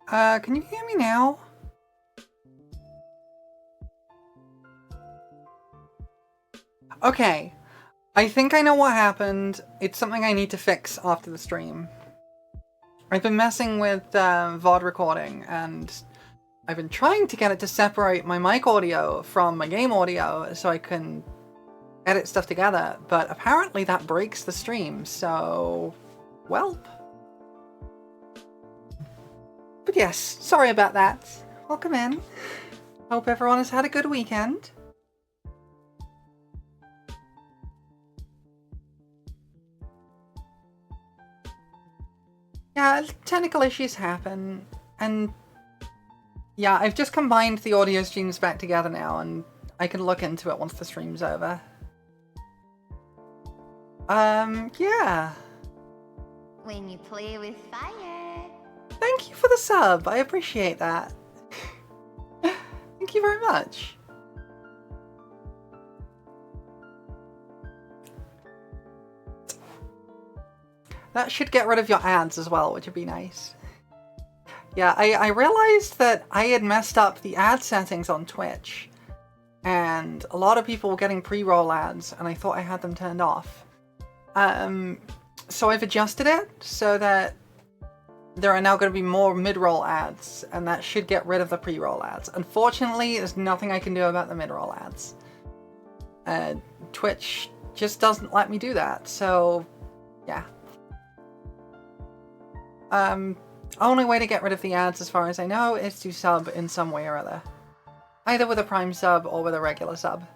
Can you hear me now? Okay. I think I know what happened. It's something I need to fix after the stream. I've been messing with VOD recording, and I've been trying to get it to separate my mic audio from my game audio so I can edit stuff together, but apparently that breaks the stream, so... welp. But yes, sorry about that. Welcome in. Hope everyone has had a good weekend. Yeah, technical issues happen, and yeah, I've just combined the audio streams back together now, and I can look into it once the stream's over. Yeah. When you play with fire. Thank you for the sub, I appreciate that. Thank you very much. That should get rid of your ads as well, which would be nice. Yeah, I realized that I had messed up the ad settings on Twitch, and a lot of people were getting pre-roll ads, and I thought I had them turned off. So I've adjusted it so that there are now going to be more mid-roll ads, and that should get rid of the pre-roll ads. Unfortunately, there's nothing I can do about the mid-roll ads. Twitch just doesn't let me do that, so yeah. Only way to get rid of the ads, as far as I know, is to sub in some way or other. Either with a Prime sub or with a regular sub.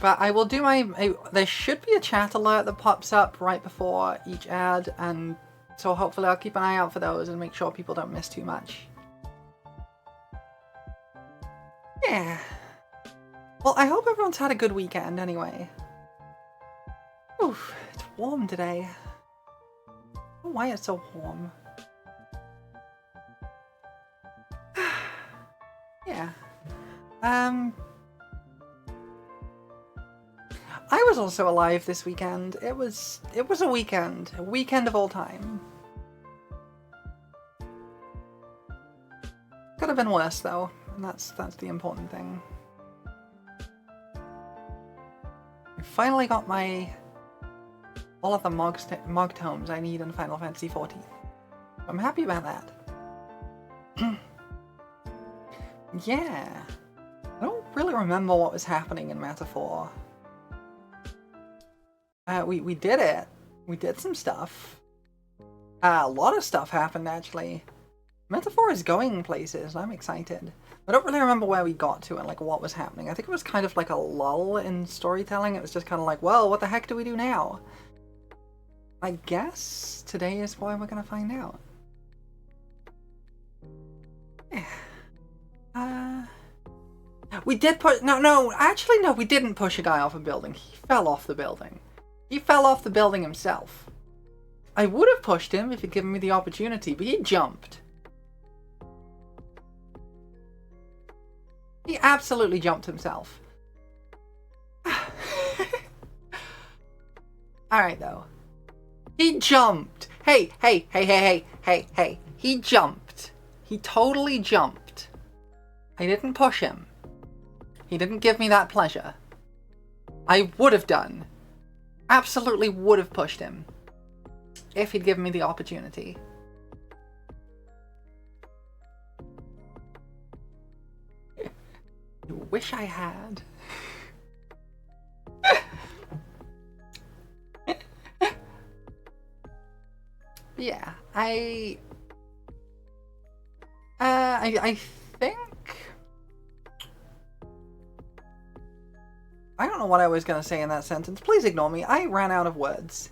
But I will do there should be a chat alert that pops up right before each ad, and so hopefully I'll keep an eye out for those and make sure people don't miss too much. Yeah. Well, I hope everyone's had a good weekend anyway. Oof, it's warm today. I don't know why it's so warm. Yeah. I was also alive this weekend. It was a weekend of all time. Could have been worse though, and that's the important thing. I finally got all of the Mog tomes I need in Final Fantasy XIV. I'm happy about that. Yeah. I don't really remember what was happening in Metaphor. We did it. We did some stuff. A lot of stuff happened, actually. Metaphor is going places, and I'm excited. I don't really remember where we got to and like what was happening. I think it was kind of like a lull in storytelling. It was just kind of like, well, what the heck do we do now? I guess today is why we're gonna find out. Yeah. We did push. No, actually, no, we didn't push a guy off a building. He fell off the building. He fell off the building himself. I would have pushed him if he'd given me the opportunity, but he jumped. He absolutely jumped himself. Alright, though. He jumped! Hey! He jumped. He totally jumped. I didn't push him. He didn't give me that pleasure. I would have done. Absolutely would have pushed him. If he'd given me the opportunity. I wish I had. Yeah, I think... I don't know what I was going to say in that sentence. Please ignore me. I ran out of words.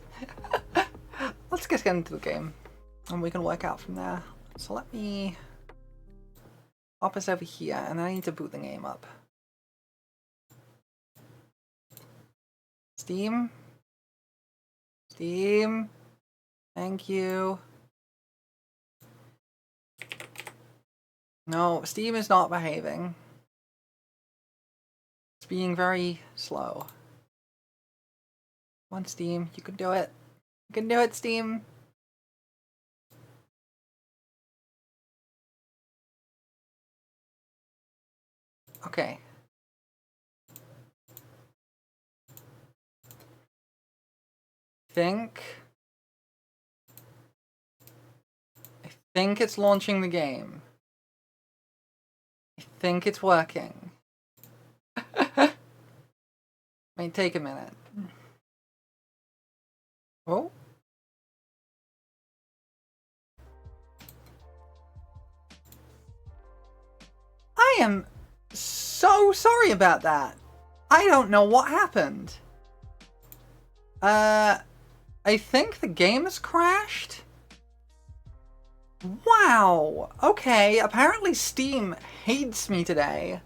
Let's just get into the game, and we can work out from there. So let me hop us over here, and then I need to boot the game up. Steam? Steam? Thank you. No, Steam is not behaving. It's being very slow. Come on, Steam, you can do it. You can do it, Steam. Okay. I think it's launching the game. I think it's working. Might take a minute. Oh. I am so sorry about that. I don't know what happened. I think the game has crashed. Wow. Okay, apparently Steam hates me today.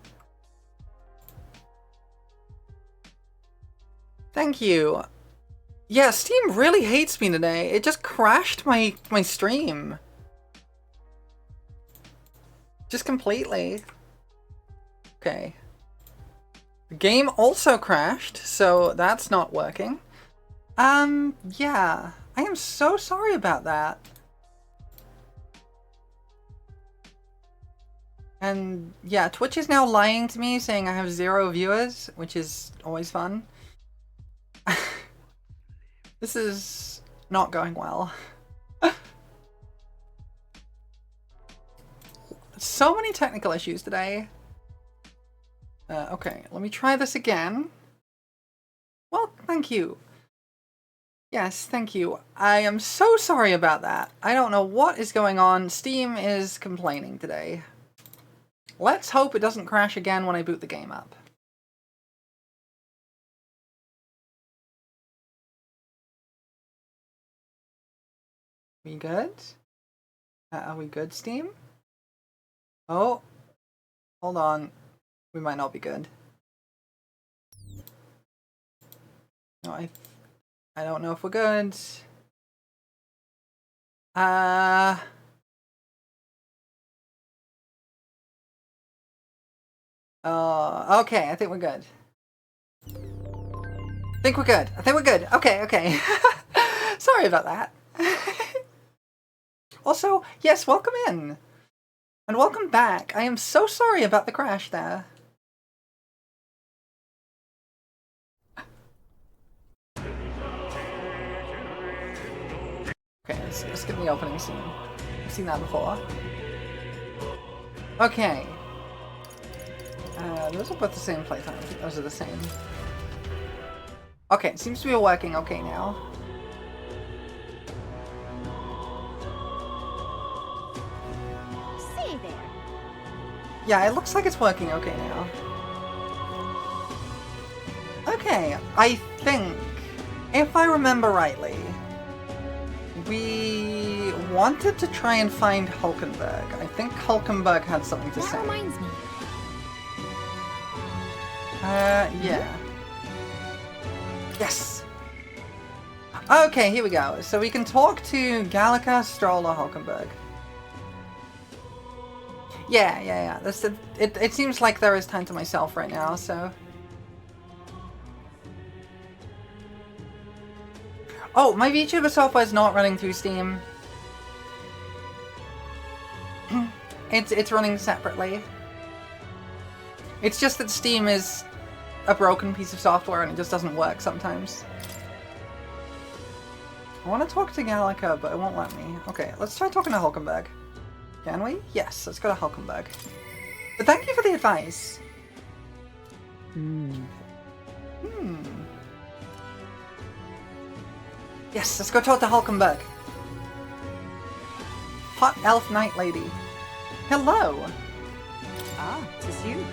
Thank you. Yeah, Steam really hates me today. It just crashed my stream. Just completely. Okay. The game also crashed, so that's not working. Yeah. I am so sorry about that. And yeah, Twitch is now lying to me, saying I have 0 viewers, which is always fun. This is not going well. So many technical issues today. Okay, let me try this again. Well, thank you. Yes, thank you. I am so sorry about that. I don't know what is going on. Steam is complaining today. Let's hope it doesn't crash again when I boot the game up. We good? Are we good, Steam? Oh, hold on. We might not be good. No, I don't know if we're good. Okay, I think we're good. I think we're good. Okay. Sorry about that. Also, yes, welcome in. And welcome back. I am so sorry about the crash there. Okay, let's get the opening scene. I've seen that before. Okay. Those are both the same playtime. I think those are the same. Okay, it seems to be working okay now. Say there. Yeah, it looks like it's working okay now. Okay, I think, if I remember rightly, we wanted to try and find Hulkenberg. I think Hulkenberg had something to say. That reminds me. Yeah. Yes! Okay, here we go. So we can talk to Gallica, Stroll, or Hulkenberg. Yeah. It seems like there is time to myself right now, so... Oh, my VTuber software is not running through Steam. It's running separately. It's just that Steam is a broken piece of software and it just doesn't work sometimes. I want to talk to Gallica, but it won't let me. Okay, let's try talking to Hulkenberg. Can we? Yes, let's go to Hulkenberg. But thank you for the advice. Yes, let's go talk to Hulkenberg. Hot elf knight lady. Hello. Ah, 'tis you.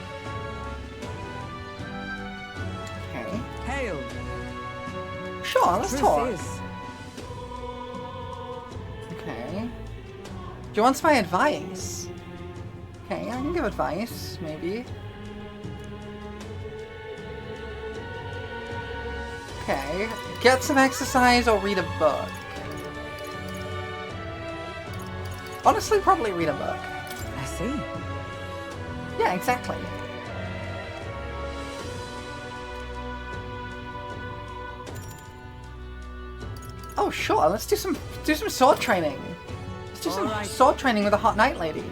Okay. Hail. Sure, let's Truth talk. is, Okay. Do you want my advice? Okay, I can give advice, maybe. Okay. Get some exercise or read a book. Honestly, probably read a book. I see. Yeah, exactly. Oh sure, let's do some sword training. Let's do some sword training with a hot knight lady.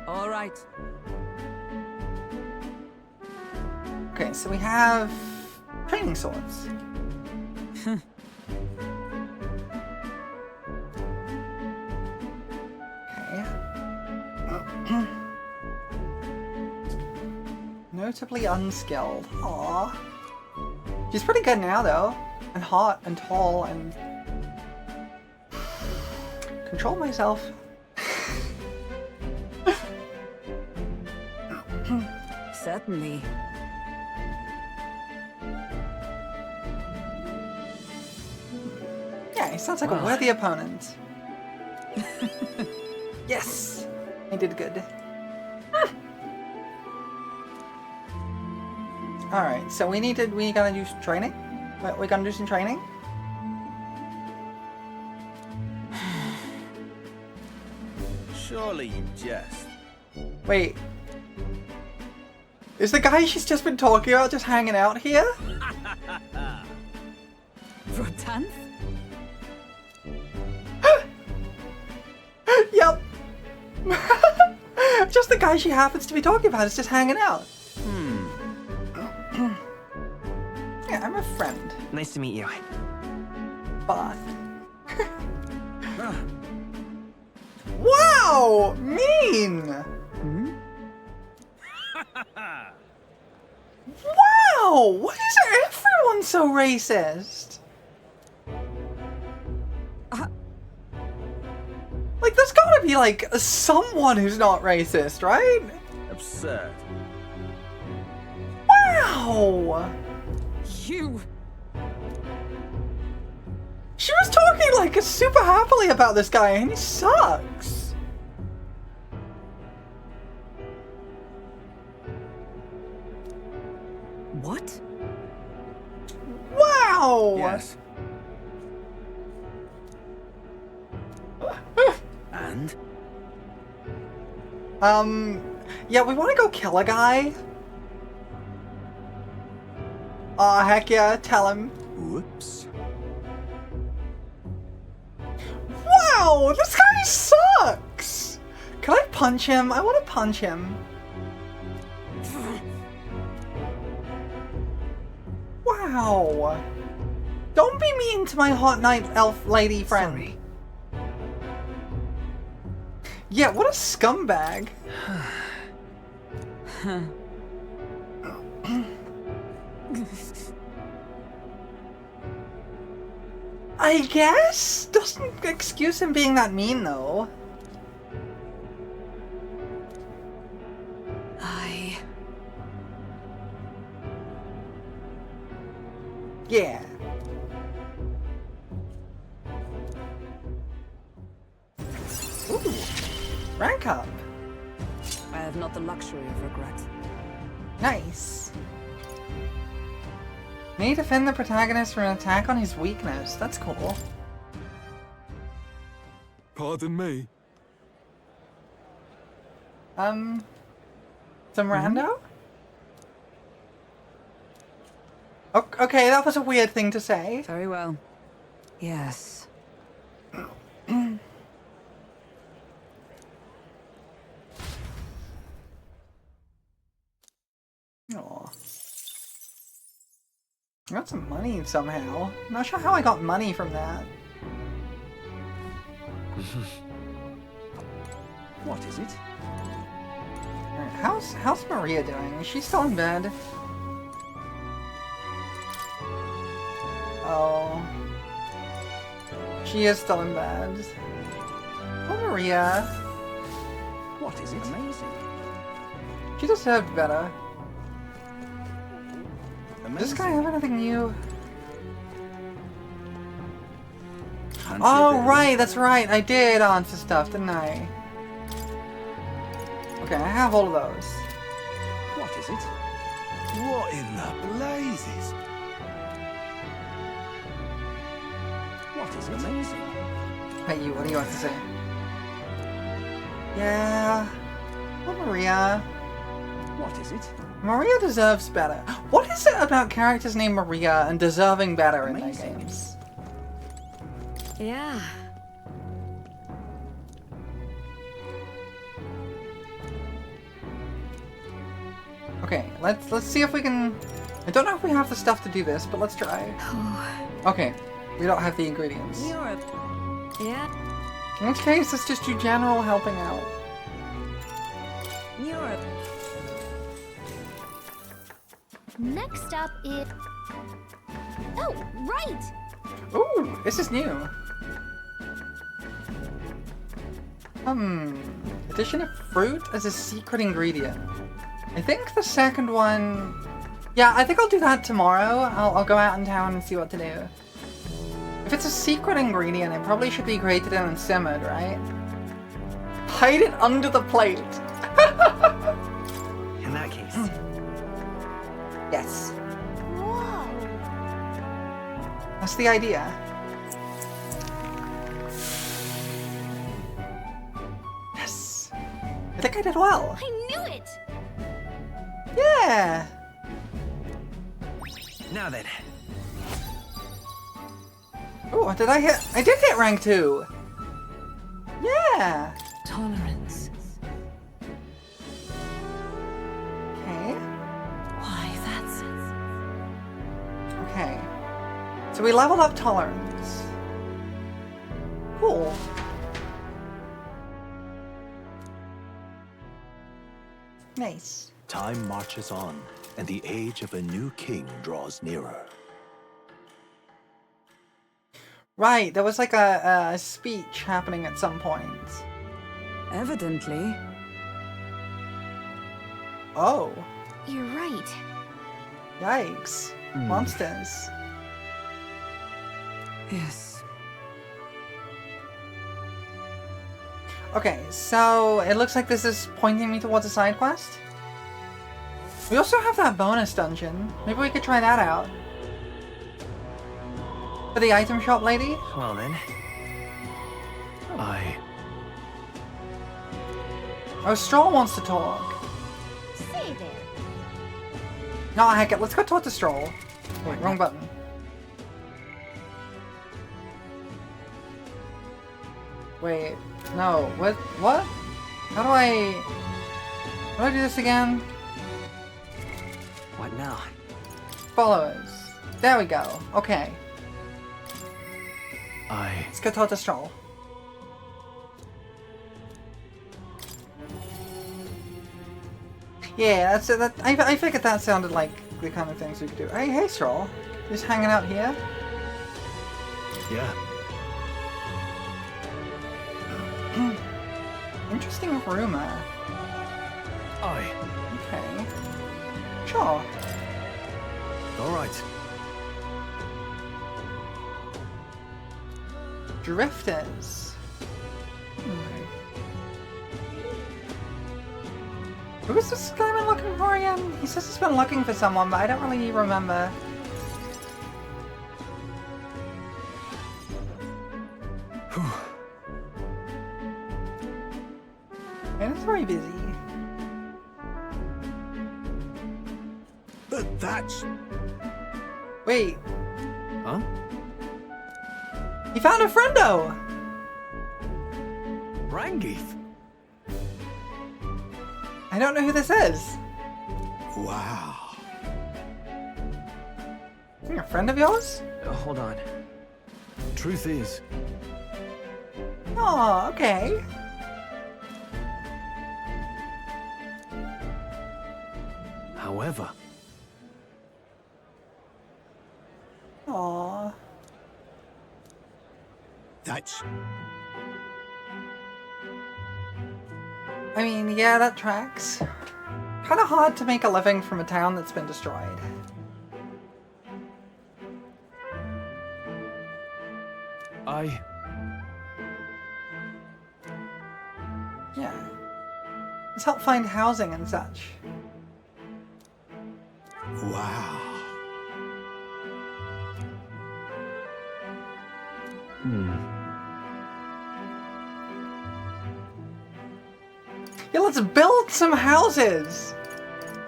All right. Okay, so we have training swords. Okay. Notably unskilled. Aww. She's pretty good now though. And hot and tall and... Control myself. Certainly. Yeah, he sounds like a worthy opponent. Yes! I did good. Alright, so we gotta do some training? We're gonna do some training? Surely you jest. Wait. Is the guy she's just been talking about just hanging out here? Rotanth? Yep. Just the guy she happens to be talking about is just hanging out. Yeah, I'm a friend. Nice to meet you. But... Wow! Mean! Wow! Why is everyone so racist? Like, there's gotta be, like, someone who's not racist, right? Absurd. Wow! You! She was talking, like, super happily about this guy, and he sucks! What? Wow! Yes. And? Yeah, we want to go kill a guy. Aw, heck yeah, tell him. Whoops. Wow, this guy sucks! Can I punch him? I want to punch him. Wow. Don't be mean to my hot knight elf lady friend. Sorry. Yeah, what a scumbag. I guess? Doesn't excuse him being that mean though. Yeah. Ooh. Rank up. I have not the luxury of regret. Nice. May defend the protagonist from an attack on his weakness. That's cool. Pardon me. Some rando? Okay, that was a weird thing to say. Very well. Yes. Aw. I got some money somehow. Not sure how I got money from that. What is it? Alright, how's Maria doing? Is she still in bed? Oh. She is still in bed. Oh, Maria. What is it? Amazing. She deserved better. Does this guy have anything new? Oh, right, that's right. I did answer stuff, didn't I? Okay, I have all of those. What is it? What in the blazes? What is it? Amazing. Hey, you, what do you have to say? Yeah. Oh, Maria. What is it? Maria deserves better. What is it about characters named Maria and deserving better in their Amazing. games? Yeah. Okay, let's see if we can. I don't know if we have the stuff to do this, but let's try. Okay, we don't have the ingredients. Europe. Yeah. In which case, let's just do general helping out. Europe. Next up is... Oh, right! Ooh, this is new. Addition of fruit as a secret ingredient. I think the second one... Yeah, I think I'll do that tomorrow. I'll go out in town and see what to do. If it's a secret ingredient, it probably should be grated in and simmered, right? Hide it under the plate. In that case, Yes, Whoa! that's the idea. Yes. I think I did well. I knew it! Yeah. now then, Oh, did I hit? I did hit rank 2. Yeah. Tolerance. Okay. Why, that's... Okay. So we leveled up tolerance. Cool. Nice. Time marches on, and the age of a new king draws nearer. Right, there was like a speech happening at some point. Evidently. Oh. You're right. Yikes. Monsters. Yes. Okay, so it looks like this is pointing me towards a side quest. We also have that bonus dungeon. Maybe we could try that out. For the item shop lady? well then, Oh, Stroll wants to talk. Say there. No, heck it. Let's go talk to Stroll. Wait, wrong button. Wait, no. What? How do I do this again? what now? Followers. There we go. Okay. Let's go talk to Stroll. Yeah, that's it. I figured that sounded like the kind of things we could do. Hey, Stroll. Just hanging out here? Yeah. Interesting rumor. Aye. Okay. Sure. All right. Drifters. Who is this guy been looking for again? He says he's been looking for someone, but I don't really remember. And it's very busy. But that's... Wait, Huh? he found a friendo! Rangeeth. I don't know who this is. Wow. Is he a friend of yours? Hold on. Truth is, Oh, okay. however, Aww. that's... I mean, yeah, that tracks. Kinda hard to make a living from a town that's been destroyed. Yeah. Let's help find housing and such. Wow. Yeah, let's build some houses!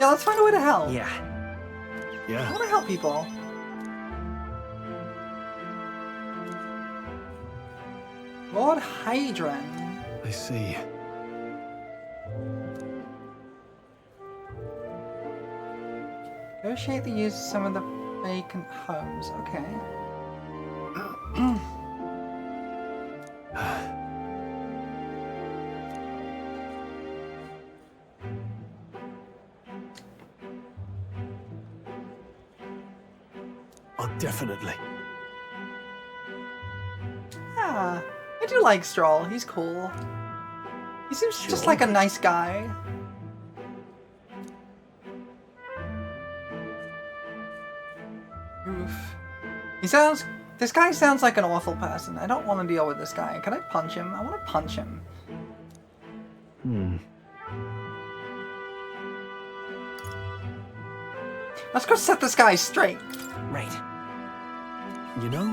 Yeah, let's find a way to help. Yeah. I Yeah. want to help people. Lord Hadron. I see. Negotiate the use of some of the vacant homes. Okay. Oh, definitely. Yeah, I do like Stroll. He's cool. He seems just like a nice guy. Oof. This guy sounds like an awful person. I don't want to deal with this guy. Can I punch him? I want to punch him. Let's go set this guy straight. Right. You know,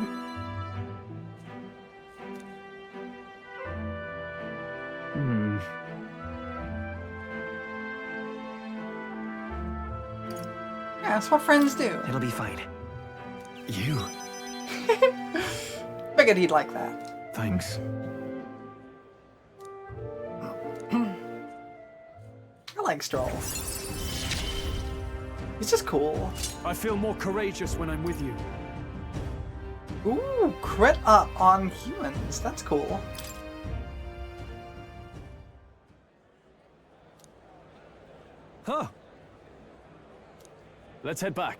Yeah, that's what friends do. it'll be fine. You. Figured he'd like that. Thanks. I like Stroll. He's just cool. I feel more courageous when I'm with you. Ooh, crit up on humans. That's cool. Huh. Let's head back.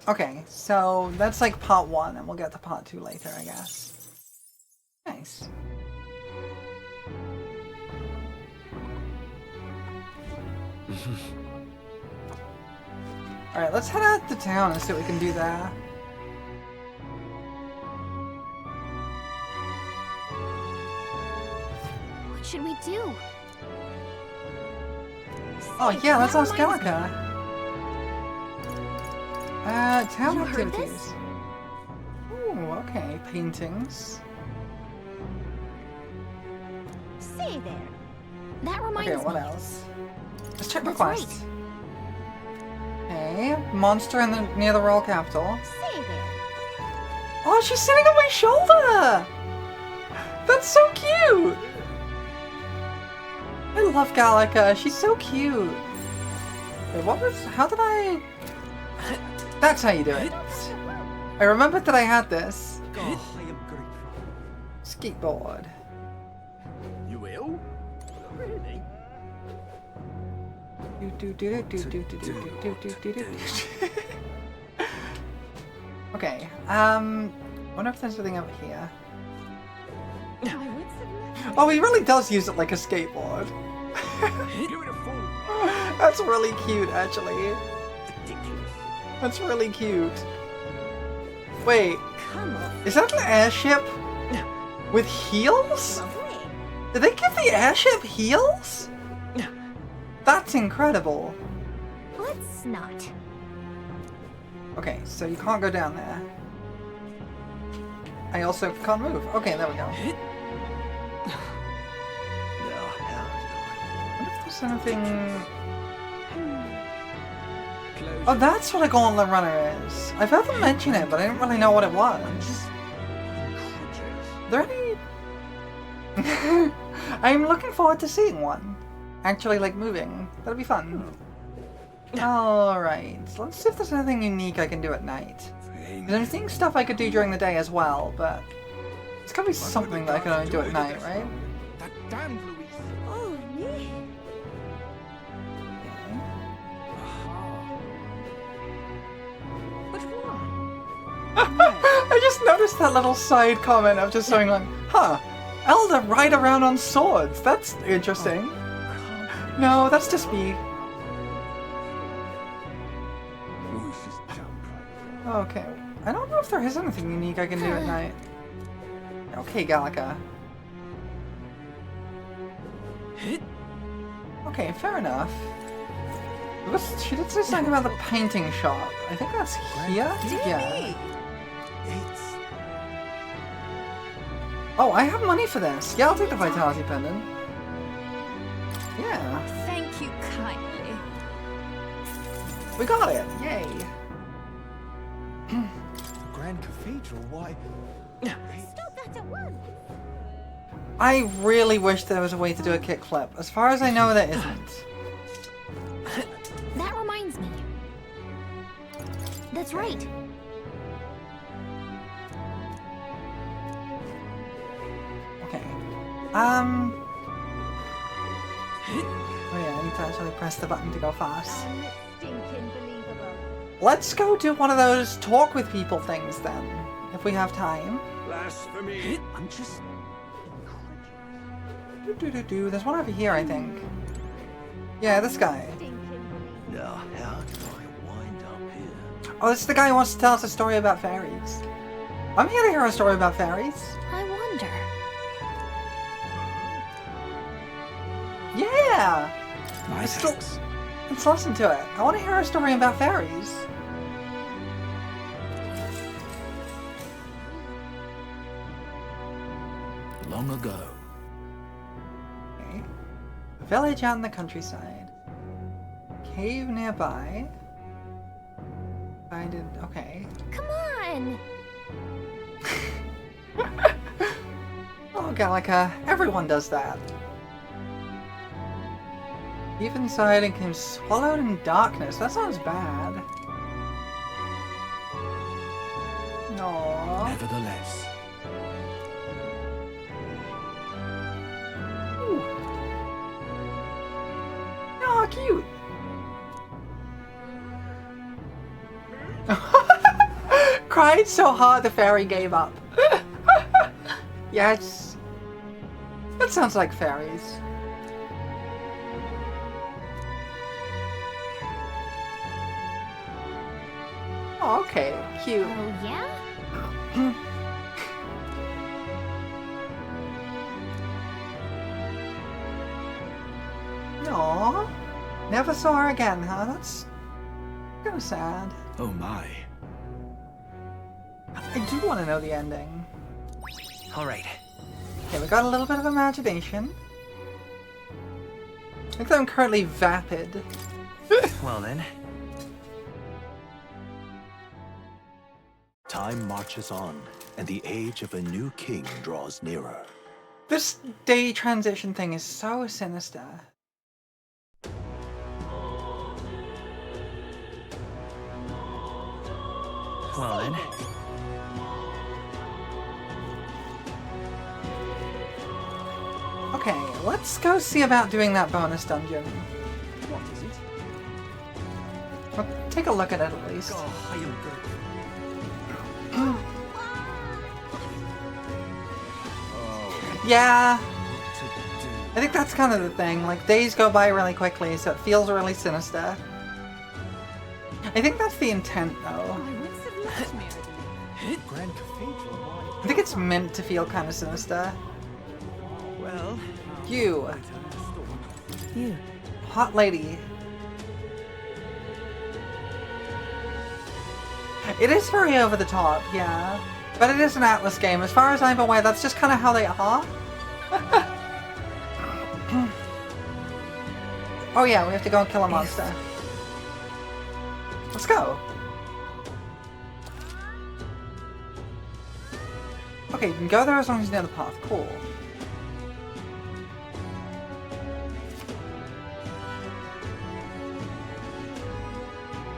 Okay, so that's like part 1, and we'll get to part 2 later, I guess. Nice. Alright, let's head out to town and see what we can do there. What should we do? Oh Say, yeah, let's that ask reminds me. Gallica. Town You heard activities. this? Ooh, okay, paintings. Say there. That reminds Okay, what me. else? Let's check That's requests. Okay, monster near the royal capital. Say there. Oh, she's sitting on my shoulder! That's so cute! I love Gallica, she's so cute. Wait, how did I... That's how you do it. I remembered that I had this. Skateboard. You will? Really? Okay, wonder if there's anything over here. Oh, he really does use it like a skateboard. Beautiful. That's really cute, actually. Ridiculous. That's really cute. Wait, Come on. is that an airship with heels? Lovely. Did they give the airship heels? That's incredible. Let's not. Okay, so you can't go down there. I also can't move. Okay, there we go. I wonder if there's anything... Oh, that's what a gauntlet runner is. I've heard them mention it, but I didn't really know what it was. Are there any... I'm looking forward to seeing one. Actually, like, moving. That'll be fun. Alright, so let's see if there's anything unique I can do at night. Because I'm seeing stuff I could do during the day as well, but... It's gotta be something that I can only do at night, right? That damned Louise. Oh, yeah. Okay. But why? I just noticed that little side comment of just saying like, huh, Elder ride around on swords. That's interesting. No, that's just me. Louise is damn right. Okay. I don't know if there is anything unique I can do at night. Okay, Gallica. Okay, fair enough. She did say something about the painting shop. I think that's here? Yeah. Oh, I have money for this. Yeah, I'll take the Vitality Pendant. kindly. We got it! Yay! Grand Cathedral, why? Stop that at once! I really wish there was a way to do a kickflip. As far as I know, there isn't. That reminds me. That's right. Okay. Oh yeah, I need to actually press the button to go fast. Stinking believable. Let's go do one of those talk with people things then, if we have time. Blasphemy! I'm just... There's one over here, I think. Yeah, this guy. Now, how did I wind up here? Oh, this is the guy who wants to tell us a story about fairies. I'm here to hear a story about fairies. I wonder. Yeah! My still- thanks. Let's listen to it. I want to hear a story about fairies. Long ago, Okay. Village out in the countryside. Cave nearby. Okay. Come on! Oh, Gallica. Everyone does that. Deep inside and became swallowed in darkness. That sounds bad. No. nevertheless, Oh, cute. Cried so hard the fairy gave up. Yes. That sounds like fairies. Oh, okay, cute. Oh, yeah? Aww. Never saw her again, huh? That's kind of sad. oh my. I do want to know the ending. All right. Okay, we got a little bit of imagination. I think that I'm currently vapid. Well then. Time marches on, and the age of a new king draws nearer. This day transition thing is so sinister. Well then. Okay, let's go see about doing that bonus dungeon. What is it? Well, take a look at it at least. Oh, I am good. Yeah, What to do? I think that's kind of the thing. Like, days go by really quickly, so it feels really sinister. I think that's the intent, though. My wits have left me. Grand Cathedral, why? I think it's meant to feel kind of sinister. Well, You, You. hot lady. It is very over the top, yeah. But it is an Atlas game. As far as I'm aware, that's just kind of how they are. Oh yeah, we have to go and kill a monster. Let's go. Okay, you can go there as long as you know the path. Cool.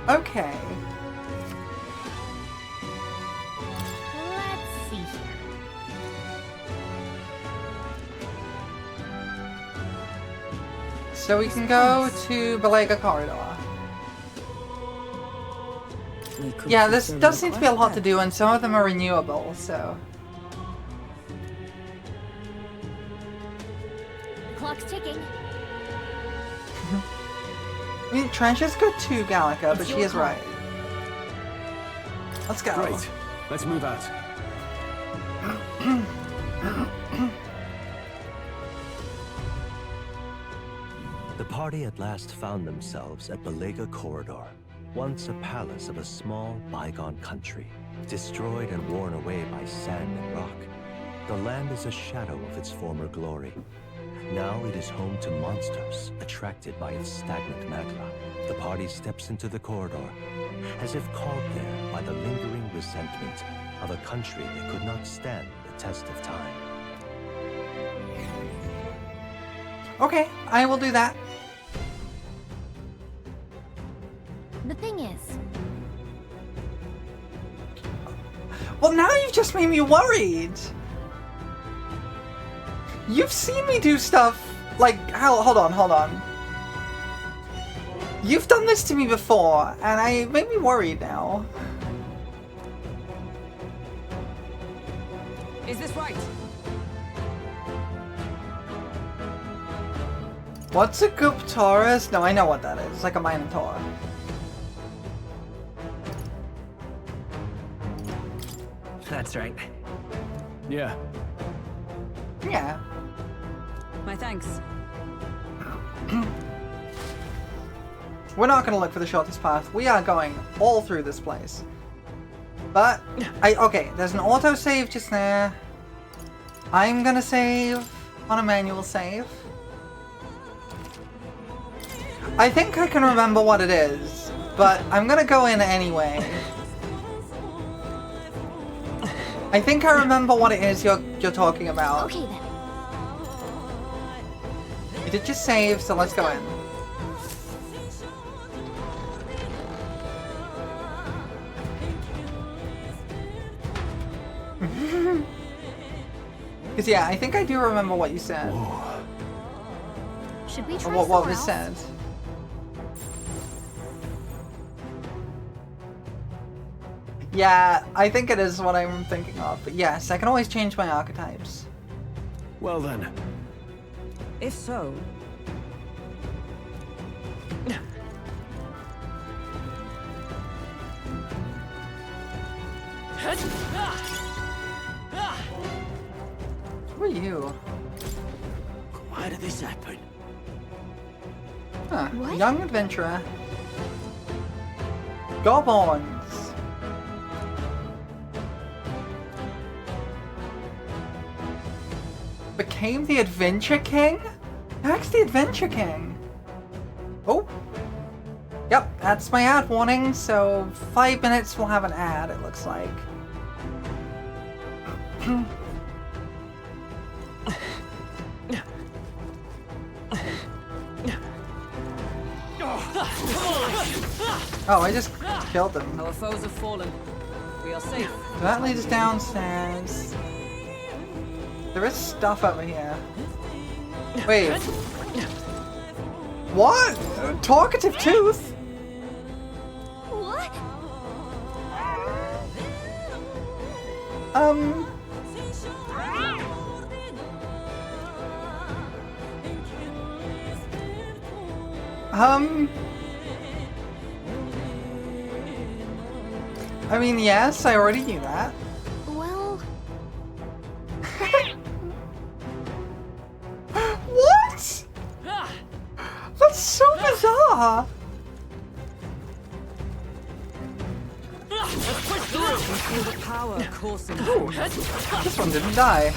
Okay. Let's see here. So we can go to Belega Corridor. Yeah, this does seem to be a lot to do, and some of them are renewable, so... The clock's ticking. I mean, Trench is good too, Gallica, but It's she your is call. right. Let's go. Great. Let's move out. The party at last found themselves at Belega Corridor, once a palace of a small, bygone country, destroyed and worn away by sand and rock. The land is a shadow of its former glory, Now it is home to monsters attracted by its stagnant magma. The party steps into the corridor, as if called there by the lingering resentment of a country that could not stand the test of time. Okay, I will do that. The thing is, Well, now you've just made me worried. You've seen me do stuff like, hold on. You've done this to me before, and it made me worried now. Is this right? What's a Guptaurus? No, I know what that is. It's like a Minotaur. That's right. Yeah. Yeah. My thanks. We're not going to look for the shortest path. We are going all through this place. But, okay, there's an autosave just there. I'm going to save on a manual save. I think I can remember what it is, but I'm going to go in anyway. I think I remember what it is you're talking about. okay then. You did just save, so let's go in. Because yeah, I think I do remember what you said. Should we Or try what somewhere was else? said. Yeah, I think it is what I'm thinking of. But yes, I can always change my archetypes. Well then. If so, Who are you? Why did this happen? Huh, What? young adventurer. Goblins. Became the Adventure King? Max the Adventure King. Oh. Yep, that's my ad warning, so 5 minutes we'll have an ad, it looks like. Oh, I just killed him. our foes have fallen. We are safe. That leads us downstairs. There is stuff over here. Wait. What? Talkative tooth? What? I mean, yes, I already knew that. Well, What? That's so bizarre. Feel the power coursing. This one didn't die.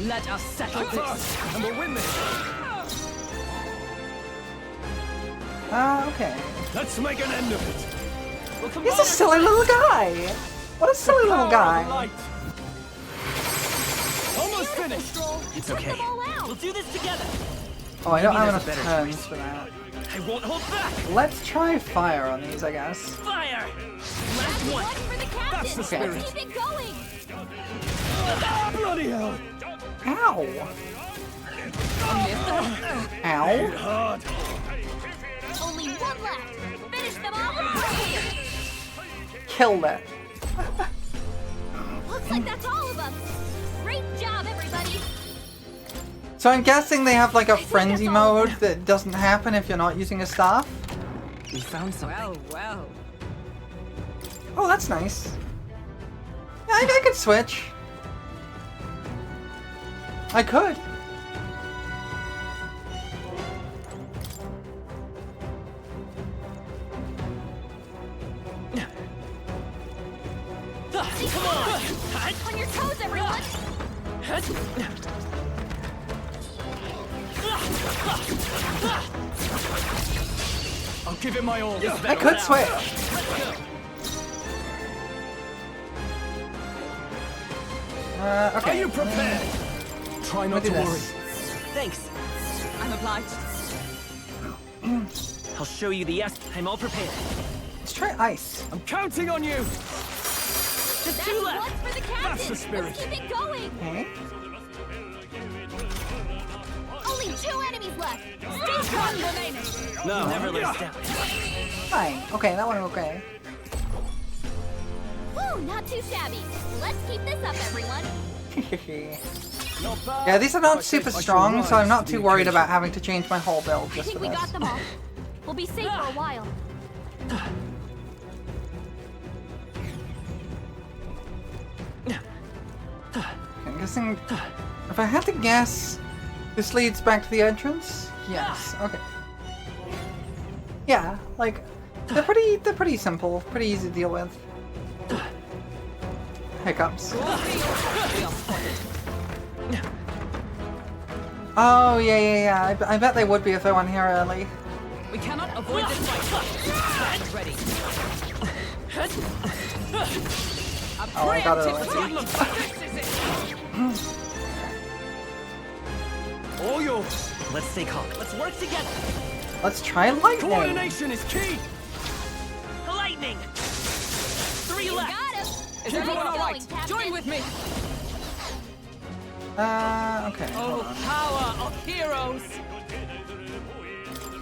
Let us settle this. And we'll win this. Okay. Let's make an end of it. He's a silly little guy. What a silly little Power of guy. light. Almost finished. It's okay. we'll do this together. Oh, I don't Maybe have there's enough a better turns choice. for that. I won't hold back. Let's try fire on these, I guess. Fire! Last one. For the captain. That's the Okay. spirit. Keep it going. Bloody hell. Ow. Ow. Hard. Only one left. Finish them all. Killed it. Looks like that's all of us. Great job, everybody. So I'm guessing they have like a think frenzy that's all. mode that doesn't happen if you're not using a staff. We found something. Well. Oh, that's nice. Yeah, I could switch. I could. Come on. On your toes, everyone. I'll give it my all. I could switch. Are Okay. you prepared? Try not do to worry. this. Thanks. I'm obliged. I'll show you the I'm all prepared. Let's try ice. I'm counting on you. Just two left. One for the captain. That's the spirit. Let's keep it going. Okay. Only 2 enemies left. Still one remaining. No, never let us down. Fine. Okay, that one okay. Woo, not too shabby. Let's keep this up, everyone. Not bad. Yeah, these are not I super think I shall strong, so I'm rise not to too the worried occasion. about having to change my whole build I just think for we this. got them all. We'll be safe for a while. I'm guessing, if I had to guess, this leads back to the entrance? Yes, okay. Yeah, like, they're pretty simple, pretty easy to deal with. Hiccups. We are spotted. Oh, yeah, I bet they would be if I went here early. We cannot avoid this fight. Stand ready. A Oh, I got it preemptive already. attack. This is it. All yours. Let's stay calm. Let's work together. Let's try lightning! Coordination is key. Lightning. 3 You left. got him. Is Nice everyone all going, right? Captain. Join with me. Okay. Oh, power of heroes.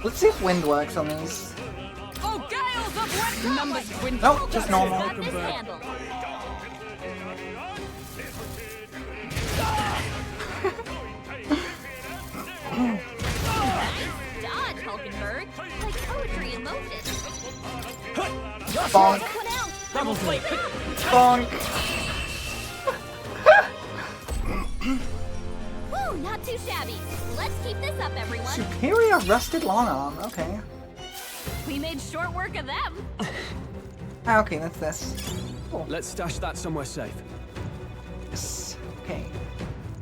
Let's see if wind works on these. Oh, gales of wind. Numbers wind. Nope, just normal. Got this handled. Nice dodge, Hulkenberg. Like poetry in motion. Bonk, One out. Double flame. bonk. Woo, not too shabby. Let's keep this up, everyone. Superior rusted long arm, okay. We made short work of them. Ah, okay, that's this. Cool. Let's stash that somewhere safe. Yes. Okay.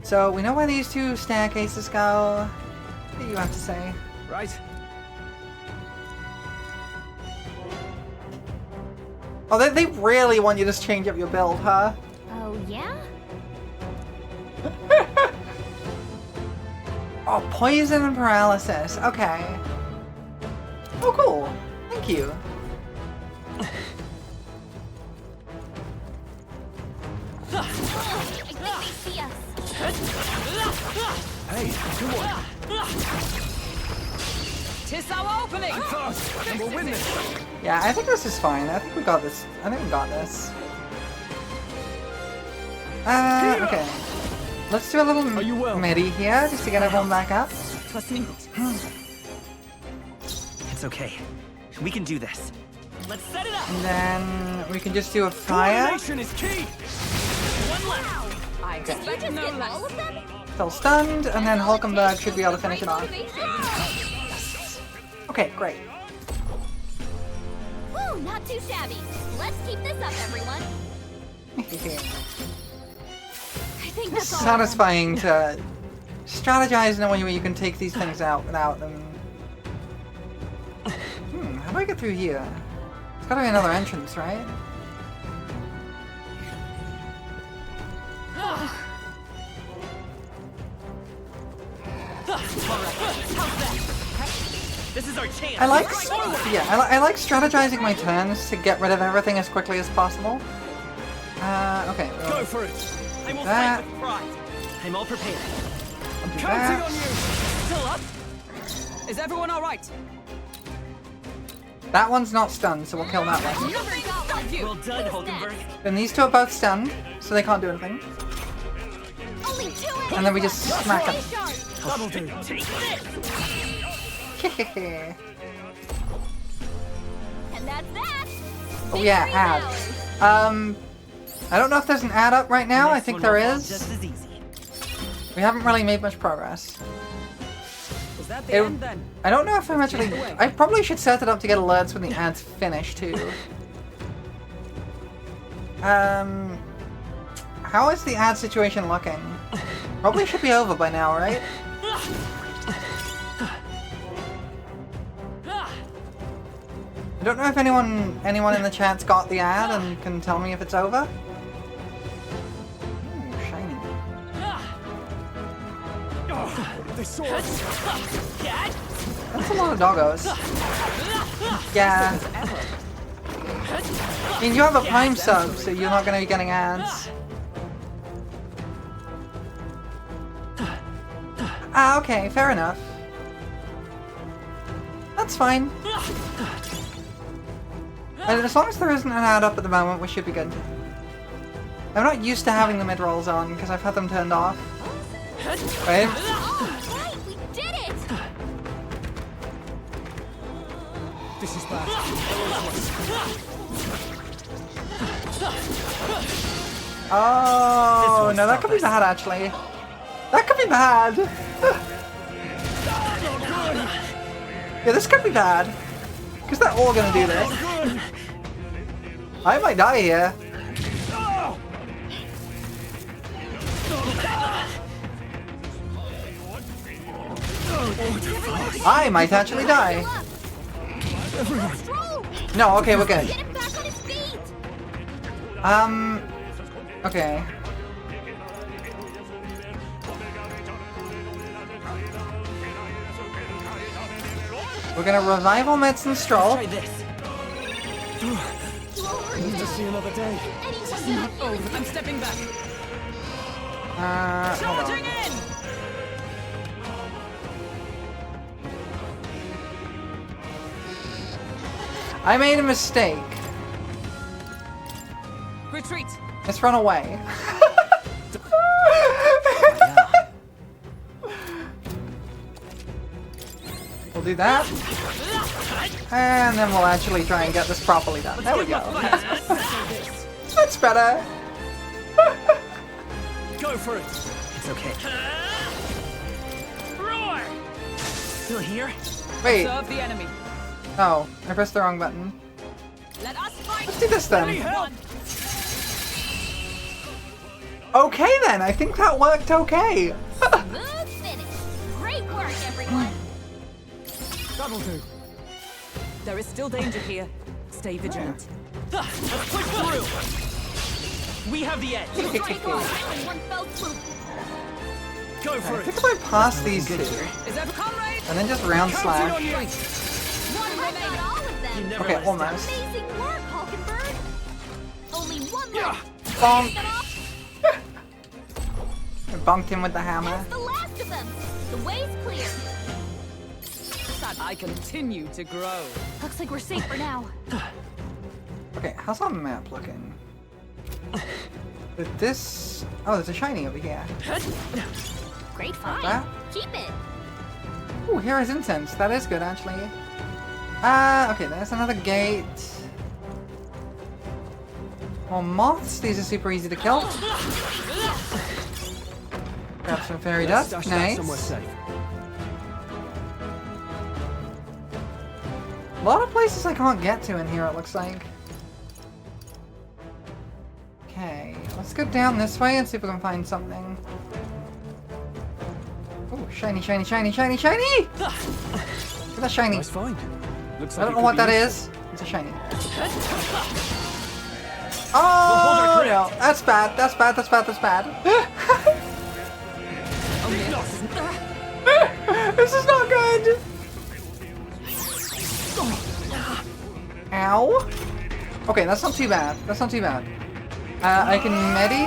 So, we know where these 2 staircases go. What do you have to say? Right? Oh, they really want you to change up your build, huh? Oh, yeah? Oh, poison and paralysis. Okay. Oh, cool. Thank you. I think they see us. Hey, come on. Tis our opening. Fast, and we'll win this. Yeah, I think this is fine. I think we got this. I think we got this. Okay. Let's do a little Are you well? midi here, just to get everyone back up. Plus minutes. It's okay. We can do this. Let's set it up. And then we can just do a fire. Coordination is key. One left. I Did you expect just no get less. all of them? Still stunned, and then Hulkenberg should be able to finish it off. Motivation. Okay, great. Woo, not too shabby. Let's keep this up, everyone. I think that's all. Satisfying to strategize in a way where you can take these things out without them. How do I get through here? There's gotta be another entrance, right? This is our chance. I like, I like strategizing my turns to get rid of everything as quickly as possible. Okay. Go We'll for it. I will that. fight with pride. I'm all prepared. do Counting that. on you. Still up? Is everyone all right? That one's not stunned, so we'll kill that one. Never got one. Well done, Hulkenberg. Then these 2 are both stunned, so they can't do anything. Only 2 enemies And then we just left. smack them. Stay sharp. That'll do. Take this. And that's that. Oh yeah, Victory's add. ours. I don't know if there's an add up right now. I Next think one there will fall is. Just as easy. We haven't really made much progress. Is that the It- end then? I don't know if I'm actually... away. I probably should set it up to get alerts when the ads finish, too. How is the ad situation looking? Probably should be over by now, right? don't know if anyone in the chat's got the ad and can tell me if it's over. Ooh, shiny. They saw us. That's a lot of doggos. Yeah. I mean, you have a Prime sub, so you're not going to be getting ads. Ah, okay, fair enough. That's fine. And as long as there isn't an ad up at the moment, we should be good. I'm not used to having the mid-rolls on, because I've had them turned off. Right? Right, we did it! This is bad. Oh, no, that could be bad, actually. That could be bad. Yeah, this could be bad. Because they're all gonna do this. I might die here. I might actually die. No, okay, we're good. Get him back on his feet! Okay. We're gonna revival medicine stroll. Try this. I need to see another day. It's not over. I'm stepping back. Hold on. Charging in! I made a mistake. Retreat. Let's run away. We'll do that. And then we'll actually try and get this properly done. There we go. That's better. Go for it. It's okay. Roar! Still here? Wait. Serve the enemy. Oh, I pressed the wrong button. Let us fight. Let's do this then. Help! Okay then, I think that worked okay. Smooth finish. Great work, everyone. That'll do. There is still danger here. Stay vigilant. Let's push through! We have the edge! Strike all in one fell swoop. Go I for think it. if I pass these two, Is that a comrade? and then just round Counting on slash. you. One got all of them. never Okay, let us almost. Amazing work, Hulkenberg. Only one Yeah. left. Bonk. Get off. I bunked him with the hammer. That's the last of them. The way's clear. I continue to grow. Looks like we're safe for now. Okay, how's our map looking? With this... Oh, there's a shiny over here. Great find. That? Keep it. Ooh, here is incense. That is good, actually. Okay, there's another gate. More moths. These are super easy to kill. Grab some fairy Let's dust. stash that somewhere Nice. safe. A lot of places I can't get to in here, it looks like. Okay, let's go down this way and see if we can find something. Oh, shiny, shiny, shiny, shiny, shiny! Look at that shiny. Nice find. Looks I like don't it know what could that be is. It's a shiny. Oh, no. That's bad. That's bad. That's bad. That's bad. This is not good. Ow. Okay, that's not too bad. That's not too bad. I can medi.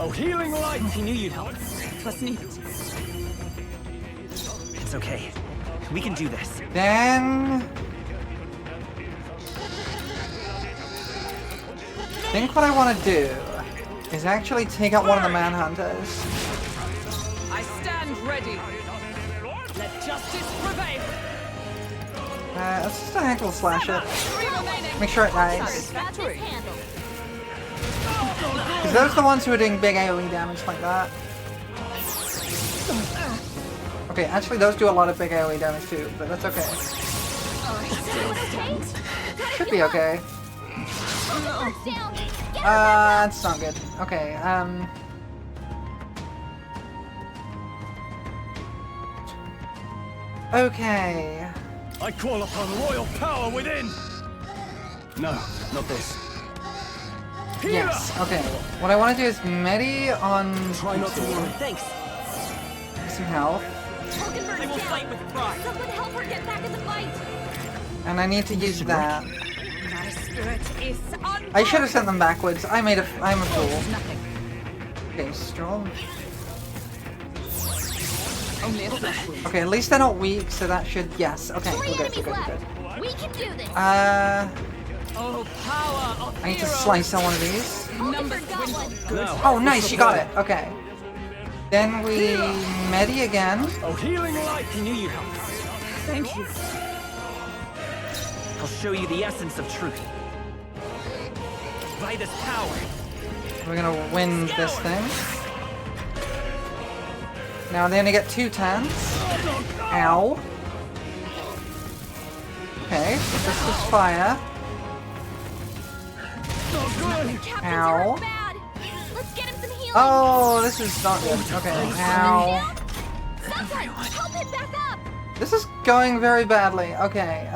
Oh, healing light. He knew you'd help. Plus needed. It's okay. We can do this. Then... I think what I want to do is actually take out one of the manhunters. I stand ready. Let justice prevail. Let's just a heckle slash it. Three remaining. Make sure it dies. Got Satisfactory. this handled. Because those are the ones who are doing big AoE damage like that. Okay, actually those do a lot of big AoE damage too, but that's okay. Okay. Should be okay. Let's down. Get her That's not good. Okay, Okay. I call upon royal power within. No, not this. Yes. Okay. What I want to do is Medi on Try not to worry. Thanks. some health, I will fight with pride. Someone help her get back in the fight! and I need to use that. My spirit is I should have sent them backwards. I'm a fool. Nothing. Okay, strong. Only a flesh wound. Okay, at least they're not weak, so that should yes. Okay, Three we're good. enemies We're good. We're left! good. We can do this! Oh, power of I need to heroes. slice on one of these. Numbers got one. No. Oh, nice, you got it. Okay. Then we Medi again. Oh, healing light. I knew you'd help. Thank you. I'll show you the essence of truth. By this power. We're gonna win this thing. Now they only get 2 turns. Ow. Okay, so this is fire. Captain's Ow. hurt bad! Let's get him some healing! Oh, this is not good. Okay, ow. Someone, help him back up! This is going very badly. Okay,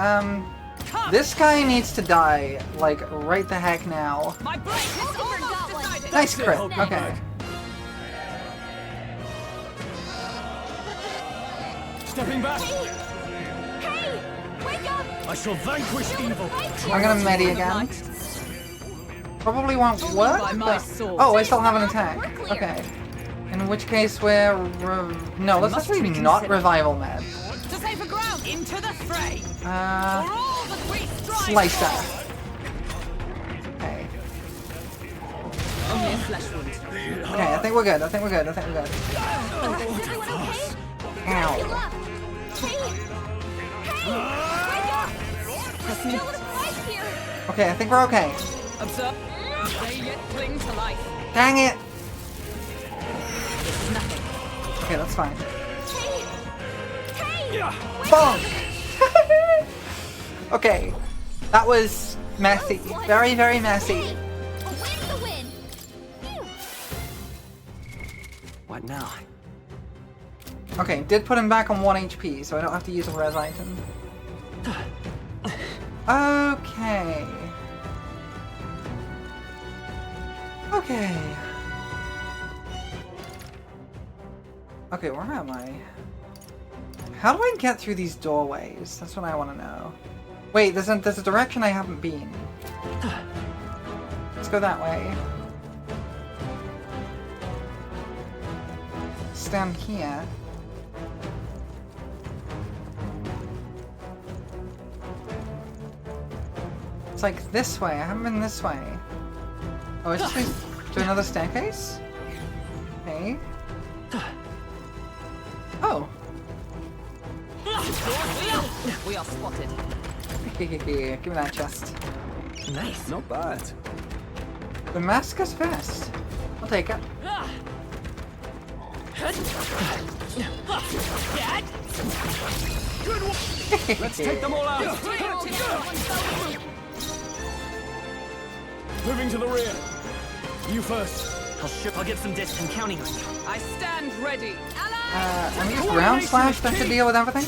this guy needs to die, like, right the heck now. My blade is Oliver got almost one. decided. Nice crit. Hold Okay. back. Stepping back. Hey! Wake up! I shall vanquish evil. I'm gonna Medi again. Probably won't work, by my but... sword. Oh, I still have an attack. We're clear. Okay. In which case we're... No, let's must actually be not considered. revival med. To safer ground, into the fray. For all that we strive Slicer. for. Okay. Only a flesh wound. Okay, I think we're good. I think we're good. I think we're good. Is everyone okay? Heal Ow. up! Hey! Hey! Wake up! We're still in a fight here! Okay, I think we're okay. Observe. They yet cling to life. Dang it! It's nothing. Okay, that's fine. Hey! Hey! Bonk! Okay. That was messy. Very, very messy. Hey! A win's a win! Phew. What now? Okay, did put him back on 1 HP, so I don't have to use a res item. Okay. Okay. Okay, where am I? How do I get through these doorways? That's what I want to know. Wait, there's a direction I haven't been. Let's go that way. Stand here. It's like this way. I haven't been this way. Oh, it just leads to another staircase? Okay. Oh. We are spotted. Give me that chest. Nice. Not bad. Damascus vest. I'll take it. Let's take them all out. Moving to the rear. You first. I'll get some disc. I'm counting on you. I stand ready. I'm used round slash then to deal with everything?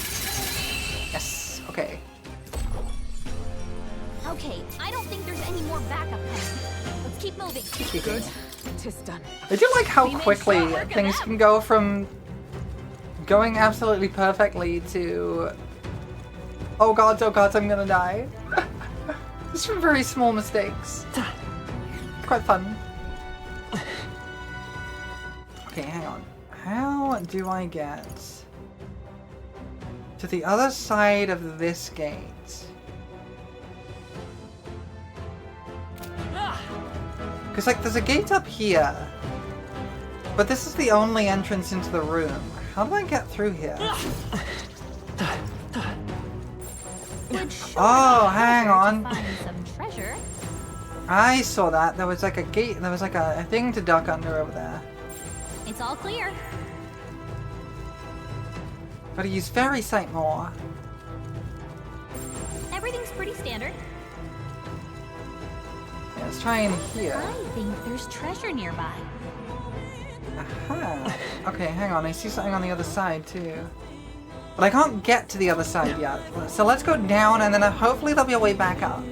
Yes. Okay. Okay, I don't think there's any more backup coming. Let's keep moving. Good. Tis done. I do like how We made quickly short work of things that. can go from going absolutely perfectly to oh gods, I'm gonna die. Just from very small mistakes. Quite fun. Okay, hang on. How do I get to the other side of this gate? Because, like, there's a gate up here. But this is the only entrance into the room. How do I get through here? Would sure Oh, be hang pleasure to on. find some treasure. I saw that. There was, like, a gate. There was, like, a thing to duck under over there. It's all clear. Gotta use Fairy Sight more. Everything's pretty standard. Yeah, let's try in here. I think there's treasure nearby. Aha. Okay, hang on. I see something on the other side, too. But I can't get to the other side yet. So let's go down, and then hopefully there'll be a way back up.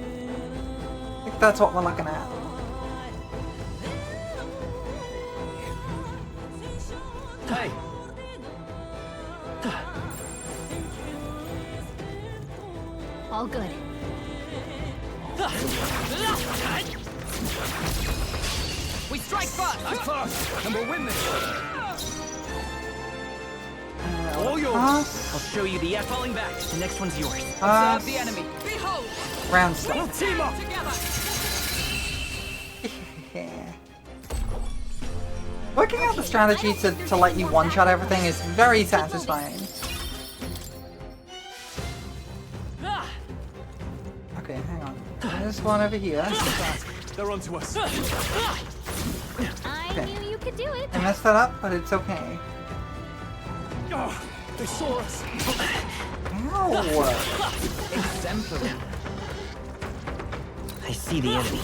think that's what we're looking at. Hey. All good. We strike first! I'm first, and we'll win this. All yours. I'll show you the falling back. The next one's yours. Observe the enemy. Behold! Round stuff. Team up. Together! Yeah. Working out the strategy to let you one-shot everything is very satisfying. Okay, hang on. There's one over here. They're onto us. I knew you could do it. I messed that up, but it's okay. Oh, they saw us. Ow! Exemplary. I see the enemy.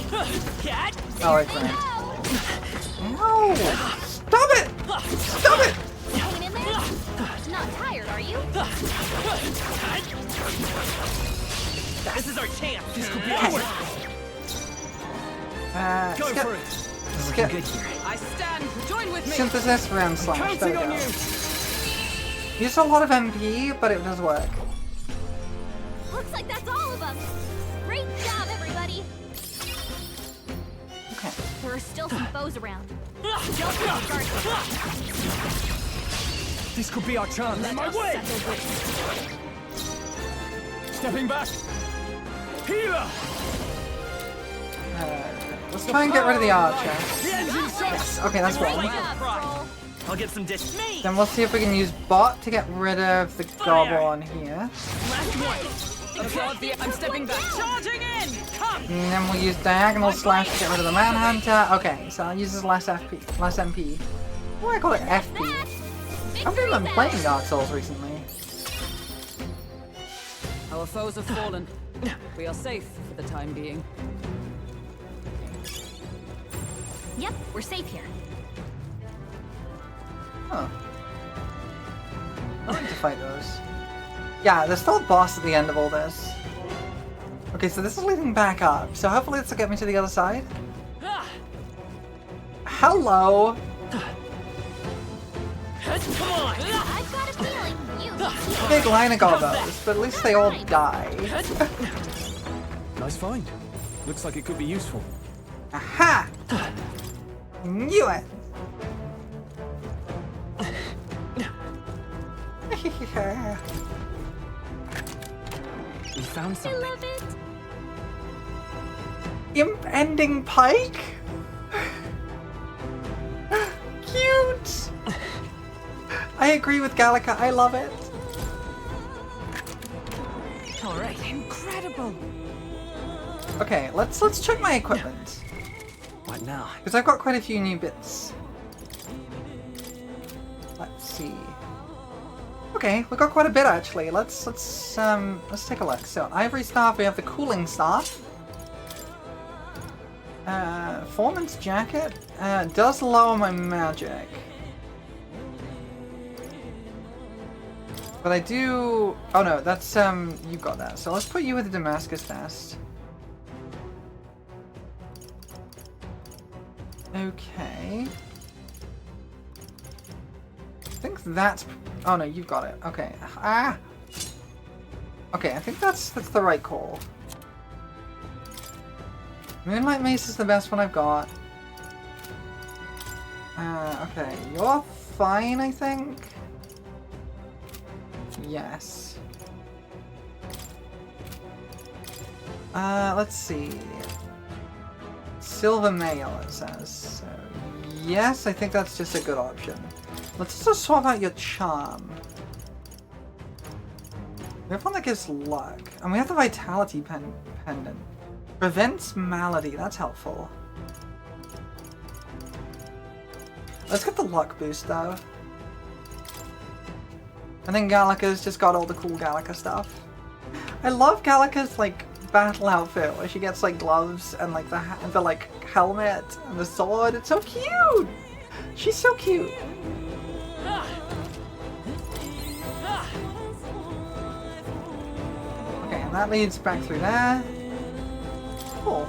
Oh, it's right. Ow! Stop it! Stop it! Hanging in there? Not tired, are you? This is our chance. This could be Go Skip. for it. Skip. good here. I stand. Join with me. Synthesis round slash. There Counting we on go. you. Used a lot of MP, but it does work. Looks like that's all of them. Great job, everybody. Okay. There are still some foes around. Don't disregard them. This could be our chance. Let us settle this. Stepping back. Healer. Let's try and get rid of the archer. The engine's shot. Okay, that's Great one. job, Troll. I'll get some dish. Then we'll see if we can use bot to get rid of the goblin here. I'm stepping back. Charging in! Come! And then we'll use diagonal slash to get rid of the manhunter. Okay, so I'll use this less FP, less MP. Why do I call it FP? I've been playing Dark Souls recently. Our foes have fallen. We are safe for the time being. Yep, we're safe here. Huh. I like to fight those. Yeah, there's still a boss at the end of all this. Okay, so this is leading back up. So hopefully this will get me to the other side. Hello! Come on. I've got a feeling you. Big line of gobos, but at least they all die. Nice find. Looks like it could be useful. Aha! Knew it! We found I something. love it. Imp ending pike? Cute! I agree with Gallica, I love it. All right. Incredible. Okay, let's check my equipment. What now? Because I've got quite a few new bits. Let's see. Okay, we've got quite a bit actually. Let's take a look. So ivory staff, we have the cooling staff. Foreman's jacket does lower my magic. But I do. Oh no, that's you got that. So let's put you with the Damascus vest. Okay. I think that's. Oh no, you've got it. Okay. Ah. Okay, I think that's the right call. Moonlight Mace is the best one I've got. Okay, you're fine, I think. Yes. Let's see. Silver Mail, it says. So, yes, I think that's just a good option. Let's just swap out your charm. We have one that gives luck. And we have the Vitality Pendant. Prevents malady, that's helpful. Let's get the luck boost though. And then Gallica's just got all the cool Gallica stuff. I love Gallica's like battle outfit where she gets like gloves and like the like helmet and the sword. It's so cute! She's so cute. Okay, and that leads back through there. Cool.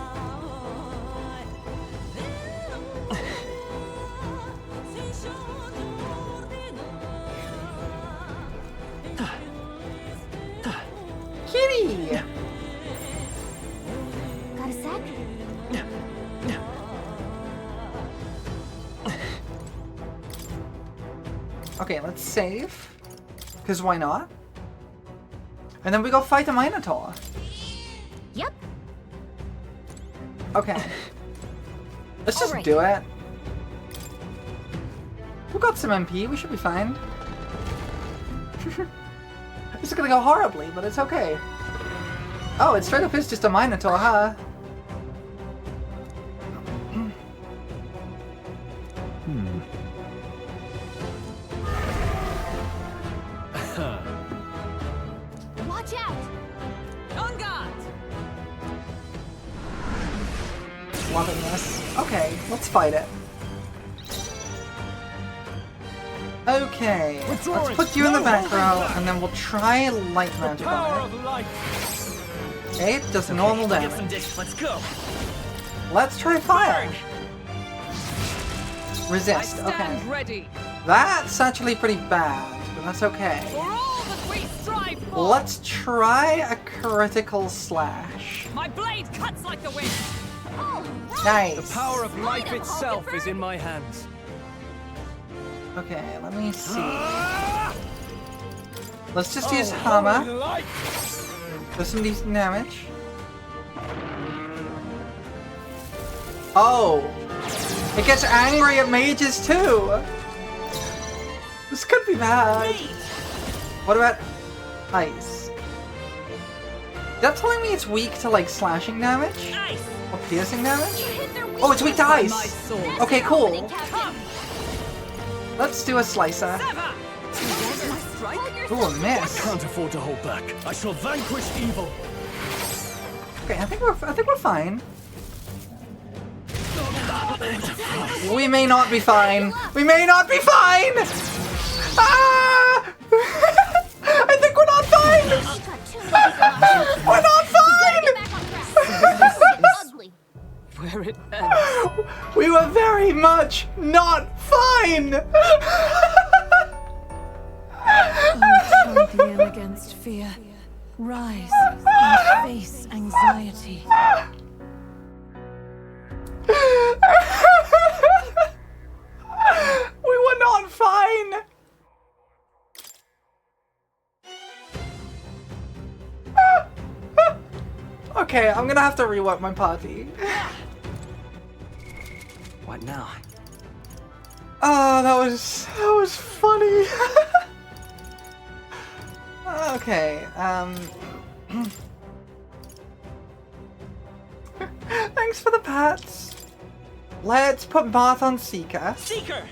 let's save. Because why not? And then we go fight a Minotaur. Yep. Okay. Let's just Alright. do it. We got some MP, we should be fine. This is gonna go horribly, but it's okay. Oh, it straight up is just a Minotaur, huh? Watch out! On guard! Loving this. Okay, let's fight it. Okay, let's put you in the back row, and then we'll try light magic on it. Okay, it does normal Get some damage. dish. Let's go. Let's try fire. I Resist, stand okay. ready That's actually pretty bad, but that's okay. for all that we strive for. Let's try a critical slash. My blade cuts like the wind. Oh, Nice. The power of life Light 'em, itself is Hulkenberg. in my hands. Okay, let me see. Let's just use hammer. Do some decent damage. Oh! It gets angry at mages too! This could be bad. What about ice? That's telling me it's weak to like slashing damage? Nice. Or piercing damage? hit their Oh, it's weak to My ice! sword. Okay, cool. Come, Let's do a slicer. sever. Ooh, a miss. Can't afford to hold back. I shall vanquish evil. Okay, I think we're fine. We may not be fine. We may not be fine. Ah! I think we're not fine. We're not fine. Ugly. Where it ends. We were very much not fine. Champion against fear. Rise and face anxiety. We were not fine. Okay, I'm gonna have to rework my party. What now? Oh, that was funny. Okay, thanks for the pats. Let's put Bath on Seeker. Seeker.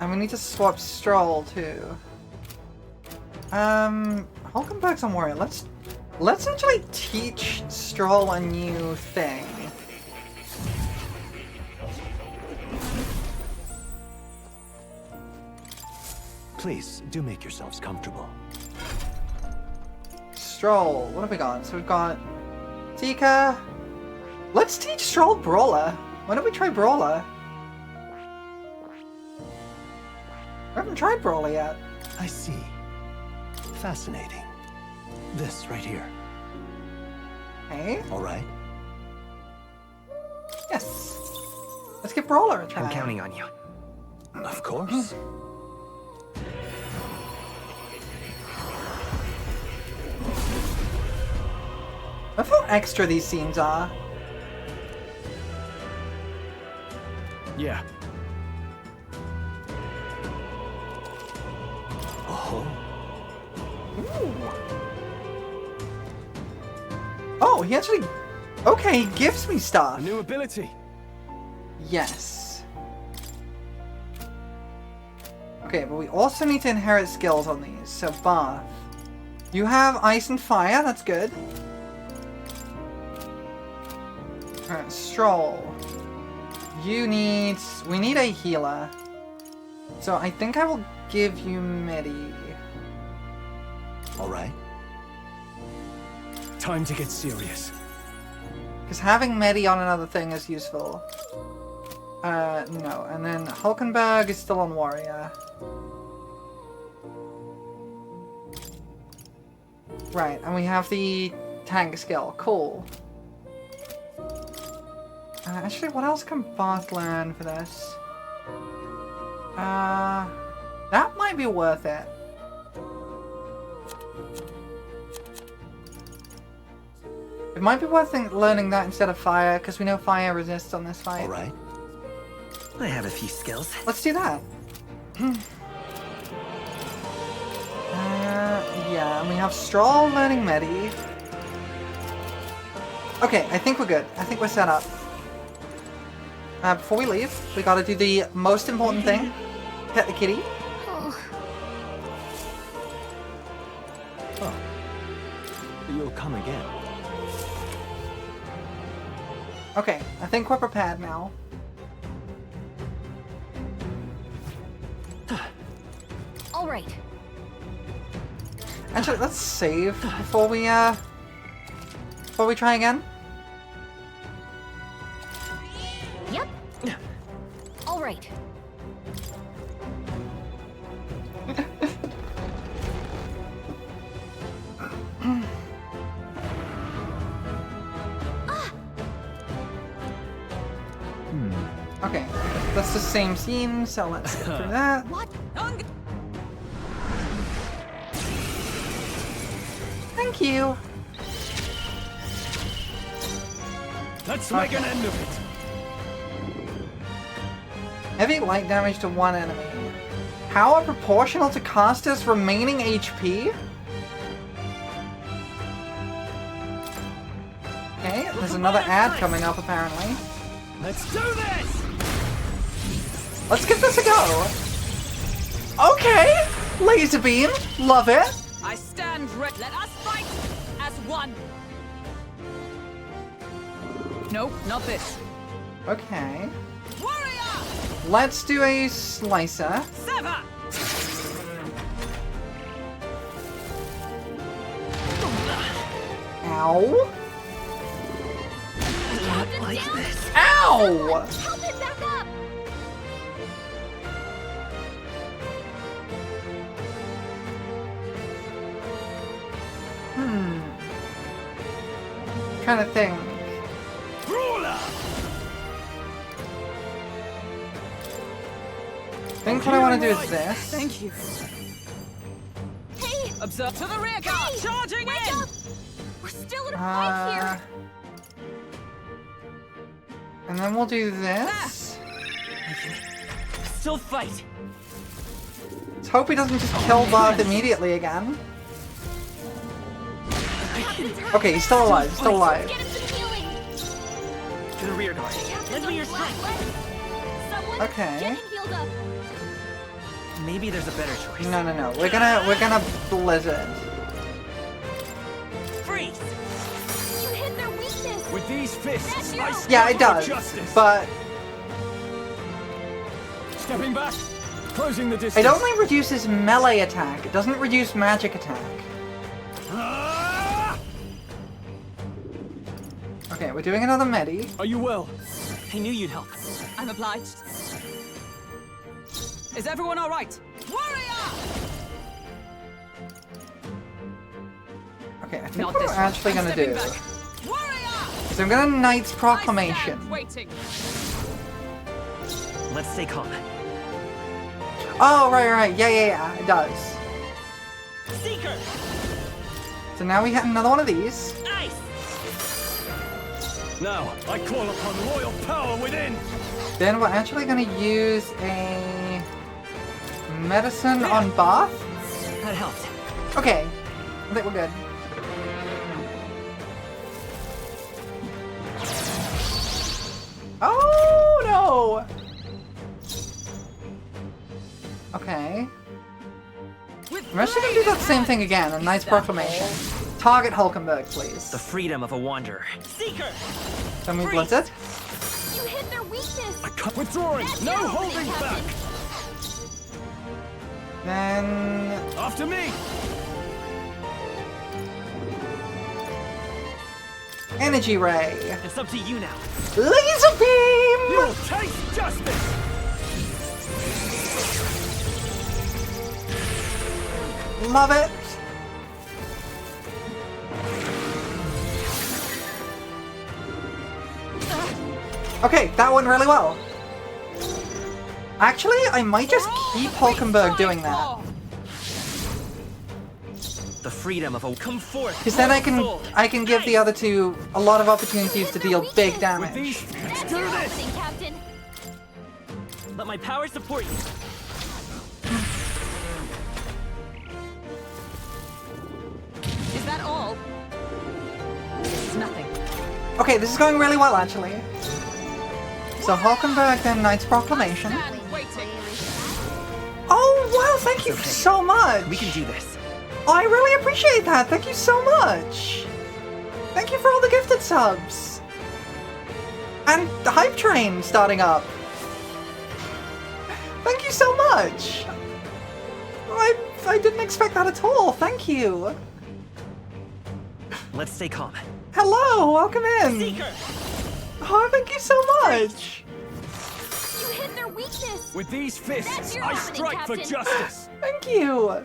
And we need to swap Stroll too. Hulkenberg's on Warrior. Let's actually teach Stroll a new thing. Please, do make yourselves comfortable. Stroll, what have we got? So we've got Tika. Let's teach Stroll Brawler. Why don't we try Brawler? I haven't tried Brawler yet. I see. Fascinating. This right here. Hey? All right? Yes. Let's give Brawler a try. I'm counting on you. Of course. I feel extra these scenes are. Yeah. Oh. Oh, he actually... Okay, he gives me A stuff. new ability. Yes. Okay, but we also need to inherit skills on these. So, Bath. You have Ice and Fire, that's good. Alright, Stroll. We need a healer. So I think I will give you Midi. All right. Time to get serious. Because having Medi on another thing is useful. No. And then Hulkenberg is still on Warrior. Right, and we have the tank skill. Cool. Actually, what else can Bath learn for this? That might be worth it. It might be worth learning that instead of fire, because we know fire resists on this fight. All right. I have a few skills. Let's do that. Yeah, and we have Stroll learning Medi. Okay, I think we're good. I think we're set up. Before we leave, we gotta do the most important thing. Pet the kitty. Oh. You'll come again. Okay, I think we're prepared now. All right. Actually, let's save before we try again. Yep. All right. Okay, that's the same scene, so let's get through that. What? Thank you. Let's make an end of it. Heavy light damage to one enemy. Power proportional to caster's remaining HP? Okay, there's another ad coming up apparently. Let's do this! Let's give this a go. Okay, laser beam, love it. I stand ready. Let us fight as one. Nope, not this. Okay, Warrior! let's do a slicer. Sever! Ow. Captain's down. Ow! Help him back up. Trying to think. Brawler! I think what I want to do is this. Thank you. Hey, Observe to the rear guard! Hey, Charging wake in! up. We're still in a fight here. And then we'll do this. Still fight. Let's hope he doesn't just kill Bath immediately again. Captain's hurt. Okay, he's still alive, still alive. Get him some healing. To the rear guard. Captain's Lend me on your flat strength. legs. Someone Okay. get him healed up. Maybe there's a better choice. No. We're gonna blizzard. Freeze! You hit their weakness. With these fists, That's I you. stand Yeah, it for does. justice. But Stepping back, closing the distance. it only reduces melee attack. It doesn't reduce magic attack. Ah! Okay, we're doing another medi. Are you well? I knew you'd help. I'm obliged. Is everyone all right? Warrior! Okay, I think Not what this I'm one. actually I'm gonna do stepping back. Warrior! is I'm gonna Knight's I Proclamation. stand waiting. Let's stay calm. Oh, right. Yeah, it does. Seeker! So now we have another one of these. Ice! Now, I call upon royal power within. Then we're actually gonna use a medicine on Bath. That helped. Okay, I think we're good. Oh no! Okay. I'm actually gonna do that same thing again, a Knight's Proclamation. Target Hulkenberg, please. The freedom of a wanderer. Seeker! Then we blizzard. You hit their weakness. I cut withdrawing. That's No your holding opening, back. Captain. Then After me. Energy Ray. It's up to you now. Laser Beam! You'll taste justice. Love it. Okay, that went really well. Actually, I might just keep Hulkenberg doing that. The freedom of a come forth. Because then I can give the other two a lot of opportunities to deal big damage. Let's do this, Captain. Let my power support you. Is that all? It's nothing. Okay, this is going really well, actually. So Hulkenberg, then Knight's Proclamation. Waiting. Oh, wow, thank you so much! We can do this. Oh, I really appreciate that, thank you so much! Thank you for all the gifted subs! And the Hype Train starting up! Thank you so much! I didn't expect that at all, thank you! Let's stay calm. Hello, welcome in! Seeker! Oh, thank you so much! You hit their weakness. With these fists, That's your I happening, strike for Captain. justice. Thank you!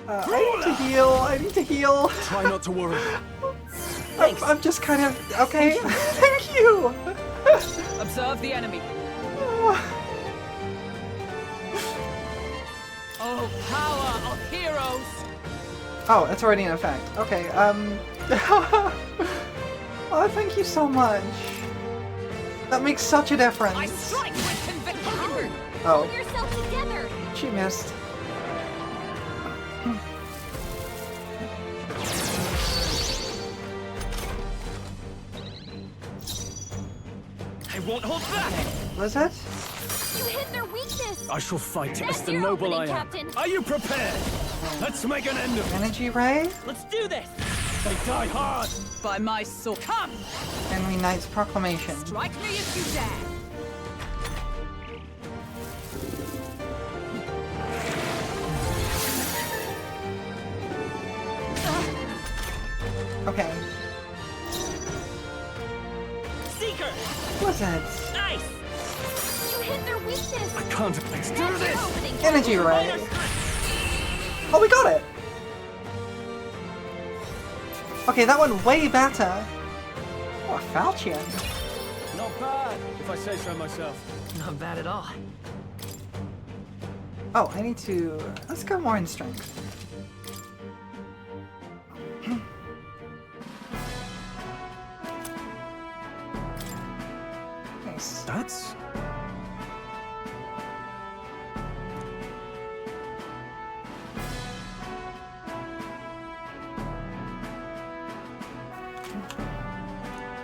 I need to heal, I need to heal. Try not to worry. I'm just kind of... okay. Thank you! Observe the enemy. Oh, power of heroes! Oh, it's already in effect. Okay, oh, thank you so much. That makes such a I difference. strike with conviction! Hulkenberg, Oh, pull yourself together. she missed. I won't hold back! Was it? You hit their weakness. I shall fight That's as the your noble I opening, am. Captain. Are you prepared? Let's make an end of it. Energy Ray? Let's do this! They die hard. By my sword. Come! Henry Knight's Proclamation. Strike me if you dare! Okay. Seeker! Was it? Nice! You hit their weakness. I can't. Let's do That's your this. opening, Energy Captain. Ray. Oh, we got it! Okay, that went way better. Oh, a falchion. Not bad, if I say so myself. Not bad at all. Oh, I need to... let's go more in strength. Nice. That's...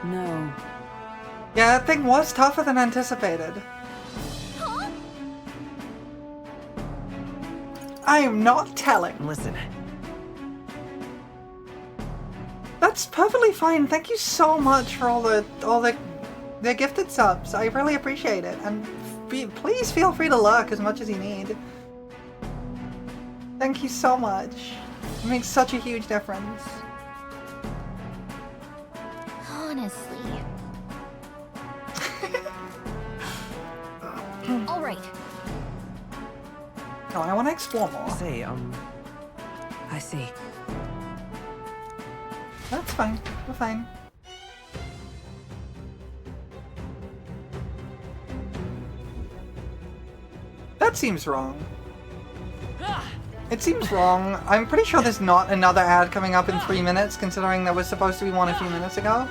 No. Yeah, that thing was tougher than anticipated. Huh? I am not telling. Listen, That's perfectly fine. Thank you so much for all the gifted subs. I really appreciate it. And please feel free to lurk as much as you need. Thank you so much. It makes such a huge difference. Honestly. All right. No, I want to explore more. say, I see. That's fine. We're fine. That seems wrong. It seems wrong. I'm pretty sure there's not another ad coming up in 3 minutes, considering there was supposed to be one a few minutes ago.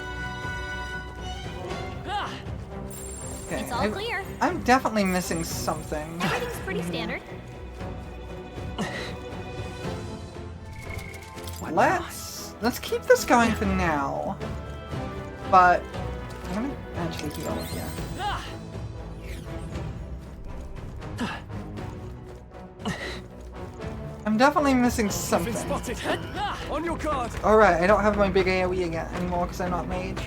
Okay, It's all clear. I'm definitely missing something. Everything's pretty standard. Let's keep this going for now. But I'm gonna actually heal here. I'm definitely missing something. Been spotted. On your guard. Alright, I don't have my big AoE again anymore because I'm not mage.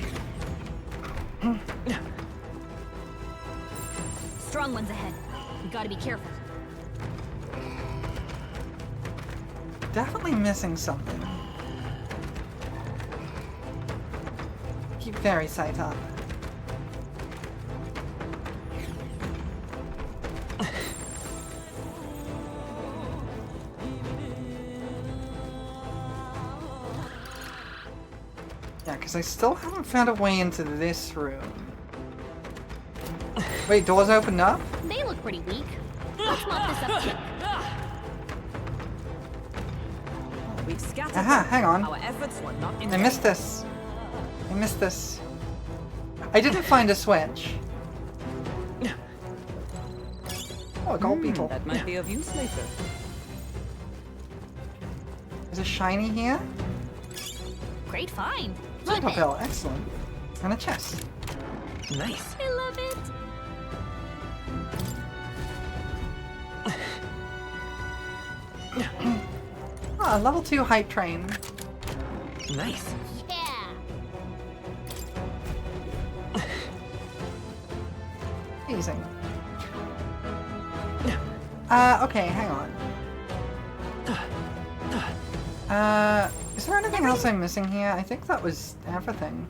Strong ones ahead. We gotta be careful. Definitely missing something. Keep very sight up. Yeah, because I still haven't found a way into this room. Wait, doors opened up? They look pretty weak. Let's mop this up too. We've scattered Aha, them. hang on. Our efforts were not in I missed this. I missed this. I didn't find a switch. Oh, a gold beetle. That might be of use later. There's a shiny here. Great find. Super Keep it. pill, excellent. And a chest. Nice. I love it. Ah, level 2 hype train. Nice. Yeah. Amazing. Okay, hang on. Is there anything else I'm missing here? I think that was everything.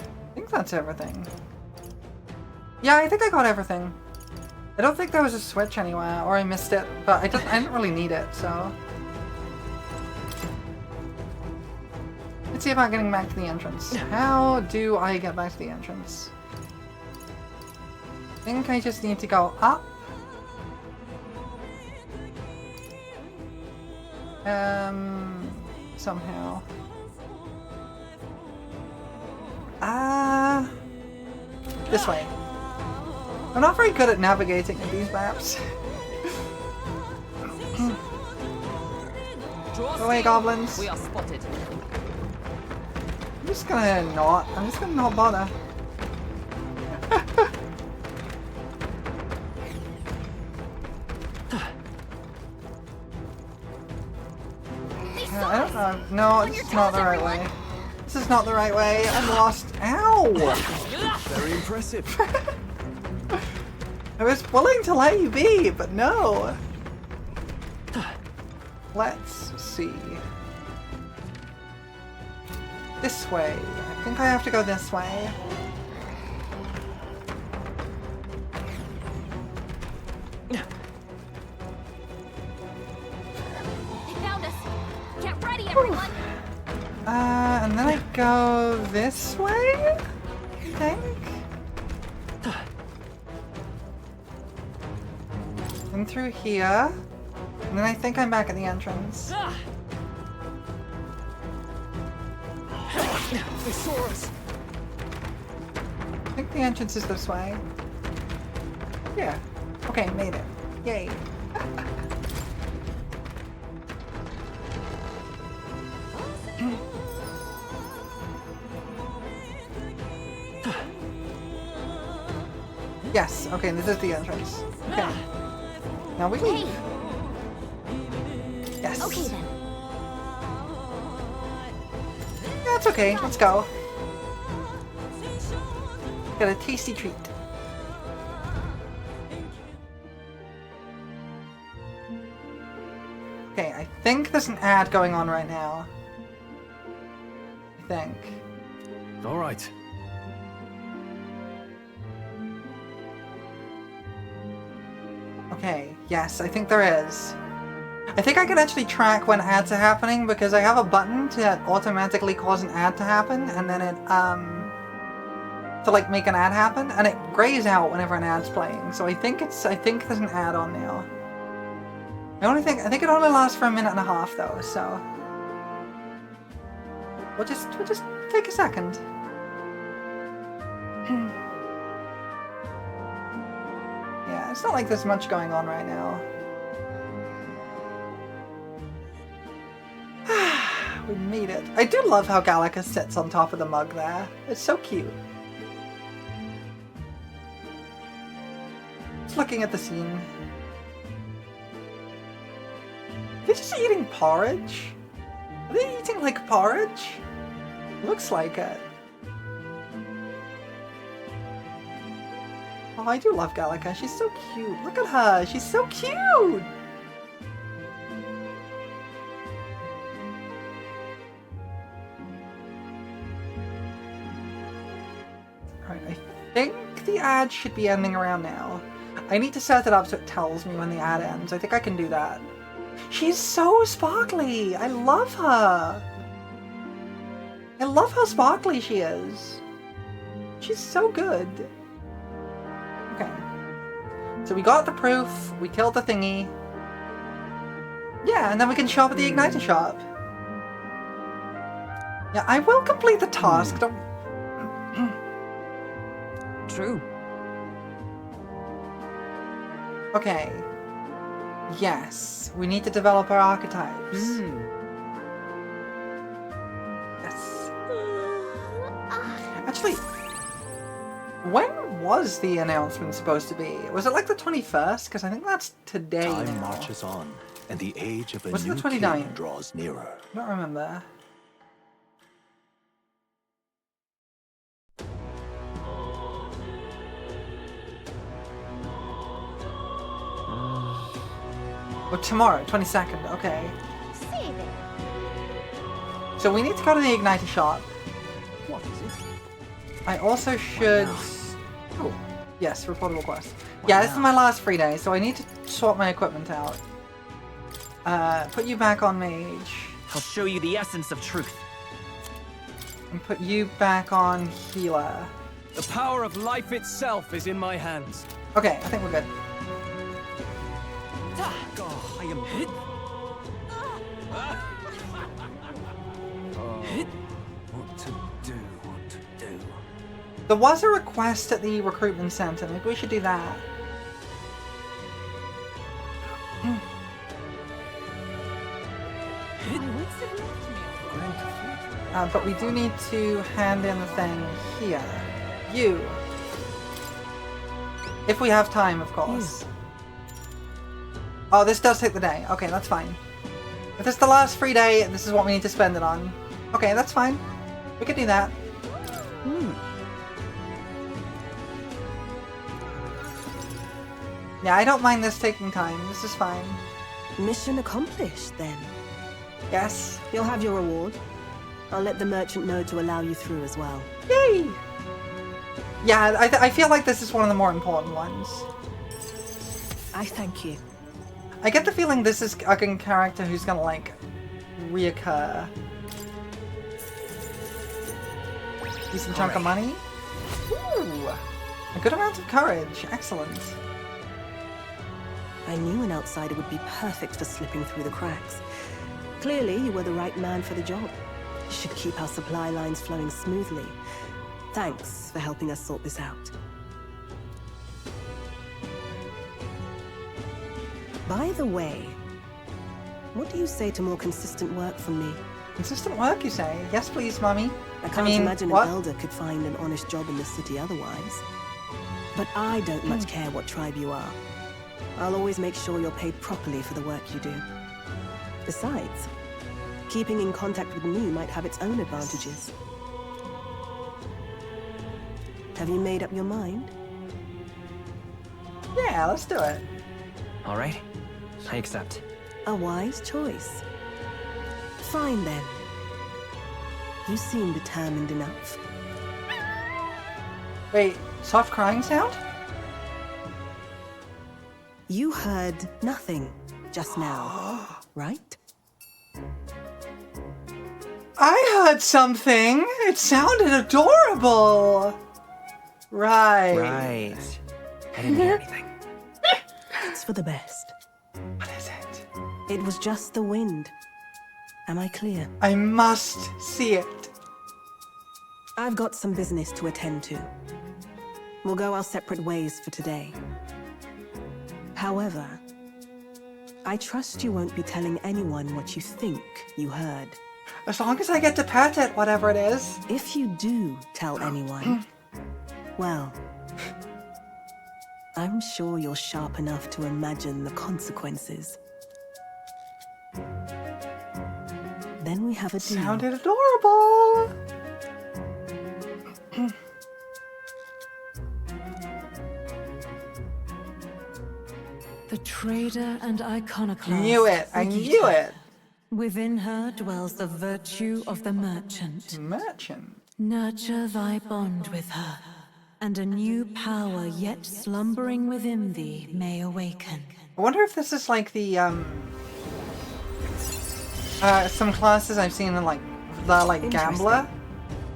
I think that's everything. Yeah, I think I got everything. I don't think there was a switch anywhere, or I missed it, but I didn't really need it, so... Let's see about getting back to the entrance. How do I get back to the entrance? I think I just need to go up. Somehow. This way. I'm not very good at navigating in these maps. Draw Go away, steel. goblins. We are spotted. I'm just gonna not bother. I don't know. No, this is not the right way. This is not the right way. I'm lost. Ow! Very impressive. I was willing to let you be, but no. Let's see. This way. I think I have to go this way. They found us. Get ready, everyone. And then I go this way? I think? And through here. And then I think I'm back at the entrance. They saw us. I think the entrance is this way. Yeah. Okay, made it. Yay. Yes, okay, this is the entrance. Okay. Now we leave. Yes. Okay then. That's okay, let's go. Got a tasty treat. Okay, I think there's an ad going on right now. I think. All right. Okay, yes, I think there is. I think I can actually track when ads are happening because I have a button to automatically cause an ad to happen and then it, to like make an ad happen and it grays out whenever an ad's playing. So I think there's an ad on now. I think it only lasts for 1.5 minutes though, so. We'll just take a second. Yeah, it's not like there's much going on right now. We made it. I do love how Gallica sits on top of the mug there. It's so cute. Just looking at the scene. Are they just eating porridge? Are they eating like porridge? Looks like it. Oh, I do love Gallica. She's so cute. Look at her. She's so cute. Alright, I think the ad should be ending around now. I need to set it up so it tells me when the ad ends. I think I can do that. She's so sparkly! I love her! I love how sparkly she is. She's so good. Okay. So we got the proof, we killed the thingy. Yeah, and then we can shop at the Igniter shop. Yeah, I will complete the task. Don't... True. Okay. Yes, we need to develop our archetypes. Yes. Actually, when was the announcement supposed to be? Was it like the 21st? Because I think that's today Time now. marches on, and the age of a Was it new the king 29th? draws nearer. I don't remember. Oh, tomorrow, 22nd, okay. Say there. So we need to go to the Igniter shop. What is it? I also should... Oh, yes, reportable quest. Yeah, this is my last free day, so I need to swap my equipment out. Put you back on mage. I'll show you the essence of truth. And put you back on healer. The power of life itself is in my hands. Okay, I think we're good. Oh, I am hit. What to do? What to do? There was a request at the recruitment center. Maybe we should do that. But we do need to hand in the thing here. You. If we have time, of course. Oh, this does take the day. Okay, that's fine. If this is the last free day, this is what we need to spend it on. Okay, that's fine. We can do that. Yeah, I don't mind this taking time. This is fine. Mission accomplished, then. Yes. You'll have your reward. I'll let the merchant know to allow you through as well. Yay! Yeah, I feel like this is one of the more important ones. I thank you. I get the feeling this is a character who's gonna, like, reoccur. Decent chunk of money. Ooh! A good amount of courage. Excellent. I knew an outsider would be perfect for slipping through the cracks. Clearly, you were the right man for the job. You should keep our supply lines flowing smoothly. Thanks for helping us sort this out. By the way, what do you say to more consistent work from me? Consistent work, you say? Yes, please, Mummy. I can't imagine what? an elder could find an honest job in the city otherwise. But I don't much care what tribe you are. I'll always make sure you're paid properly for the work you do. Besides, keeping in contact with me might have its own advantages. Have you made up your mind? Yeah, let's do it. All right, I accept. A wise choice. Fine then. You seem determined enough. Wait, soft crying sound? You heard nothing just now, right? I heard something! It sounded adorable! Right. Right. I didn't hear anything. It's for the best. What is it? It was just the wind. Am I clear? I must see it. I've got some business to attend to. We'll go our separate ways for today. However, I trust you won't be telling anyone what you think you heard. As long as I get to pet it, whatever it is. If you do tell anyone, well, I'm sure you're sharp enough to imagine the consequences. Then we have a deal. Sounded adorable! The trader and iconoclast. Knew it! I knew it! Within her dwells the virtue of the merchant. Merchant. Nurture thy bond with her, and a new power yet slumbering within thee may awaken. I wonder if this is like the, some classes I've seen in, like, the, like, gambler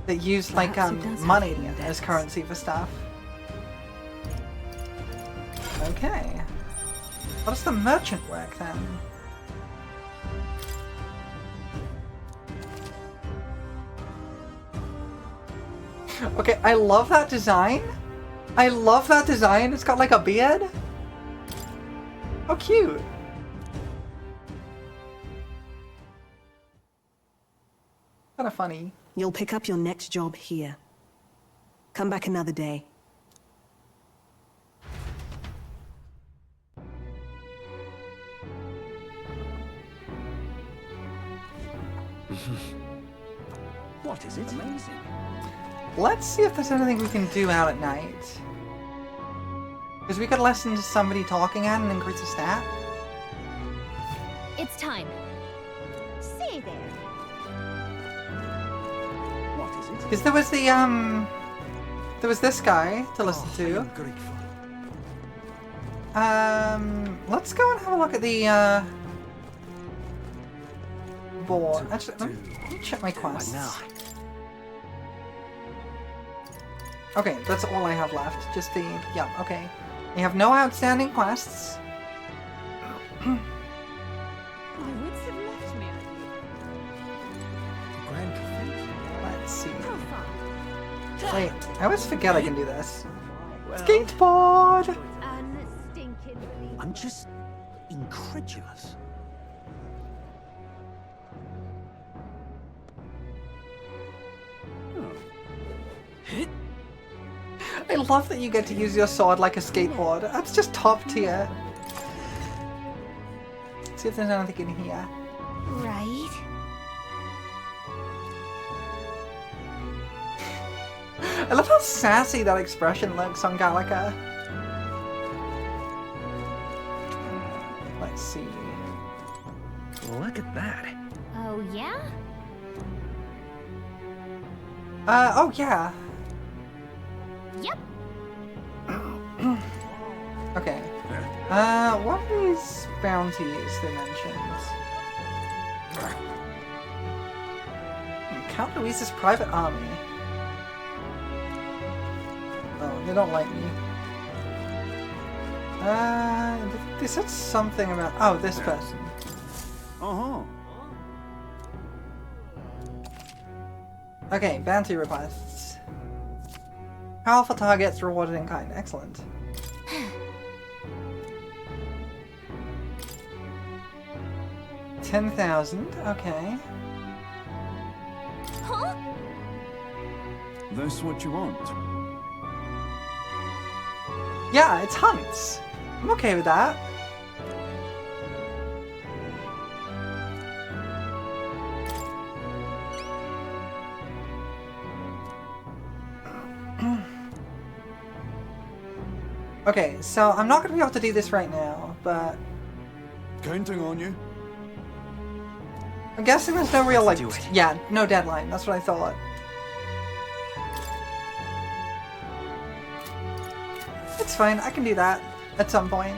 that use, like, Perhaps he does have money hidden as depths. currency for stuff. Okay. How does the merchant work then? Okay, I love that design. I love that design. It's got like a beard. How cute. Kind of funny. You'll pick up your next job here. Come back another day. What is it? Amazing. Let's see if there's anything we can do out at night. Because we could listen to somebody talking at and increase the stat. It's time. Say there. What is it? Because there was this guy to listen to. Let's go and have a look at the board. Actually, let me check my quests. Okay, that's all I have left. Just the... yeah, okay. You have no outstanding quests. My wits have left me. Grand Cathedral. Let's see. How fun. Wait, I always forget I can do this. Skateboard! Unstinking. I'm just incredulous. I love that you get to use your sword like a skateboard. That's just top tier. Let's see if there's anything in here. Right? I love how sassy that expression looks on Gallica. Let's see. Look at that. Oh, yeah? Oh yeah. Yep. Okay. What are these bounties they mentioned? Count Louise's private army. Oh, they don't like me. They said something about... oh, this person. Uh-huh. Okay, bounty requests. Powerful targets rewarded in kind. Excellent. $10,000. Okay. Huh? That's what you want. Yeah, it's hunts. I'm okay with that. Okay, so I'm not going to be able to do this right now, but Counting on you. I'm guessing there's no real, like, do it. yeah, no deadline. That's what I thought. It's fine, I can do that at some point.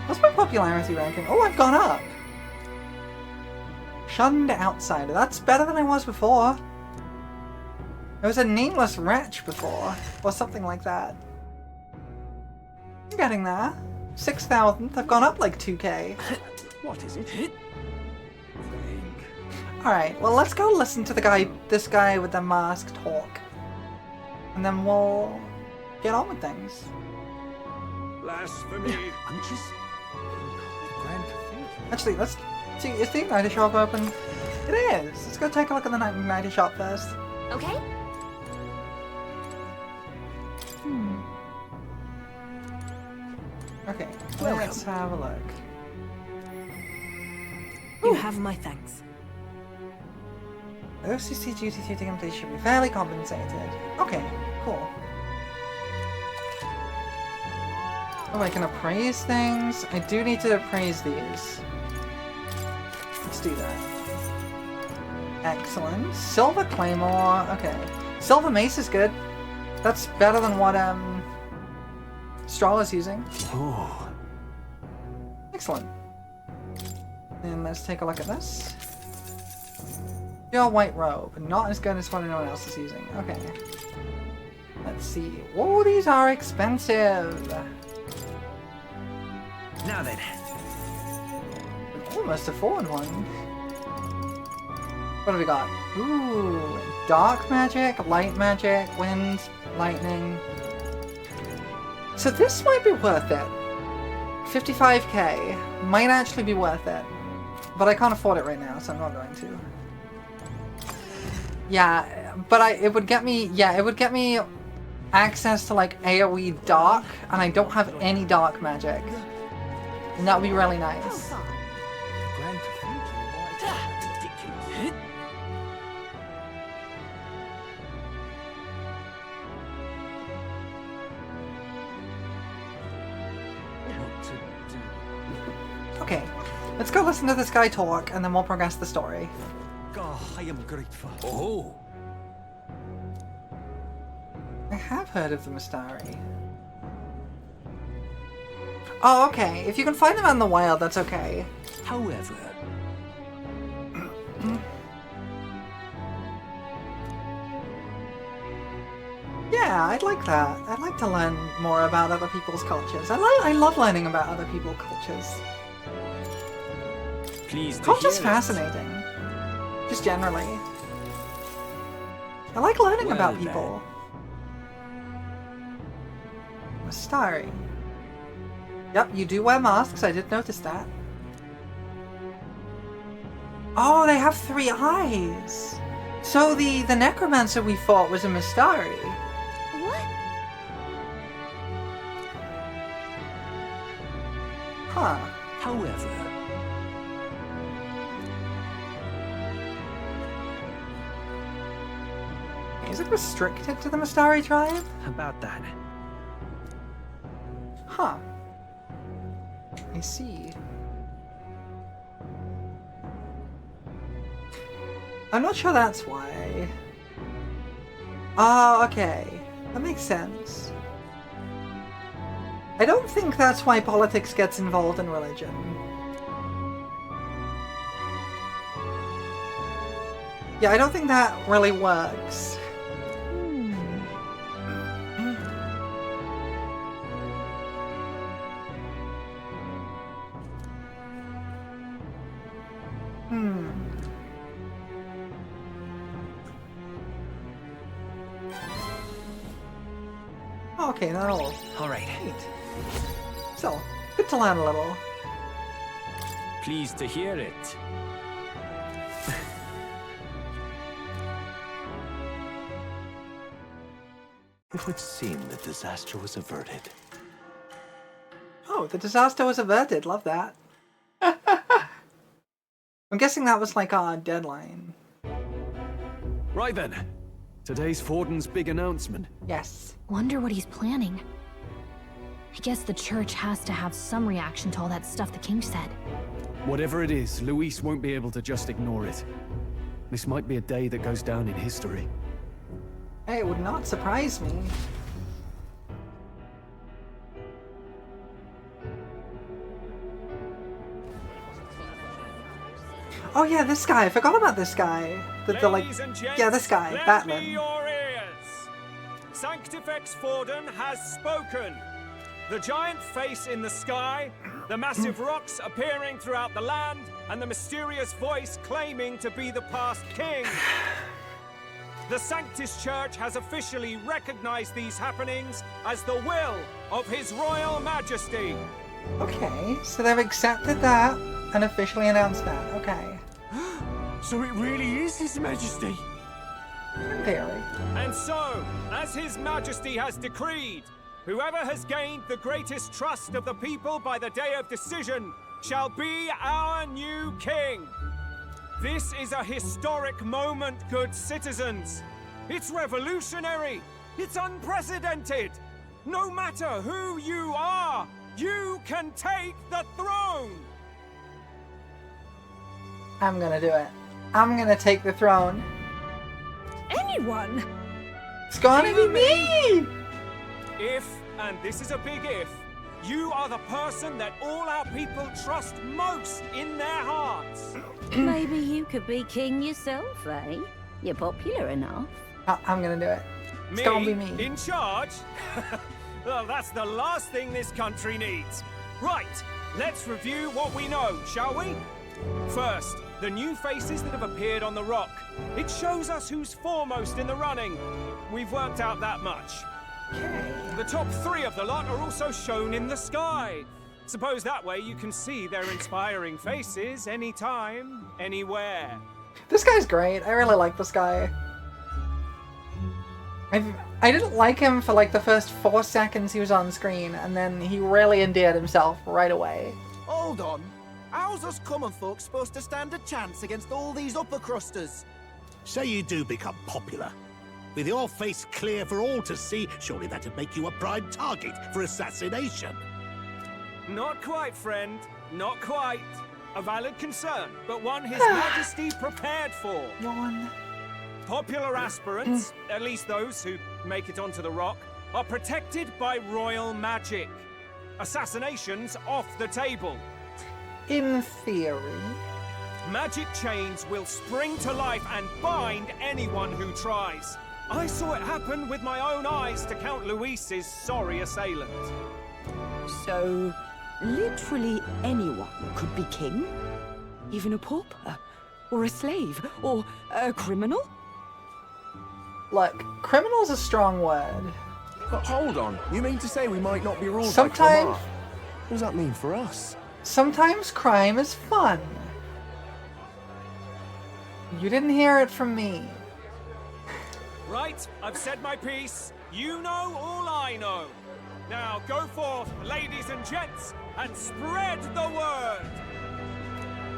What's my popularity ranking? Oh, I've gone up! Shunned outsider. That's better than I was before. I was a nameless wretch before, or something like that. I'm getting there. 6,000. I've gone up like 2k. What is it? Alright, well let's go listen to this guy with the mask talk. And then we'll get on with things. Blasphemy. I'm just... Grand Cathedral. Actually, let's see, is the Igniter shop open? It is! Let's go take a look at the Igniter shop first. Okay. Okay, let's have a look. You have my thanks. OCC duty to complete should be fairly compensated. Okay, cool. Oh, I can appraise things? I do need to appraise these. Let's do that. Excellent. Silver Claymore, okay. Silver Mace is good. That's better than what, Stroll is using. Oh. Excellent. And let's take a look at this. Your white robe, not as good as what anyone else is using. Okay. Let's see. Whoa, these are expensive. Now then. Almost afford one. What do we got? Ooh, dark magic, light magic, wind, lightning. So this might be worth it. 55k might actually be worth it, but I can't afford it right now, so I'm not going to. Yeah, but it would get me. Yeah, it would get me access to like AoE dark, and I don't have any dark magic, and that would be really nice. Grand Cathedral. What to do? Okay, let's go listen to this guy talk, and then we'll progress the story. Oh, I am grateful. Oh, I have heard of the Mystari. Oh, okay. If you can find them out in the wild, that's okay. However, Yeah, I'd like that. I'd like to learn more about other people's cultures. I love learning about other people's cultures. please to Culture's hear it. fascinating. Just generally. I like learning Well, about then. people. Mystari. Yep, you do wear masks, I did notice that. Oh, they have 3 eyes! So the necromancer we fought was a Mystari. What? Huh. However, Is it restricted to the Mystari tribe? about that. Huh. I see. I'm not sure that's why. Oh, okay. That makes sense. I don't think that's why politics gets involved in religion. Yeah, I don't think that really works. Okay, that'll... All right. Neat. So, good to learn a little. Pleased to hear it. It would seem the disaster was averted. Oh, the disaster was averted. Love that. I'm guessing that was like our deadline. Right then. Today's Fortin's big announcement. Yes. Wonder what he's planning. I guess the church has to have some reaction to all that stuff the king said. Whatever it is, Luis won't be able to just ignore it. This might be a day that goes down in history. Hey, it would not surprise me. Oh yeah, this guy. I forgot about this guy. The like, Ladies and gents, yeah, this guy, lend me Batman. your ears. Sanctifex Forden has spoken. The giant face in the sky, the massive rocks appearing throughout the land, and the mysterious voice claiming to be the past king. The Sanctus Church has officially recognized these happenings as the will of His Royal Majesty. Okay, so they've accepted that and officially announced that. Okay. So it really is His Majesty. In theory. And so, as His Majesty has decreed, whoever has gained the greatest trust of the people by the day of decision shall be our new king. This is a historic moment, good citizens. It's revolutionary. It's unprecedented. No matter who you are, you can take the throne. I'm gonna do it. I'm gonna take the throne. Anyone? It's gonna be me! If, and this is a big if, you are the person that all our people trust most in their hearts. Maybe you could be king yourself, eh? You're popular enough. I'm gonna do it. It's gonna be me. In charge? Well, that's the last thing this country needs. Right, let's review what we know, shall we? First, the new faces that have appeared on the rock. It shows us who's foremost in the running. We've worked out that much. The top 3 of the lot are also shown in the sky. Suppose that way you can see their inspiring faces anytime, anywhere. This guy's great. I really like this guy. I didn't like him for like the first 4 seconds he was on screen, and then he really endeared himself right away. Hold on. How's us common folk supposed to stand a chance against all these upper crusters? Say you do become popular. With your face clear for all to see, surely that'd make you a prime target for assassination. Not quite, friend. Not quite. A valid concern, but one His Majesty prepared for. Yawn. Popular aspirants, at least those who make it onto the rock, are protected by royal magic. Assassinations off the table. In theory. Magic chains will spring to life and bind anyone who tries. I saw it happen with my own eyes to Count Luis's sorry assailant. So, literally anyone could be king? Even a pauper? Or a slave? Or a criminal? Look, criminal's a strong word. But hold on, you mean to say we might not be ruled Sometimes- by Clamart? What does that mean for us? Sometimes crime is fun. You didn't hear it from me. Right, I've said my piece. You know all I know. Now go forth, ladies and gents, and spread the word.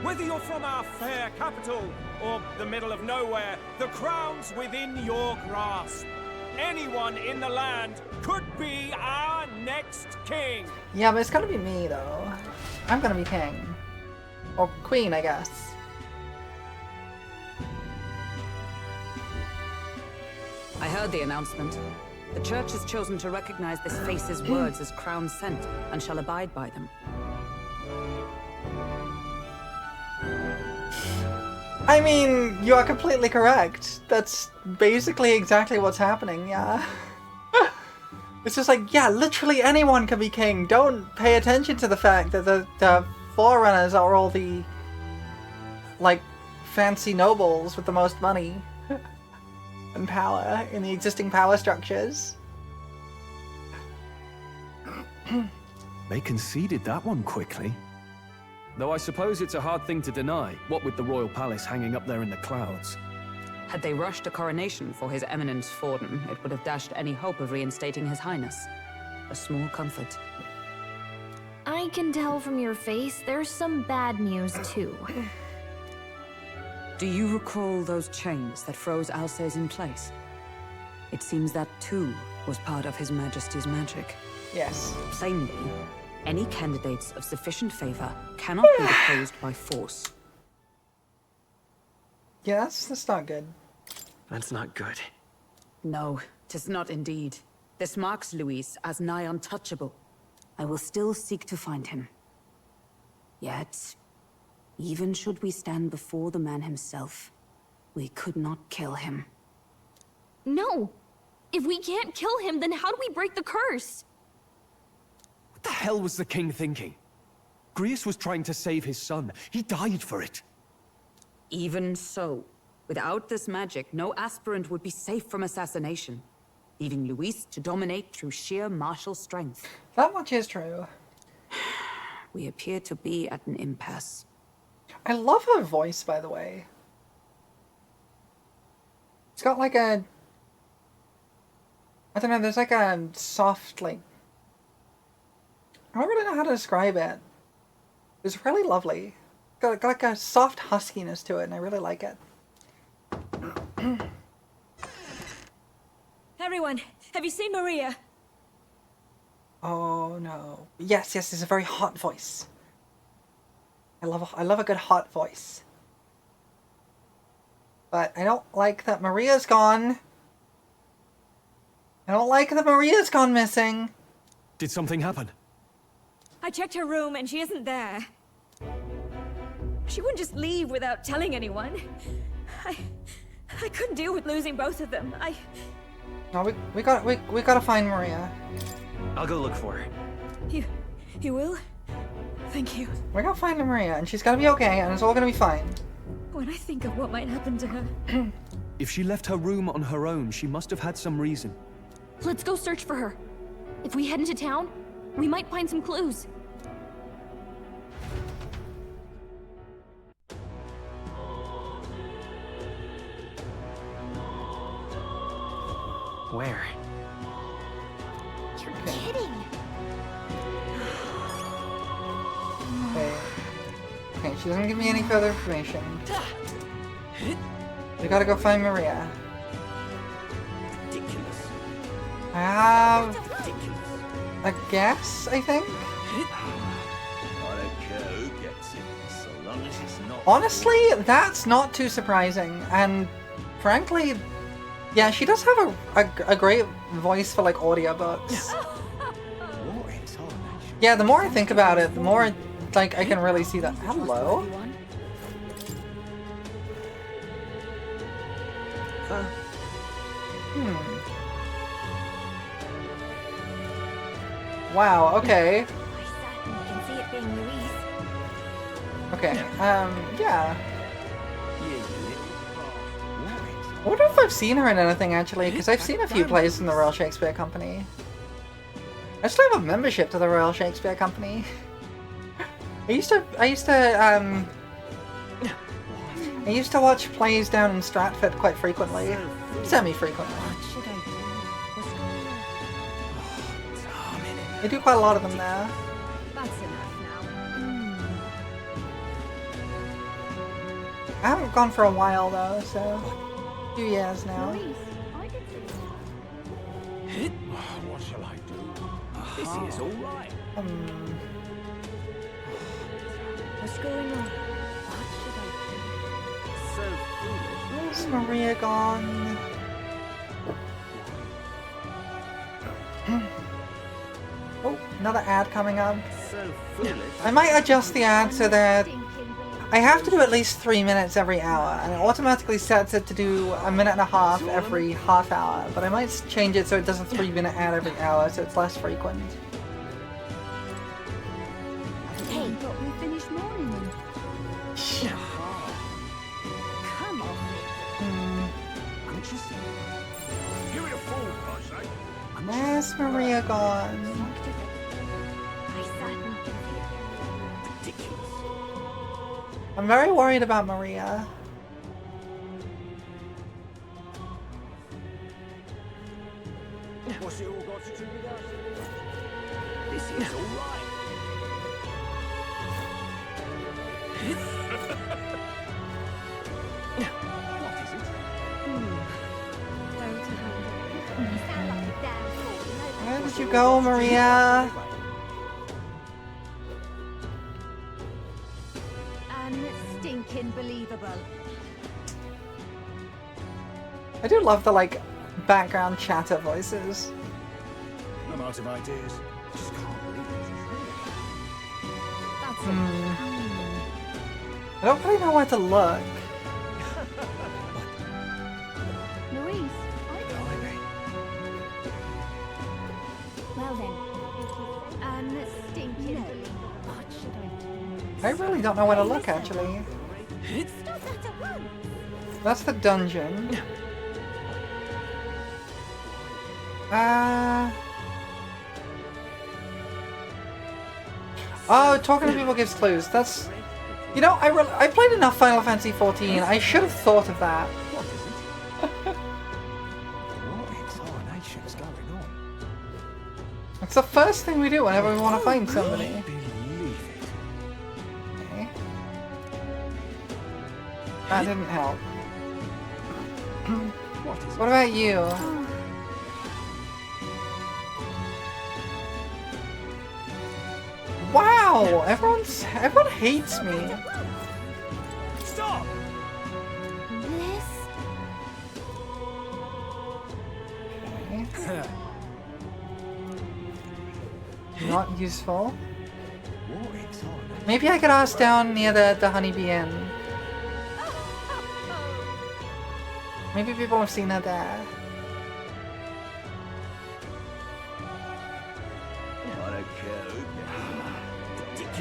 Whether you're from our fair capital or the middle of nowhere, the crown's within your grasp. Anyone in the land could be our next king. Yeah, but it's gonna be me, though. I'm gonna be king. Or queen, I guess. I heard the announcement. The church has chosen to recognize this face's words as crown sent and shall abide by them. I mean, you are completely correct. That's basically exactly what's happening, yeah. It's just like, yeah, literally anyone can be king. Don't pay attention to the fact that the Forerunners are all the, like, fancy nobles with the most money and power in the existing power structures. They conceded that one quickly. Though I suppose it's a hard thing to deny, what with the royal palace hanging up there in the clouds. Had they rushed a coronation for His Eminence Forden, it would have dashed any hope of reinstating His Highness. A small comfort. I can tell from your face there's some bad news too. Do you recall those chains that froze Alsace in place? It seems that too was part of His Majesty's magic. Yes. Plainly, any candidates of sufficient favor cannot be deposed by force. Yeah, that's not good. That's not good. No, 'tis not indeed. This marks Luis as nigh untouchable. I will still seek to find him. Yet, even should we stand before the man himself, we could not kill him. No! If we can't kill him, then how do we break the curse? What the hell was the king thinking? Grius was trying to save his son. He died for it. Even so, without this magic, no aspirant would be safe from assassination, leaving Luis to dominate through sheer martial strength. That much is true. We appear to be at an impasse. I love her voice, by the way. It's got like a... I don't know, there's like a soft, like... I don't really know how to describe it. It's really lovely. Got like a soft huskiness to it, and I really like it. Everyone, have you seen Maria? Oh no. Yes, it's a very hot voice. I love a good hot voice. But I don't like that Maria's gone. I don't like that Maria's gone missing. Did something happen? I checked her room and she isn't there. She wouldn't just leave without telling anyone. I couldn't deal with losing both of them. No, we gotta find Maria. I'll go look for her. You will? Thank you. We gotta find Maria, and she's gonna be okay, and it's all gonna be fine. When I think of what might happen to her. If she left her room on her own, she must have had some reason. Let's go search for her. If we head into town, we might find some clues. Where? You're kidding. Okay, she doesn't give me any further information. We gotta go find Maria. Ridiculous. I have a guess, I think? I don't care who gets it, so long as it's not... Honestly, that's not too surprising, and frankly, yeah, she does have a great voice for like audiobooks. Yeah, the more I think about it, the more like I can really see that. Hello? Wow, okay. Okay, yeah. I wonder if I've seen her in anything actually, because I've seen a few plays in the Royal Shakespeare Company. I still have a membership to the Royal Shakespeare Company. I used to watch plays down in Stratford quite frequently. Semi-frequently. They do quite a lot of them there. That's enough now. I haven't gone for a while though, so a few years now. What shall I do? This is all right. What's going on? So foolish. Where's Maria gone? Oh, another ad coming up. So foolish. I might adjust the ad so that I have to do at least 3 minutes every hour, and it automatically sets it to do a minute and a half every half hour, but I might change it so it does a 3-minute ad every hour so it's less frequent. Hey, but we finished morning. Come on. I'm just... Give it a full brush, eh? Where's Maria gone? I'm very worried about Maria. What's it all got to do with us? This is all right. What is it? Where did you go, Maria? Unstinking believable. I do love the like background chatter voices. I'm out of ideas. Just can't believe it. That's I don't really know where to look. Louise, well then, unstinking believable. What should I do? I really don't know where to look actually. Stop that at once. That's the dungeon. Oh, talking to people gives clues. That's... You know, I played enough Final Fantasy XIV. I should have thought of that. What in tarnation's going on? It's the first thing we do whenever we want to find somebody. Okay. That didn't help. What about you? Wow! Everyone hates me. Stop! Bliss. Okay. Not useful. Maybe I could ask down near the Honeybee Inn. Maybe people have seen her there.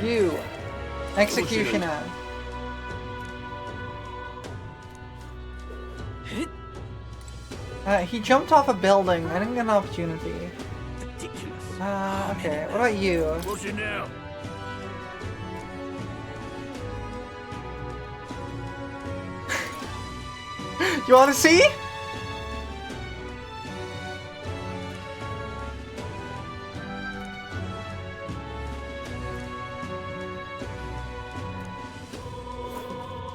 You. Executioner. He jumped off a building. I didn't get an opportunity. Okay. What about you? What's it now? You want to see?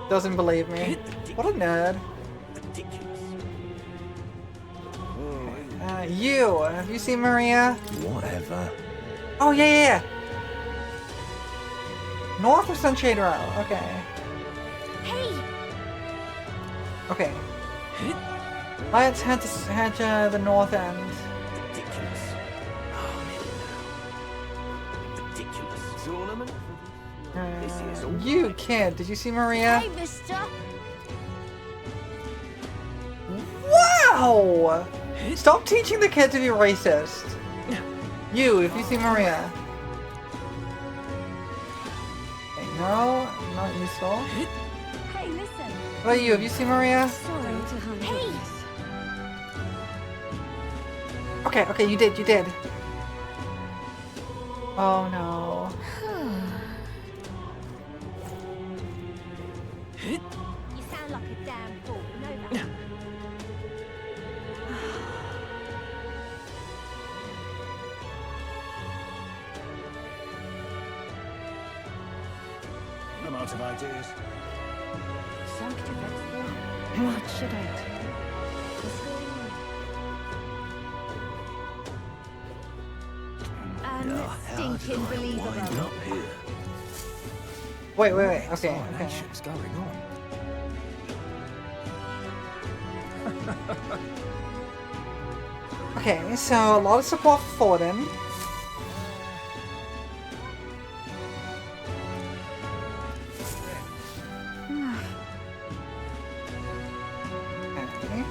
Doesn't believe me. What a nerd. You. Have you seen Maria? Whatever. Oh, yeah. North of Sunshade Row. Okay. Hey! Okay. Let's head to the north end. You kid, did you see Maria? Hey, mister! Wow! Stop teaching the kid to be racist. You, if you see Maria. Okay, no, not useful. Hey, listen! What about you? Have you seen Maria? Sorry to handle this. Okay, you did. Oh no. You sound like a damn fool, you know that? I'm out of ideas. What should I do? I'm a stinking believer. Wait. Okay. What's going on? Okay, so a lot of support for Forden. Okay.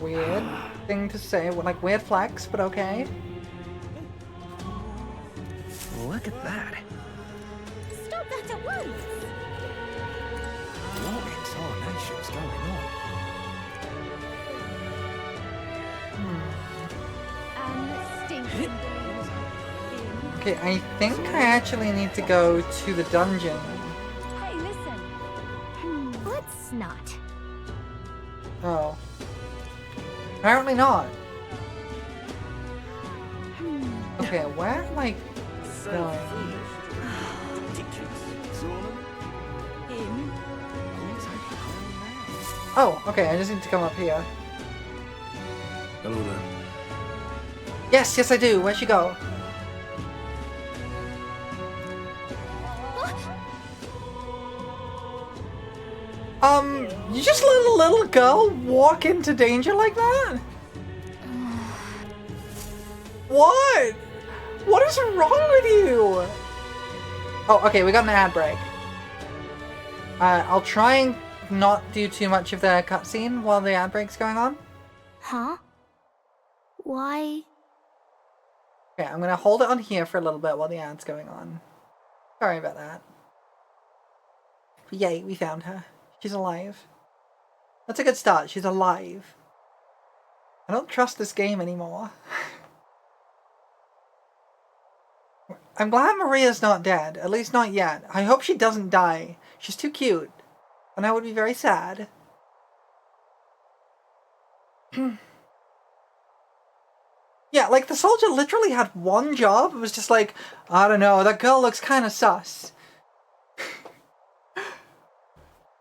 Weird thing to say, like weird flex, but okay. Look at that. Stop that at once! What in tarnation's going on? I'm a stinking believer. Okay, I think I actually need to go to the dungeon. Hey, listen! Let's not. Oh. Apparently not. Okay, where am I going? Oh, okay, I just need to come up here. Hello there. Yes, I do. Where'd she go? You just let a little girl walk into danger like that? What? What is wrong with you? Oh, okay, we got an ad break. I'll try and not do too much of the cutscene while the ad break's going on. Huh? Why? Okay, I'm gonna hold it on here for a little bit while the ad's going on. Sorry about that. But yay, we found her. She's alive. That's a good start. She's alive. I don't trust this game anymore. I'm glad Maria's not dead. At least not yet. I hope she doesn't die. She's too cute. And I would be very sad. Yeah, like the soldier literally had one job. It was just like, I don't know, that girl looks kind of sus.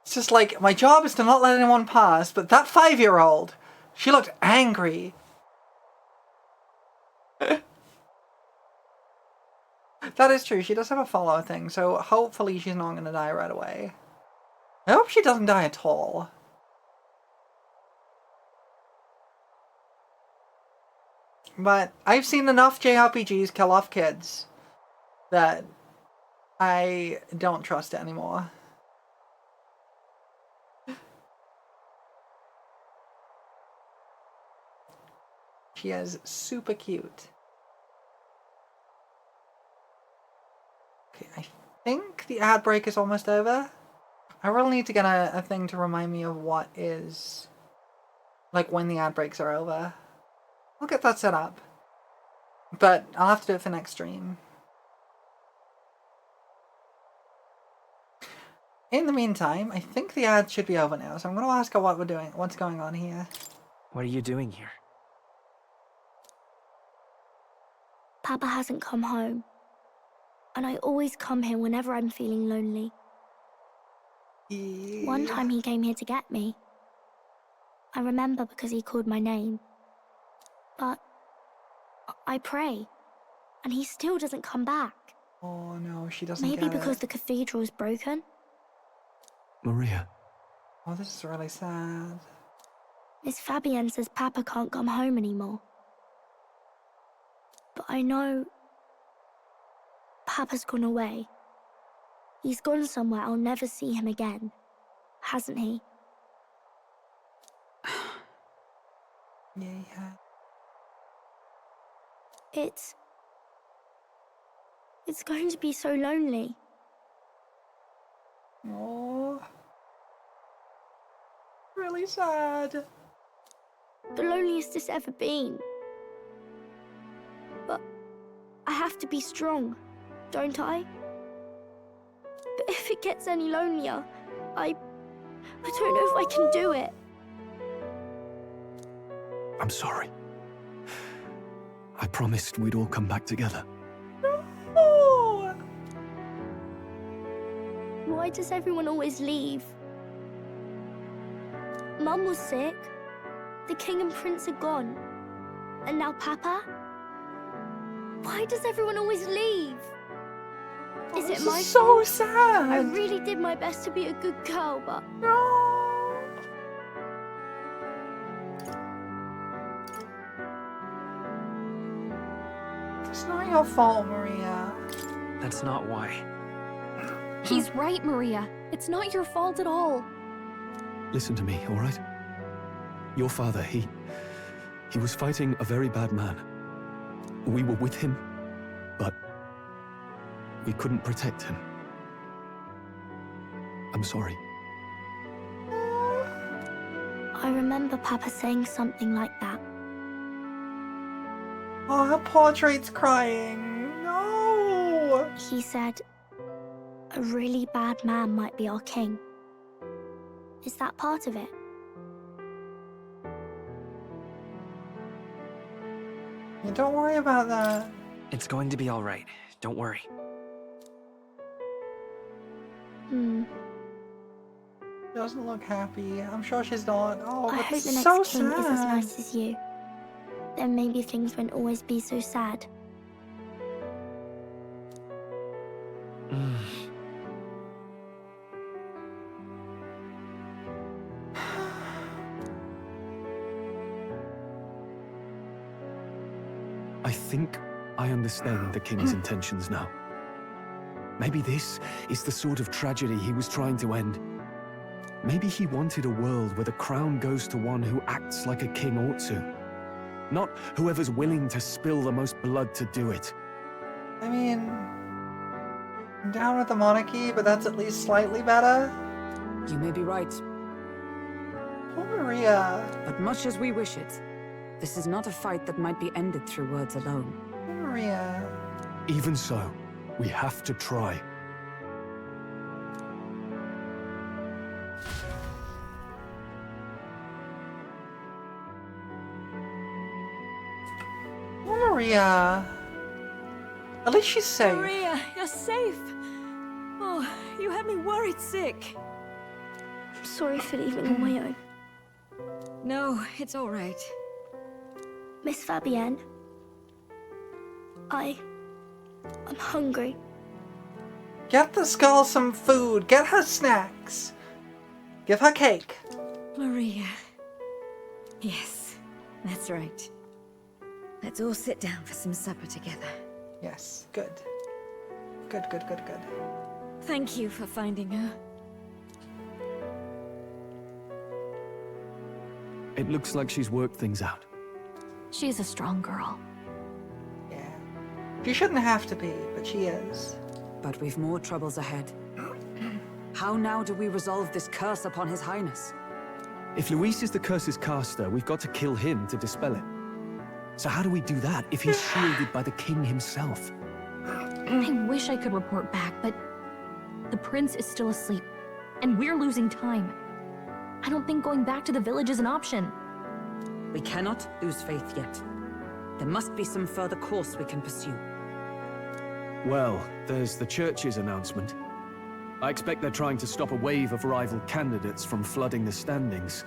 It's just like, my job is to not let anyone pass, but that 5-year-old, she looked angry. That is true, she does have a follow thing, so hopefully she's not going to die right away. I hope she doesn't die at all. But I've seen enough JRPGs kill off kids that I don't trust it anymore. She is super cute. think the ad break is almost over. I really need to get a thing to remind me of what is, like, when the ad breaks are over. I'll get that set up. But I'll have to do it for next stream. In the meantime, I think the ad should be over now, so I'm going to ask her what we're doing, what's going on here. What are you doing here? Papa hasn't come home. And I always come here whenever I'm feeling lonely. Yeah. One time he came here to get me. I remember because he called my name. But I pray, and he still doesn't come back. Oh no, she doesn't Maybe get because it. the cathedral is broken? Maria. Oh, this is really sad. Miss Fabienne says Papa can't come home anymore. But I know Papa's gone away. He's gone somewhere I'll never see him again, hasn't he? Yeah. It's going to be so lonely. Oh. Really sad. The loneliest it's ever been. But I have to be strong, don't I? But if it gets any lonelier, I don't know if I can do it. I'm sorry. I promised we'd all come back together. Oh. Why does everyone always leave? Mum was sick. The king and prince are gone. And now Papa? Why does everyone always leave? Is it my so fault? sad. I really did my best to be a good girl, but... No. It's not your fault, Maria. That's not why. He's right, Maria. It's not your fault at all. Listen to me, all right? Your father, he was fighting a very bad man. We were with him, but we couldn't protect him. I'm sorry. I remember Papa saying something like that. Oh, her portrait's crying. No. He said, a really bad man might be our king. Is that part of it? Yeah, don't worry about that. It's going to be all right. Don't worry. Doesn't look happy. I'm sure she's not. Oh, I but hope the it's next so king sad. is as nice as you. Then maybe things won't always be so sad. I think I understand the king's intentions now. Maybe this is the sort of tragedy he was trying to end. Maybe he wanted a world where the crown goes to one who acts like a king ought to. Not whoever's willing to spill the most blood to do it. I mean, I'm down with the monarchy, but that's at least slightly better. You may be right. Poor Maria. But much as we wish it, this is not a fight that might be ended through words alone. Poor Maria. Even so, we have to try. Poor Maria. At least she's safe. Maria, you're safe. Oh, you had me worried sick. I'm sorry for leaving on my own. No, it's all right. Miss Fabienne, I'm hungry. Get this girl some food. Get her snacks. Give her cake. Maria. Yes, that's right. Let's all sit down for some supper together. Yes, good. Good. Thank you for finding her. It looks like she's worked things out. She's a strong girl. Yeah. She shouldn't have to be, but she is. But we've more troubles ahead. How now do we resolve this curse upon His Highness? If Luis is the curse's caster, we've got to kill him to dispel it. So how do we do that if he's shielded by the king himself? I wish I could report back, but the prince is still asleep, and we're losing time. I don't think going back to the village is an option. We cannot lose faith yet. There must be some further course we can pursue. Well, there's the church's announcement. I expect they're trying to stop a wave of rival candidates from flooding the standings.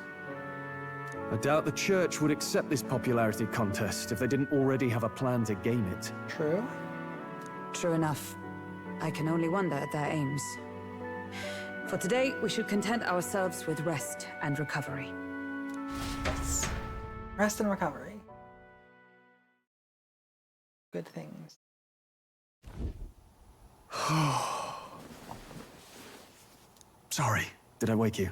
I doubt the church would accept this popularity contest if they didn't already have a plan to gain it. True. True enough. I can only wonder at their aims. For today, we should content ourselves with rest and recovery. Yes. Rest and recovery. Good things. Sorry, did I wake you?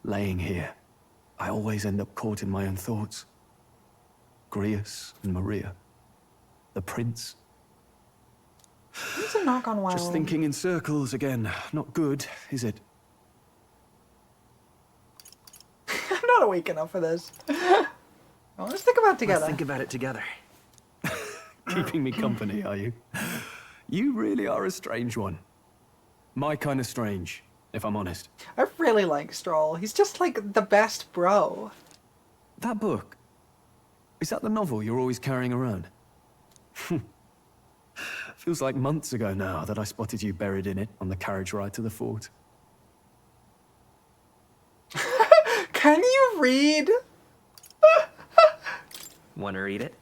Laying here, I always end up caught in my own thoughts. Grius and Maria. The prince. Things have not gone well. Just thinking in circles again. Not good, is it? I'm not awake enough for this. Let's think about it together. Let's think about it together. Keeping me company, are you? You really are a strange one. My kind of strange, if I'm honest. I really like Stroll. He's just like the best bro. That book, is that the novel you're always carrying around? Feels like months ago now that I spotted you buried in it on the carriage ride to the fort. Can you read? Want to read it?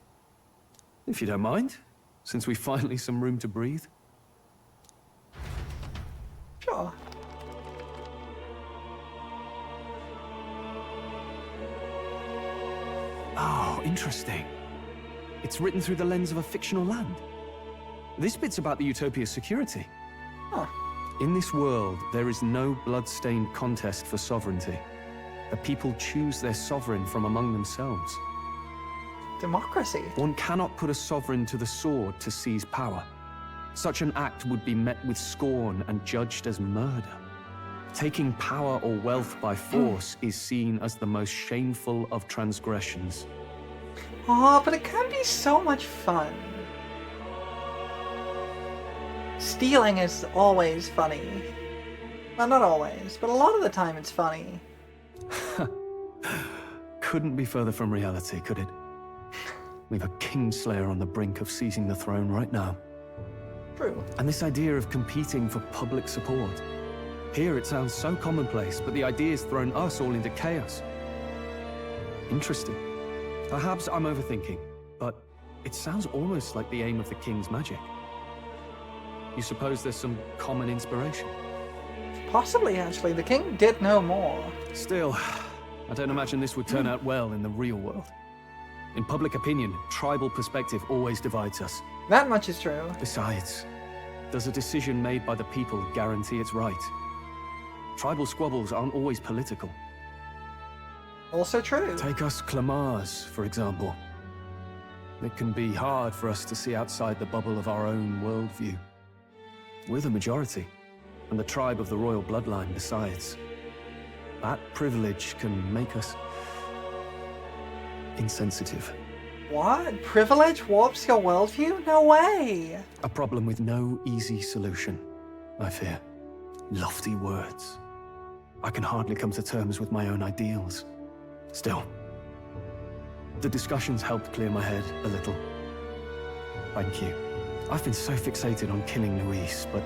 If you don't mind, since we finally some room to breathe. Sure. Oh, interesting. It's written through the lens of a fictional land. This bit's about the Utopia's security. Huh. In this world, there is no blood-stained contest for sovereignty. The people choose their sovereign from among themselves. Democracy. One cannot put a sovereign to the sword to seize power. Such an act would be met with scorn and judged as murder. Taking power or wealth by force is seen as the most shameful of transgressions. Oh, but it can be so much fun. Stealing is always funny. Well, not always, but a lot of the time it's funny. Couldn't be further from reality, could it? We've a Kingslayer on the brink of seizing the throne right now. True. And this idea of competing for public support. Here it sounds so commonplace, but the idea's thrown us all into chaos. Interesting. Perhaps I'm overthinking, but it sounds almost like the aim of the king's magic. You suppose there's some common inspiration? Possibly, actually. The king did know more. Still, I don't imagine this would turn out well in the real world. In public opinion, tribal perspective always divides us. That much is true. Besides, does a decision made by the people guarantee it's right? Tribal squabbles aren't always political. Also true. Take us Clamars, for example. It can be hard for us to see outside the bubble of our own worldview. We're the majority, and the tribe of the royal bloodline besides. That privilege can make us insensitive. What? Privilege warps your worldview? No way! A problem with no easy solution, I fear. Lofty words. I can hardly come to terms with my own ideals. Still, the discussions helped clear my head a little. Thank you. I've been so fixated on killing Luis, but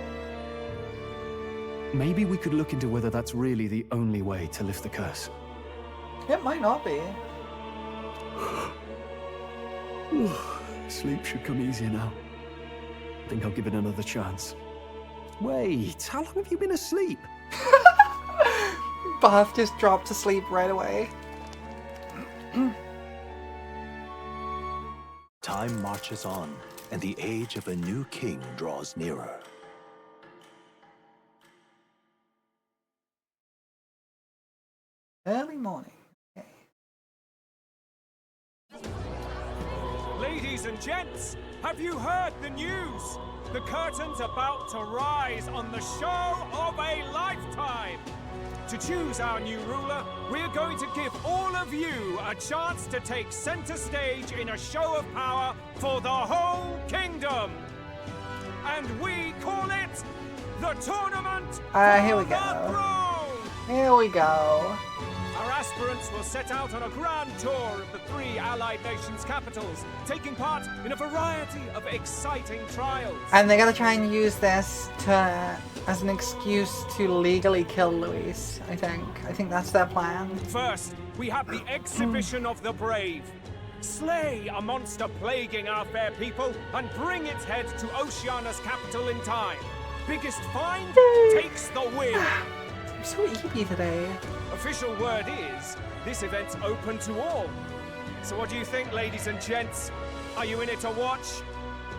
maybe we could look into whether that's really the only way to lift the curse. It might not be. Sleep should come easier now. I think I'll give it another chance. Wait, how long have you been asleep? Bath just dropped to sleep right away. Time marches on, and the age of a new king draws nearer. Early morning. Okay. Ladies Ladies and gents, have you heard the news? The curtain's about to rise on the show of a lifetime. To choose our new ruler, we're going to give all of you a chance to take center stage in a show of power for the whole kingdom. And we call it the Tournament here we for go. the Throne. Here we go. Our aspirants will set out on a grand tour of the 3 allied nations' capitals, taking part in a variety of exciting trials. And they're gonna try and use this as an excuse to legally kill Luis, I think. I think that's their plan. First, we have the exhibition of the brave. Slay a monster plaguing our fair people and bring its head to Oceania's capital in time. Biggest find takes the win. I'm so eepy today. Official word is, this event's open to all. So what do you think, ladies and gents? Are you in it to watch,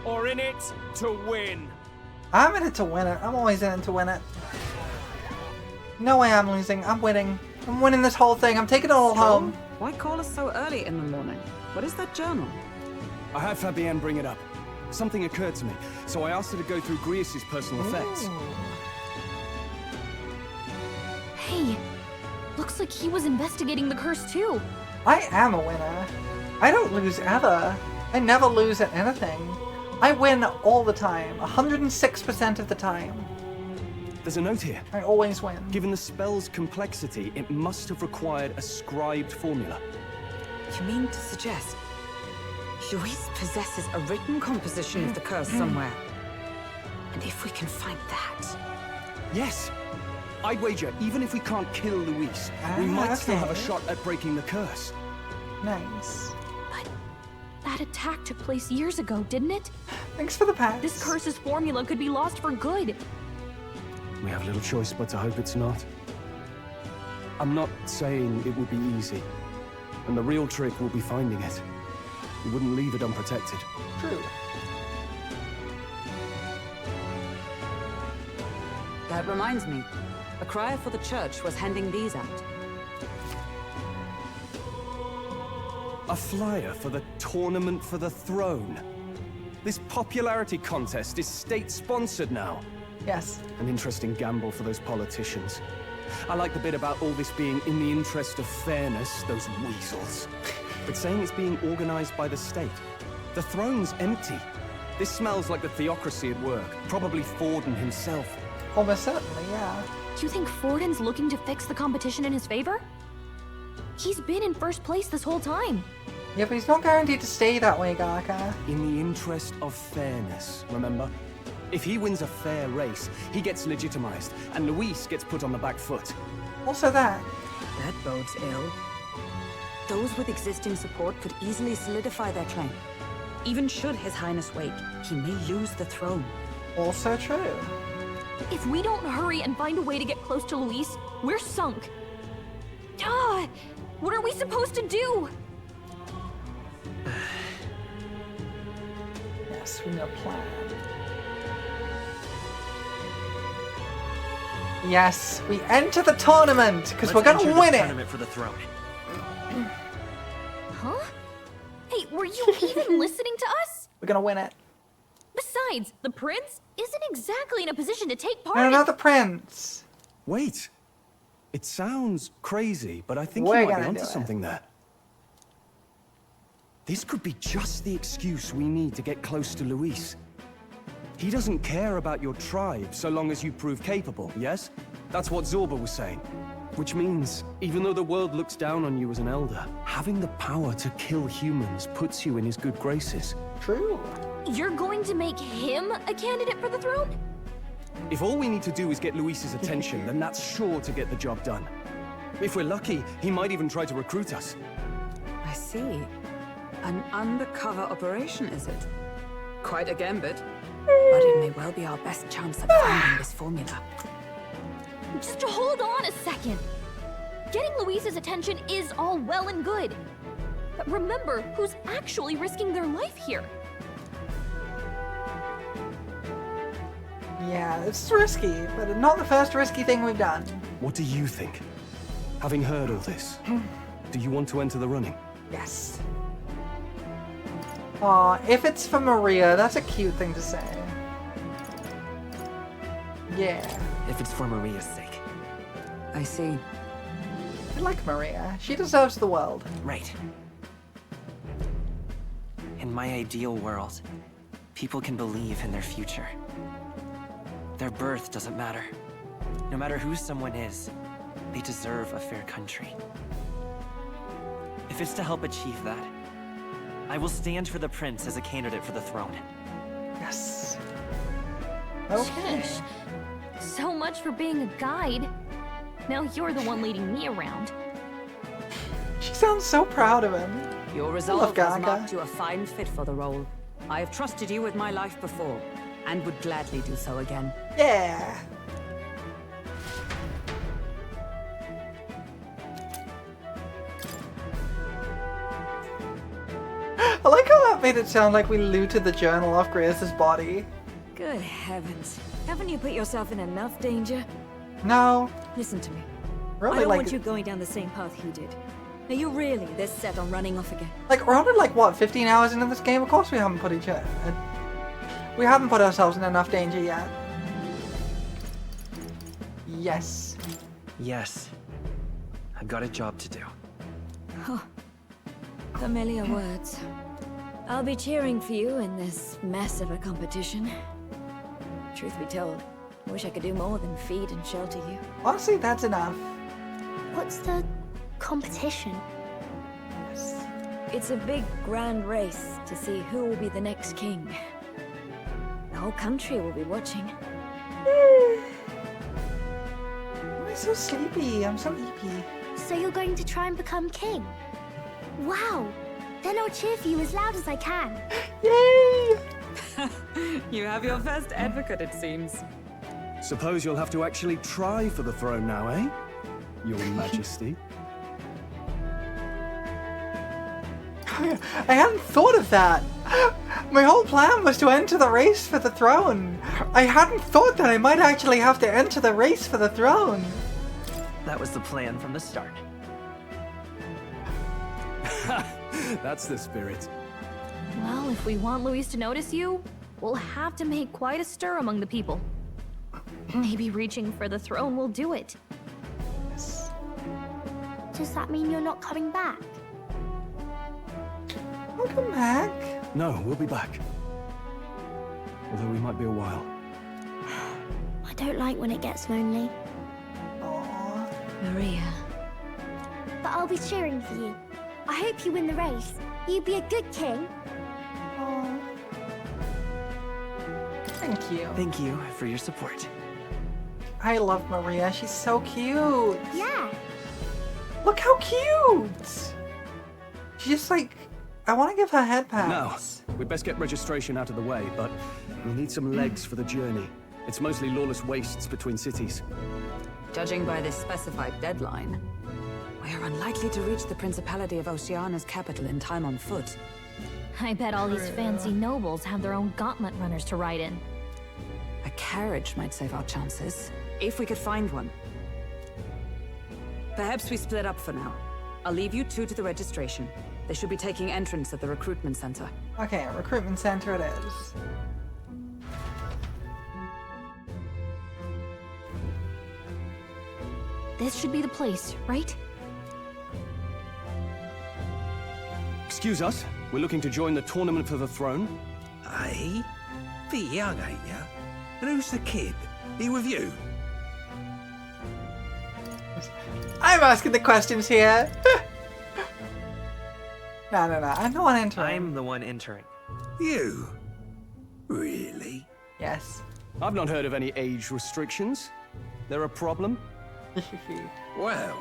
or in it to win? I'm in it to win it. I'm always in it to win it. No way I'm losing. I'm winning. I'm winning this whole thing. I'm taking it all home. Why call us so early in the morning? What is that journal? I had Fabienne bring it up. Something occurred to me, so I asked her to go through Grius' personal effects. Hey, looks like he was investigating the curse too. I am a winner. I don't lose ever. I never lose at anything. I win all the time. 106% of the time. There's a note here. I always win. Given the spell's complexity, it must have required a scribed formula. You mean to suggest Luis possesses a written composition of the curse somewhere? And if we can find that... Yes! I'd wager, even if we can't kill Luis, we might still have a shot at breaking the curse. Nice. But that attack took place years ago, didn't it? Thanks for the pass. This curse's formula could be lost for good. We have little choice but to hope it's not. I'm not saying it would be easy. And the real trick will be finding it. We wouldn't leave it unprotected. True. That reminds me. A crier for the church was handing these out. A flyer for the Tournament for the Throne. This popularity contest is state-sponsored now. Yes. An interesting gamble for those politicians. I like the bit about all this being in the interest of fairness, those weasels. But saying it's being organized by the state. The throne's empty. This smells like the theocracy at work. Probably Forden himself. Almost certainly, yeah. You think Forden's looking to fix the competition in his favor? He's been in first place this whole time. Yeah, but he's not guaranteed to stay that way, Garca. In the interest of fairness, remember? If he wins a fair race, he gets legitimized, and Luis gets put on the back foot. Also that. That bodes ill. Those with existing support could easily solidify their claim. Even should His Highness wake, he may lose the throne. Also true. If we don't hurry and find a way to get close to Luis, we're sunk. Ah! What are we supposed to do? Yes, we need a plan. Yes, we enter the tournament because we're gonna win it. Tournament for the throne. Huh? Hey, were you even listening to us? We're gonna win it. Besides, the prince isn't exactly in a position to take part No, in... not the prince. Wait. It sounds crazy, but I think We're you might be gonna onto do it. something there. This could be just the excuse we need to get close to Luis. He doesn't care about your tribe so long as you prove capable, yes? That's what Zorba was saying. Which means, even though the world looks down on you as an elder, having the power to kill humans puts you in his good graces. True. You're going to make him a candidate for the throne? If all we need to do is get Luis's attention, then that's sure to get the job done. If we're lucky, he might even try to recruit us. I see. An undercover operation, is it? Quite a gambit. But it may well be our best chance at finding this formula. Just hold on a second. Getting Luis's attention is all well and good. But remember who's actually risking their life here. Yeah, it's risky, but not the first risky thing we've done. What do you think? Having heard all this, do you want to enter the running? Yes. Aw, if it's for Maria, that's a cute thing to say. Yeah. If it's for Maria's sake. I see. I like Maria. She deserves the world. Right. In my ideal world, people can believe in their future. Their birth doesn't matter. No matter who someone is, they deserve a fair country. If it's to help achieve that, I will stand for the prince as a candidate for the throne. Yes. Okay. Sheesh. So much for being a guide. Now you're the one leading me around. She sounds so proud of him. Your resolve has marked you a fine fit for the role. I have trusted you with my life before, and would gladly do so again. Yeah. I like how that made it sound like we looted the journal off Grace's body. Good heavens. Haven't you put yourself in enough danger? No. Listen to me. Really, I don't like, want you going down the same path he did. Are you really this set on running off again? like we're only like what 15 hours into this game. Of course we haven't put we haven't put ourselves in enough danger yet. Yes. Yes. I've got a job to do. Huh. Familiar words. I'll be cheering for you in this mess of a competition. Truth be told, I wish I could do more than feed and shelter you. Honestly, that's enough. What's the competition? It's a big, grand race to see who will be the next king. The whole country will be watching. I'm so sleepy. I'm so sleepy. So you're going to try and become king? Wow! Then I'll cheer for you as loud as I can. Yay! You have your first advocate, it seems. Suppose you'll have to actually try for the throne now, eh? Your Majesty. I hadn't thought of that. My whole plan was to enter the race for the throne. I hadn't thought that I might actually have to enter the race for the throne. That was the plan from the start. That's the spirit. Well, if we want Luis to notice you, we'll have to make quite a stir among the people. Maybe reaching for the throne will do it. Does that mean you're not coming back? I'll come back. No, we'll be back. Although we might be a while. I don't like when it gets lonely. Aww. Maria. But I'll be cheering for you. I hope you win the race. You'd be a good king. Aww. Thank you. Thank you for your support. I love Maria. She's so cute. Yeah. Look how cute. She's just like, I want to give her head pats. Now, we'd best get registration out of the way, but we need some legs for the journey. It's mostly lawless wastes between cities. Judging by this specified deadline, we are unlikely to reach the Principality of Oceania's capital in time on foot. I bet all these fancy nobles have their own gauntlet runners to ride in. A carriage might save our chances, if we could find one. Perhaps we split up for now. I'll leave you two to the registration. They should be taking entrance at the recruitment center. Okay, recruitment center it is. This should be the place, right? Excuse us, we're looking to join the tournament for the throne. Aye? Bit young, ain't ya? And who's the kid? He with you? I'm asking the questions here. No, I'm the one entering. I'm the one entering. You? Really? Yes. I've not heard of any age restrictions. There a problem? Well,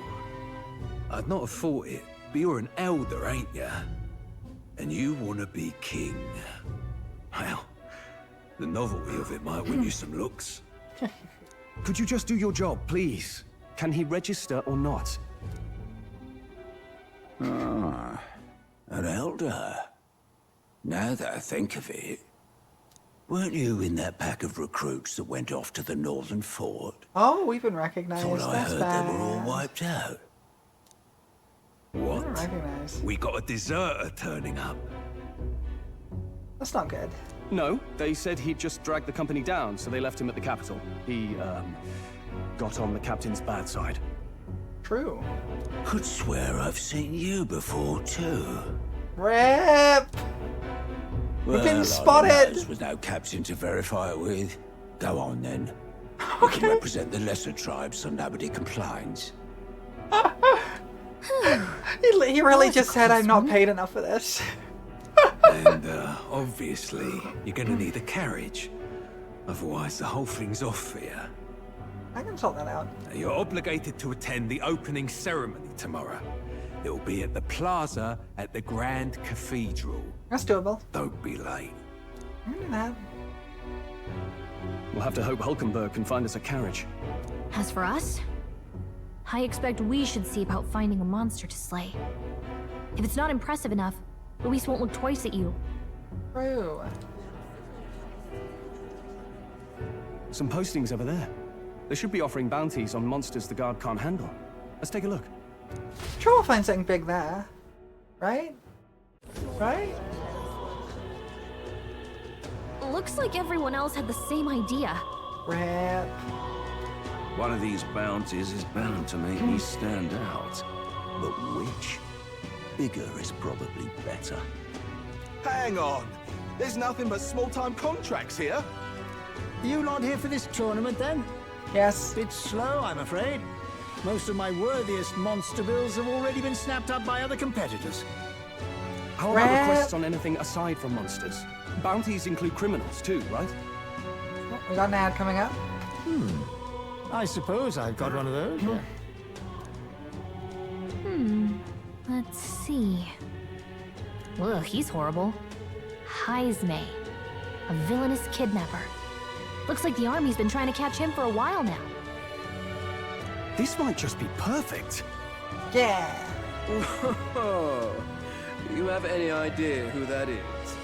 I'd not have thought it, but you're an elder, ain't ya? And you want to be king. Well, the novelty of it might win you some looks. Could you just do your job, please? Can he register or not? Ah, an elder. Now that I think of it, weren't you in that pack of recruits that went off to the northern fort? Oh, we've been recognized. Thought I That's heard bad. they were all wiped out. What? Recognized. We got a deserter turning up. That's not good. No, they said he'd just dragged the company down, so they left him at the capital. He, got on the captain's bad side. True. Could swear I've seen you before, too. Rip! We've been spotted! With no captain to verify it with. Go on, then. Okay. You represent the lesser tribes so nobody complains. He really just said I'm not paid enough for this. And, obviously, you're gonna need a carriage. Otherwise, the whole thing's off for you. I can sort that out. You're obligated to attend the opening ceremony tomorrow. It'll be at the plaza at the Grand Cathedral. That's doable. Don't be late. I can do that. We'll have to hope Hulkenberg can find us a carriage. As for us, I expect we should see about finding a monster to slay. If it's not impressive enough, Luis won't look twice at you. True. Some postings over there. They should be offering bounties on monsters the guard can't handle. Let's take a look. Sure, we'll find something big there. Right? Right? Looks like everyone else had the same idea. Rip. One of these bounties is bound to make me stand out. But which? Bigger is probably better. Hang on! There's nothing but small-time contracts here. You not here for this tournament, then? Yes. Bit slow, I'm afraid. Most of my worthiest monster bills have already been snapped up by other competitors. How about requests on anything aside from monsters? Bounties include criminals too, right? Oh, we got an ad coming up. I suppose I've got one of those, yeah. Let's see. Ugh, he's horrible. Heisme, a villainous kidnapper. Looks like the army's been trying to catch him for a while now. This might just be perfect. Yeah. Do you have any idea who that is?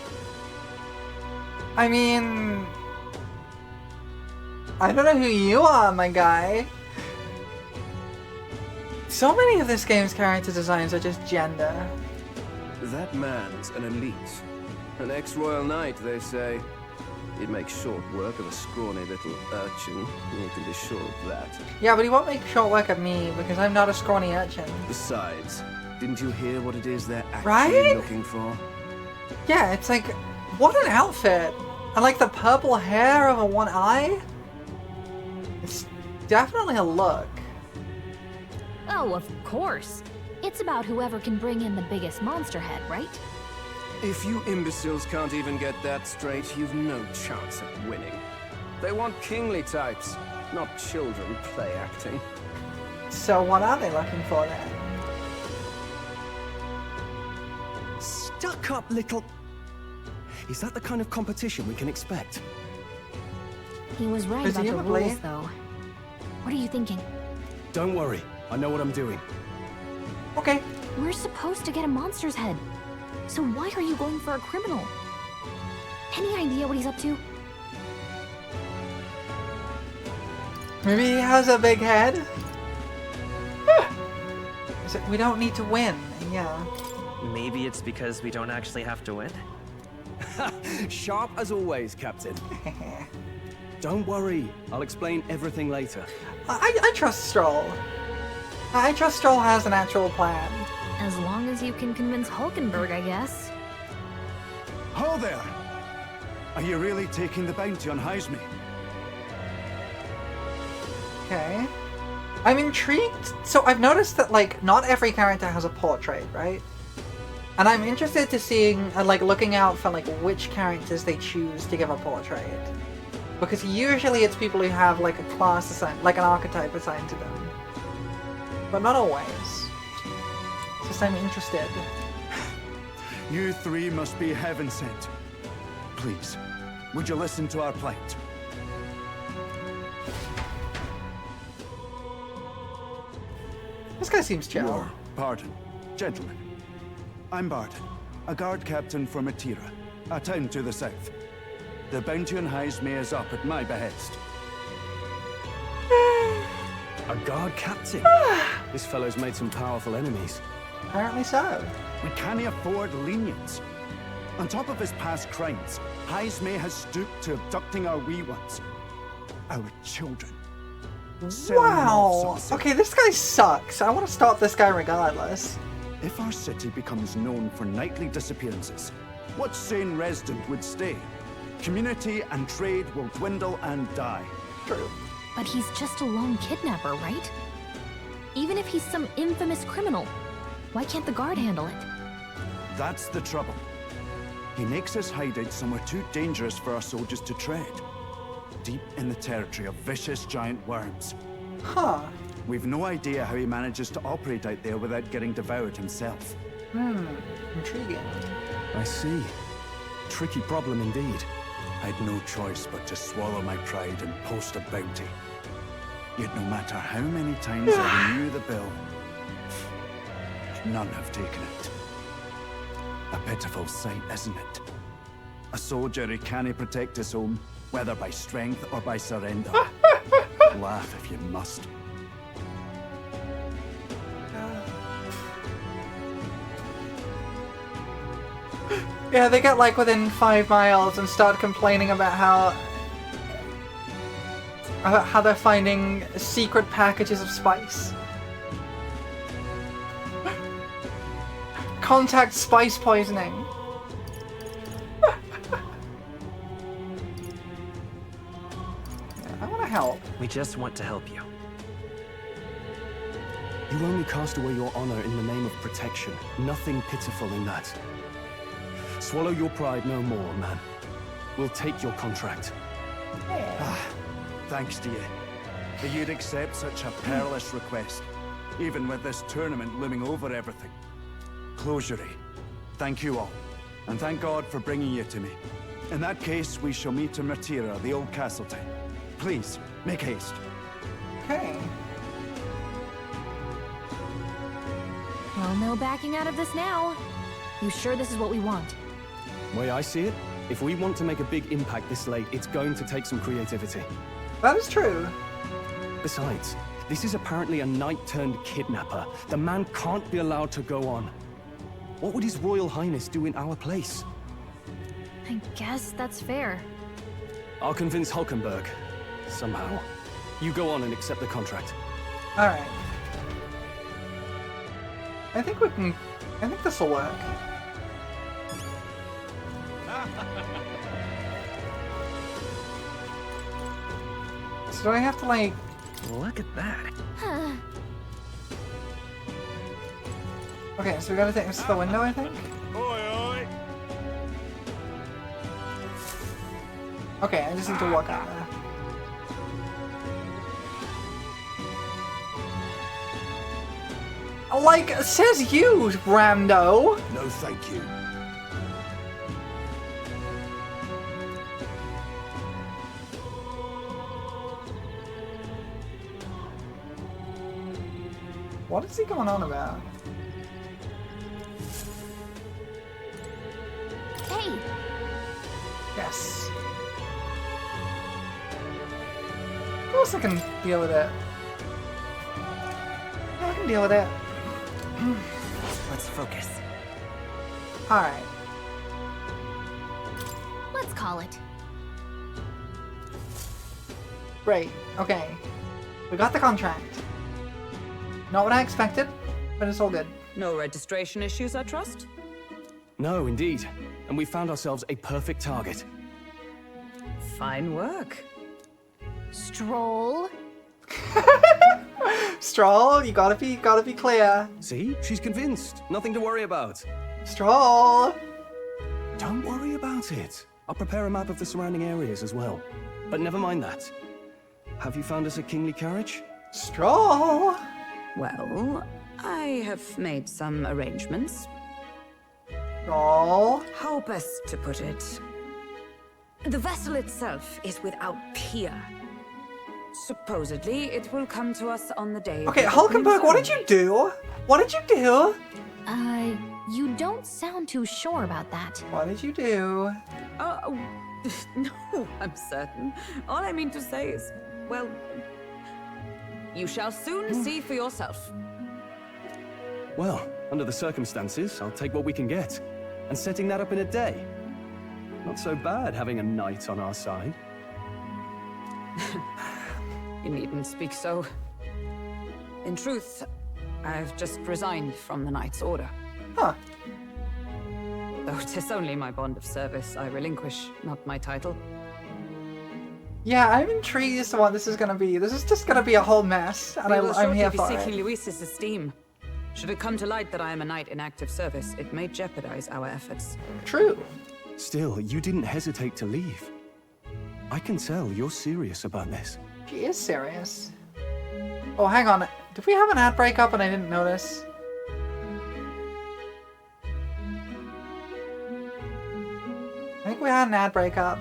I mean... I don't know who you are, my guy. So many of this game's character designs are just gender. That man's an elite. An ex-royal knight, they say. He'd make short work of a scrawny little urchin. You can be sure of that. Yeah, but he won't make short work of me because I'm not a scrawny urchin. Besides, didn't you hear what it is they're actually Right? looking for? Yeah, it's like, what an outfit! I like the purple hair over one eye. It's definitely a look. Oh, of course. It's about whoever can bring in the biggest monster head, right? If you imbeciles can't even get that straight, you've no chance at winning. They want kingly types, not children play acting. So what are they looking for then? Stuck up little... Is that the kind of competition we can expect? He was right about the Presumably. rules, though. What are you thinking? Don't worry, I know what I'm doing. Okay. We're supposed to get a monster's head. So why are you going for a criminal? Any idea what he's up to? Maybe he has a big head? So we don't need to win, yeah. Maybe it's because we don't actually have to win? Sharp as always, Captain. Don't worry, I'll explain everything later. I trust Stroll. I trust Stroll has an actual plan. As long as you can convince Hulkenberg, I guess. Ho there! Are you really taking the bounty on Heisme? Okay. I'm intrigued. So I've noticed that, like, not every character has a portrait, right? And I'm interested to seeing, like, looking out for, like, which characters they choose to give a portrait. Because usually it's people who have, like, a class assigned, like an archetype assigned to them. But not always. It's just I'm interested. You three must be heaven sent. Please, would you listen to our plight? This guy seems chill. Your pardon, gentlemen. I'm Barton, a guard captain for Matira, a town to the south. The bounty on Heisme is up at my behest. A guard captain? This fellow's made some powerful enemies. Apparently so. We can't afford lenience. On top of his past crimes, Heismay has stooped to abducting our wee ones. Our children. Wow! Okay, this guy sucks. I want to stop this guy regardless. If our city becomes known for nightly disappearances, what sane resident would stay? Community and trade will dwindle and die. True. But he's just a lone kidnapper, right? Even if he's some infamous criminal, why can't the guard handle it? That's the trouble. He makes his hideout somewhere too dangerous for our soldiers to tread. Deep in the territory of vicious giant worms. Huh. We've no idea how he manages to operate out there without getting devoured himself. Intriguing. I see. Tricky problem indeed. I'd no choice but to swallow my pride and post a bounty. Yet no matter how many times I renew the bill, none have taken it. A pitiful sight, isn't it? A soldier who can't protect his home, whether by strength or by surrender. Laugh if you must. Yeah, they get like within 5 miles and start complaining about how they're finding secret packages of spice. Contact spice poisoning. I want to help. We just want to help you. You only cast away your honor in the name of protection. Nothing pitiful in that. Swallow your pride no more, man. We'll take your contract. Thanks to you. That you'd accept such a perilous request, even with this tournament looming over everything. Closure. Thank you all, and thank God for bringing you to me. In that case, we shall meet in Matira, the old castle town. Please, make haste. Okay. Well, no backing out of this now. You sure this is what we want? Way I see it, if we want to make a big impact this late, it's going to take some creativity. That is true. Besides, this is apparently a knight-turned-kidnapper. The man can't be allowed to go on. What would His Royal Highness do in our place? I guess that's fair. I'll convince Hulkenberg. Somehow. You go on and accept the contract. Alright. I think this will work. So do I have to like... Look at that. Okay, so we gotta take this to the window, I think? Okay, I just need to walk out there. Like, says you, Rando! No, thank you. What is he going on about? Hey! Yes. Of course I can deal with it. Yeah, I can deal with it. Let's focus. Alright. Let's call it. Great. Okay. We got the contract. Not what I expected, but it's all good. No registration issues, I trust? No, indeed. And we found ourselves a perfect target. Fine work. Stroll. Stroll, you gotta be clear. See? She's convinced. Nothing to worry about. Stroll! Don't worry about it. I'll prepare a map of the surrounding areas as well. But never mind that. Have you found us a kingly carriage? Stroll! Well, I have made some arrangements. Stroll? How best to put it? The vessel itself is without peer. Supposedly, it will come to us on the day. Okay, Hulkenberg, what did you do? What did you do? You don't sound too sure about that. What did you do? No, I'm certain. All I mean to say is, well, you shall soon see for yourself. Well, under the circumstances, I'll take what we can get. And setting that up in a day. Not so bad having a knight on our side. You needn't speak so. In truth, I've just resigned from the Knight's Order. Huh. Though 'tis only my bond of service I relinquish, not my title. Yeah, I'm intrigued as to what this is gonna be. This is just gonna be a whole mess, and We will I'm here shortly for be it. seeking Luis's esteem. Should it come to light that I am a knight in active service, it may jeopardize our efforts. True. Still, you didn't hesitate to leave. I can tell you're serious about this. She is serious. Oh, hang on. Did we have an ad break up and I didn't notice? I think we had an ad break up.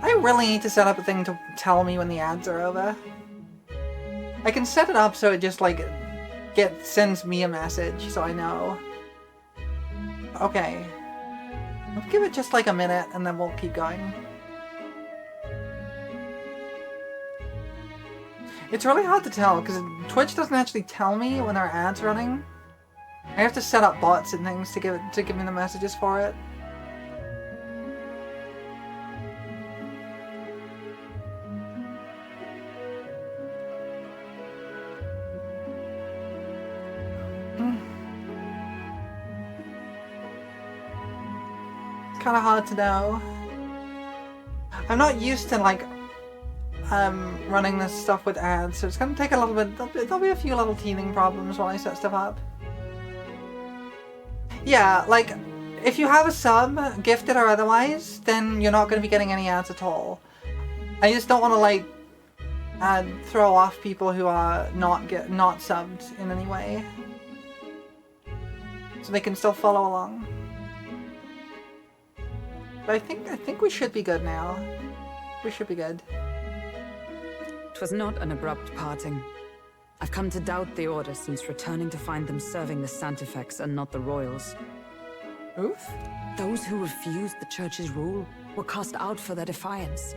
I really need to set up a thing to tell me when the ads are over. I can set it up so it just like sends me a message so I know. Okay. Let's give it just like a minute and then we'll keep going. It's really hard to tell because Twitch doesn't actually tell me when there are ads running. I have to set up bots and things to give me the messages for it. It's kind of hard to know. I'm not used to like running this stuff with ads, so it's gonna take a little bit. There'll be a few little teething problems while I set stuff up. Yeah, like if you have a sub, gifted or otherwise, then you're not gonna be getting any ads at all. I just don't want to like throw off people who are not subbed in any way, so they can still follow along. But I think we should be good now. We should be good. 'Twas not an abrupt parting. I've come to doubt the Order since returning to find them serving the Santifex and not the Royals. Oof. Those who refused the Church's rule were cast out for their defiance.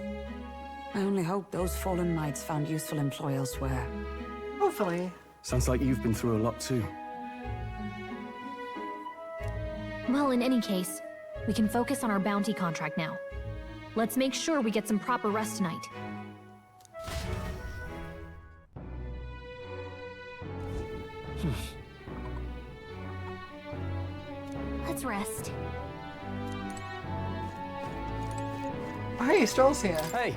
I only hope those fallen knights found useful employ elsewhere. Hopefully. Sounds like you've been through a lot too. Well, in any case, we can focus on our bounty contract now. Let's make sure we get some proper rest tonight. Let's rest. Oh, hey, Stroll's here. Hey.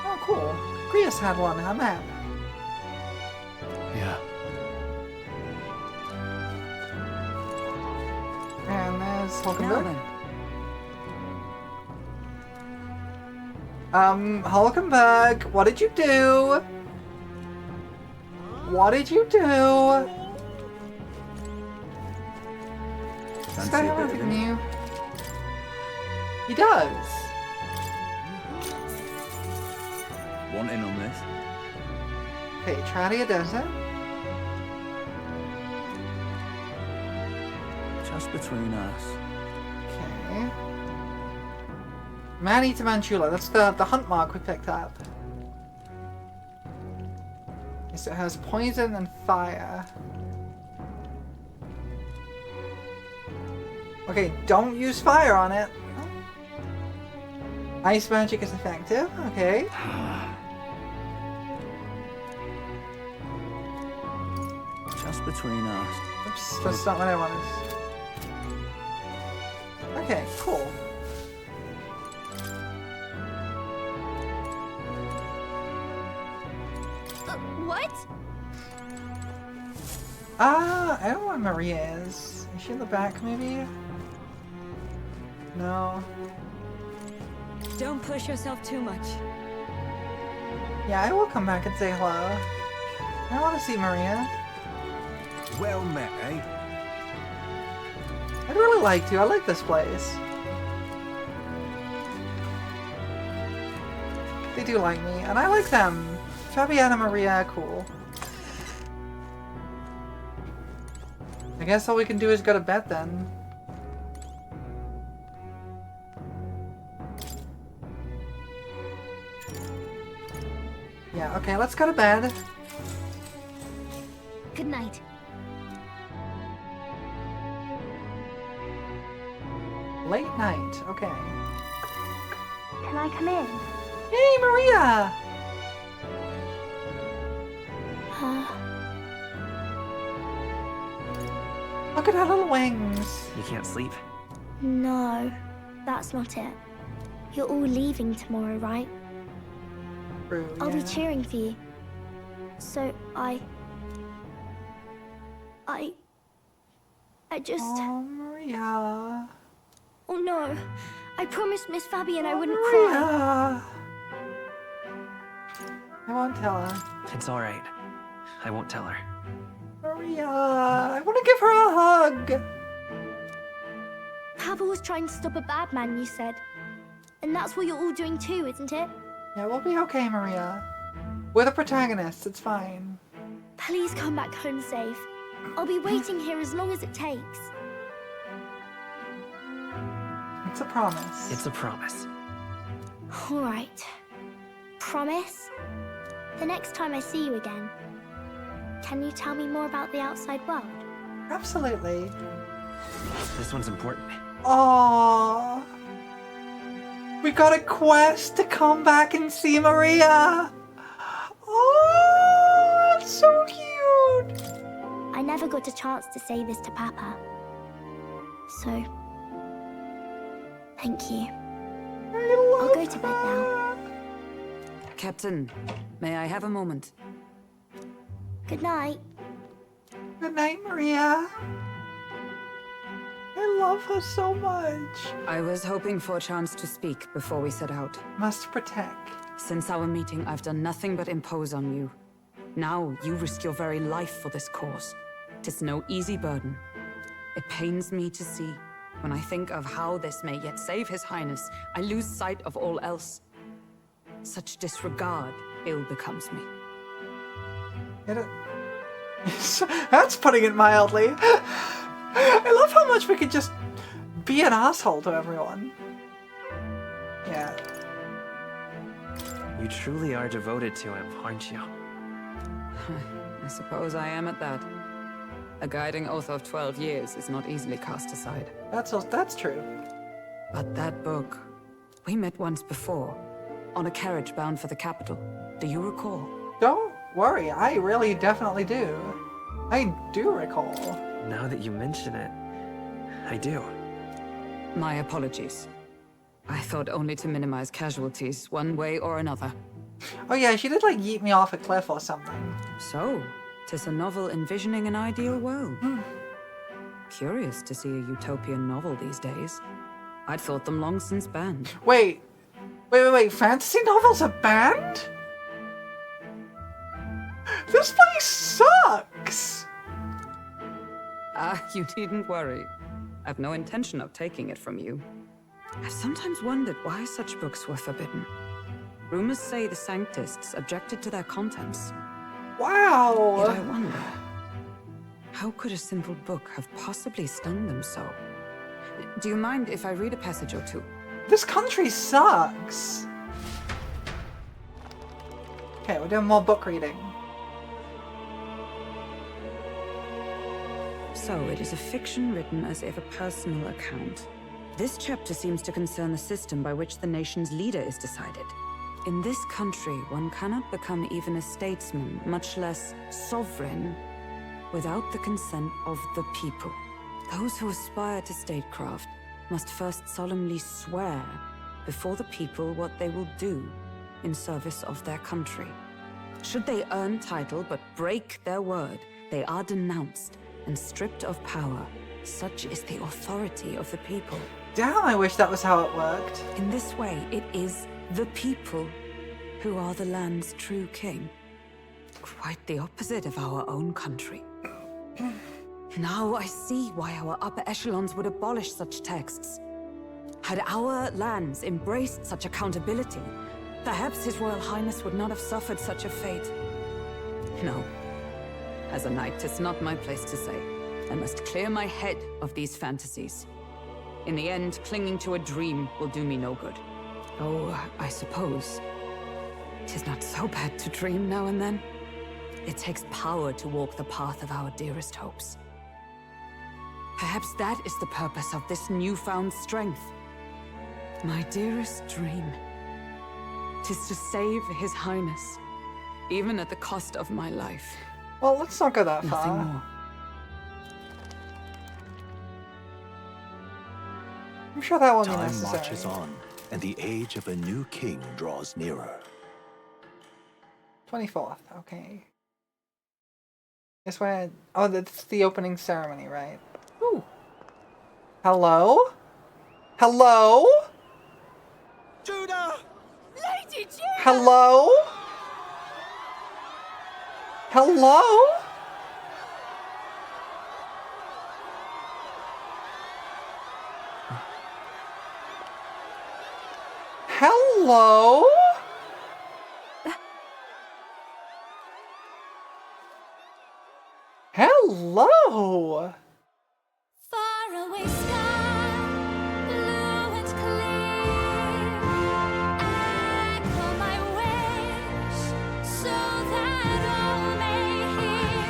Oh, cool. Grius had one, a map. Yeah. And there's Hulkenberg. Hulkenberg, what did you do? What did you do? Does this guy have anything new? He does. Want in on this? Okay, Tradia does it. Just between us. Okay. Man-Eater Manchula, that's the hunt mark we picked up. So it has poison and fire. Okay, don't use fire on it. Ice magic is effective, okay. Just between us. Oops, that's not what I wanted. Okay, cool. What? I don't know where Maria is. Is she in the back, maybe? No. Don't push yourself too much. Yeah, I will come back and say hello. I want to see Maria. Well met, eh? I'd really like to. I like this place. They do like me, and I like them. Fabiana and Maria are cool. I guess all we can do is go to bed then. Yeah, okay, let's go to bed. Good night. Late night, okay. Can I come in? Hey, Maria! Look at her little wings. You can't sleep? No, that's not it. You're all leaving tomorrow, right? True, I'll be yeah. cheering for you. So I just... Oh, Maria. Oh no, I promised Miss Fabian I wouldn't Maria. cry. I won't tell her. It's all right. I won't tell her. Maria, I want to give her a hug. Papa was trying to stop a bad man, you said. And that's what you're all doing too, isn't it? Yeah, we'll be okay, Maria. We're the protagonists, it's fine. Please come back home safe. I'll be waiting here as long as it takes. It's a promise. It's a promise. All right. Promise? The next time I see you again, can you tell me more about the outside world? Absolutely. This one's important. Aww. We got a quest to come back and see Maria. Oh, that's so cute. I never got a chance to say this to Papa. So, thank you. I'll go to bed now. Captain, may I have a moment? Good night. Good night, Maria. I love her so much. I was hoping for a chance to speak before we set out. Must protect. Since our meeting, I've done nothing but impose on you. Now, you risk your very life for this cause. 'Tis no easy burden. It pains me to see. When I think of how this may yet save His Highness, I lose sight of all else. Such disregard ill becomes me. That's putting it mildly. I love how much we could just be an asshole to everyone. Yeah. You truly are devoted to him, aren't you? I suppose I am at that. A guiding oath of 12 years is not easily cast aside. That's true. But that book... We met once before, on a carriage bound for the capital. Do you recall? Don't worry, I really definitely do. I do recall. Now that you mention it, I do. My apologies. I thought only to minimize casualties, one way or another. Oh yeah, she did like yeet me off a cliff or something. So, 'tis a novel envisioning an ideal world. Curious to see a utopian novel these days. I'd thought them long since banned. Wait. Fantasy novels are banned? This place sucks! You needn't worry. I've no intention of taking it from you. I've sometimes wondered why such books were forbidden. Rumors say the Sanctists objected to their contents. Wow! Yet I wonder, how could a simple book have possibly stunned them so? Do you mind if I read a passage or two? This country sucks! Okay, we're doing more book reading. So, it is a fiction written as if a personal account. This chapter seems to concern the system by which the nation's leader is decided. In this country, one cannot become even a statesman, much less sovereign, without the consent of the people. Those who aspire to statecraft must first solemnly swear before the people what they will do in service of their country. Should they earn title but break their word, they are denounced and stripped of power. Such is the authority of the people. Damn, I wish that was how it worked. In this way, it is the people who are the land's true king. Quite the opposite of our own country. Now I see why our upper echelons would abolish such texts. Had our lands embraced such accountability, perhaps His Royal Highness would not have suffered such a fate. No. As a knight, 'tis not my place to say. I must clear my head of these fantasies. In the end, clinging to a dream will do me no good. Oh, I suppose 'tis not so bad to dream now and then. It takes power to walk the path of our dearest hopes. Perhaps that is the purpose of this newfound strength. My dearest dream. 'Tis to save His Highness, even at the cost of my life. Well, let's not go that far. Nothing more. I'm sure that won't be Time necessary. marches on, and the age of a new king draws nearer. 24th, okay. This way. Oh, that's the opening ceremony, right? Ooh. Hello? Hello? Judah! Lady Judah! Hello? Hello? Hello? Hello? Far away sky, blue and clear. Echo my wish, so that all may hear.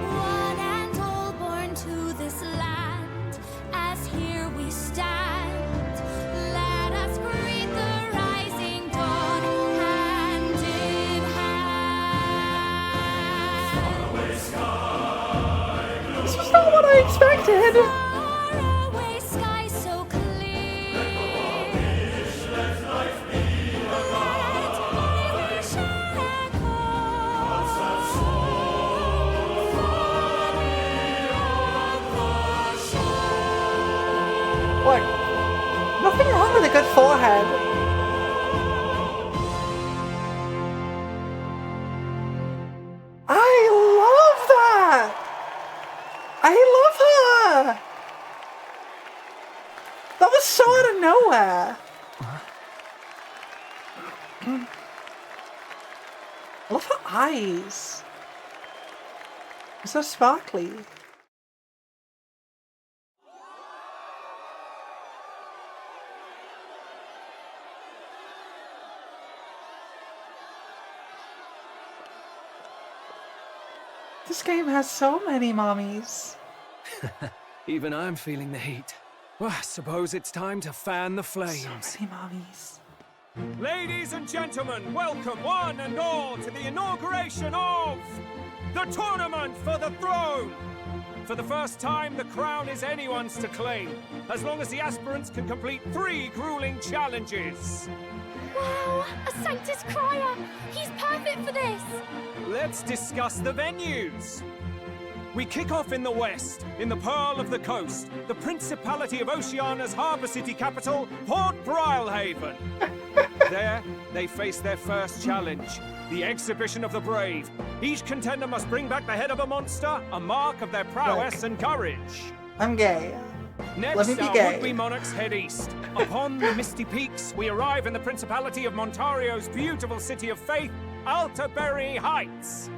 One and all born to this land, as here we stand. Let us greet the rising dawn, hand in hand. Far away sky. This was not what I expected. Far away sky so clear. Let life be let my wish echo. What? Nothing wrong with a good forehead. I love that! I love her! That was so out of nowhere. I love her eyes. They're so sparkly. This game has so many mommies. Even I'm feeling the heat. Well, I suppose it's time to fan the flames. So many mommies. Ladies and gentlemen, welcome one and all to the inauguration of the Tournament for the Throne! For the first time, the crown is anyone's to claim, as long as the aspirants can complete 3 grueling challenges. Wow, a Sanctus Crier! He's perfect for this! Let's discuss the venues. We kick off in the west, in the Pearl of the Coast, the Principality of Oceania's harbour city capital, Port Brilehaven. There, they face their first challenge, the Exhibition of the Brave. Each contender must bring back the head of a monster, a mark of their prowess and courage. I'm gay. Next, Let me be our gay. would-be monarchs head east. Upon the misty peaks, we arrive in the Principality of Montario's beautiful city of faith, Altaberry Heights.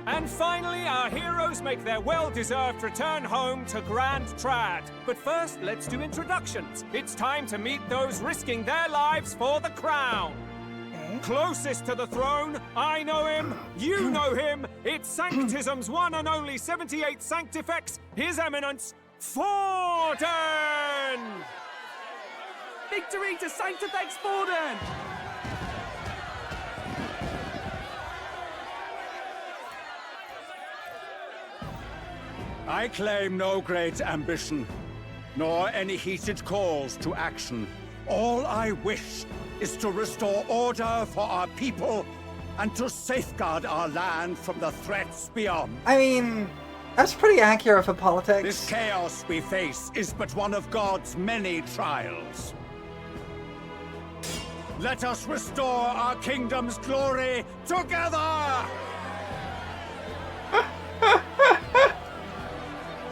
And finally, our heroes make their well-deserved return home to Grand Trad. But first, let's do introductions. It's time to meet those risking their lives for the crown. Closest to the throne, I know him, you know him. It's Sanctism's one and only 78 Sanctifex, His Eminence, Forden! Victory to Sanctifex Forden! I claim no great ambition, nor any heated calls to action. All I wish is to restore order for our people and to safeguard our land from the threats beyond. I mean, that's pretty accurate for politics. This chaos we face is but one of God's many trials. Let us restore our kingdom's glory together!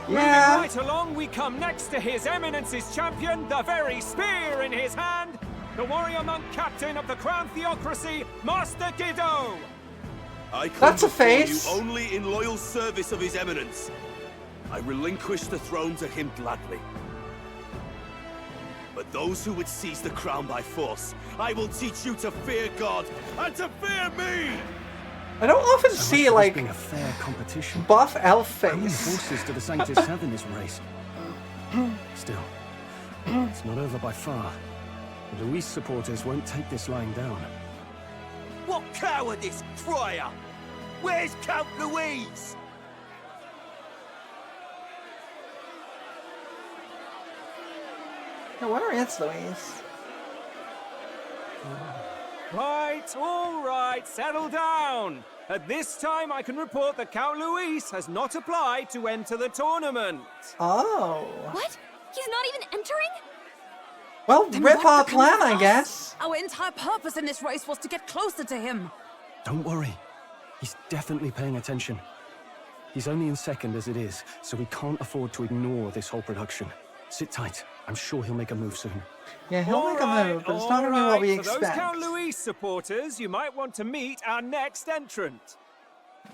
Yeah. Moving right along, we come next to His Eminence's champion, the very spear in his hand, the warrior monk captain of the Crown Theocracy, Master Giddo. I come That's a before face. you only in loyal service of His Eminence. I relinquish the throne to him gladly. But those who would seize the crown by force, I will teach you to fear God and to fear me! I don't often see, Being like, a fair competition. buff elf How many face. horses do the Sanctus have in this race? Still, it's not over by far. The Luis supporters won't take this lying down. What cowardice, Friar! Where's Count Louise? No, where is Louise? Right, all right, settle down. At this time, I can report that Count Luis has not applied to enter the tournament. Oh. What? He's not even entering? Well, rip our plan, I guess. Our entire purpose in this race was to get closer to him. Don't worry. He's definitely paying attention. He's only in second as it is, so we can't afford to ignore this whole production. Sit tight. I'm sure he'll make a move soon. Yeah, he'll make a move, but it's not going to be what we expect. For those Count Luis supporters, you might want to meet our next entrant.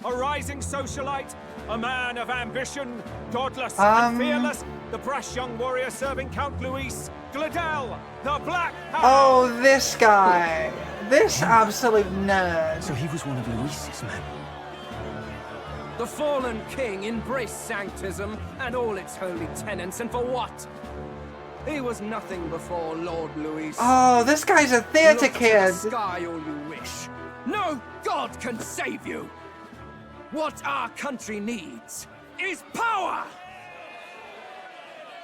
A rising socialite, a man of ambition, godless and fearless, the brash young warrior serving Count Luis, Gladel, the Black Hound. Oh, this guy. This absolute nerd. So he was one of Luis's men. The fallen king embraced sanctism and all its holy tenets, and for what? He was nothing before Lord Luis. Oh, this guy's a theater Look kid. to the sky all you wish. No god can save you. What our country needs is power.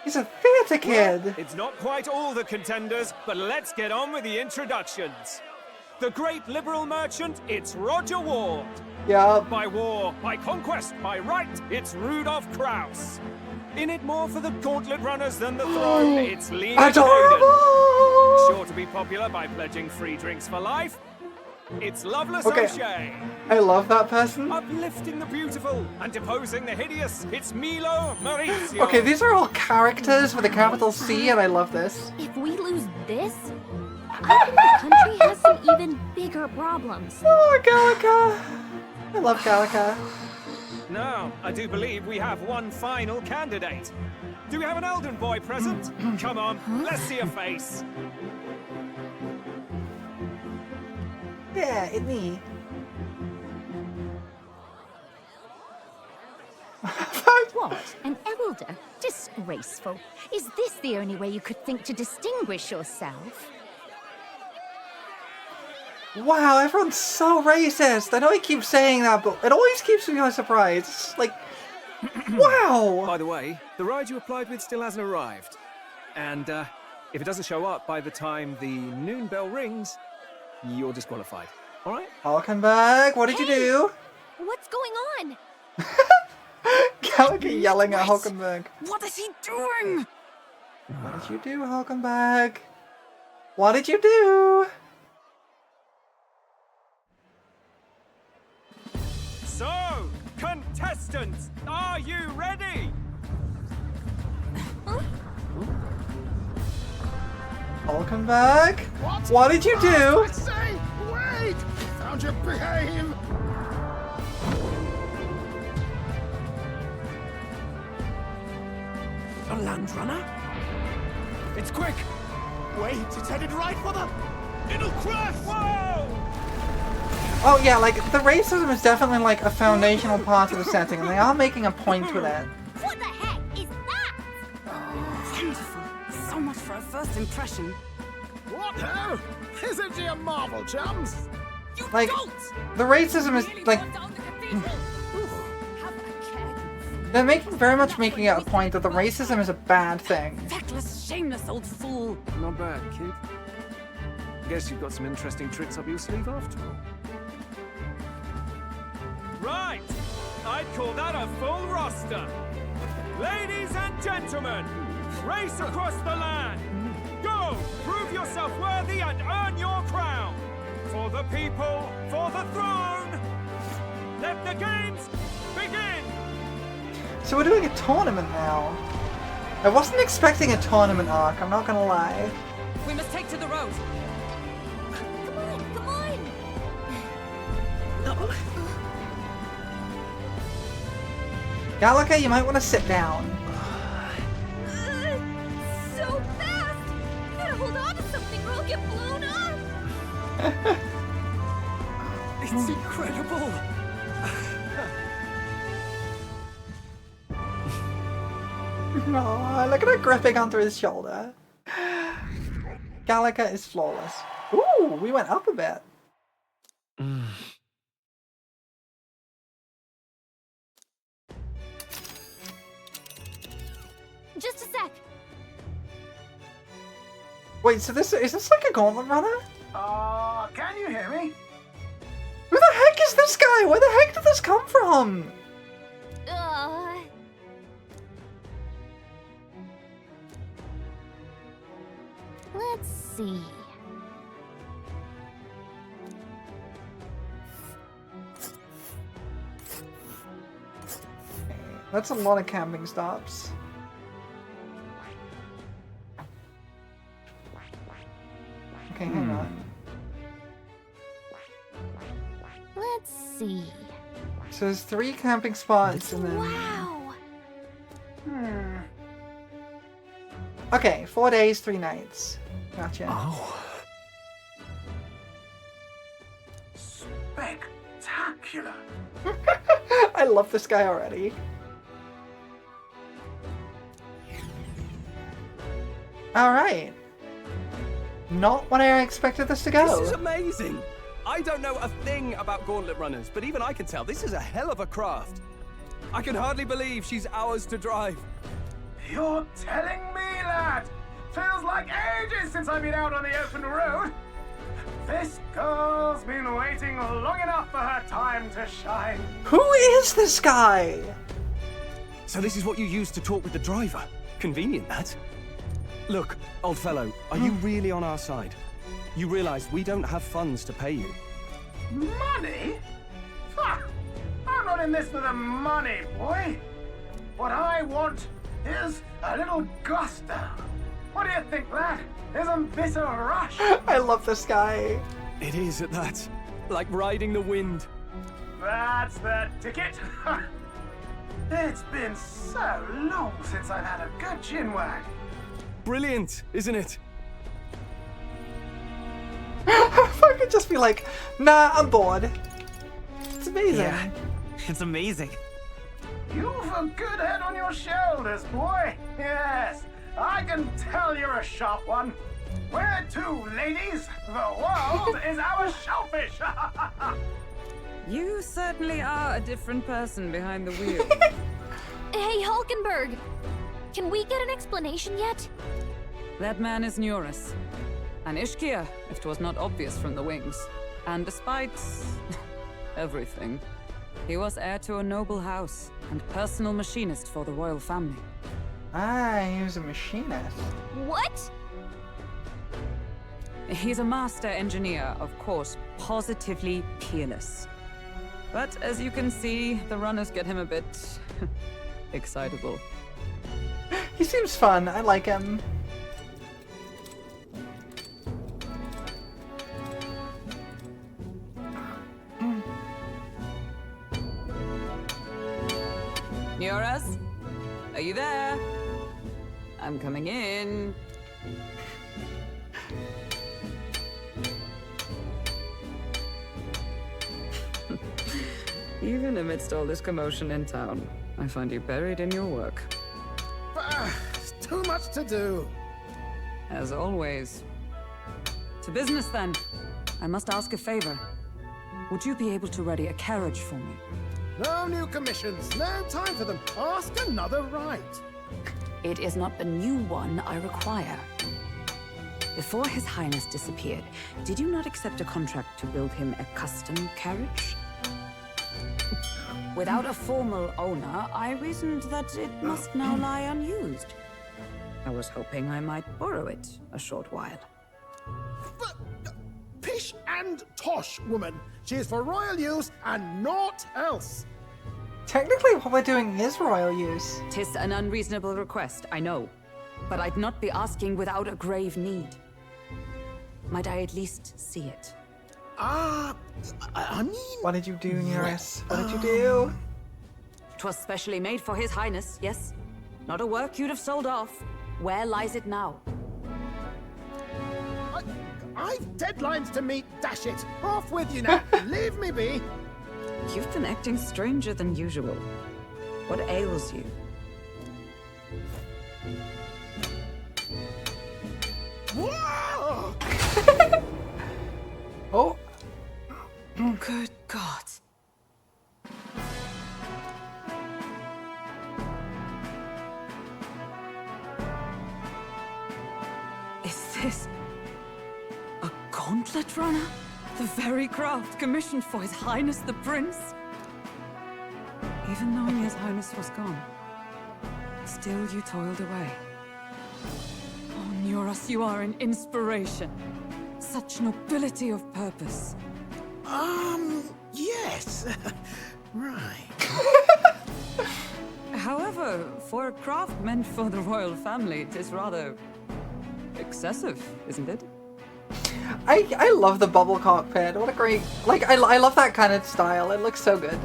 He's a theater kid. Well, it's not quite all the contenders, but let's get on with the introductions. The great liberal merchant, it's Roger Ward. Yeah. By war, by conquest, by right, it's Rudolph Krauss. In it more for the gauntlet runners than the throne, it's Lena Adorable! Sure to be popular by pledging free drinks for life. It's Loveless O'Shea. I love that person. Uplifting the beautiful and deposing the hideous, it's Milo Maurizio. Okay, these are all characters with a capital C, and I love this. If we lose this, I think the country has some even bigger problems. Oh, Gallica. I love Gallica. Now, I do believe we have one final candidate. Do we have an Elden boy present? Come on, let's see a face. Yeah, it's me. What? An elder? Disgraceful. Is this the only way you could think to distinguish yourself? Wow, everyone's so racist. I know I keep saying that, but it always keeps me by surprise. It's like, wow. By the way, the ride you applied with still hasn't arrived. And if it doesn't show up by the time the noon bell rings, you're disqualified. All right? Hulkenberg, what did you do? What's going on? Gallica yelling at Hulkenberg. What is he doing? What did you do, Hulkenberg? What did you do? So, contestants, are you ready? Hulkenberg? What did you do? I say, wait! Found your behave! A land runner? It's quick! Wait, it's headed right for the... It'll crash! Whoa! Oh yeah, like, the racism is definitely like a foundational part of the setting, and they are making a point with it. What the heck is that? Wonderful. So much for a first impression. What now? Isn't she a marvel, chums? Like, the racism is like... They're very much making it a point that the racism is a bad thing. Feckless, shameless old fool. Not bad, kid. Guess you've got some interesting tricks up your sleeve after all. Right! I'd call that a full roster. Ladies and gentlemen, race across the land. Go! Prove yourself worthy and earn your crown. For the people, for the throne. Let the games begin! So we're doing a tournament now. I wasn't expecting a tournament arc, I'm not gonna lie. We must take to the road. Come on, come on! Gallica, you might want to sit down. So fast! You gotta hold on to something or I'll get blown up! It's incredible! Oh, look at her gripping onto his shoulder. Gallagher is flawless. Ooh, we went up a bit. Just a sec. Wait, so is this like a gauntlet runner? Can you hear me? Who the heck is this guy? Where the heck did this come from? Let's see. That's a lot of camping stops. Okay, hang on. Let's see. So there's 3 camping spots and then... Wow. Okay, 4 days, 3 nights. Gotcha. Oh. Spectacular. I love this guy already. Alright. Not what I expected this to go. This is amazing. I don't know a thing about gauntlet runners, but even I can tell this is a hell of a craft. I can hardly believe she's ours to drive. You're telling me, lad? Feels like ages since I've been out on the open road. This girl's been waiting long enough for her time to shine. Who is this guy? So this is what you use to talk with the driver. Convenient, that. Look, old fellow, are you really on our side? You realize we don't have funds to pay you. Money? Ha! I'm not in this for the money, boy. What I want is a little gusto. What do you think, lad? Isn't this a rush? I love this guy. It is at that. Like riding the wind. That's the ticket. It's been so long since I've had a good chinwag. Brilliant, isn't it? If I could just be like, nah, I'm bored. It's amazing. Yeah, it's amazing. You've a good head on your shoulders, boy. Yes, I can tell you're a sharp one. Where to, ladies? The world is our shellfish. You certainly are a different person behind the wheel. Hey, Hulkenberg! Can we get an explanation yet? That man is Neurus. An Ishkia, if 'twas not obvious from the wings. And despite everything, he was heir to a noble house and personal machinist for the royal family. Ah, he was a machinist. What? He's a master engineer, of course, positively peerless. But as you can see, the runners get him a bit excitable. He seems fun. I like him. Neurus? Are you there? I'm coming in. Even amidst all this commotion in town, I find you buried in your work. Too much to do. As always. To business, then. I must ask a favor. Would you be able to ready a carriage for me? No new commissions. No time for them. Ask another right. It is not a new one I require. Before His Highness disappeared, did you not accept a contract to build him a custom carriage? Without a formal owner, I reasoned that it must now lie unused. I was hoping I might borrow it a short while. Pish and tosh, woman. She is for royal use and naught else. Technically, what we're doing is royal use. 'Tis an unreasonable request, I know. But I'd not be asking without a grave need. Might I at least see it? I mean... What did you do, Neurus? What did you do? 'Twas specially made for His Highness, yes? Not a work you'd have sold off. Where lies it now? I've deadlines to meet, dash it! Off with you now! Leave me be! You've been acting stranger than usual. What ails you? Good God. Is this a gauntlet runner? The very craft commissioned for His Highness the Prince? Even knowing His Highness was gone, still you toiled away. Oh, Nuras, you are an inspiration. Such nobility of purpose. Yes. Right. However, for a craft meant for the royal family, it is rather excessive, isn't it? I love the bubble cockpit. What a great... Like, I love that kind of style. It looks so good.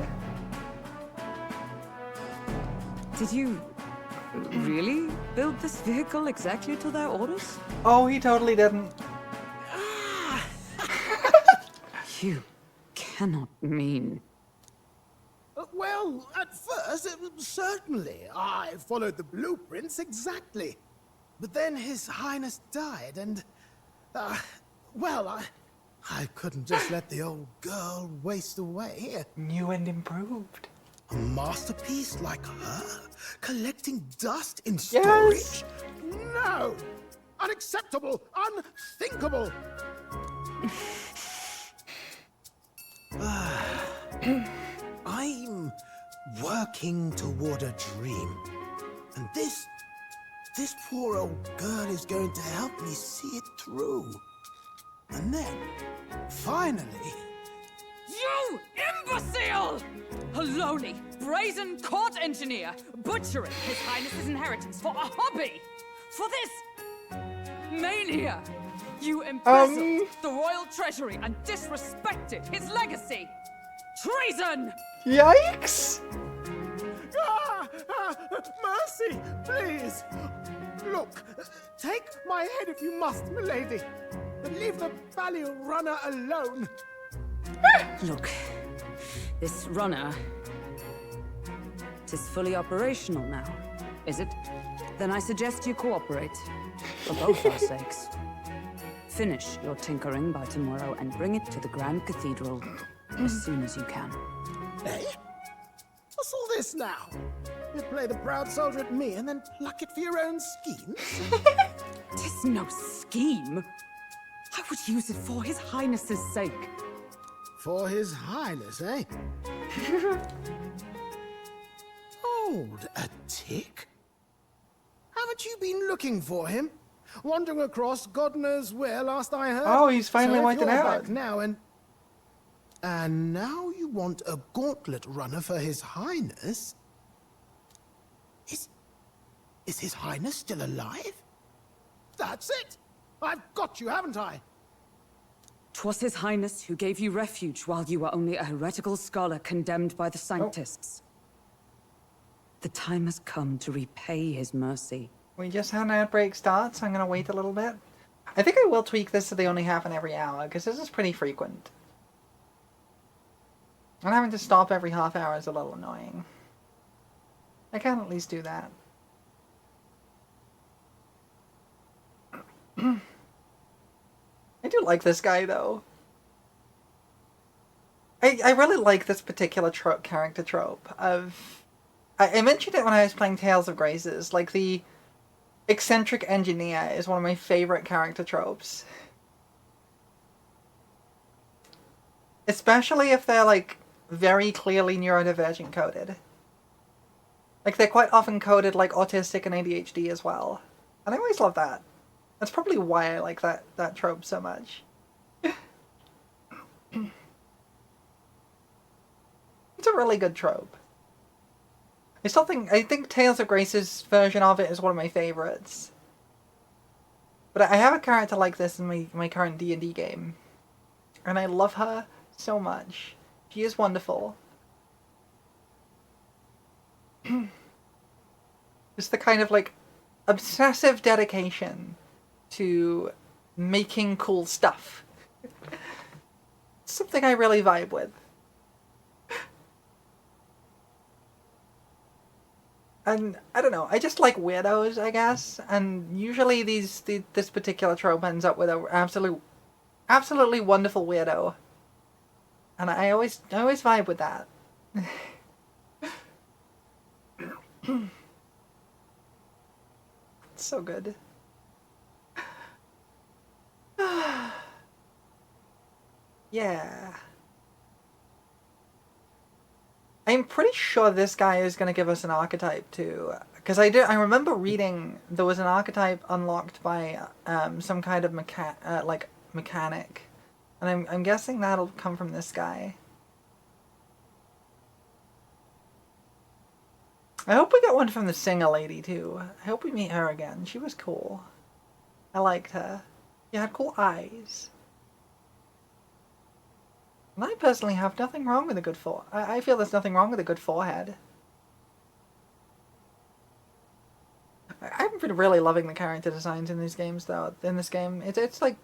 Did you really build this vehicle exactly to their orders? Oh, he totally didn't. You cannot mean... Well, at first, certainly. I followed the blueprints exactly. But then His Highness died, and... well, I couldn't just let the old girl waste away. New and improved. A masterpiece like her? Collecting dust in storage? Yes. No! Unacceptable! Unthinkable! I'm working toward a dream. And this poor old girl is going to help me see it through. And then, finally... You imbecile! A lowly, brazen court engineer butchering His Highness's inheritance for a hobby! For this mania! You embezzled the royal treasury and disrespected his legacy! Treason! Yikes! Mercy, please! Look, take my head if you must, milady. But leave the Value runner alone. Look, this runner... It is fully operational now, is it? Then I suggest you cooperate. For both our sakes. Finish your tinkering by tomorrow and bring it to the Grand Cathedral as soon as you can. Eh? What's all this now? You play the proud soldier at me and then pluck it for your own schemes? Tis no scheme. I would use it for His Highness's sake. For His Highness, eh? Hold a tick. Haven't you been looking for him? Wandering across God knows where last I heard. Oh, he's finally so wiped it out. Back now and now you want a gauntlet runner for His Highness? Is His Highness still alive? That's it! I've got you, haven't I? 'Twas His Highness who gave you refuge while you were only a heretical scholar condemned by the Sanctists. The time has come to repay His mercy. We just had an outbreak start, so I'm gonna wait a little bit. I think I will tweak this so they only happen every hour, because this is pretty frequent. And having to stop every half hour is a little annoying. I can at least do that. I do like this guy, though. I really like this particular character trope of... I mentioned it when I was playing Tales of Graces, like the eccentric engineer is one of my favorite character tropes. Especially if they're, like, very clearly neurodivergent coded. Like, they're quite often coded like autistic and ADHD as well. And I always love that. That's probably why I like that trope so much. It's a really good trope. I think Tales of Grace's version of it is one of my favorites. But I have a character like this in my current D&D game. And I love her so much. She is wonderful. Just the kind of, like, obsessive dedication to making cool stuff. Something I really vibe with. And, I don't know, I just like weirdos, I guess. And usually this particular trope ends up with an absolutely wonderful weirdo. And I always vibe with that. It's so good. Yeah. I'm pretty sure this guy is going to give us an archetype too. Because I remember reading there was an archetype unlocked by some kind of mechanic. And I'm guessing that'll come from this guy. I hope we get one from the singer lady too. I hope we meet her again. She was cool. I liked her. She had cool eyes. And I personally have nothing wrong with a good forehead. I feel there's nothing wrong with a good forehead. I've been really loving the character designs in these games though. In this game, it's like,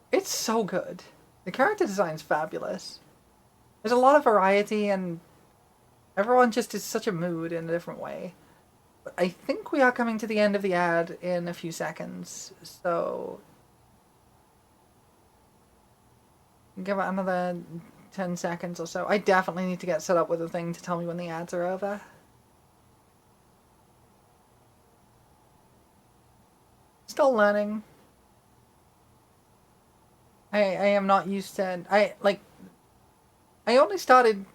it's so good. The character design's fabulous. There's a lot of variety and everyone just is such a mood in a different way. But I think we are coming to the end of the ad in a few seconds, so give it another 10 seconds or so. I definitely need to get set up with a thing to tell me when the ads are over. Still learning. I am not used to... I only started,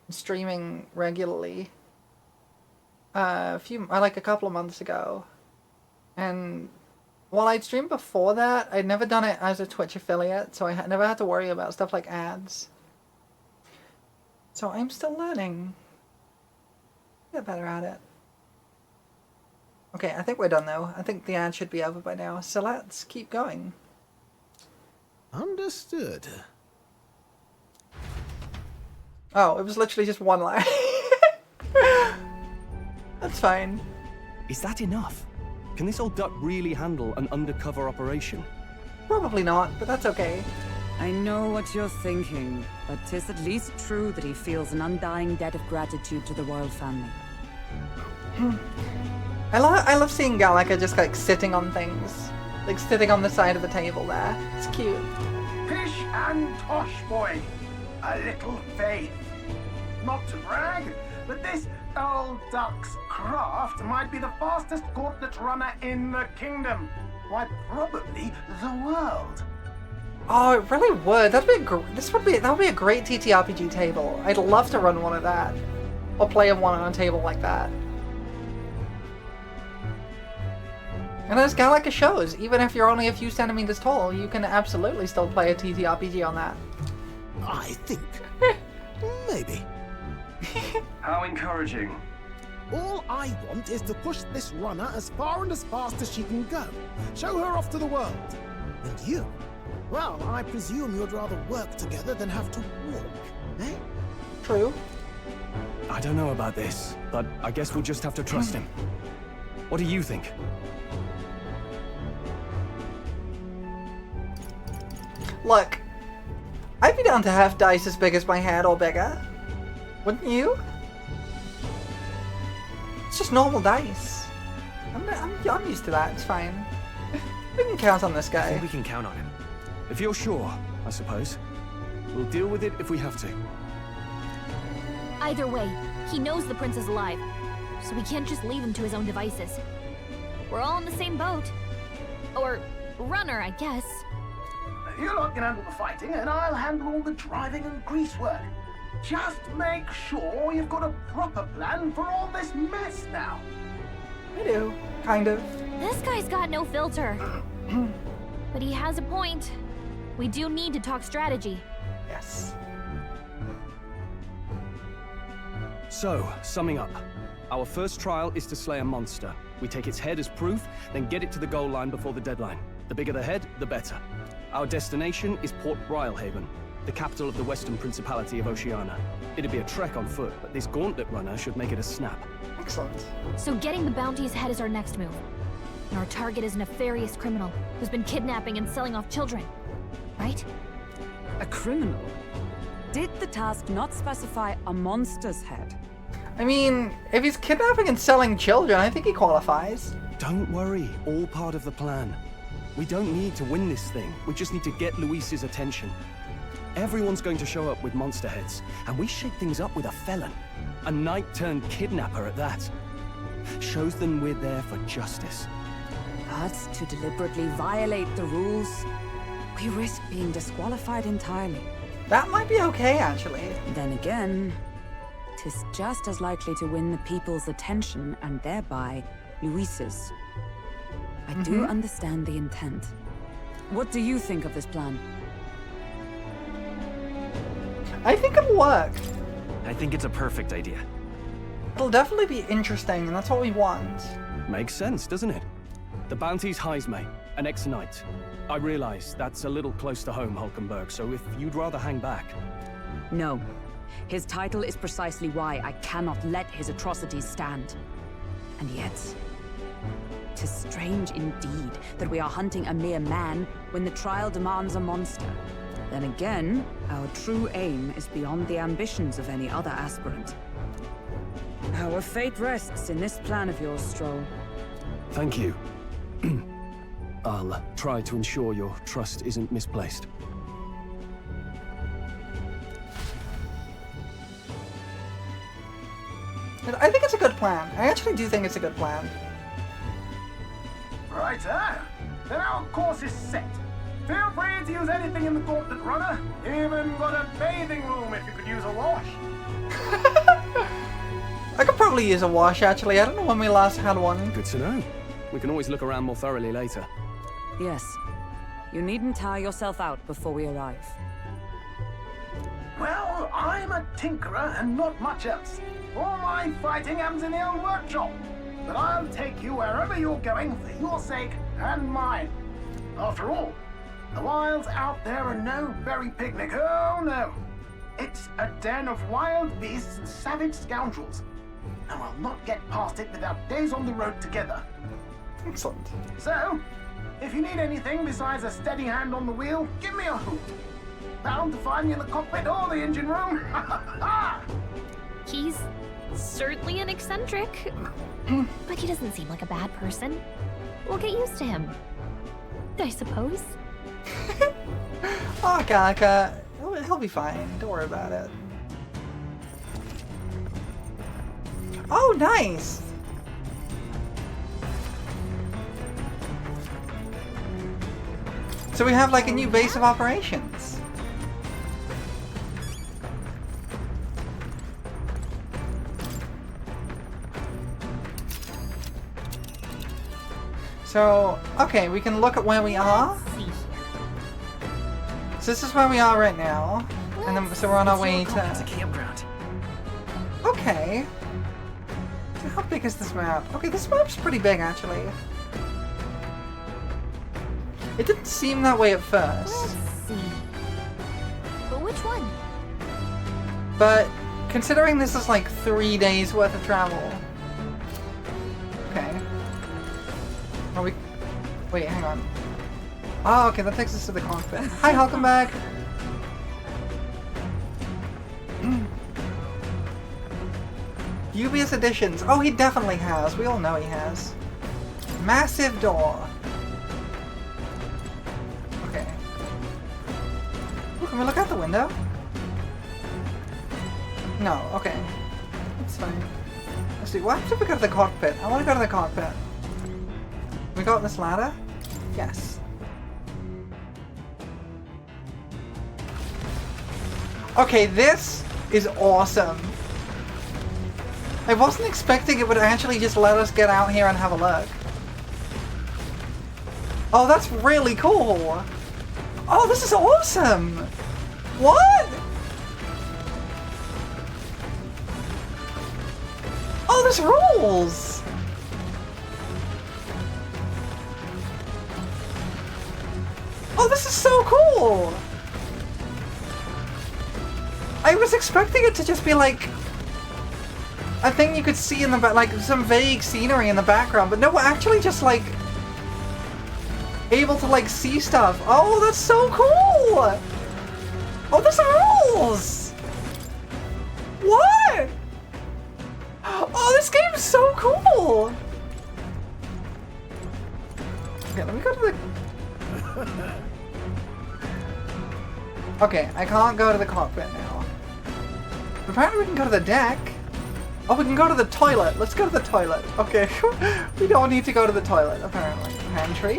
streaming regularly a couple of months ago. And while I'd streamed before that, I'd never done it as a Twitch affiliate, so I never had to worry about stuff like ads. So I'm still learning. Get better at it. Okay, I think we're done though. I think the ad should be over by now, so let's keep going. Understood. Oh, it was literally just one line. That's fine. Is that enough? Can this old duck really handle an undercover operation? Probably not, but that's okay. I know what you're thinking, but 'tis at least true that he feels an undying debt of gratitude to the royal family. I love seeing Gallica just sitting on things. Sitting on the side of the table there. It's cute. Pish and tosh, boy. A little faith. Not to brag, but this old duck's craft might be the fastest gauntlet runner in the kingdom. Why, probably the world. Oh, it really would. That would be a great TTRPG table. I'd love to run one of that, or play one on a table like that. And as Gallica shows, even if you're only a few centimeters tall, you can absolutely still play a TTRPG on that. I think. Maybe. How encouraging. All I want is to push this runner as far and as fast as she can go. Show her off to the world. And you? Well, I presume you'd rather work together than have to walk, eh? True. I don't know about this, but I guess we'll just have to trust him. What do you think? Look, I'd be down to have dice as big as my head or bigger. Wouldn't you? It's just normal dice. I'm used to that, it's fine. We can count on this guy. I think we can count on him. If you're sure, I suppose. We'll deal with it if we have to. Either way, he knows the prince is alive, so we can't just leave him to his own devices. We're all in the same boat. Or runner, I guess. You lot can handle the fighting, and I'll handle all the driving and greasework. Just make sure you've got a proper plan for all this mess now. I do, kind of. This guy's got no filter. But he has a point. We do need to talk strategy. Yes. So, summing up. Our first trial is to slay a monster. We take its head as proof, then get it to the goal line before the deadline. The bigger the head, the better. Our destination is Port Rhylehaven, the capital of the Western Principality of Oceania. It'd be a trek on foot, but this gauntlet runner should make it a snap. Excellent. So getting the bounty's head is our next move. And our target is a nefarious criminal who's been kidnapping and selling off children. Right? A criminal? Did the task not specify a monster's head? I mean, if he's kidnapping and selling children, I think he qualifies. Don't worry, all part of the plan. We don't need to win this thing. We just need to get Luis's attention. Everyone's going to show up with monster heads, and we shake things up with a felon. A knight-turned-kidnapper at that. Shows them we're there for justice. But to deliberately violate the rules, we risk being disqualified entirely. That might be okay, actually. Then again, 'tis just as likely to win the people's attention and thereby Luis's. I do understand the intent. What do you think of this plan? I think it'll work. I think it's a perfect idea. It'll definitely be interesting, and that's what we want. Makes sense, doesn't it? The bounty's Heisme, an ex-knight. I realize that's a little close to home, Hulkenberg, so if you'd rather hang back... No. His title is precisely why I cannot let his atrocities stand. And yet... 'tis strange indeed that we are hunting a mere man when the trial demands a monster. Then again, our true aim is beyond the ambitions of any other aspirant. Our fate rests in this plan of yours, Stroll. Thank you. I'll try to ensure your trust isn't misplaced. I think it's a good plan. I actually do think it's a good plan. Righto. Then our course is set. Feel free to use anything in the gauntlet runner. Even got a bathing room if you could use a wash. I could probably use a wash, actually. I don't know when we last had one. Good to know. We can always look around more thoroughly later. Yes. You needn't tire yourself out before we arrive. Well, I'm a tinkerer and not much else. All my fighting happens in the old workshop. But I'll take you wherever you're going for your sake and mine. After all, the wilds out there are no berry picnic. Oh no. It's a den of wild beasts and savage scoundrels. And we'll not get past it without days on the road together. Excellent. So, if you need anything besides a steady hand on the wheel, give me a hoot. Bound to find me in the cockpit or the engine room. He's certainly an eccentric, but he doesn't seem like a bad person. We'll get used to him, I suppose. Oh, Kaka. He'll be fine. Don't worry about it. Oh, nice! So we have like a new base of operations. So, okay, we can look at where we are. So this is where we are right now. And then, so we're on our way to... It's a campground. Okay. So how big is this map? Okay, this map's pretty big, actually. It didn't seem that way at first. Let's see. But which one? But considering this is like 3 days worth of travel. Okay. Are we... Wait, hang on. Oh, okay, that takes us to the cockpit. Hi, Hulkenberg! Dubious additions. Oh, he definitely has. We all know he has. Massive door. Okay. Ooh, can we look out the window? No, okay. That's fine. Let's see, what happens if we go to the cockpit? I want to go to the cockpit. We got this ladder? Yes. Okay, this is awesome. I wasn't expecting it would actually just let us get out here and have a look. Oh, that's really cool. Oh, this is awesome. What? Oh, this rules. Oh, this is so cool. I was expecting it to just be like a thing you could see in the back, like some vague scenery in the background, but no, we're actually just like able to like see stuff. Oh, that's so cool! Oh, this rules! What? Oh, this game is so cool! Okay, let me go to the... Okay, I can't go to the cockpit now. Apparently we can go to the deck. Oh, we can go to the toilet. Let's go to the toilet. Okay. We don't need to go to the toilet, apparently. Pantry?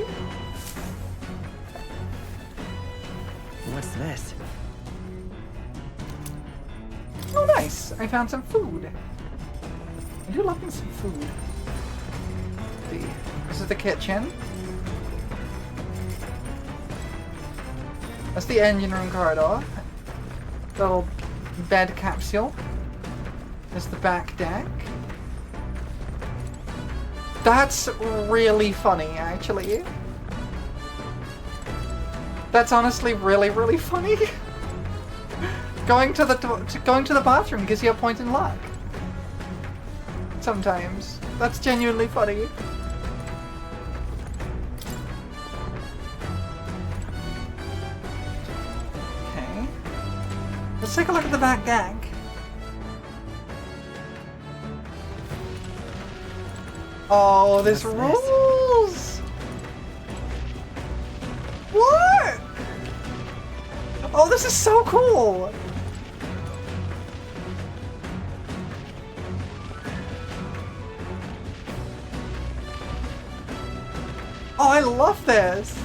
What's this? Oh, nice. I found some food. I do love me some food. Let's see. This is the kitchen. That's the engine room corridor. Little bed capsule. There's the back deck. That's really funny, actually. That's honestly really, really funny. Going to the bathroom gives you a point in luck. Sometimes. That's genuinely funny. Okay. Let's take a look at the back deck. Oh, this rules! What? Oh, this is so cool! Oh, I love this!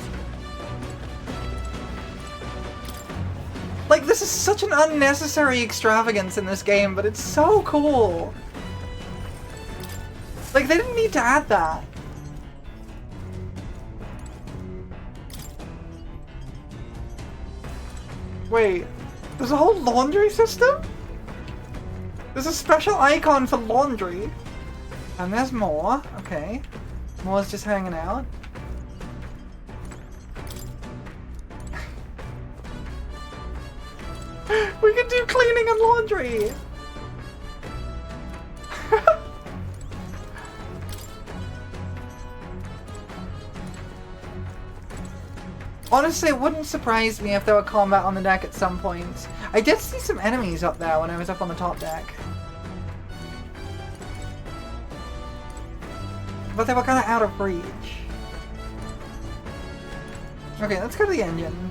Like, this is such an unnecessary extravagance in this game, but it's so cool! Like, they didn't need to add that. Wait, there's a whole laundry system? There's a special icon for laundry. And there's more. Okay. More's just hanging out. We can do cleaning and laundry! Honestly, it wouldn't surprise me if there were combat on the deck at some point. I did see some enemies up there when I was up on the top deck. But they were kind of out of reach. Okay, let's go to the engine.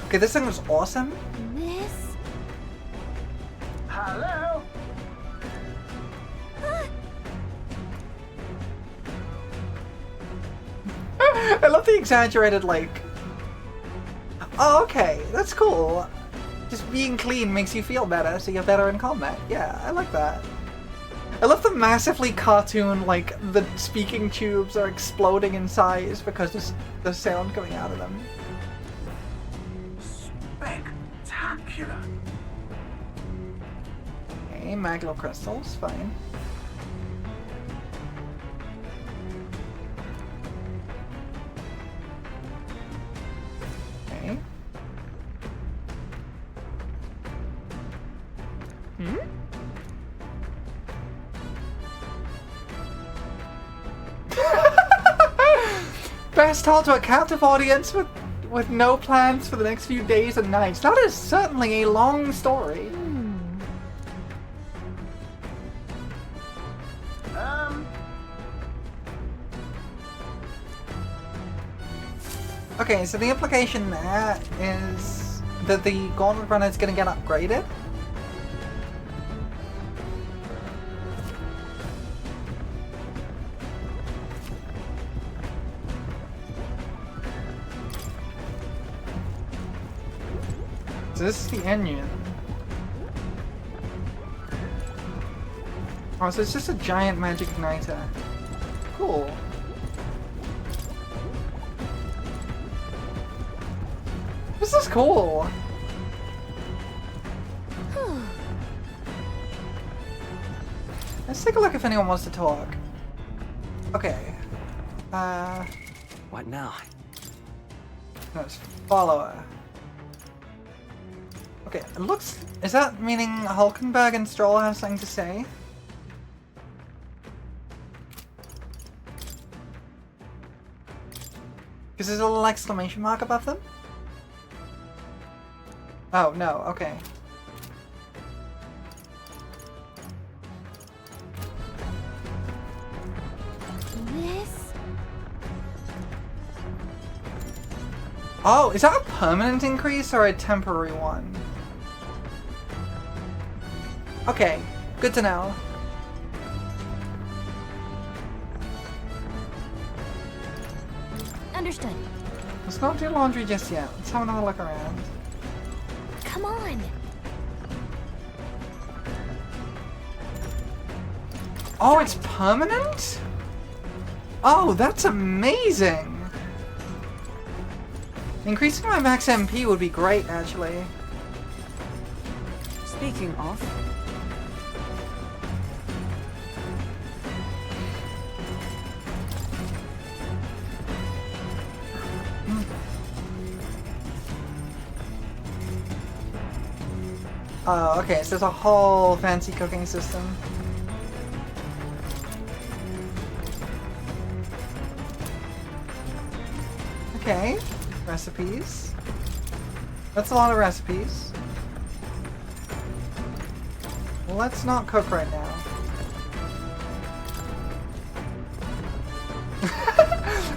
Okay, this thing was awesome. This? Hello? I love the exaggerated, like... Oh, okay, that's cool. Just being clean makes you feel better, so you're better in combat. Yeah, I like that. I love the massively cartoon, like, the speaking tubes are exploding in size because there's the sound coming out of them. Spectacular. Okay, maglo crystals, fine. Okay. Best told to a captive audience with no plans for the next few days and nights. That is certainly a long story. Okay, so the implication there is that the Gauntlet Runner is going to get upgraded. So this is the engine. Oh, so it's just a giant magic igniter. Cool. This is cool. Let's take a look if anyone wants to talk. Okay. What now? Let's follow her. Okay, it looks... Is that meaning Hulkenberg and Stroll have something to say? Because there's a little exclamation mark above them? Oh, no, okay. This? Oh, is that a permanent increase or a temporary one? Okay, good to know. Understood. Let's not do laundry just yet. Let's have another look around. Come on. Oh, it's permanent? Oh, that's amazing! Increasing my max MP would be great, actually. Speaking of... Oh, okay, so there's a whole fancy cooking system. Okay, recipes. That's a lot of recipes. Let's not cook right now.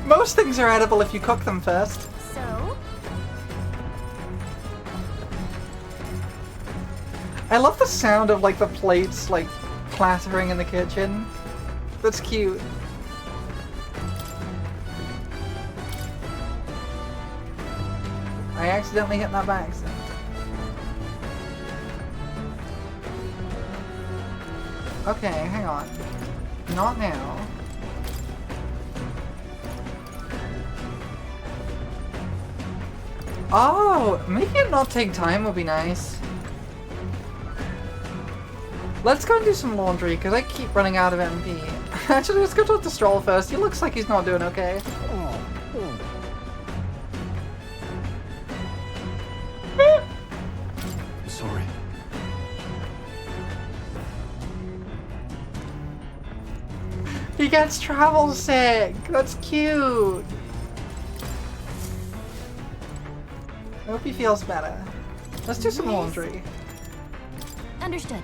Most things are edible if you cook them first. So? I love the sound of like the plates like clattering in the kitchen. That's cute. I accidentally hit that by accident. Okay, hang on. Not now. Oh, making it not take time would be nice. Let's go and do some laundry, because I keep running out of MP. Actually, let's go talk to Stroll first. He looks like he's not doing okay. Sorry. He gets travel sick! That's cute! I hope he feels better. Let's do some laundry. Understood.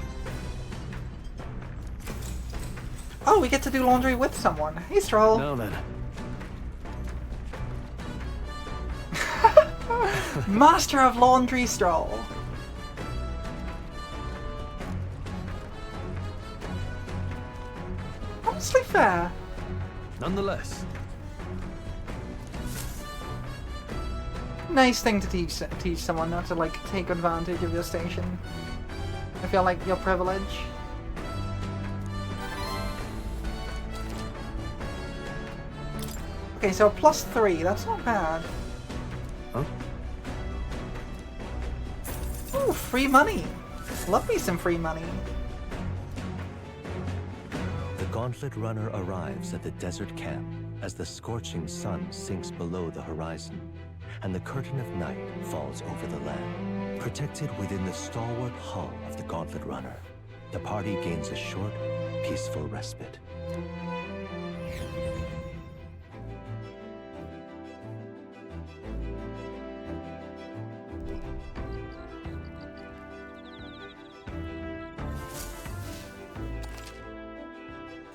Oh, we get to do laundry with someone. Hey, Stroll. Now then. Master of Laundry Stroll. Honestly fair. Nonetheless. Nice thing to teach someone, not to like take advantage of your station. I feel like your privilege. Okay, so +3, that's not bad. Huh? Ooh, free money. Love me some free money. The Gauntlet Runner arrives at the desert camp as the scorching sun sinks below the horizon and the curtain of night falls over the land. Protected within the stalwart hull of the Gauntlet Runner, the party gains a short, peaceful respite.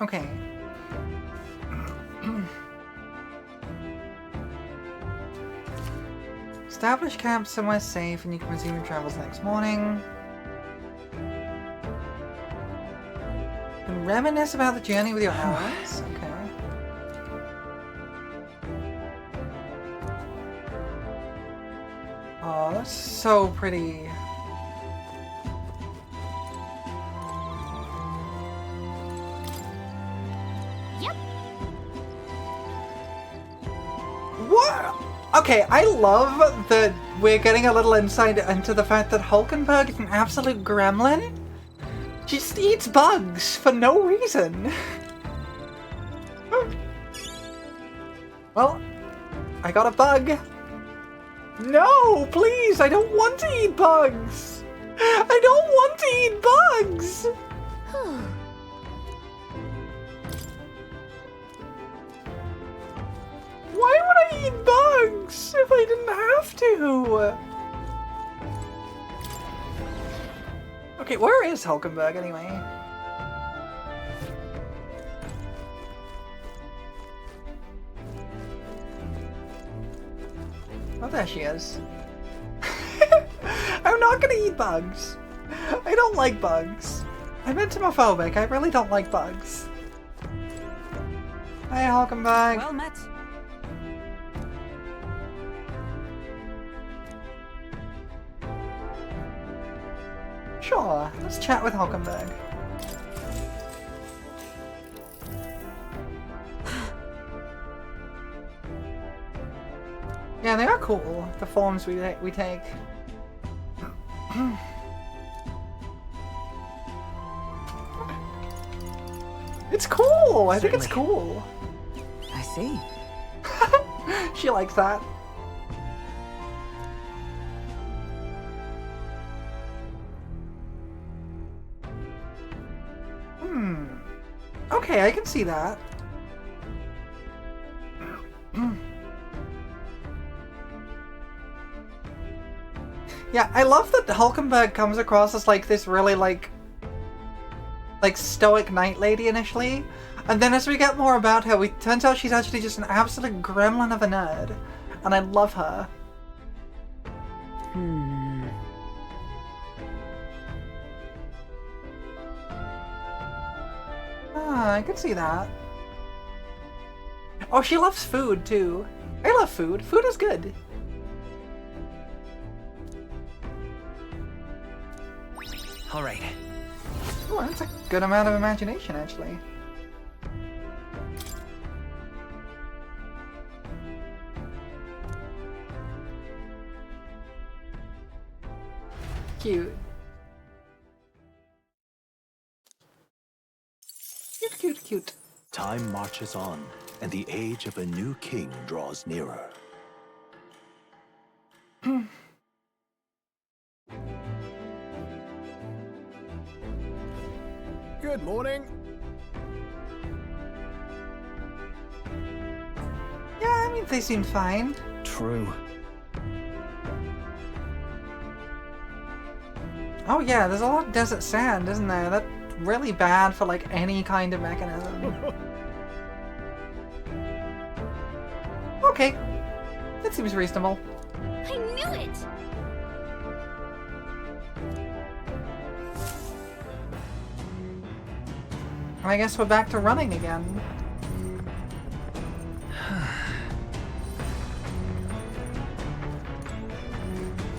Okay. Establish camp somewhere safe and you can resume your travels next morning. And reminisce about the journey with your allies. Okay. Oh, that's so pretty. Yep. What? Okay, I love that we're getting a little insight into the fact that Hulkenberg is an absolute gremlin. She just eats bugs for no reason. Well, I got a bug. No, please, I don't want to eat bugs. I don't want to eat bugs. Why would I eat bugs if I didn't have to? Okay, where is Hulkenberg anyway? Oh, there she is. I'm not gonna eat bugs. I don't like bugs. I'm entomophobic. I really don't like bugs. Hey, Hulkenberg. Well met. Sure, let's chat with Hulkenberg. Yeah, they are cool, the forms we take. It's cool! I think it's cool. I see. She likes that. Okay, I can see that. Yeah, I love that Hulkenberg comes across as like this really like stoic knight lady initially, and then as we get more about her, it turns out she's actually just an absolute gremlin of a nerd, and I love her. Ah, I can see that. Oh, she loves food too. I love food. Food is good. All right. Oh, that's a good amount of imagination, actually. Cute. Cute, cute, cute. Time marches on, and the age of a new king draws nearer. Good morning. Yeah, I mean, they seem fine. True. Oh yeah, there's a lot of desert sand, isn't there? That's really bad for like any kind of mechanism. Okay, that seems reasonable. I knew it! I guess we're back to running again.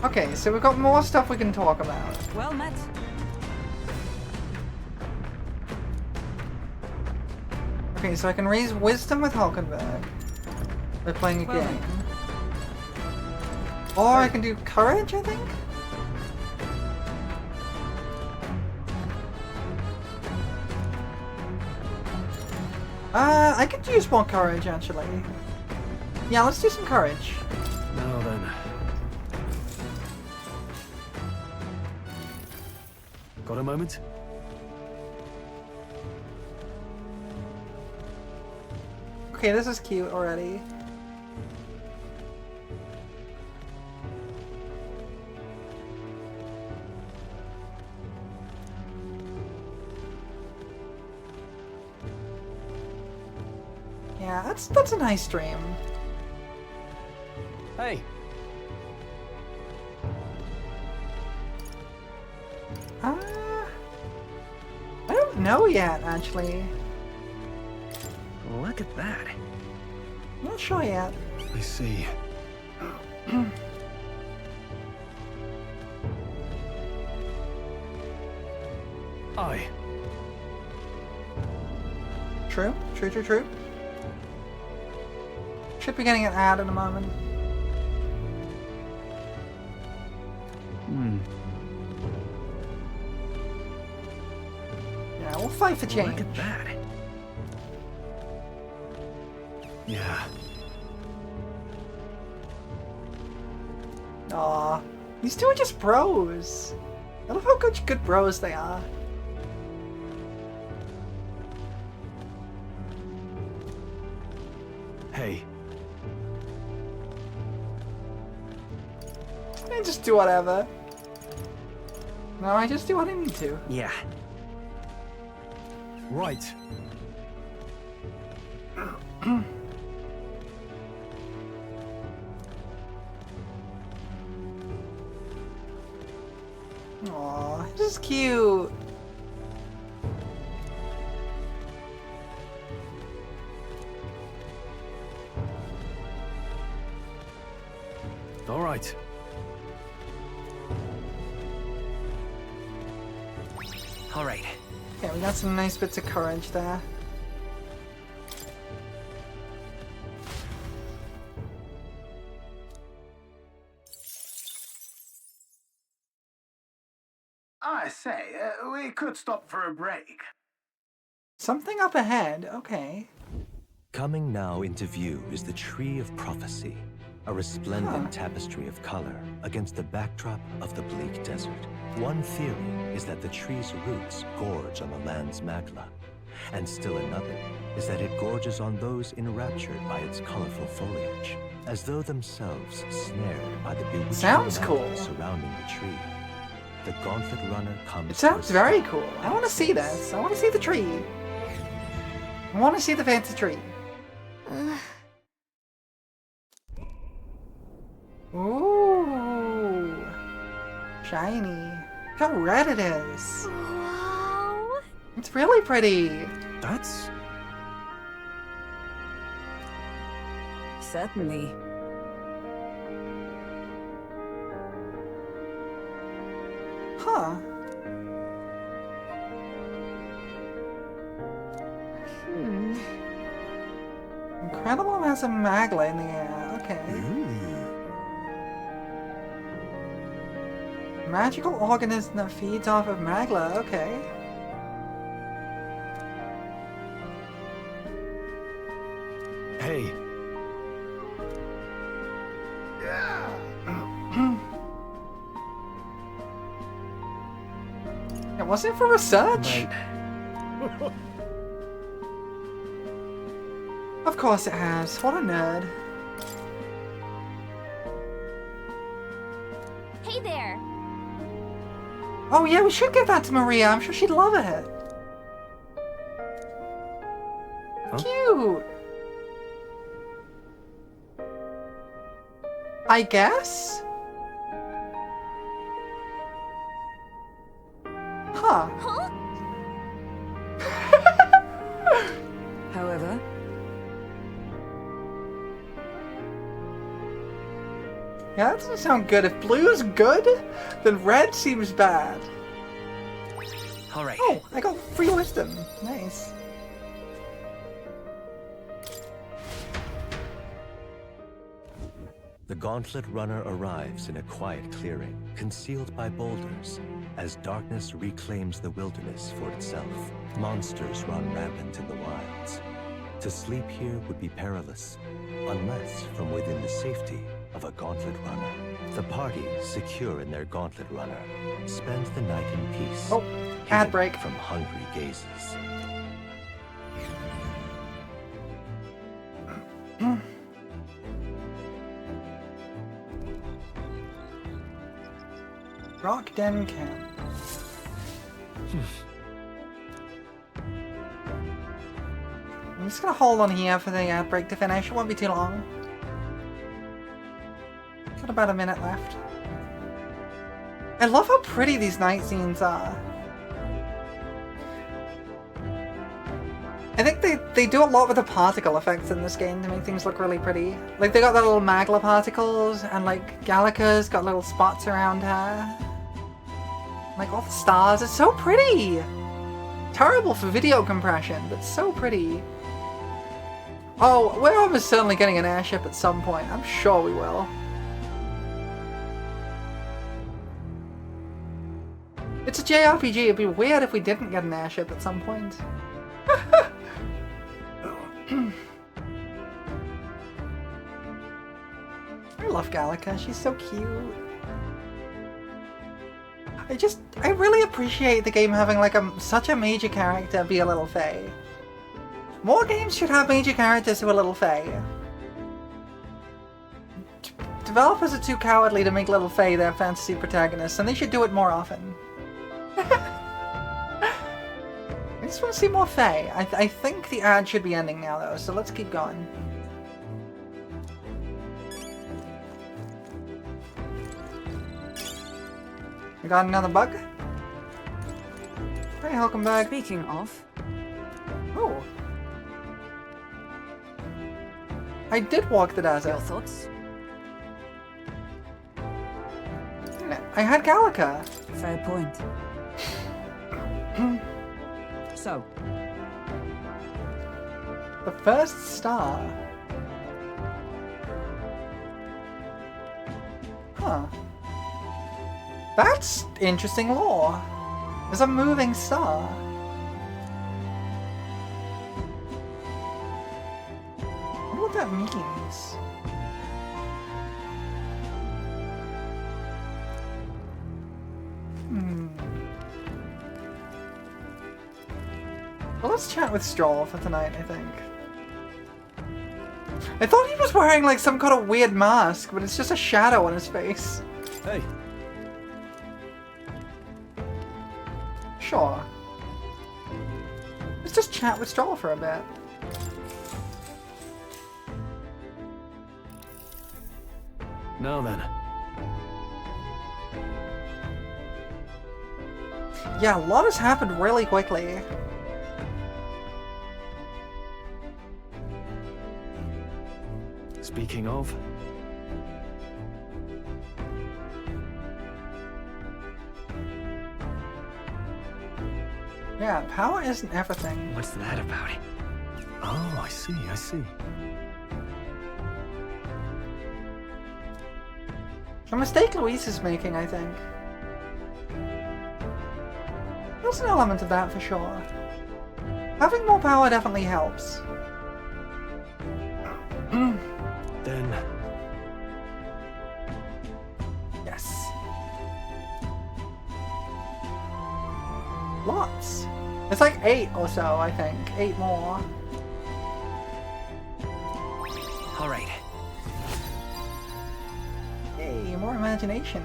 Okay, so we've got more stuff we can talk about. Well met. Okay, so I can raise wisdom with Hulkenberg by playing a game. Or I can do courage, I think? I could use more courage, actually. Yeah, let's do some courage. Now then. Got a moment? Okay, this is cute already. Yeah, that's a nice dream. Hey. I don't know yet, actually. Look at that. I'm not sure yet. I see. Aye. True. Should be getting an ad in a moment. Yeah, we'll fight for change. Look at that. Yeah. Aw, these two are just bros. I love how good bros they are. Hey. I just do whatever. No, I just do what I need to. Yeah. Right. Aw, this is cute. All right. All right. Yeah, we got some nice bits of courage there. I say, we could stop for a break. Something up ahead, okay. Coming now into view is the Tree of Prophecy, a resplendent tapestry of color against the backdrop of the bleak desert. One theory is that the tree's roots gorge on the land's magla, and still another is that it gorges on those enraptured by its colorful foliage, as though themselves snared by the bewitching Sounds magic cool. surrounding the tree. The Gauntlet Runner comes. It sounds very cool. I want to see this. I want to see the tree. I want to see the fancy tree. Ooh. Shiny. Look how red it is. Wow. It's really pretty. That's... Certainly. Huh. Incredible has a magla in the air. Okay. Magical organism that feeds off of magla. Okay. Hey. It wasn't for research. Of course it has. What a nerd. Hey there. Oh yeah, we should give that to Maria. I'm sure she'd love it. Huh? Cute. I guess? Huh. However, yeah, that doesn't sound good. If blue's good, then red seems bad. All right. Oh, I got free wisdom. Nice. The Gauntlet Runner arrives in a quiet clearing, concealed by boulders, as darkness reclaims the wilderness for itself. Monsters run rampant in the wilds. To sleep here would be perilous, unless from within the safety of a Gauntlet Runner. The party, secure in their Gauntlet Runner, spends the night in peace. Oh, ad break. From hungry gazes. Rock Den Camp. I'm just gonna hold on here for the ad break to finish. It won't be too long. Got about a minute left. I love how pretty these night scenes are. I think they do a lot with the particle effects in this game to make things look really pretty. Like, they got the little magla particles, and like, Gallica's got little spots around her. Like, all the stars. It's so pretty! Terrible for video compression, but so pretty. Oh, we're almost certainly getting an airship at some point. I'm sure we will. It's a JRPG. It'd be weird if we didn't get an airship at some point. I love Gallica. She's so cute. I really appreciate the game having like such a major character be a little fae. More games should have major characters who are little fae. Developers are too cowardly to make little fae their fantasy protagonists, and they should do it more often. I just want to see more fae. I think the ad should be ending now though, so let's keep going. We got another bug. Hey, Hulkenberg. Speaking of... Oh. I did walk the desert. Your thoughts? I had Gallica. Fair point. So? The first star. Huh. That's interesting lore. There's a moving star. I wonder what that means. Well, let's chat with Stroll for tonight, I think. I thought he was wearing like some kind of weird mask, but it's just a shadow on his face. Hey. Sure. Let's just chat with Stroll for a bit. Now then. Yeah, a lot has happened really quickly. Speaking of... Yeah, power isn't everything. What's that about? Oh, I see, I see. A mistake Luis is making, I think. There's an element of that for sure. Having more power definitely helps. Then... Yes. Lots. It's like 8 or so, I think. 8 more. All right. Yay, more imagination.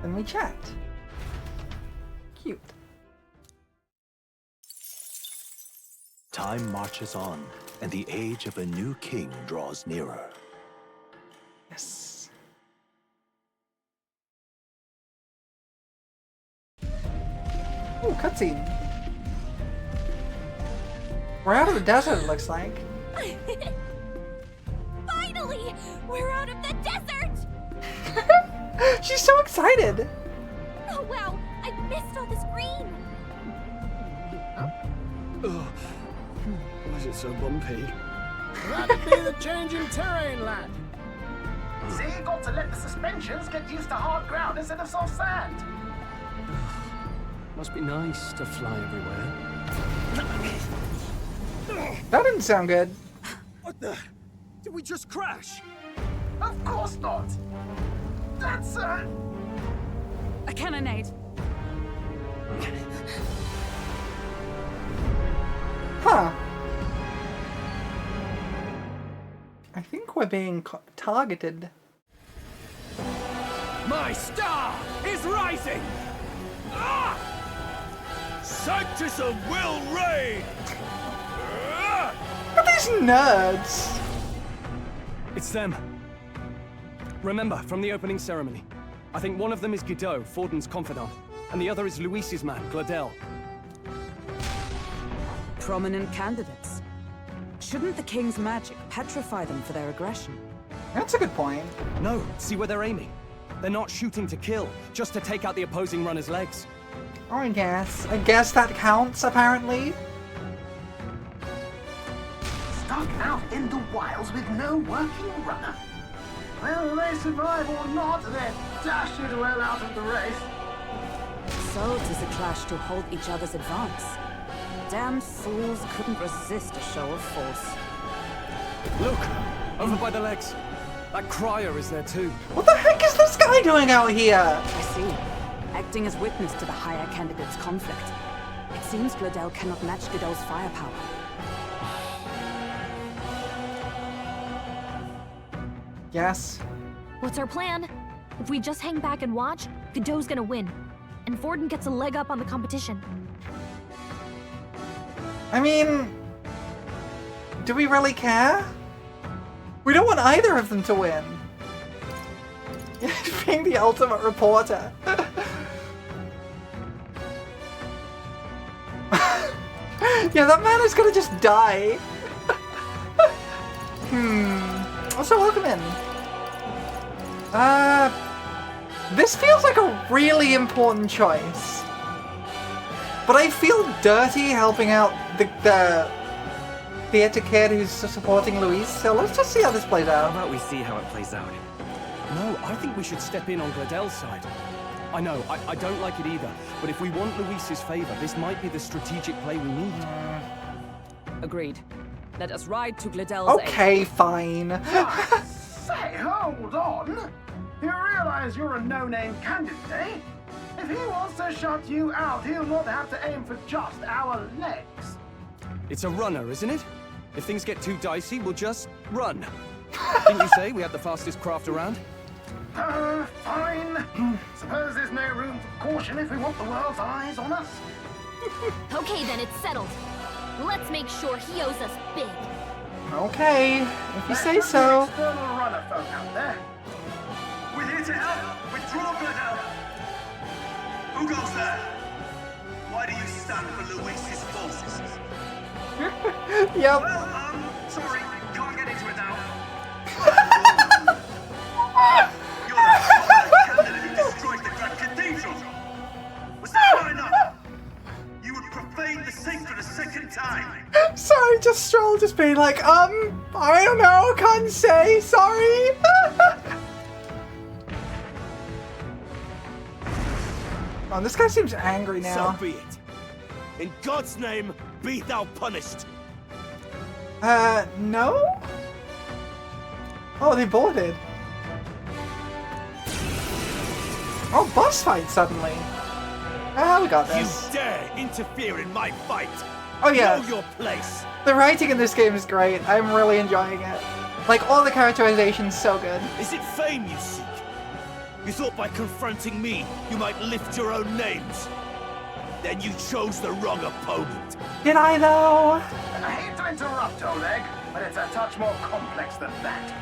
Then we chat. Cute. Time marches on, and the age of a new king draws nearer. Yes. Ooh, cutscene. We're out of the desert, it looks like. Finally! We're out of the desert! She's so excited! Oh wow, I missed all this green! Why is it so bumpy? That'd be the change in terrain, lad. See, you got to let the suspensions get used to hard ground instead of soft sand. Must be nice to fly everywhere. That didn't sound good. What the? Did we just crash? Of course not. That's a cannonade. Huh. I think we're being targeted. My star is rising! Ah! Sanctus of will reign! Look at these nerds! It's them. Remember, from the opening ceremony. I think one of them is Guido, Forden's confidant, and the other is Luis's man, Gladel. Prominent candidates. Shouldn't the king's magic petrify them for their aggression? That's a good point. No, see where they're aiming. They're not shooting to kill, just to take out the opposing runner's legs. Oh, I guess that counts, apparently. stuck out in the wilds with no working runner. Whether they survive or not, they're dashed well out of the race. So 'tis a clash to hold each other's advance. Damn fools couldn't resist a show of force. Look! Over by the legs. That crier is there too. What the heck is this guy doing out here? I see. Acting as witness to the higher candidate's conflict. It seems Gladel cannot match Godot's firepower. Yes. What's our plan? If we just hang back and watch, Godot's gonna win. And Forden gets a leg up on the competition. I mean... do we really care? We don't want either of them to win. Being the ultimate reporter. Yeah, that man is gonna just die. Also, welcome in. This feels like a really important choice. But I feel dirty helping out the theater kid who's supporting Luis, so let's just see how this plays out. How about we see how it plays out? No, I think we should step in on Gladel's side. I know, I don't like it either, but if we want Luis's favor, this might be the strategic play we need. Agreed. Let us ride to Gladel's aid. Okay, fine. Say, hold on. You realize you're a no-name candidate, eh? If he wants to shut you out, he'll not have to aim for just our legs. It's a runner, isn't it? If things get too dicey, we'll just run. Didn't you say we had the fastest craft around? Fine. Suppose there's no room for caution if we want the world's eyes on us. Okay, then it's settled. Let's make sure he owes us big. Okay, if you say so. External runner folk out there. We're here to help. Withdraw, Gladel. Who goes there? Why do you stand for Luis's forces? Yep. Well, sorry, can't get into it now. You're the candidate who destroyed the Grand Cathedral. Was that not enough? You would profane the sacred a second time. Sorry, just Stroll just being like, I don't know, can't say, sorry. Oh, this guy seems angry now. So be it. In God's name, be thou punished. No? Oh, they boarded. Oh, boss fight suddenly. We got this. You dare interfere in my fight. Oh yeah. Know your place. The writing in this game is great. I'm really enjoying it. Like, all the characterization's so good. Is it fame you seek? You thought by confronting me, you might lift your own names. Then you chose the wrong opponent. Did I, though? I hate to interrupt, Oleg, but it's a touch more complex than that.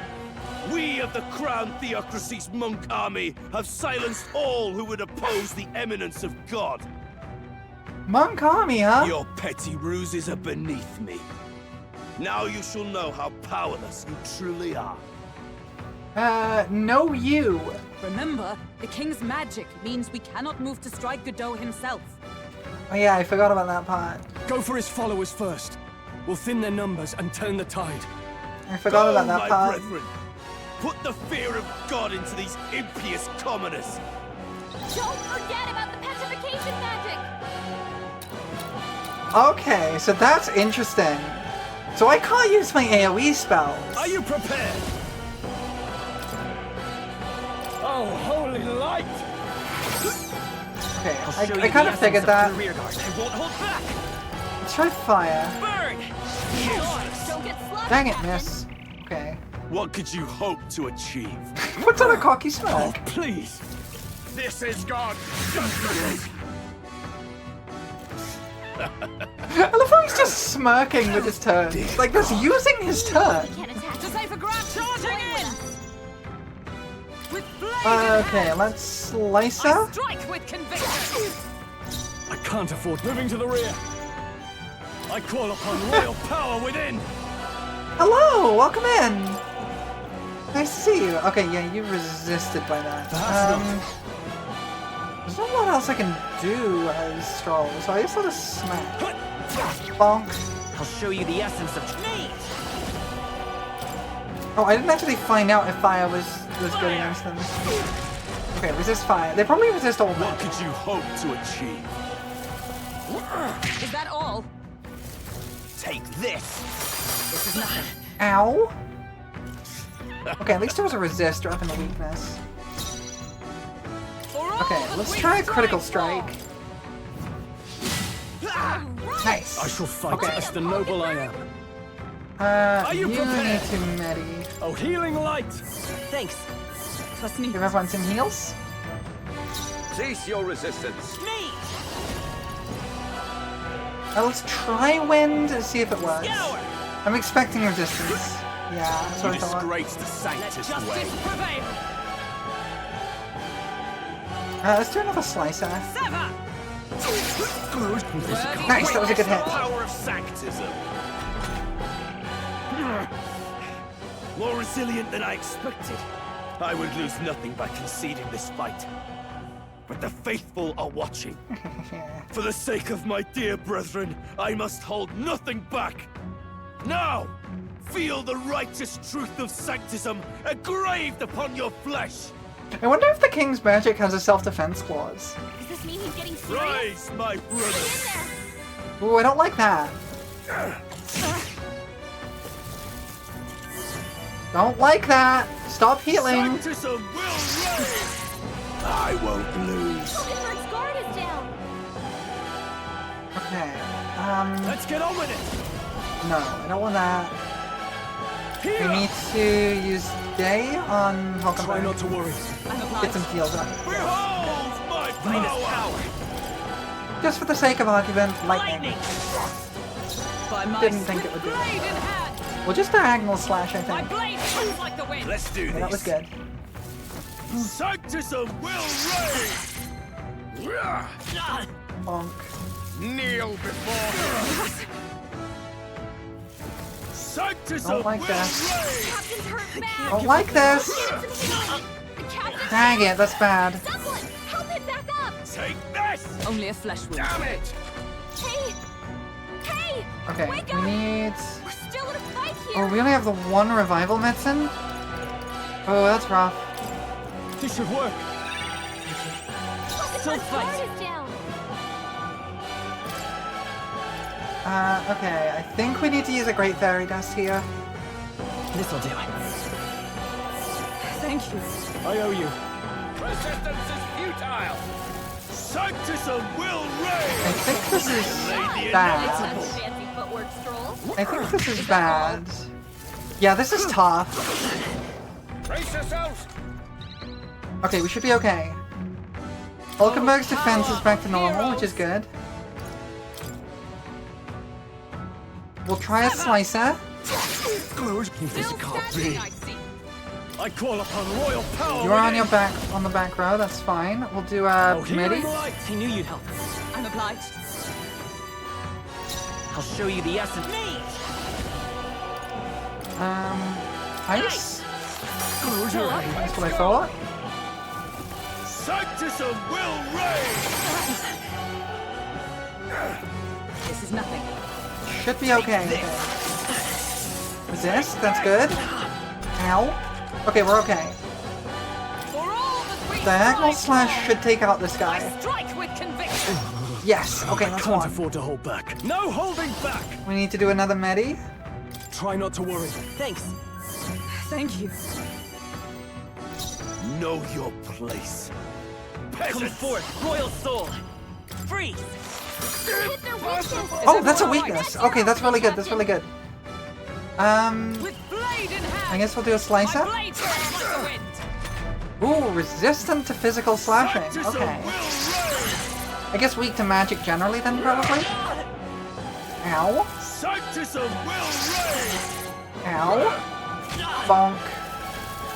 We of the Crown Theocracy's monk army have silenced all who would oppose the eminence of God. Monk army, huh? Your petty ruses are beneath me. Now you shall know how powerless you truly are. No you. Remember, the king's magic means we cannot move to strike Godot himself. Oh yeah, I forgot about that part. Go for his followers first. We'll thin their numbers and turn the tide. I forgot about that my part. Brethren, put the fear of God into these impious commoners. Don't forget about the petrification magic! Okay, so that's interesting. So I can't use my AoE spells. Are you prepared? Oh, holy light! Okay, I kind of figured that. I won't hold back. Let's try fire. Burn! Don't get slaughtered. Dang it, miss. Okay. What could you hope to achieve? What's on a cocky smirk? Oh, please. This is God. I love how he's just smirking with his turn. Like, that's using his turn. To save a grab, charging in! With Okay, let's slice her. strike with conviction! I can't afford moving to the rear. I call upon royal power within. Hello, welcome in. Nice to see you. Okay, yeah, you resisted by that. There's not a lot else I can do as Stroll, so I guess I'll just smack. Bonk. I'll show you the essence of me. Oh, I didn't actually find out if fire was good against them. Okay, resist fire. They probably resist all What could you hope to achieve? Is that all? Take this. This is nothing. Ow. Okay, at least there was a resist rather than a weakness. Okay, let's try a critical strike. Nice. I shall fight Okay. as the noble I am. Are you prepared? need to medi. Oh, healing light. Thanks. Trust me. Give everyone some heals. Cease your resistance. Let's try wind and see if it works. I'm expecting resistance. Yeah, You so I thought. disgrace the Sanctus way. Prevail. Let's do another slicer. Sever. Nice, that was a good hit. Power of Sanctism. More resilient than I expected. I would lose nothing by conceding this fight. But the faithful are watching. For the sake of my dear brethren, I must hold nothing back. Now, feel the righteous truth of Sanctism engraved upon your flesh. I wonder if the King's magic has a self-defense clause. Does this mean he's getting serious? Rise, my brothers. Ooh, I don't like that. Don't like that. Stop healing. Sanctism will rise. I won't lose. Hildegard's guard is down. Okay. Let's get on with it. No, I don't want that. We need to use Day on Hulkenberg. Try not to worry. Get some heals up. Behold my power. Just for the sake of argument, lightning. By my Didn't think it would do blade in that. hand. Well, just diagonal slash, I My think. blade comes like the wind. Let's do this. Yeah, that was good. Sanctism will reign. Bonk. Kneel before him. Sanctism Don't like will this. reign. Captain's hurt bad. Don't like this. The captain's Dang it, that's bad. Someone, help him back up. Take this. Only a flesh wound. Damn it. Hey, hey, Okay, wake we up. need... We're still in a fight here. Oh, we only have the one revival medicine? Oh, that's rough. This should work. Hildegard's guard is down. Okay, I think we need to use a Great Fairy Dust here. This'll do it. Thank you. I owe you. Resistance is futile. Sanctism will reign. I think this is That's bad. fancy footwork stroll. I think this is bad. Yeah, this is tough. Brace yourselves. Okay, we should be okay. Hulkenberg's defense is back to normal, which is good. We'll try a slicer. This can't be. I call upon royal power. You're on your back, on the back row, that's fine. We'll do a midi. I knew you'd help. I'm obliged. I'll show you the essence. Ice? That's what I thought. Sanctism will reign. This is nothing. Should be okay. Resist, that's good. Ow. Okay, we're okay. Diagonal slash should take out this guy. Strike with conviction. Yes, okay, that's Can't one. afford to hold back. No holding back. We need to do another medi. Try not to worry. Thanks. Thank you. Know your place. Come forth, royal soul. Freeze. Hit their weakness. Oh, that's a weakness. Okay, that's really good, that's really good. With blade in hand. I guess we'll do a slicer. My blade comes like the wind. Ooh, resistant to physical slashing. Okay. I guess weak to magic generally then, probably? Ow. Sanctism will reign. Ow. Bonk.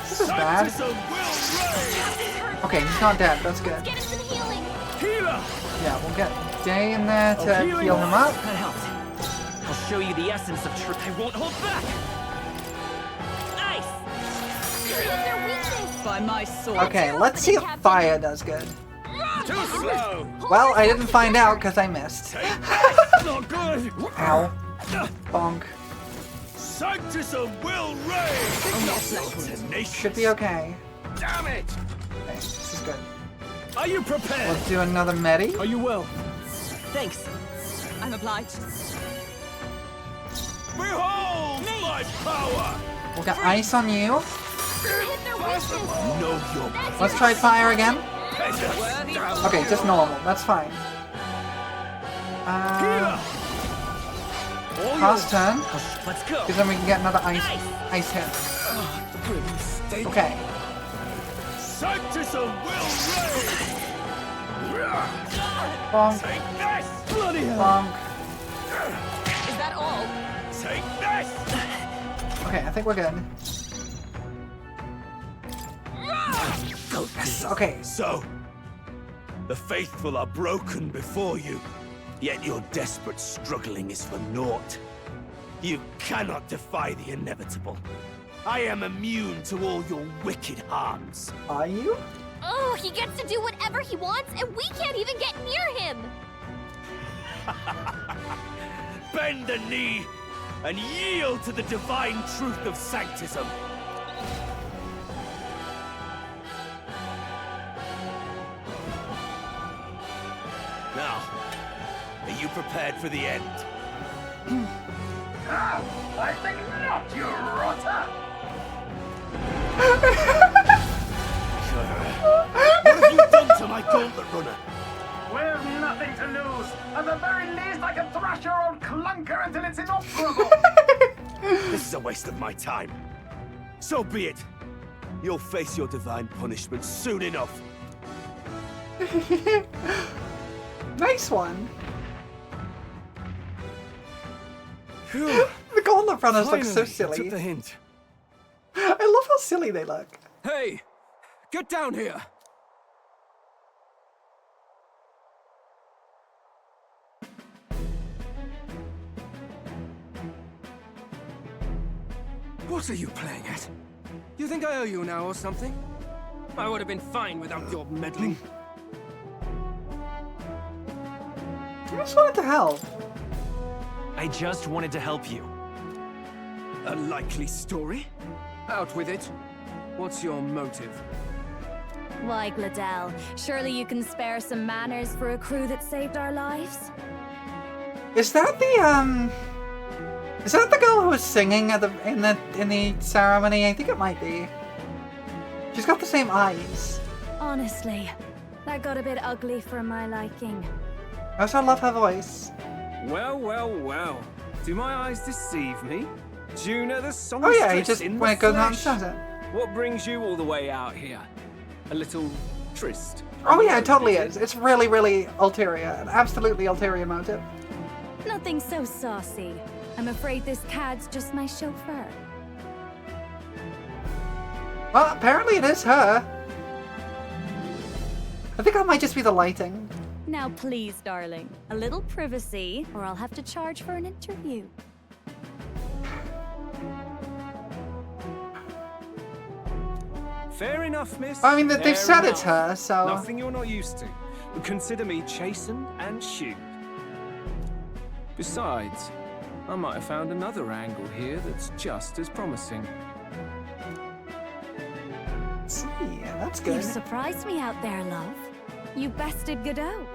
This is bad. Sanctism will reign. Okay, he's not dead, that's good. Get him some healing. Healer. Yeah, we'll get Day in there to healing heal him up. That helped. I'll show you the essence of truth. I won't hold back. Nice. Hit their weakness. By my sword. Okay, let's see if fire does good. Too slow. Well, I didn't find out because I missed. Not good. Ow. Bonk. Sanctism will reign. Tenacious. Should be okay. Damn it. Okay, this is good. Are you prepared? Let's do another medi. Are you well? Thanks. I'm obliged. Behold my power. We'll get ice on you. Hit their weakness. Know your Let's try fire again. peasants. Okay, just normal. That's fine. Pass turn. Let's go. Because then we can get another ice hit. Okay. Sanctism will reign. Bonk. Take this. Bloody hell. Bonk. Is that all? Take this. Okay, I think we're good. Yes, okay. So, the faithful are broken before you, yet your desperate struggling is for naught. You cannot defy the inevitable. I am immune to all your wicked harms. Are you? Oh, he gets to do whatever he wants, and we can't even get near him! Bend the knee and yield to the divine truth of sanctism. Now, are you prepared for the end? I think not, you rotter! What have you done to my gauntlet runner? We've nothing to lose. At the very least, I can thrash your old clunker until it's inoperable. This is a waste of my time. So be it. You'll face your divine punishment soon enough. Nice one. The gauntlet runners look so silly. Took the hint. I love how silly they look. Hey, get down here. What are you playing at? You think I owe you now or something? I would have been fine without your meddling. I just wanted to help. I just wanted to help you. A likely story? Out with it. What's your motive? Why, Gladell, surely you can spare some manners for a crew that saved our lives? Is that the Is that the girl who was singing at in the ceremony? I think it might be. She's got the same eyes. Honestly, that got a bit ugly for my liking. I also love her voice. Well, well, well. Do my eyes deceive me? Juna the songstress. Oh yeah, he just when it goes on says it. What brings you all the way out here? A little tryst? Oh yeah, it totally is. It's really, really ulterior. An absolutely ulterior motive. Nothing so saucy. I'm afraid this cad's just my chauffeur. Well, apparently it is her. I think that might just be the lighting. Now please, darling, a little privacy, or I'll have to charge for an interview. Fair enough, miss. I mean, they've Fair said enough. it's her, so... Nothing you're not used to. Consider me chastened and shooed. Besides, I might have found another angle here that's just as promising. See, yeah, that's You good. surprised me out there, love. You bested Godot.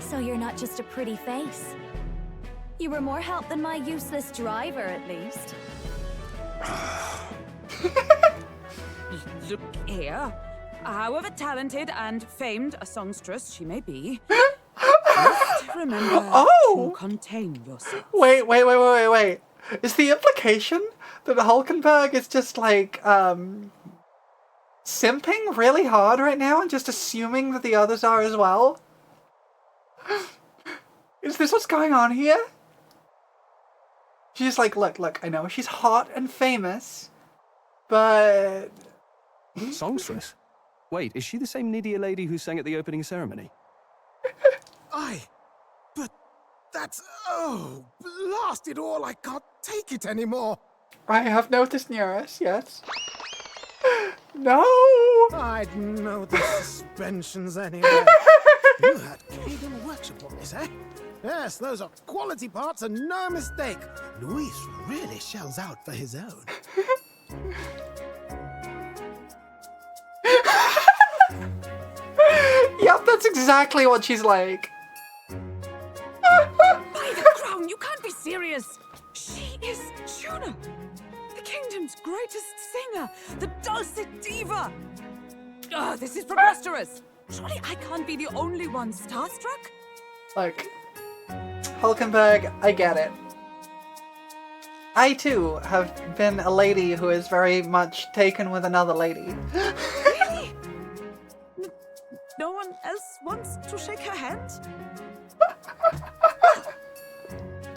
So you're not just a pretty face. You were more help than my useless driver, at least. Look here. However talented and famed a songstress she may be, just remember to contain yourself. Wait. Is the implication that Hulkenberg is just like, simping really hard right now and just assuming that the others are as well? Is this what's going on here? She's like, look, I know she's hot and famous, but... Songstress? Wait, is she the same Nydia lady who sang at the opening ceremony? But that's... Oh, blast it all, I can't take it anymore. I have noticed Neurus, yes. No! I'd know the suspensions anyway. You had Caden workshop on this, eh? Yes, those are quality parts and no mistake. Luis really shells out for his own. Yep, that's exactly what she's like. By the crown, you can't be serious. She is Juna, the kingdom's greatest singer, the dulcet diva. Oh, this is preposterous. Surely I can't be the only one starstruck? Like, Hulkenberg, I get it. I too have been a lady who is very much taken with another lady. Really? No one else wants to shake her hand?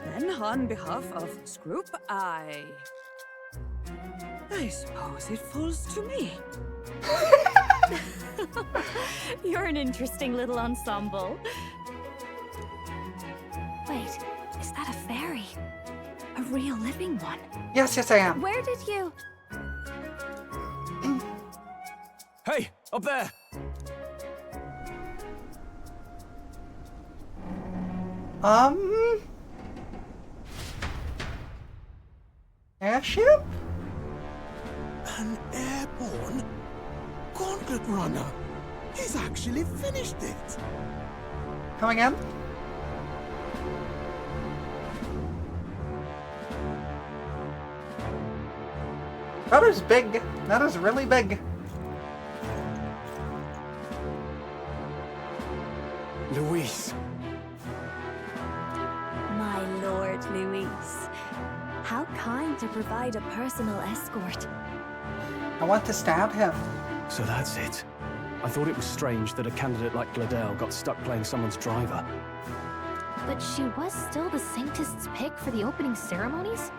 Then, on behalf of Scroop, I I suppose it falls to me. You're an interesting little ensemble. Wait, is that a fairy? A real living one? Yes, yes I am. Where did you... Hey, up there! Airship? An airborne gauntlet runner. He's actually finished it. Come again? That is big. That is really big. Luis. My Lord Luis. How kind to provide a personal escort. I want to stab him. So that's it. I thought it was strange that a candidate like Gladel got stuck playing someone's driver. But she was still the Sanctist's pick for the opening ceremonies?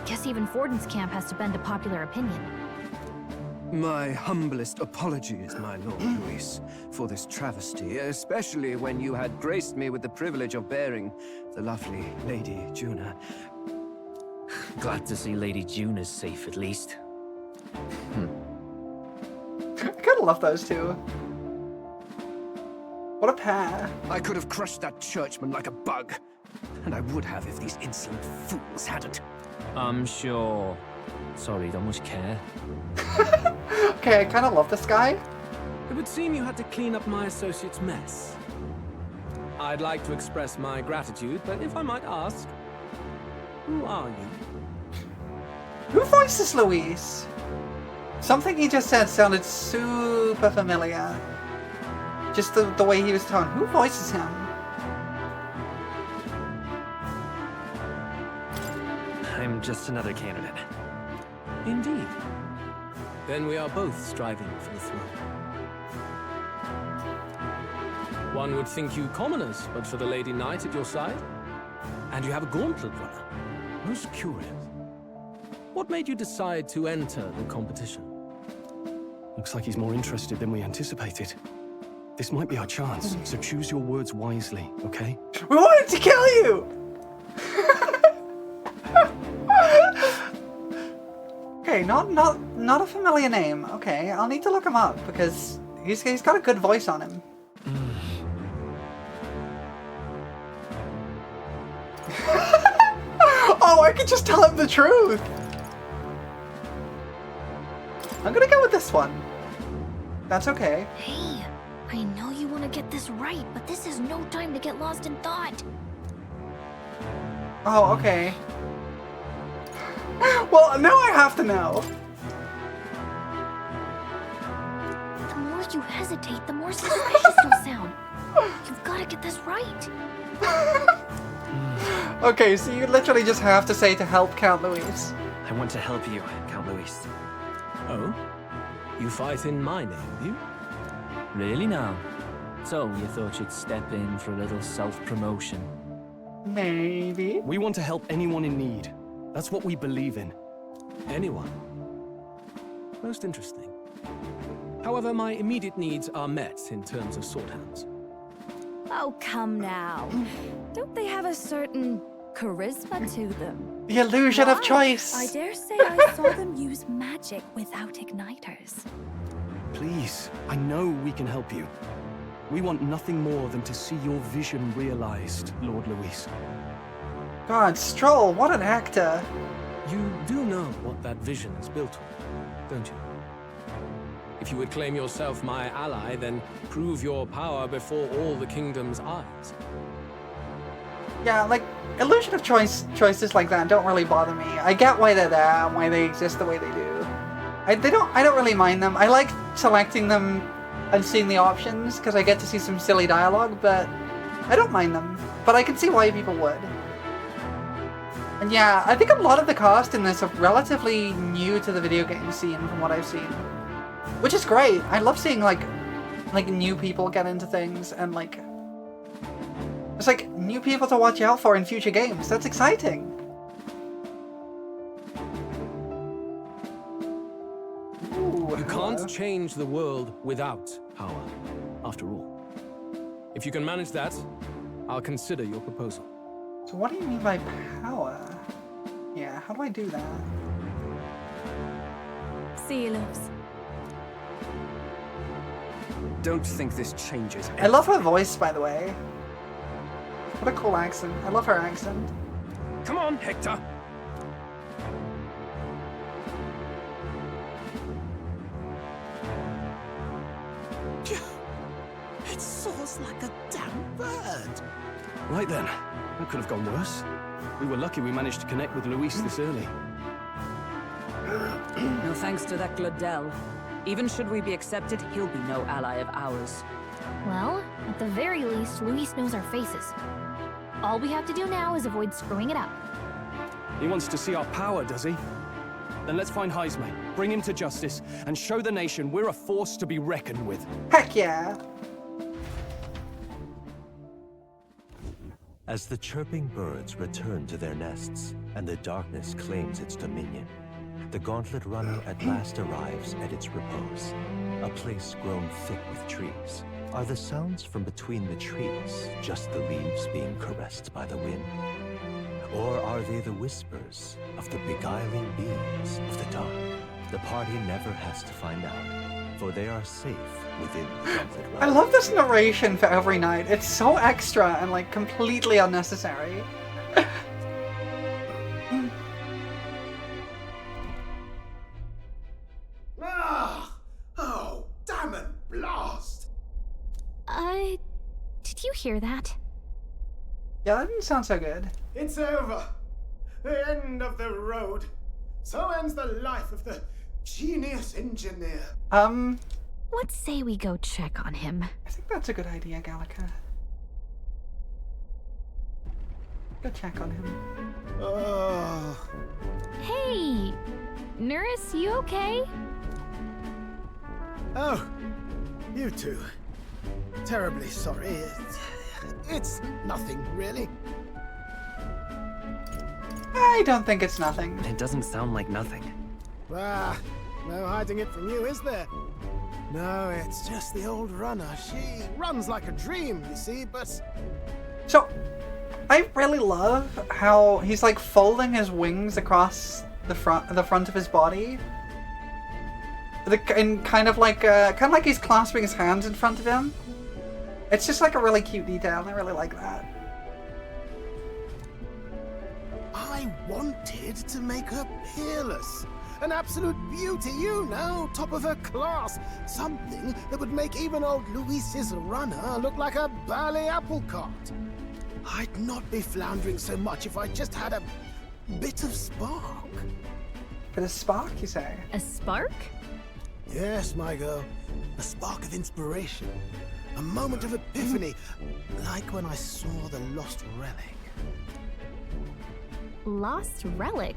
Guess even Forden's camp has to bend to popular opinion. My humblest apologies, my Lord Luis, for this travesty, especially when you had graced me with the privilege of bearing the lovely Lady Juna. Glad to see Lady Juna's safe, at least. I kinda love those two. What a pair. I could have crushed that churchman like a bug. And I would have if these insolent fools hadn't. I'm sure. Sorry, don't much care. Okay, I kinda love this guy. It would seem you had to clean up my associate's mess. I'd like to express my gratitude, but if I might ask, who are you? Who voices Luis? Something he just said sounded super familiar. Just the way he was talking. Who voices him? I'm just another candidate. Indeed. Then we are both striving for the throne. One would think you commoners, but for the Lady Knight at your side. And you have a gauntlet runner. Most curious. What made you decide to enter the competition? Looks like he's more interested than we anticipated. This might be our chance, so choose your words wisely, okay? We wanted to kill you! Okay, not a familiar name. Okay, I'll need to look him up because he's got a good voice on him. Oh, I could just tell him the truth. I'm gonna go with this one. That's okay. Hey, I know you want to get this right, but this is no time to get lost in thought. Oh, okay. Well, now I have to know. The more you hesitate, the more suspicious you'll sound. You've got to get this right. Okay, so you literally just have to say to help Count Luis. I want to help you, Count Luis. Oh? You fight in my name, you? Really now? So, you thought you'd step in for a little self-promotion? Maybe. We want to help anyone in need. That's what we believe in. Anyone? Most interesting. However, my immediate needs are met in terms of sword hands. Oh, come now. Don't they have a certain charisma to them? The illusion of choice. I dare say I saw them use magic without igniters. Please, I know we can help you. We want nothing more than to see your vision realized, Lord Luis. God, Stroll, what an actor. You do know what that vision is built on, don't you? If you would claim yourself my ally, then prove your power before all the kingdom's eyes. Yeah, like, illusion of choices like that don't really bother me. I get why they're there and why they exist the way they do. I don't really mind them. I like selecting them and seeing the options because I get to see some silly dialogue, but I don't mind them. But I can see why people would. And yeah, I think a lot of the cast in this are relatively new to the video game scene from what I've seen. Which is great. I love seeing like new people get into things and like it's like new people to watch out for in future games. That's exciting. change the world without power, after all. If you can manage that, I'll consider your proposal. So what do you mean by power? Yeah, how do I do that? See you, loves. Don't think this changes. I love her voice, by the way. What a cool accent. I love her accent. Come on, Hector. It soars like a damn bird. Right then, that could have gone worse. We were lucky we managed to connect with Luis this early. No thanks to that Gladel. Even should we be accepted, he'll be no ally of ours. Well, at the very least, Luis knows our faces. All we have to do now is avoid screwing it up. He wants to see our power, does he? Then let's find Heisme, bring him to justice, and show the nation we're a force to be reckoned with. Heck yeah! As the chirping birds return to their nests and the darkness claims its dominion, the gauntlet runner at last arrives at its repose, a place grown thick with trees. Are the sounds from between the trees just the leaves being caressed by the wind? Or are they the whispers of the beguiling beings of the dark? The party never has to find out, for they are safe within the gauntlet runner. I love this narration for every night. It's so extra and like completely unnecessary. Oh, damn it, blast! Did you hear that? Yeah, that didn't sound so good. It's over. The end of the road. So ends the life of the genius engineer. Let's say we go check on him. I think that's a good idea, Gallica. Go check on him. Oh. Hey! Nurse, you okay? Oh, you two. Terribly sorry. It's nothing, really. I don't think it's nothing. It doesn't sound like nothing. Ah, no hiding it from you, is there? No, it's just the old runner. She runs like a dream, you see, but... So, I really love how he's like folding his wings across the front of his body. And kind of like he's clasping his hands in front of him. It's just like a really cute detail, and I really like that. I wanted to make her peerless. An absolute beauty, you know, top of her class. Something that would make even old Luis's runner look like a bally apple cart. I'd not be floundering so much if I just had a bit of spark. Bit of spark, you say? A spark? Yes, my girl. A spark of inspiration. A moment of epiphany. Like when I saw the lost relic. Lost relic?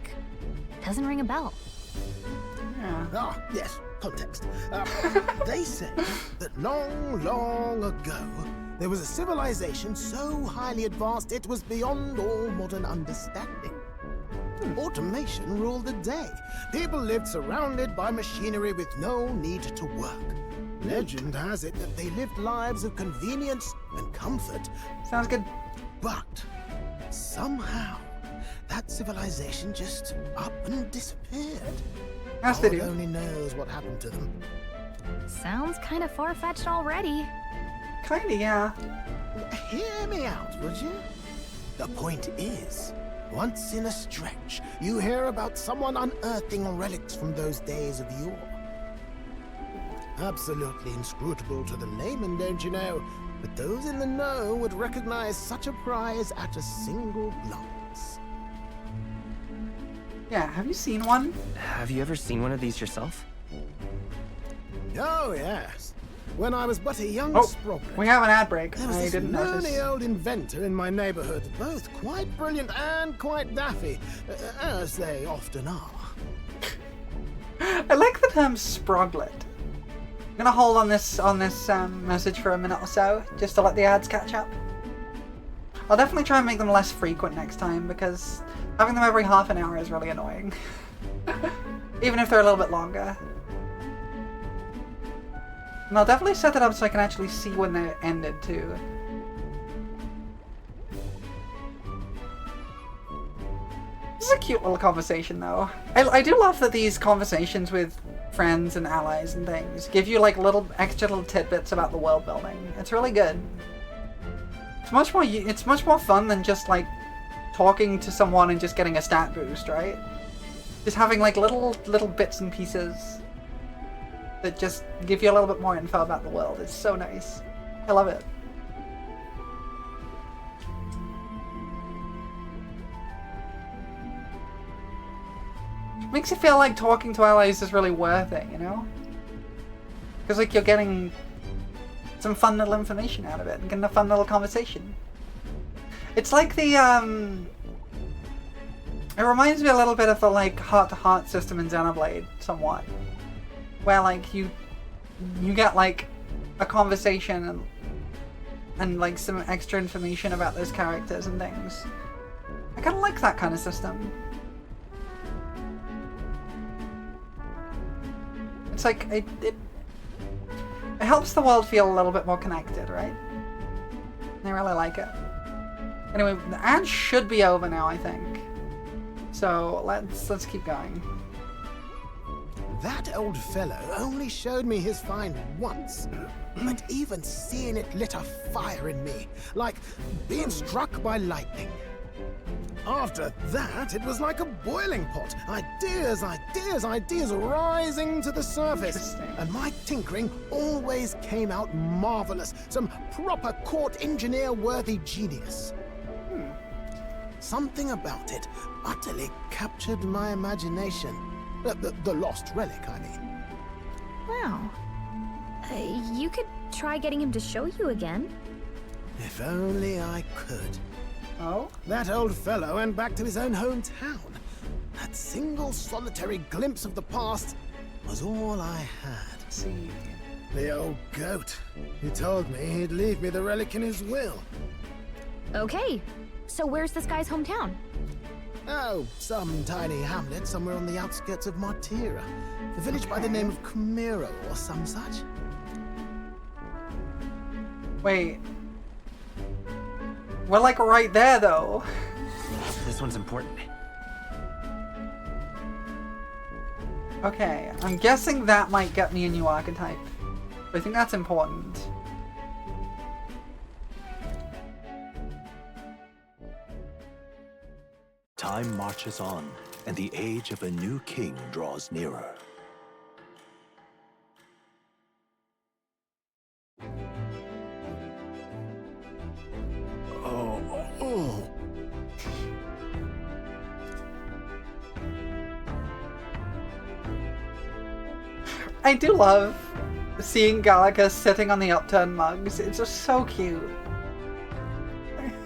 Doesn't ring a bell. Yeah. Ah, yes, context. They say that long, long ago, there was a civilization so highly advanced it was beyond all modern understanding. Automation ruled the day. People lived surrounded by machinery with no need to work. Legend has it that they lived lives of convenience and comfort. Sounds good. But somehow, that civilization just up and disappeared. As they do. God only knows what happened to them. Sounds kind of far-fetched already. Kinda, yeah. Hear me out, would you? The point is, once in a stretch, you hear about someone unearthing relics from those days of yore. Absolutely inscrutable to the layman, don't you know? But those in the know would recognize such a prize at a single glance. Yeah, have you seen one? Have you ever seen one of these yourself? Oh, yes. When I was but a young sproglet. We have an ad break. There was I this didn't notice. loony old inventor in my neighborhood, both quite brilliant and quite daffy, as they often are. I like the term sproglet. I'm gonna hold on this message for a minute or so, just to let the ads catch up. I'll definitely try and make them less frequent next time, because having them every half an hour is really annoying. Even if they're a little bit longer. And I'll definitely set it up so I can actually see when they're ended too. This is a cute little conversation though. I do love that these conversations with friends and allies and things give you like extra little tidbits about the world building. It's really good. It's much more fun than just like talking to someone and just getting a stat boost, right? Just having like little bits and pieces that just give you a little bit more info about the world. It's so nice. I love it. Makes you feel like talking to allies is really worth it, you know? Because like you're getting some fun little information out of it and getting a fun little conversation. It's like the it reminds me a little bit of the like heart-to-heart system in Xenoblade, somewhat. Where like you get like a conversation and like some extra information about those characters and things. I kinda like that kind of system. It's like it helps the world feel a little bit more connected, right? I really like it. Anyway, the ad should be over now, I think. So let's keep going. That old fellow only showed me his find once, but even seeing it lit a fire in me, like being struck by lightning. After that, it was like a boiling pot. Ideas rising to the surface. And my tinkering always came out marvelous. Some proper court engineer-worthy genius. Something about it utterly captured my imagination. The lost relic, I mean. Wow. You could try getting him to show you again. If only I could. Oh? That old fellow went back to his own hometown. That single solitary glimpse of the past was all I had. See. The old goat. He told me he'd leave me the relic in his will. Okay. So where's this guy's hometown? Oh, some tiny hamlet somewhere on the outskirts of Martira. A village by the name of Camiro or some such. Wait. We're like right there though. This one's important. Okay, I'm guessing that might get me a new archetype. I think that's important. Time marches on, and the age of a new king draws nearer. Oh. I do love seeing Gallica sitting on the upturned mugs. It's just so cute.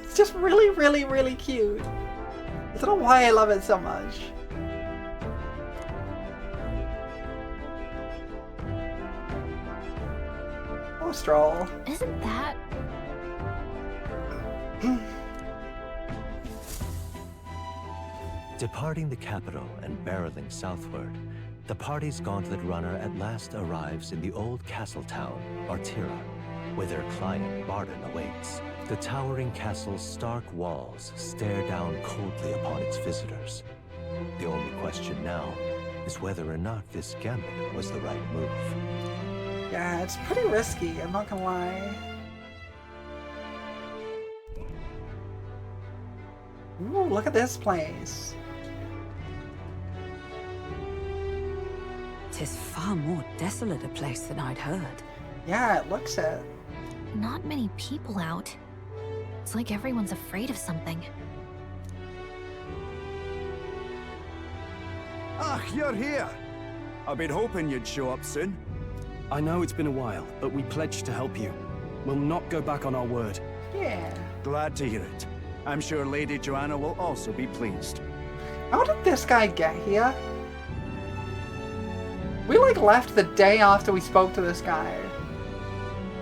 It's just really, really, really cute. I don't know why I love it so much. Oh, Stroll. Isn't that... Departing the capital and barreling southward, the party's gauntlet runner at last arrives in the old castle town, Martira, where their client Barden awaits. The towering castle's stark walls stare down coldly upon its visitors. The only question now is whether or not this gambit was the right move. Yeah, it's pretty risky, I'm not gonna lie. Ooh, look at this place. 'Tis far more desolate a place than I'd heard. Yeah, it looks it. Not many people out. It's like everyone's afraid of something. Ah, you're here! I've been hoping you'd show up soon. I know it's been a while, but we pledged to help you. We'll not go back on our word. Yeah. Glad to hear it. I'm sure Lady Joanna will also be pleased. How did this guy get here? We like left the day after we spoke to this guy.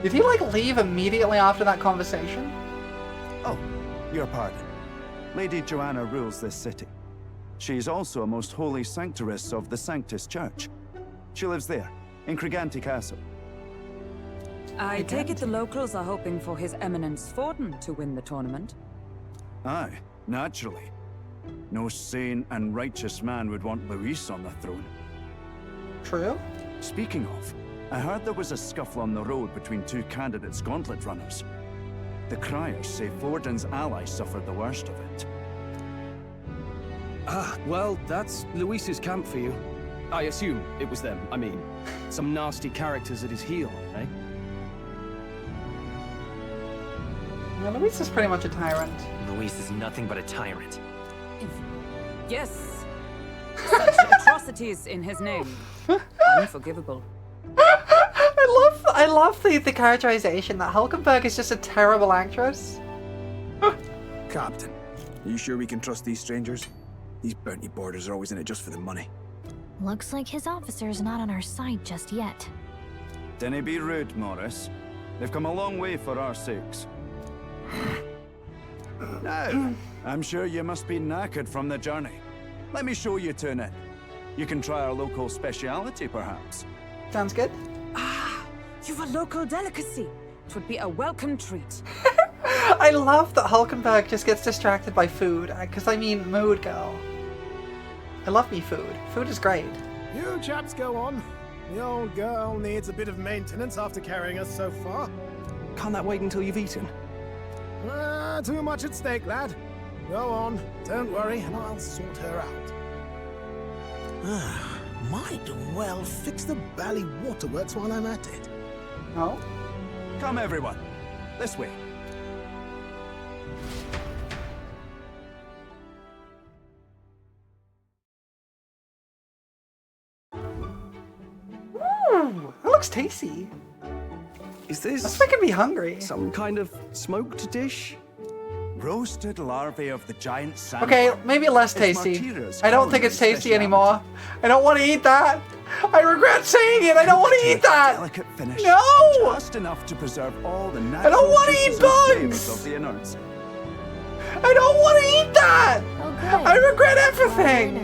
Did he like leave immediately after that conversation? Oh, your pardon. Lady Joanna rules this city. She's also a most holy sanctoress of the Sanctus Church. She lives there, in Criganti Castle. I take it the locals are hoping for His Eminence Forden to win the tournament. Aye, naturally. No sane and righteous man would want Luis on the throne. True. Speaking of, I heard there was a scuffle on the road between two candidates gauntlet runners. The criers say Forden's ally suffered the worst of it. Ah, well, that's Luis's camp for you. I assume it was them. I mean, some nasty characters at his heel, eh? Well, Luis is pretty much a tyrant. Luis is nothing but a tyrant. Yes. Such atrocities in his name. Unforgivable. I love the characterization that Hulkenberg is just a terrible actress. Captain, are you sure we can trust these strangers? These bounty boarders are always in it just for the money. Looks like his officer's not on our side just yet. Dinna be rude, Morris. They've come a long way for our sakes. Now, I'm sure you must be knackered from the journey. Let me show you to an inn. You can try our local speciality, perhaps. Sounds good. Ah, you've a local delicacy. It would be a welcome treat. I love that Hulkenberg just gets distracted by food, because I mean, mood girl. I love me food. Food is great. You chaps go on. The old girl needs a bit of maintenance after carrying us so far. Can't that wait until you've eaten? Too much at stake, lad. Go on, don't worry, and I'll sort her out. Might well fix the Bally Waterworks while I'm at it. Oh? Come, everyone. This way. Ooh, that looks tasty. Is this... That's making me hungry. Some kind of smoked dish? Roasted larvae of the giant sandworm. Okay, maybe less tasty. I don't think it's tasty anymore. I don't want to eat that. I regret saying it. I don't want to eat that. Delicate finish. No! Just enough to preserve all the I natural don't want to eat juices and flavors bugs. of the innards. I don't want to eat that. Oh, good. I regret everything.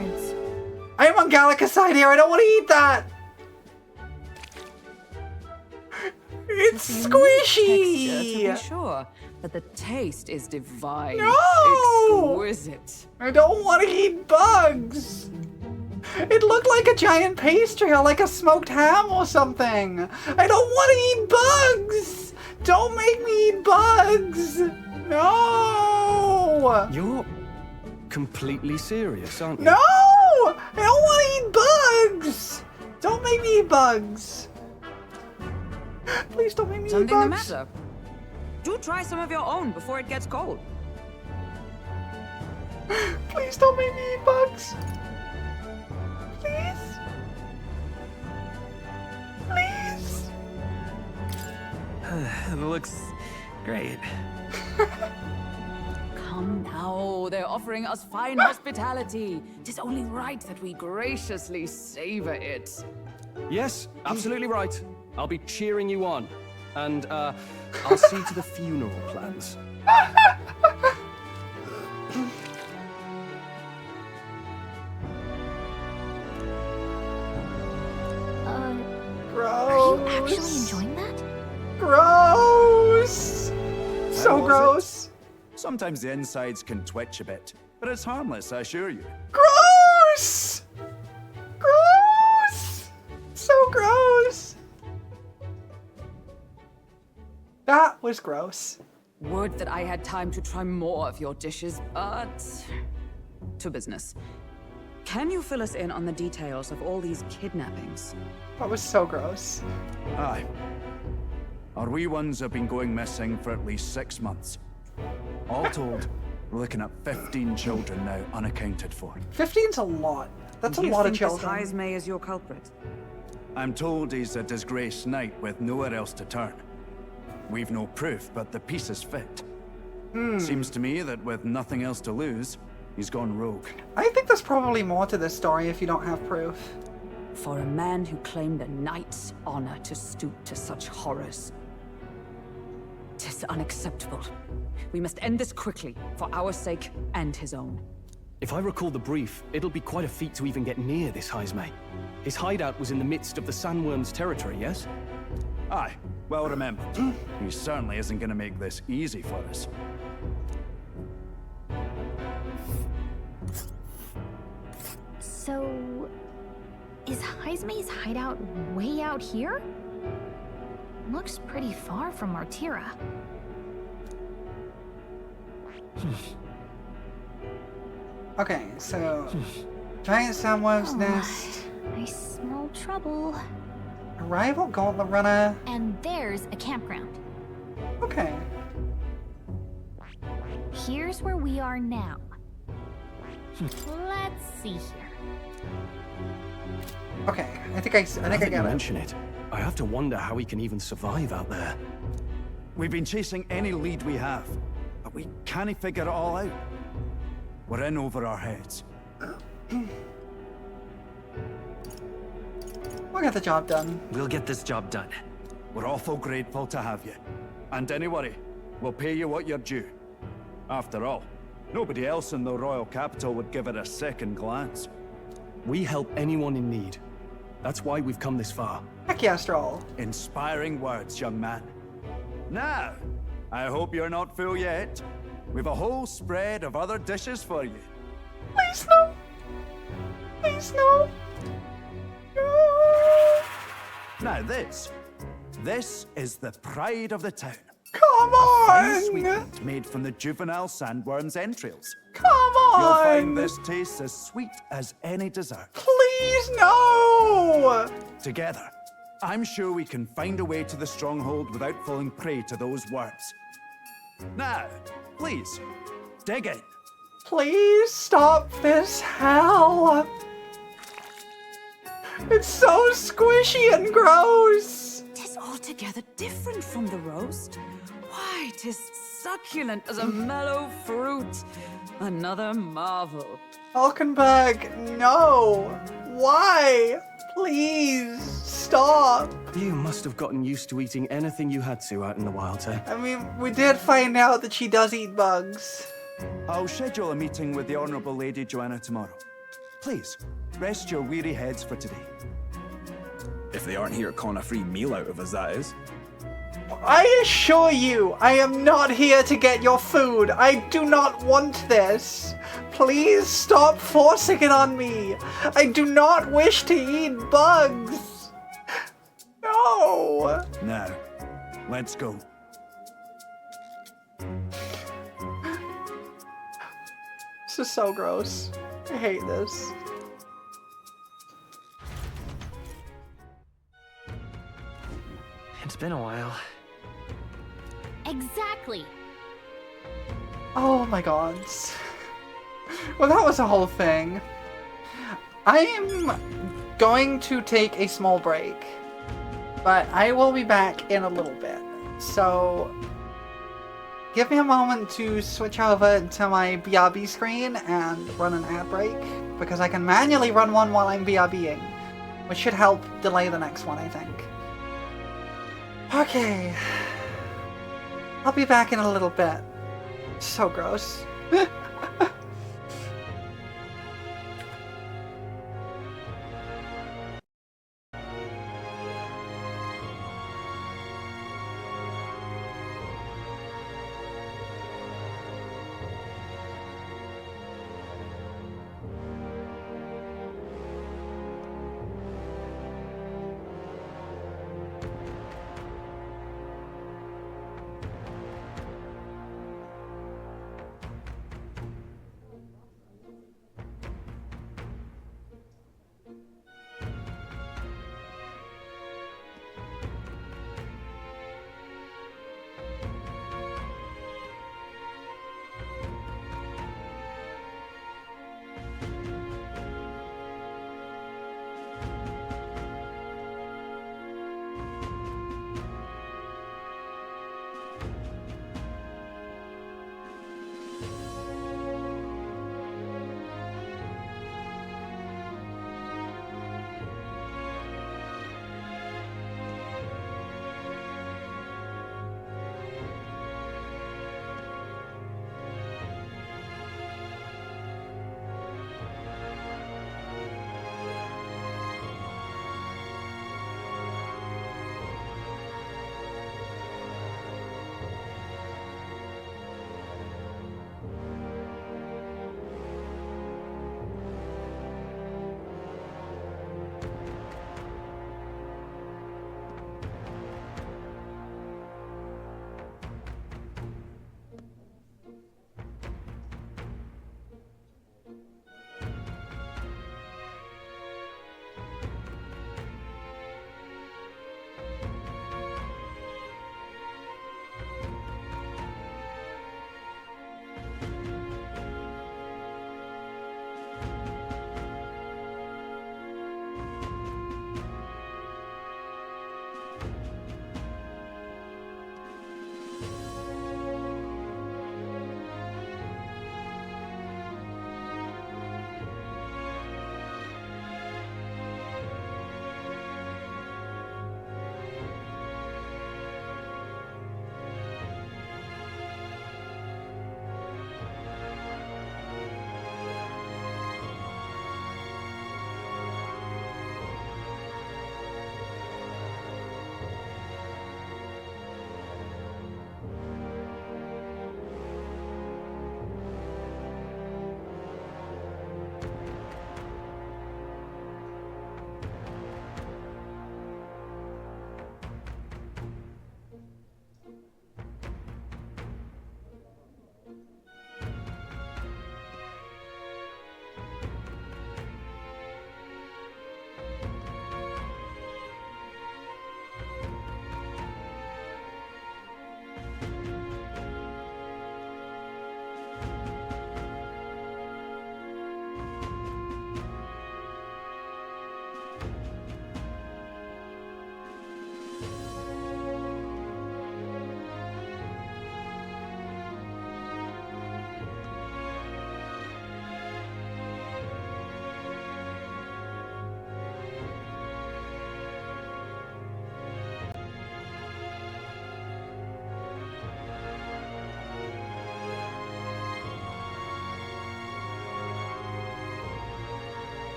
I am on Gallica's side here. I don't want to eat that. It's squishy. Texture, to be sure, but the taste is divine. No! Exquisite. I don't want to eat bugs. It looked like a giant pastry or like a smoked ham or something. I don't want to eat bugs. Don't make me eat bugs. No. You're completely serious, aren't you? No. I don't want to eat bugs. Don't make me eat bugs. Please don't make me eat Something the bugs. matter? Do try some of your own before it gets cold. Please don't make me eat bugs. Please. Please. It looks great. Come now, they're offering us fine hospitality. It is only right that we graciously savor it. Yes, absolutely right. I'll be cheering you on. And, I'll see to the funeral plans. Gross. Are you actually enjoying that? Gross. So How was gross. it? Sometimes the insides can twitch a bit, but it's harmless, I assure you. Gross. Gross. So gross. That was gross. Would that I had time to try more of your dishes, but... to business. Can you fill us in on the details of all these kidnappings? That was so gross. Aye. Our wee ones have been going missing for at least 6 months. All told, we're looking at 15 children now unaccounted for. 15's a lot. That's a Do you lot of think children. this Heismay is your culprit? I'm told he's a disgraced knight with nowhere else to turn. We've no proof, but the pieces fit. Seems to me that with nothing else to lose, he's gone rogue. I think there's probably more to this story if you don't have proof. For a man who claimed a knight's honor to stoop to such horrors. 'Tis unacceptable. We must end this quickly, for our sake and his own. If I recall the brief, it'll be quite a feat to even get near this Heismay. His hideout was in the midst of the Sandworm's territory, yes? Aye, Well remembered. He certainly isn't going to make this easy for us. So, is Heismei's hideout way out here? Looks pretty far from Martira. Okay, so giant sandworm's nest. I smell trouble. Arrival gauntlet runner. And there's a campground. Okay. Here's where we are now. Let's see here. Okay, I think I get it. Mention it. I have to wonder how he can even survive out there. We've been chasing any lead we have, but we can't figure it all out. We're in over our heads. We'll get the job done. We'll get this job done. We're awful grateful to have you. And don't worry, we'll pay you what you're due. After all, nobody else in the royal capital would give it a second glance. We help anyone in need. That's why we've come this far. Heck yeah, Stroll. Inspiring words, young man. Now, I hope you're not full yet. We've a whole spread of other dishes for you. Please no. Please no. No. Now this is the pride of the town. Come A fine on. sweetmeat made from the juvenile sandworm's entrails. Come on. You'll find this tastes as sweet as any dessert. Please no. Together, I'm sure we can find a way to the stronghold without falling prey to those worms. Now, please, dig in. Please stop this hell. It's so squishy and gross. Tis altogether different from the roast. Why, tis succulent as a mellow fruit. Another marvel. Falkenberg, no. Why? Please stop. You must have gotten used to eating anything you had to out in the wild, eh? I mean, we did find out that she does eat bugs. I'll schedule a meeting with the Honourable Lady Joanna tomorrow. Please, rest your weary heads for today. If they aren't here calling a free meal out of us, that is. I assure you, I am not here to get your food. I do not want this. Please stop forcing it on me. I do not wish to eat bugs. No. Now, let's go. This is so gross. I hate this. It's been a while. Exactly. Oh my god. Well, that was a whole thing. I am going to take a small break, but I will be back in a little bit. So, give me a moment to switch over to my BRB screen and run an ad break, because I can manually run one while I'm BRBing, which should help delay the next one, I think. Okay. I'll be back in a little bit. So gross.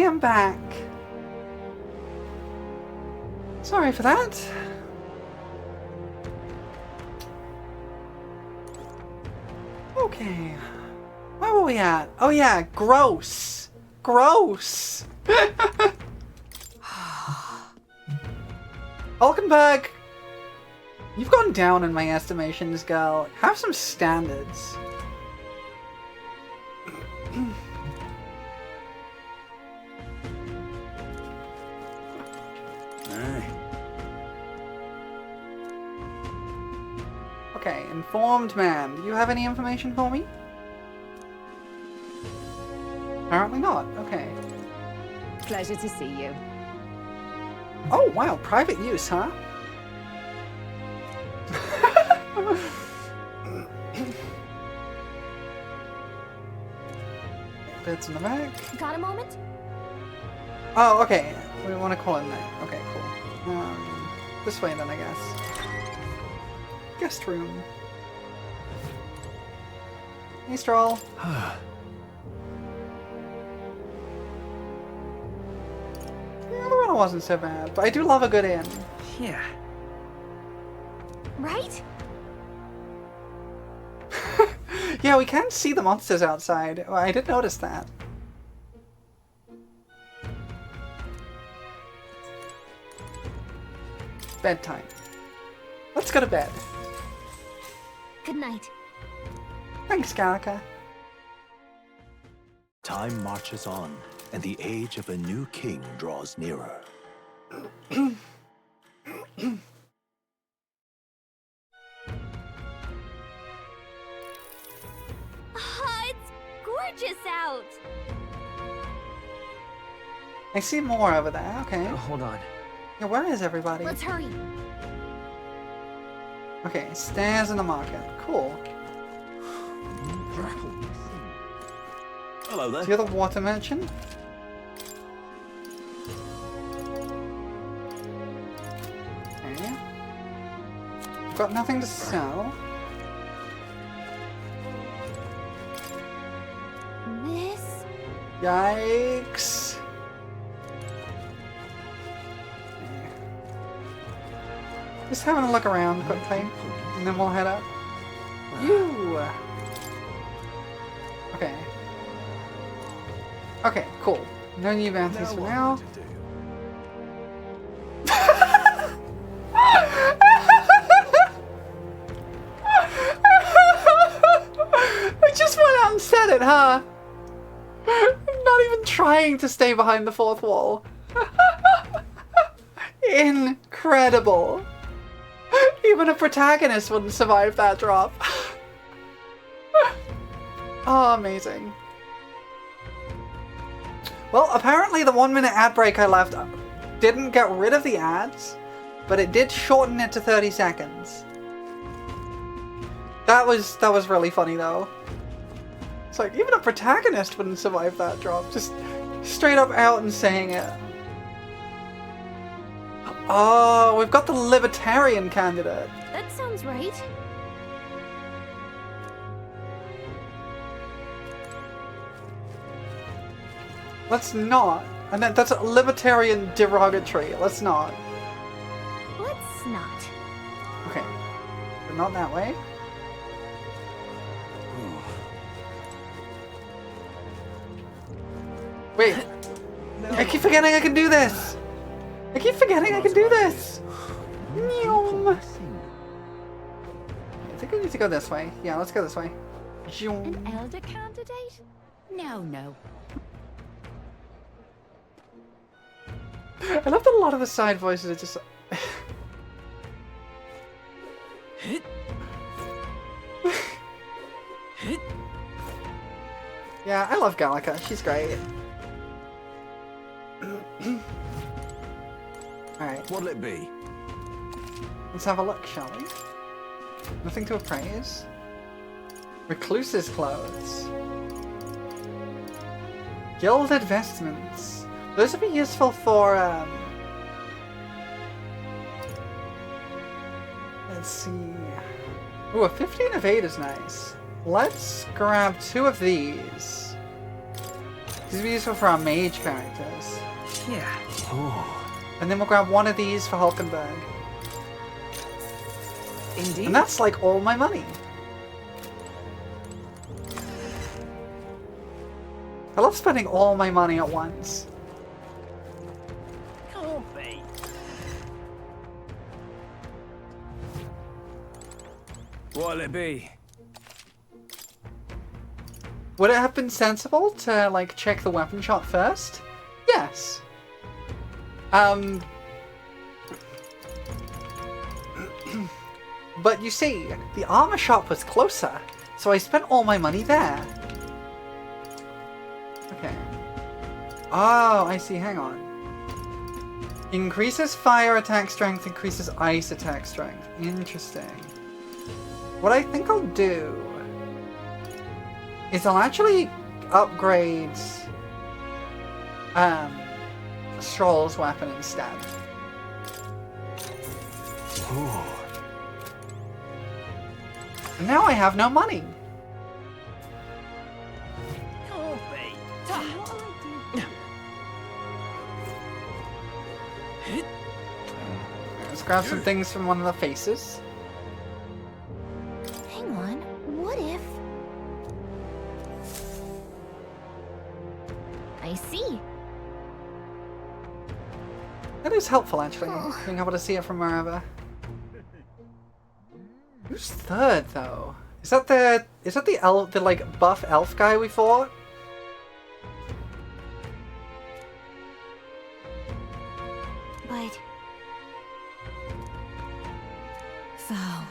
am back. Sorry for that. Okay. Where were we at? Oh yeah, gross. Gross. Hulkenberg, you've gone down in my estimations, girl. Have some standards. Okay, informed man. Do you have any information for me? Apparently not. Okay. Pleasure to see you. Oh, wow. Private use, huh? Bits in the back. Got a moment? Oh, okay. We want to call in there. Okay, cool. This way then, I guess. Guest room. Hey, Stroll. The other one wasn't so bad, but I do love a good inn. Yeah. Right? Yeah, we can see the monsters outside. Well, I did notice that. Bedtime. Let's go to bed. Good night. Thanks, Gallica. Time marches on, and the age of a new king draws nearer. It's gorgeous out. I see more over there. Okay. Oh, hold on. Yeah, where is everybody? Let's hurry. Okay, stairs in the market. Cool. Hello there. So you're the water merchant? Okay. Got nothing to sell. This? Yikes. Just having a look around quickly, and then we'll head up. You. Okay. Okay, cool. No new bounties for now. I just went out and said it, huh? I'm not even trying to stay behind the fourth wall. Incredible. Even a protagonist wouldn't survive that drop. Oh, amazing. Well, apparently the 1 minute ad break I left didn't get rid of the ads, but it did shorten it to 30 seconds. That was really funny though. It's like, even a protagonist wouldn't survive that drop. Just straight up out and saying it. Oh, we've got the libertarian candidate. That sounds right. Let's not. And that's a libertarian derogatory. Let's not. Let's not. Okay. But not that way. Wait. I keep forgetting I can do this. I keep forgetting I can do this. I think we need to go this way. Yeah, let's go this way. An elder candidate? No. I love that a lot of the side voices are just... Yeah, I love Gallica. She's great. Alright. What'll it be? Let's have a look, shall we? Nothing to appraise. Recluse's clothes. Gilded vestments. Those would be useful for, let's see. Ooh, a 15 of 8 is nice. Let's grab 2 of these. These will be useful for our mage characters. Yeah. And then we'll grab one of these for Hulkenberg. Indeed. And that's like all my money. I love spending all my money at once. Can't be. What'll it be? Would it have been sensible to, like, check the weapon shop first? Yes. But you see, the armor shop was closer, so I spent all my money there. Okay. Oh, I see, hang on. Increases fire attack strength, increases ice attack strength. Interesting. What I think I'll do is I'll actually upgrade Stroll's weapon instead. Ooh. And now I have no money. Can't be. Let's grab some things from one of the faces. Hang on, what if... I see. That is helpful, actually, being able to see it from wherever. Who's third, though? Is that the like buff elf guy we fought? But... Thou...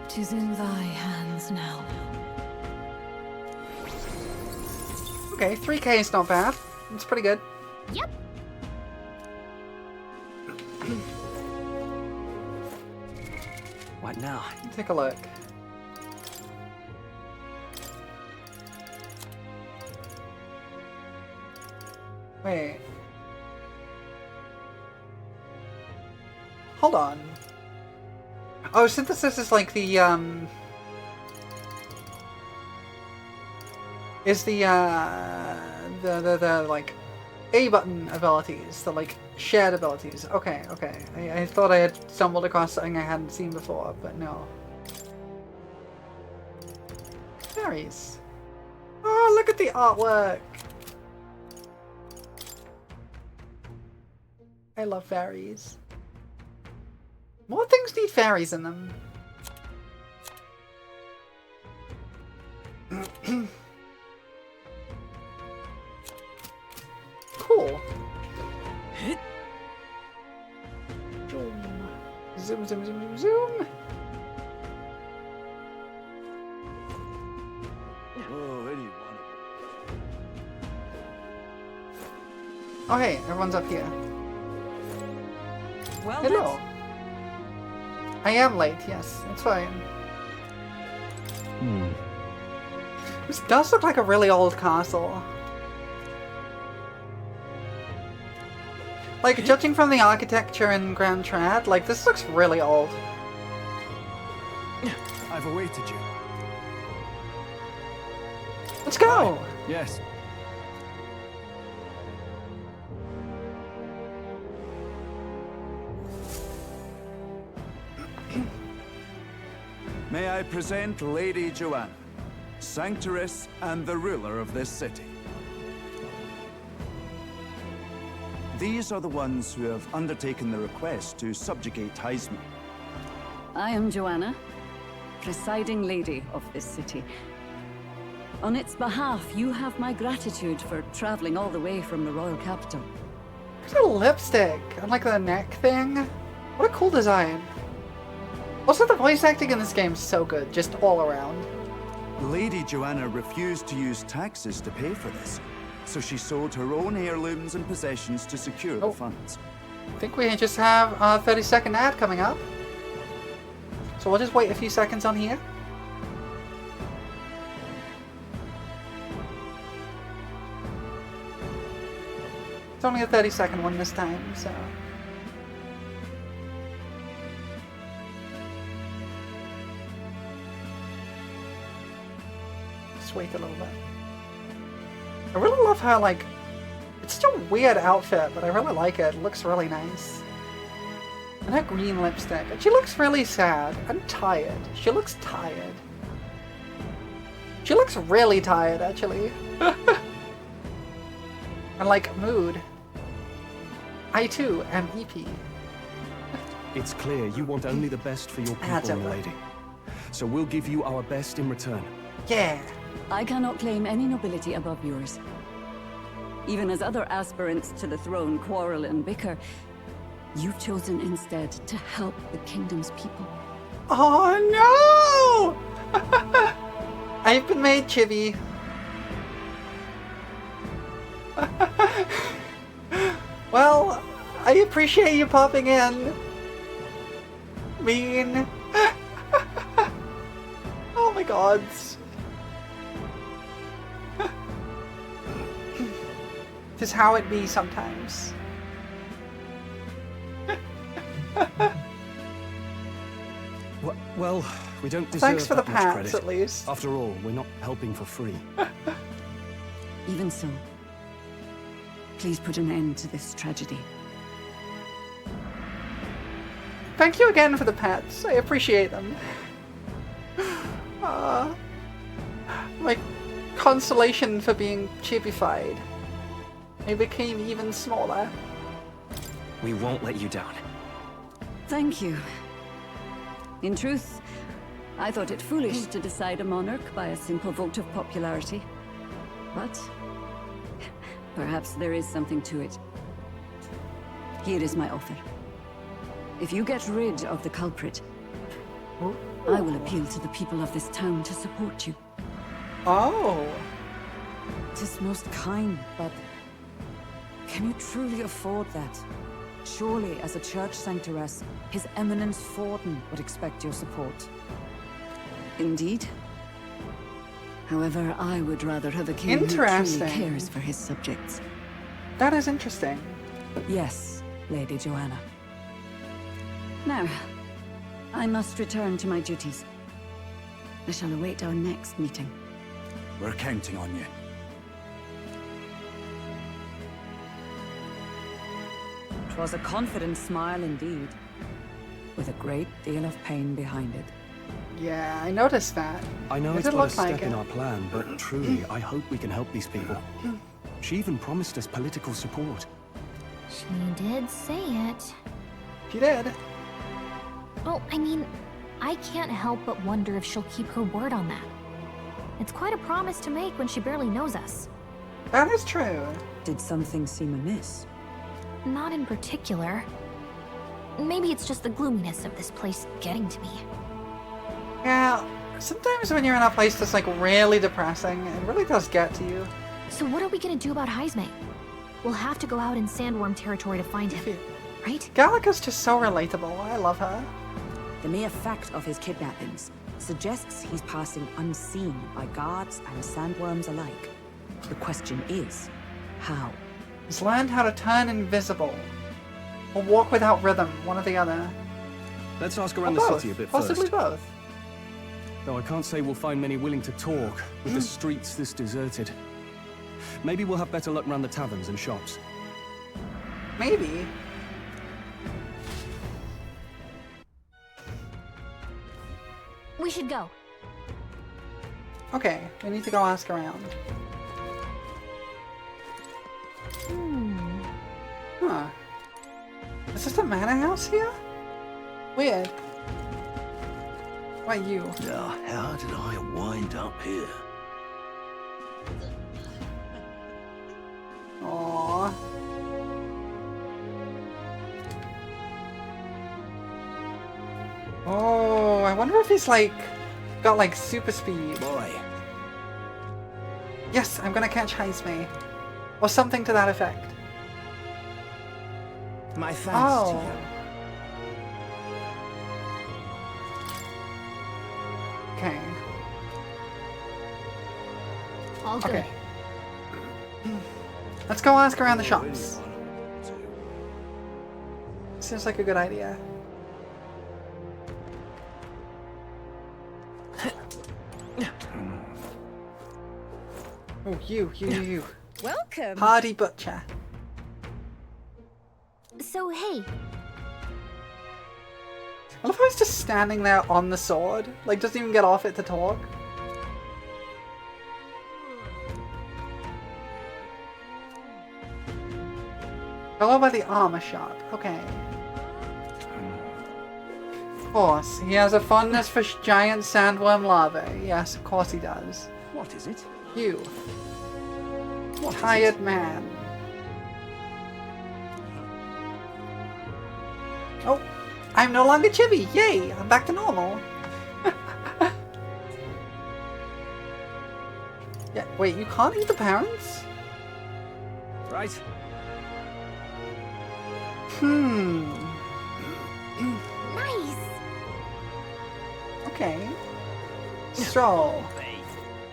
'tis in thy hands now. Okay, 3K is not bad. It's pretty good. Yep. What now? Take a look. Wait. Hold on. Oh, synthesis is like the is the like A button abilities, the like shared abilities. Okay, okay. I thought I had stumbled across something I hadn't seen before, but no. Fairies. Oh, look at the artwork. I love fairies. More things need fairies in them. Cool. Zoom, zoom, zoom, zoom, zoom. Oh, anyone. Oh, hey, everyone's up here. Well, hello. I am late, yes, it's fine. This does look like a really old castle. Like, judging from the architecture in Grand Trad, like, this looks really old. I've awaited you. Let's go! Yes. May I present Lady Joanna, Sanctoress and the ruler of this city. These are the ones who have undertaken the request to subjugate Heisme. I am Joanna, presiding lady of this city. On its behalf, you have my gratitude for traveling all the way from the royal capital. There's a lipstick on like the neck thing. What a cool design. Also, the voice acting in this game is so good, just all around. Lady Joanna refused to use taxes to pay for this, so she sold her own heirlooms and possessions to secure the funds. I think we just have a 30-second ad coming up. So we'll just wait a few seconds on here. It's only a 30-second one this time, so... Just wait a little bit. I really love her, like, it's such a weird outfit, but I really like it. It looks really nice. And her green lipstick. And she looks really sad and tired. She looks tired. She looks really tired, actually. And like, mood. I too am EP. It's clear you want only the best for your people, milady. So we'll give you our best in return. Yeah. I cannot claim any nobility above yours. Even as other aspirants to the throne quarrel and bicker, you've chosen instead to help the kingdom's people. Oh no! I've been made chibi. Well, I appreciate you popping in. Mean. Oh my gods. This is how it be sometimes. Well, we don't deserve Thanks for the that much pats, credit. at least. After all, we're not helping for free. Even so, please put an end to this tragedy. Thank you again for the pets. I appreciate them. My consolation for being chibified. I became even smaller. We won't let you down. Thank you. In truth, I thought it foolish to decide a monarch by a simple vote of popularity. But perhaps there is something to it. Here is my offer. If you get rid of the culprit, I will appeal to the people of this town to support you. Oh. 'Tis most kind, but can you truly afford that? Surely, as a church sanctoress, His Eminence Forden would expect your support. Indeed. However, I would rather have a king who truly cares for his subjects. That is interesting. Yes, Lady Joanna. Now, I must return to my duties. I shall await our next meeting. We're counting on you. Twas a confident smile indeed, with a great deal of pain behind it. Yeah, I noticed that. I know It it's did but a look like step in it. our plan, but truly, I hope we can help these people. She even promised us political support. She did say it. She did. Well, I mean, I can't help but wonder if she'll keep her word on that. It's quite a promise to make when she barely knows us. That is true. Did something seem amiss? Not in particular. Maybe it's just the gloominess of this place getting to me. Yeah, sometimes when you're in a place that's like really depressing, it really does get to you. So what are we gonna do about Heisme? We'll have to go out in Sandworm territory to find him, right? Gallica's just so relatable. I love her. The mere fact of his kidnappings suggests he's passing unseen by guards and sandworms alike. The question is, how? He's learned how to turn invisible. Or walk without rhythm, one or the other. Let's ask around Or the both. city a bit Possibly first. both. Though I can't say we'll find many willing to talk with the streets this deserted. Maybe we'll have better luck around the taverns and shops. Maybe. We should go. Okay, we need to go ask around. Huh. Is this a manor house here? Weird. Why you? Now, how did I wind up here? Aww. Oh, I wonder if he's like got like super speed. Boy. Yes, I'm gonna catch Heisme. Or something to that effect. My thanks to you. Okay. All good. Okay. Let's go ask around the shops. Seems like a good idea. Oh, you. Welcome. Hardy Butcher. So, hey, I love how he's just standing there on the sword. Like, doesn't even get off it to talk. Hello by the armor shop. Okay. Of course, he has a fondness for giant sandworm larvae. Yes, of course he does. What is it? You. What Tired man. Oh, I'm no longer chibi. Yay, I'm back to normal. Yeah, wait, you can't eat the parents? Right. nice. Okay. Stroll.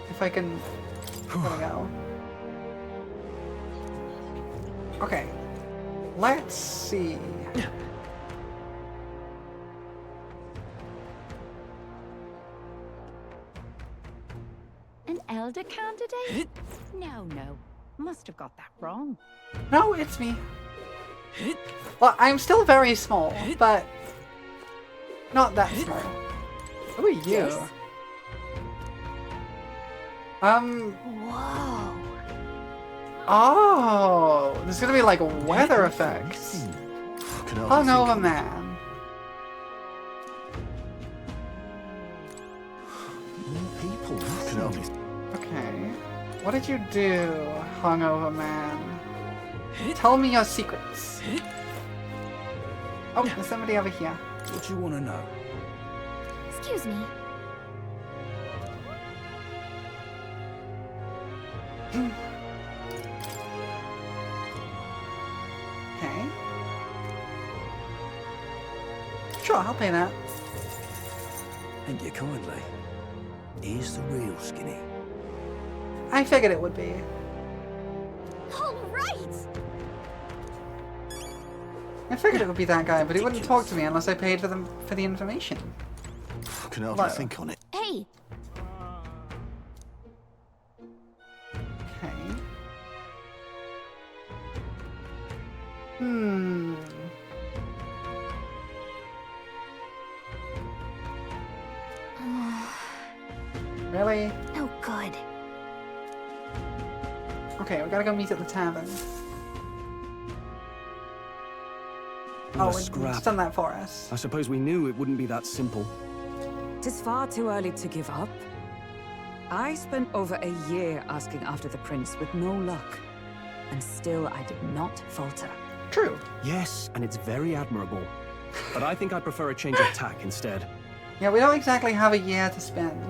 If I can... There we go. Okay. Let's see. An elder candidate? No. Must have got that wrong. No, it's me. Well, I'm still very small, but not that small. Who are you? Yes. Whoa. Oh, there's gonna be like weather effects. Hungover man. Okay. What did you do, hungover man? Tell me your secrets. Oh, there's somebody over here. What do you want to know? Excuse me. Okay. Sure, I'll pay that. Thank you kindly. Here's the real skinny. I figured it would be. All right. I figured it would be that guy, but he wouldn't talk to me unless I paid for the information. Can hardly Hello. think on it. Hey. Okay. Really? No good. Okay, we gotta go meet at the tavern. Oh, it's done that for us. I suppose we knew it wouldn't be that simple. Tis far too early to give up. I spent over a year asking after the prince with no luck. And still I did not falter. True. Yes, and it's very admirable. But I think I prefer a change of tack instead. Yeah, we don't exactly have a year to spend.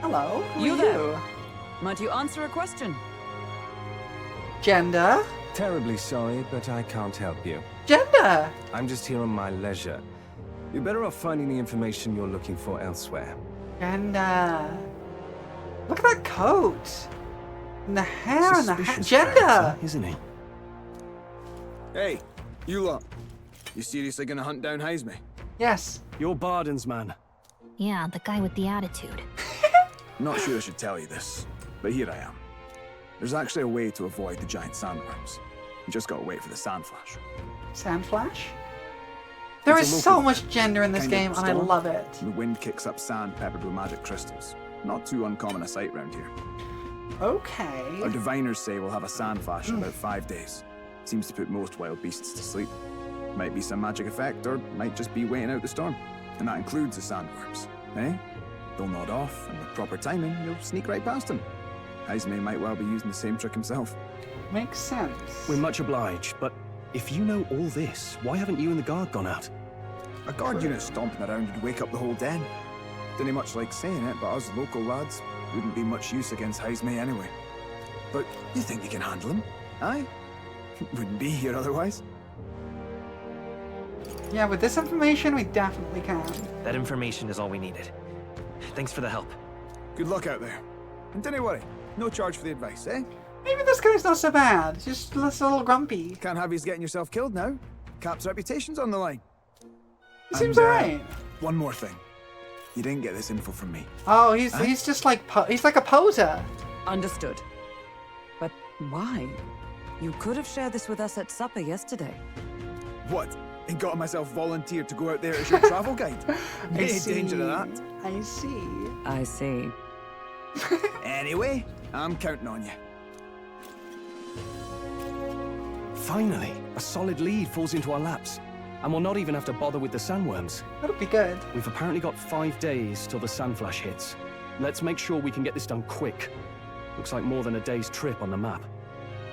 Hello, who You are there? you? Might you answer a question? Gender? Terribly sorry, but I can't help you. Gender! I'm just here on my leisure. You're better off finding the information you're looking for elsewhere. Gender. Look at that coat. And the hair and the hat. Suspicious Gender! character, isn't he? Hey, you lot. You seriously gonna hunt down Heisme? Yes. You're Barden's man. Yeah, the guy with the attitude. Not sure I should tell you this, but here I am. There's actually a way to avoid the giant sandworms. You just gotta wait for the sand flash. Sand flash? There It's is a so local much gender in this kind of game, and I storm. love it. The wind kicks up sand peppered with magic crystals. Not too uncommon a sight round here. Okay. Our diviners say we'll have a sand flash in about 5 days. Seems to put most wild beasts to sleep. Might be some magic effect, or might just be waiting out the storm. And that includes the sandworms, eh? They'll nod off, and with proper timing, you'll sneak right past them. Heisme might well be using the same trick himself. Makes sense. We're much obliged, but if you know all this, why haven't you and the guard gone out? A guard unit stomping around would wake up the whole den. Didn't much like saying it, but us local lads wouldn't be much use against Heisme anyway. But you think you can handle him? Aye? Wouldn't be here otherwise. Yeah, with this information, we definitely can. That information is all we needed. Thanks for the help. Good luck out there. And don't worry, no charge for the advice, eh? Maybe this guy's not so bad. Just a little grumpy. Can't have you getting yourself killed now. Cap's reputation's on the line. He seems And, alright. One more thing. You didn't get this info from me. Oh, he's just like he's like a poser. Understood. Why? You could have shared this with us at supper yesterday. What? And got myself volunteered to go out there as your travel guide? I No see. danger of that. I see. I see. Anyway, I'm counting on you. Finally, a solid lead falls into our laps. And we'll not even have to bother with the sandworms. That'll be good. We've apparently got 5 days till the sandflash hits. Let's make sure we can get this done quick. Looks like more than a day's trip on the map.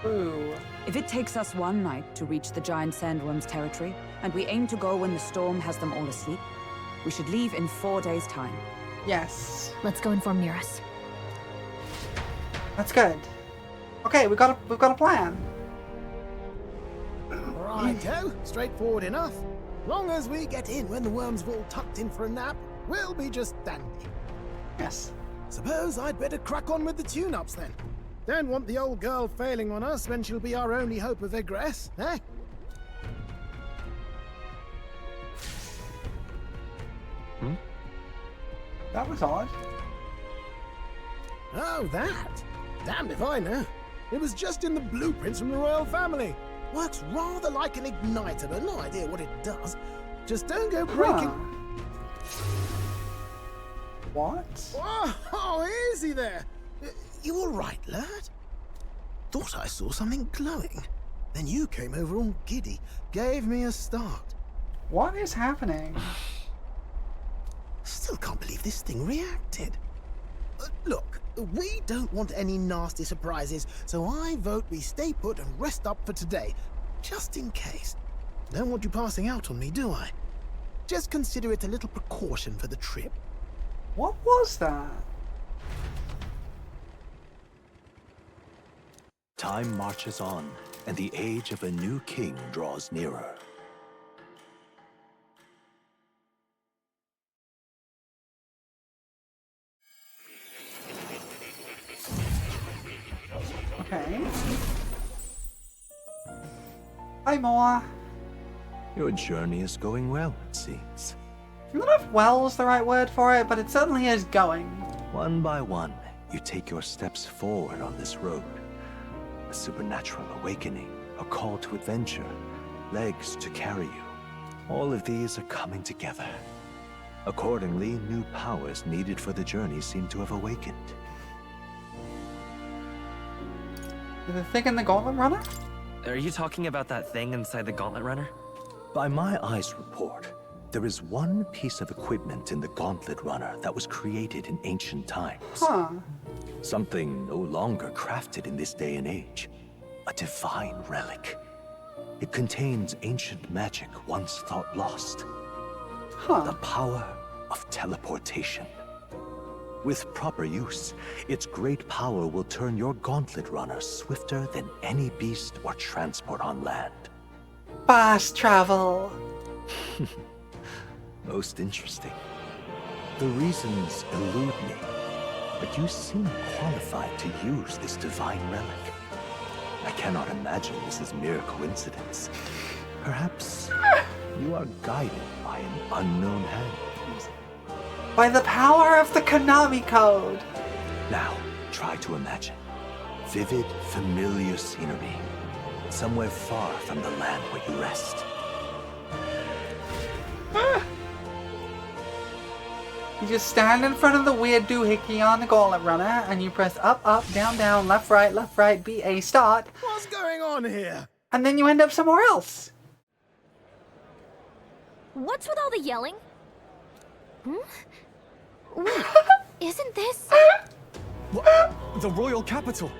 Ooh. If it takes us 1 night to reach the giant sandworm's territory, and we aim to go when the storm has them all asleep, we should leave in 4 days' time. Yes. Let's go inform Nearest. That's good. Okay, we've got a plan. Righto, straightforward enough. Long as we get in when the worms have all tucked in for a nap, we'll be just dandy. Yes. Suppose I'd better crack on with the tune-ups then. Don't want the old girl failing on us when she'll be our only hope of egress, eh? That was odd. Oh, that? Damned if I know. It was just in the blueprints from the royal family. Works rather like an igniter, but no idea what it does. Just don't go breaking... What? Oh, easy there. You all right, lad? Thought I saw something glowing. Then you came over all giddy, gave me a start. What is happening? Still can't believe this thing reacted. Look, we don't want any nasty surprises, so I vote we stay put and rest up for today, just in case. Don't want you passing out on me, do I? Just consider it a little precaution for the trip. What was that? Time marches on, and the age of a new king draws nearer. Okay. Hi, Moa. Your journey is going well, it seems. I don't know if well is the right word for it, but it certainly is going. One by one, you take your steps forward on this road. A supernatural awakening, a call to adventure, legs to carry you. All of these are coming together. Accordingly, new powers needed for the journey seem to have awakened. The thing in the Gauntlet Runner? Are you talking about that thing inside the Gauntlet Runner? By my eyes report, there is one piece of equipment in the Gauntlet Runner that was created in ancient times. Huh. Something no longer crafted in this day and age. A divine relic. It contains ancient magic once thought lost. Huh. The power of teleportation. With proper use, its great power will turn your Gauntlet Runner swifter than any beast or transport on land. Fast travel. Most interesting. The reasons elude me, but you seem qualified to use this divine relic. I cannot imagine this is mere coincidence. Perhaps you are guided by an unknown hand. By the power of the Konami Code. Now, try to imagine. Vivid, familiar scenery. Somewhere far from the land where you rest. You just stand in front of the weird doohickey on the Gauntlet Runner, and you press up, up, down, down, left, right, B, A, start. What's going on here? And then you end up somewhere else. What's with all the yelling? Wait, isn't this... What? The royal capital!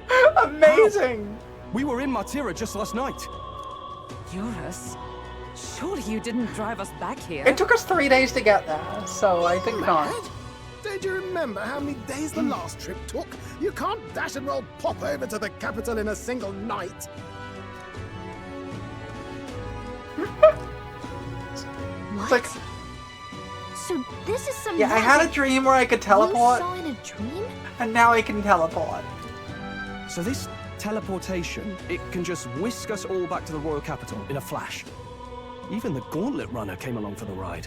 Amazing! How? We were in Matira just last night. Eurus? Surely you didn't drive us back here? It took us 3 days to get there, so I think not. Don't you remember how many days the last trip took? You can't dash and roll pop over to the capital in a single night. What? It's like, so this is some yeah, I had a dream where I could teleport. You saw in a dream? And now I can teleport. So this teleportation, it can just whisk us all back to the royal capital in a flash. Even the Gauntlet Runner came along for the ride.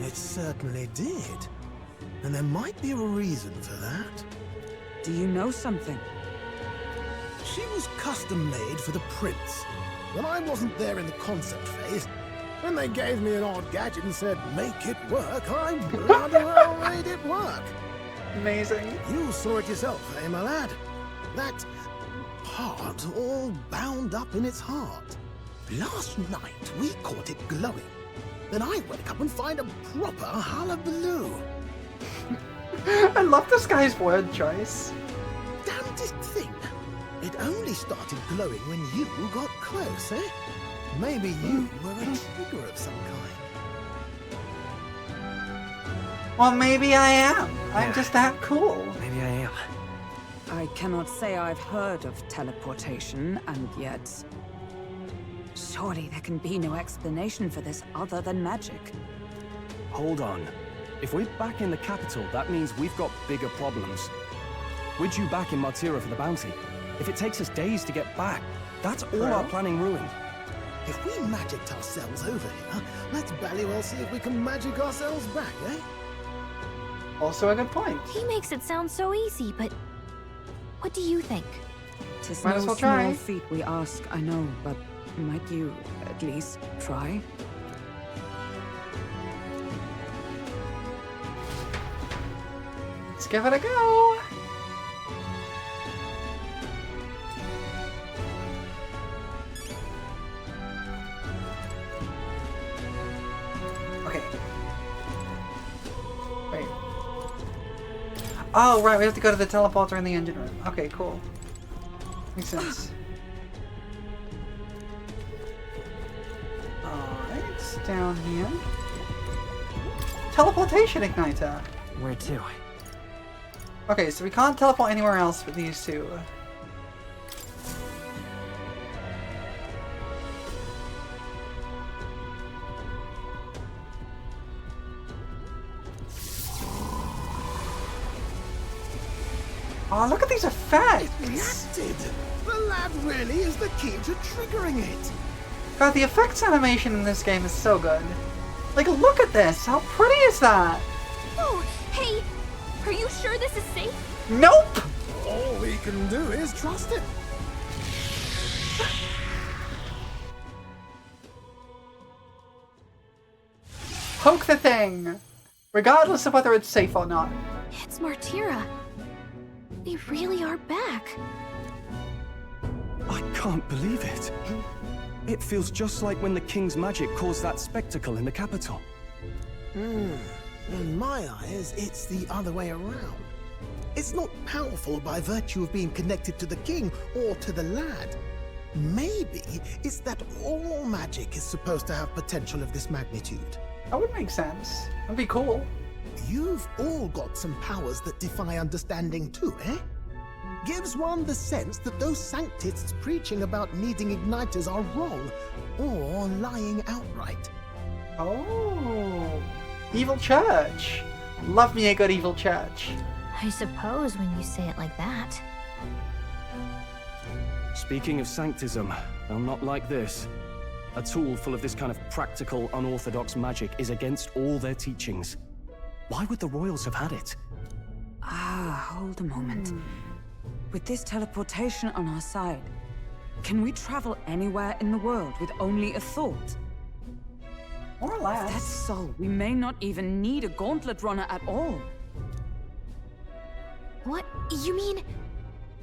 It certainly did. And there might be a reason for that. Do you know something? She was custom made for the prince. When I wasn't there in the concept phase, when they gave me an odd gadget and said, make it work, I bloody well made it work. Amazing. You saw it yourself, eh, my lad? That part all bound up in its heart. Last night, we caught it glowing. Then I wake up and find a proper hullabaloo. I love this guy's word choice. Damnedest thing. It only started glowing when you got close, eh? Maybe you were a trigger of some kind. Well, maybe I am. I'm just that cool. Maybe I am. I cannot say I've heard of teleportation, and yet... surely there can be no explanation for this other than magic. Hold on. If we're back in the capital, that means we've got bigger problems. We're due back in Martira for the bounty. If it takes us days to get back, that's all our planning ruined. If we magicked ourselves over here, let's bally well see if we can magic ourselves back, eh? Also a good point. He makes it sound so easy, but what do you think? 'Tis Might no as well small try. feat we ask, I know, but might you at least try? Let's give it a go. Okay. Wait. Oh, right, we have to go to the teleporter in the engine room. Okay, cool. Makes sense. Alright, it's down here. Teleportation igniter! Where to? Okay, so we can't teleport anywhere else with these two. Oh, look at these effects! Reacted! The lad really is the key to triggering it! God, the effects animation in this game is so good. Like, look at this! How pretty is that? Oh, hey! Are you sure this is safe? Nope! All we can do is trust him. Poke the thing! Regardless of whether it's safe or not. It's Martira. We really are back. I can't believe it. It feels just like when the king's magic caused that spectacle in the capital. In my eyes, it's the other way around. It's not powerful by virtue of being connected to the king or to the lad. Maybe it's that all magic is supposed to have potential of this magnitude. That would make sense. That'd be cool. You've all got some powers that defy understanding too, eh? Gives one the sense that those sanctists preaching about needing igniters are wrong, or lying outright. Oh, evil church. Love me a good evil church. I suppose when you say it like that. Speaking of sanctism, well, not like this. A tool full of this kind of practical, unorthodox magic is against all their teachings. Why would the royals have had it? Ah, hold a moment. With this teleportation on our side, can we travel anywhere in the world with only a thought? More or less. If that's so, we may not even need a gauntlet runner at all. What? You mean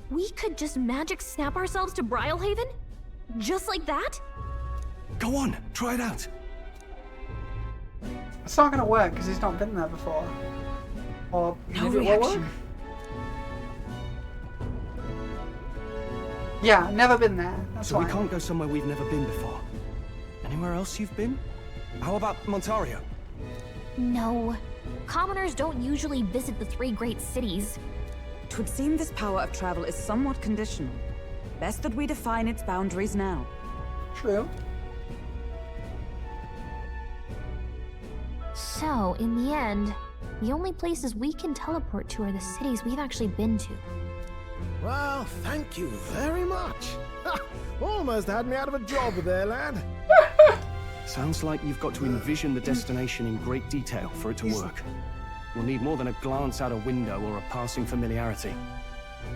we could just magic snap ourselves to Brylehaven? Just like that? Go on, try it out. It's not gonna work because he's not been there before. Or No maybe it will work? reaction. Yeah, never been there. That's So why. we can't go somewhere we've never been before. Anywhere else you've been? How about Montario? No. Commoners don't usually visit the 3 great cities. 'Twould seem this power of travel is somewhat conditional. Best that we define its boundaries now. True. So, in the end, the only places we can teleport to are the cities we've actually been to. Well, thank you very much. Ha! Almost had me out of a job there, lad. Sounds like you've got to envision the destination in great detail for it to work. We'll need more than a glance out a window or a passing familiarity.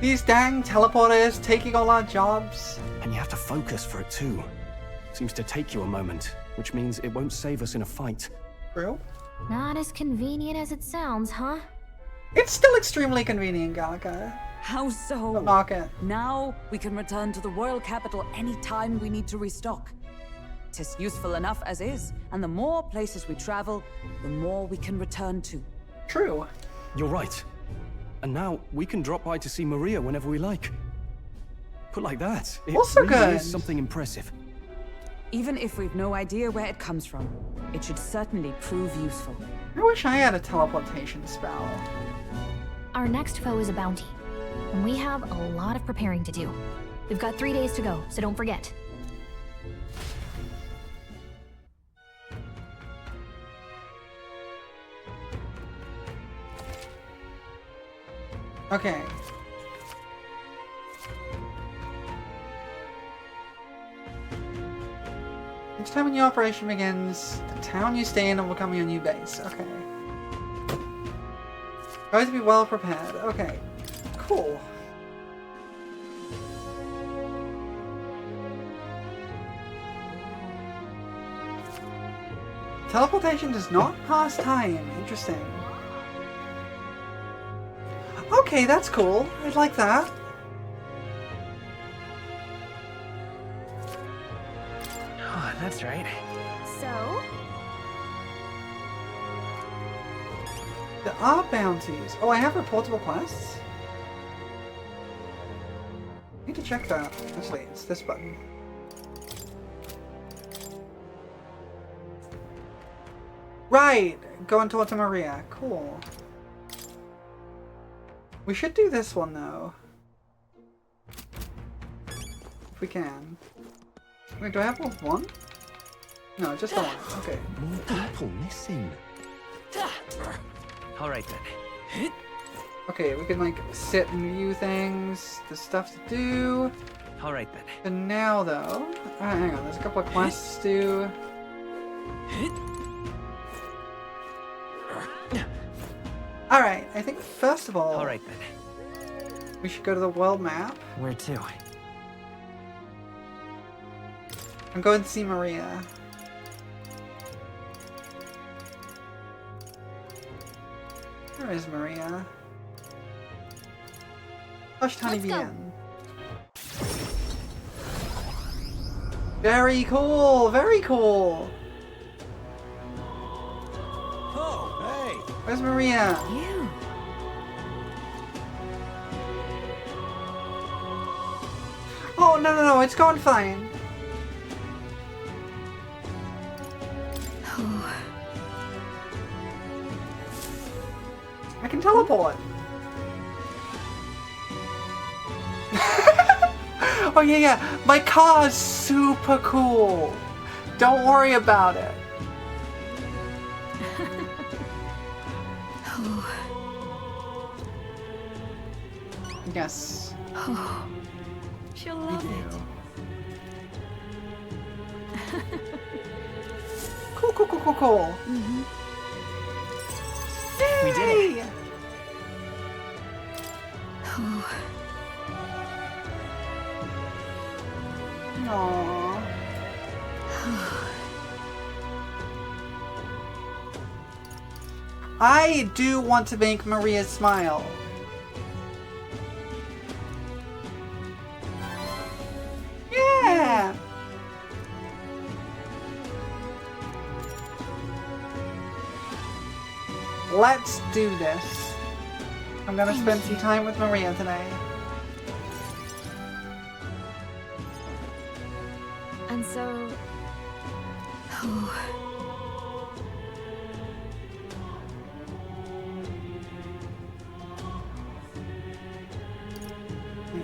These dang teleporters taking all our jobs. And you have to focus for it too. Seems to take you a moment, which means it won't save us in a fight. True. Not as convenient as it sounds, huh? It's still extremely convenient, Galaka. How so? Market. Now we can return to the royal capital anytime we need to restock. 'Tis useful enough as is, and the more places we travel, the more we can return to. True. You're right. And now we can drop by to see Maria whenever we like. Put like that, it Also really good. is something impressive. Even if we've no idea where it comes from, it should certainly prove useful. I wish I had a teleportation spell. Our next foe is a bounty, and we have a lot of preparing to do. We've got 3 days to go, so don't forget. Okay. Each time a new operation begins, the town you stay in will become your new base. Okay. Going to be well prepared. Okay. Cool. Teleportation does not pass time. Interesting. Okay, that's cool. I like that. Oh, that's right. So? There are bounties. Oh, I have reportable quests? I need to check that. Actually, it's this button. Right! Going towards Maria. Cool. We should do this one, though. If we can. Wait, do I have one? No, just the one. Okay. More people missing. All right then. Okay, we can like sit and view things. There's stuff to do. All right then. And now though, hang on. There's a couple of quests to do. All right. I think first of all. All right then. We should go to the world map. Where to? I'm going to see Maria. Where is Maria? Hush, Tiny bien. Very cool! Very cool! Oh, hey! Where's Maria? You. Oh, no, it's going fine. I can teleport. Oh yeah, my car's super cool. Don't worry about it. Yes. She'll love it. Cool. Mm-hmm. We did it. Aww. I do want to make Maria smile. Yeah. Let's do this. I'm gonna spend some time with Maria today. And so...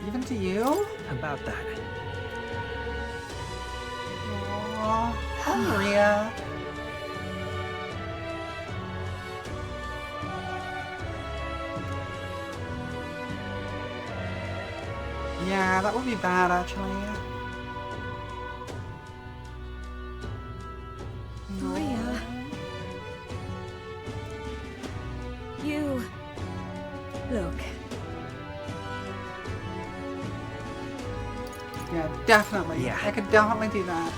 Even to you? About that. Aww. Oh, Maria. Yeah, that would be bad, actually. Maria. You... Look. Yeah, definitely. Yeah. I could definitely do that.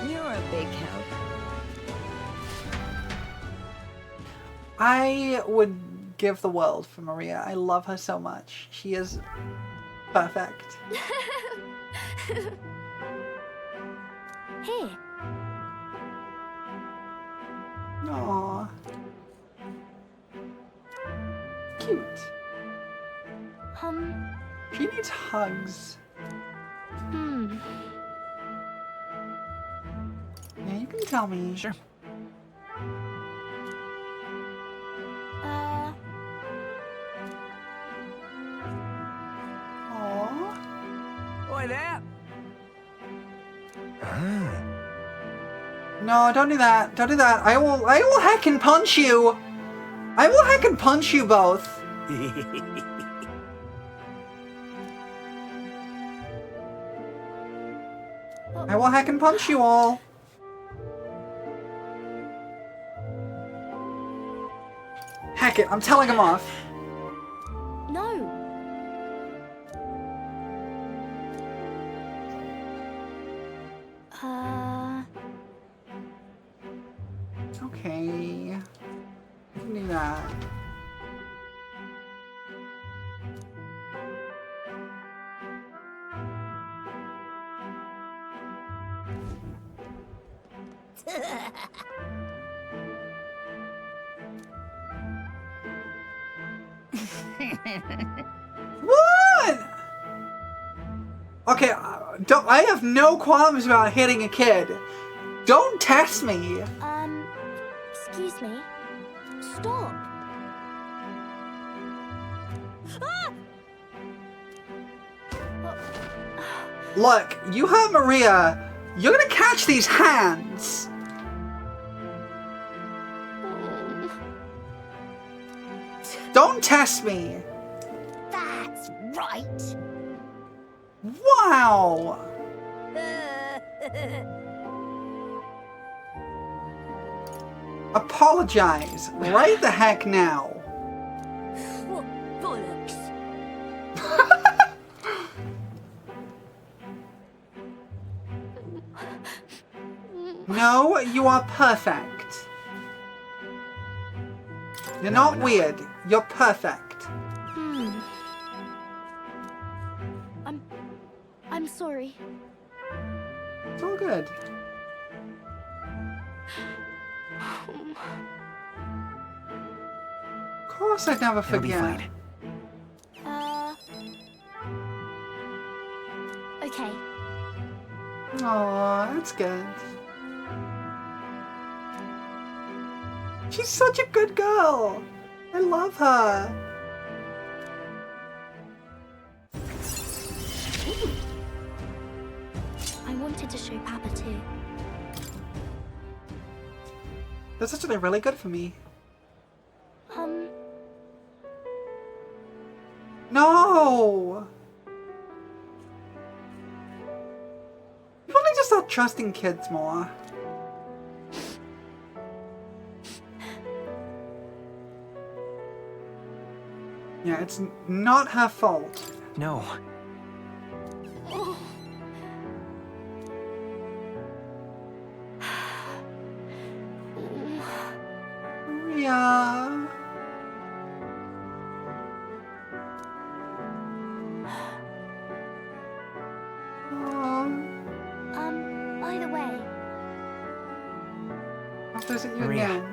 You're a big help. I would give the world for Maria. I love her so much. She is perfect. Here. Aww. Cute. She needs hugs. Yeah, you can tell me. Sure. Aww. Boy, there. No, don't do that. Don't do that. I will heckin' punch you. I will heckin' punch you both. I will heckin' punch you all. Heck it, I'm telling him off. No. Okay. You can do that. What? Okay, I have no qualms about hitting a kid. Don't test me. Excuse me. Stop. Look, you hurt Maria. You're gonna catch these hands. Don't test me. That's right. Wow. Apologize right the heck now. What bollocks? No, you are perfect. You're not weird. You're perfect. I'm sorry. It's all good. Of course I'd never It'll be forget. fine. Okay. Aw, that's good. She's such a good girl. I love her. I wanted to show Papa too. That's actually really good for me. No! People need to start trusting kids more. Yeah, it's not her fault. No. Maria. By the way. I'll visit you Maria. again.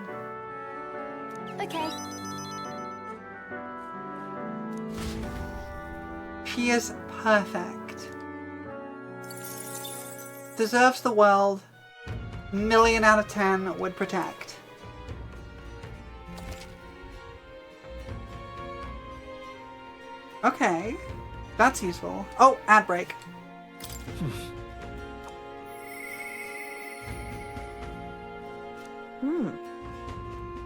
Okay. She is perfect. Deserves the world. Million out of 10 would protect. Okay. That's useful. Oh, ad break.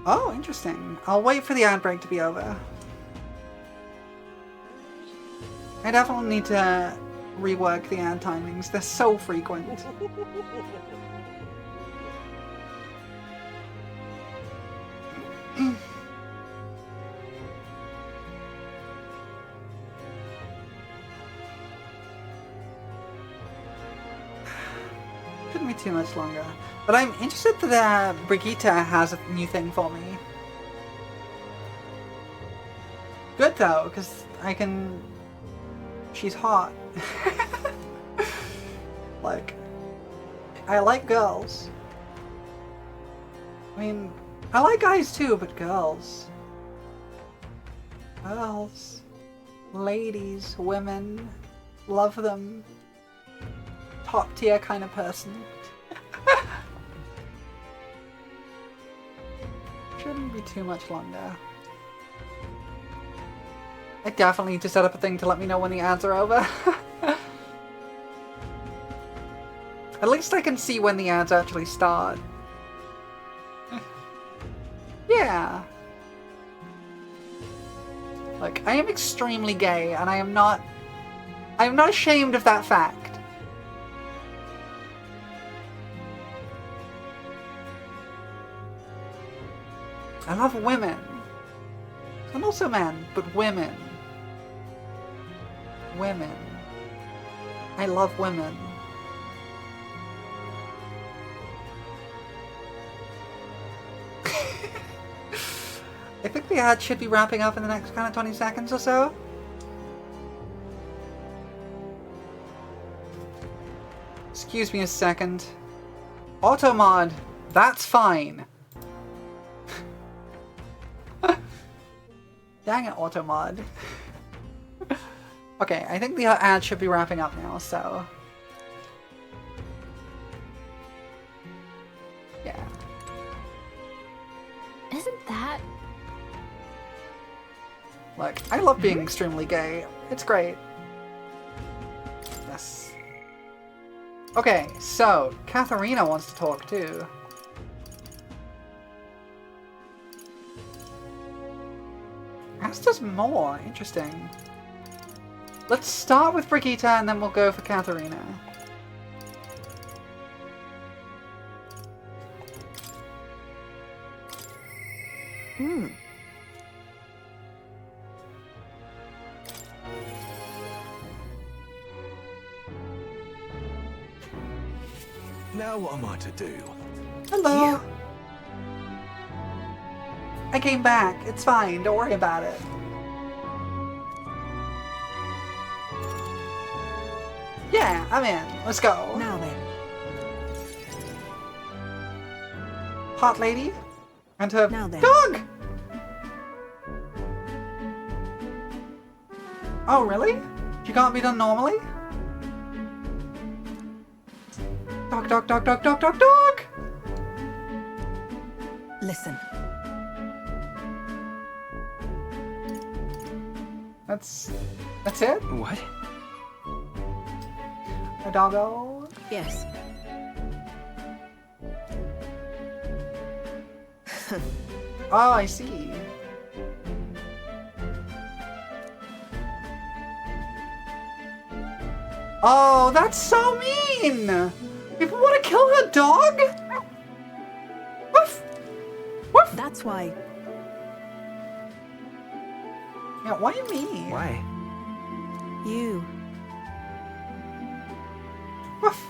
Oh, interesting. I'll wait for the ad break to be over. I definitely need to rework the ad timings. They're so frequent. be too much longer. But I'm interested that Brigitte has a new thing for me. Good though, because I can... She's hot. Like, I like girls. I mean, I like guys too, but girls. Girls. Ladies, women. Love them. Top tier kind of person. Shouldn't be too much longer. I definitely need to set up a thing to let me know when the ads are over. At least I can see when the ads actually start. Yeah. Like, I am extremely gay, and I am not ashamed of that fact. I love women. And also men, but women. Women. I love women. I think the ad should be wrapping up in the next kind of 20 seconds or so. Excuse me a second. Automod, that's fine. Dang it, Automod. Okay, I think the ad should be wrapping up now, so... Yeah. Isn't that... Look, I love being extremely gay. It's great. Yes. Okay, so, Katharina wants to talk too. As does more. Interesting. Let's start with Brigitte and then we'll go for Katharina. Now what am I to do? Hello. I came back. It's fine. Don't worry about it. Yeah, I'm in. Let's go. Now then. Hot lady and her Now then. dog. Oh, really? You can't be done normally? Dog, dog, dog, dog, dog, dog, dog! Listen. That's it? What? A doggo? Yes. Oh, I see. Oh, that's so mean! People want to kill her dog? Woof! Woof! That's why. Yeah, why me? Why? You. Woof!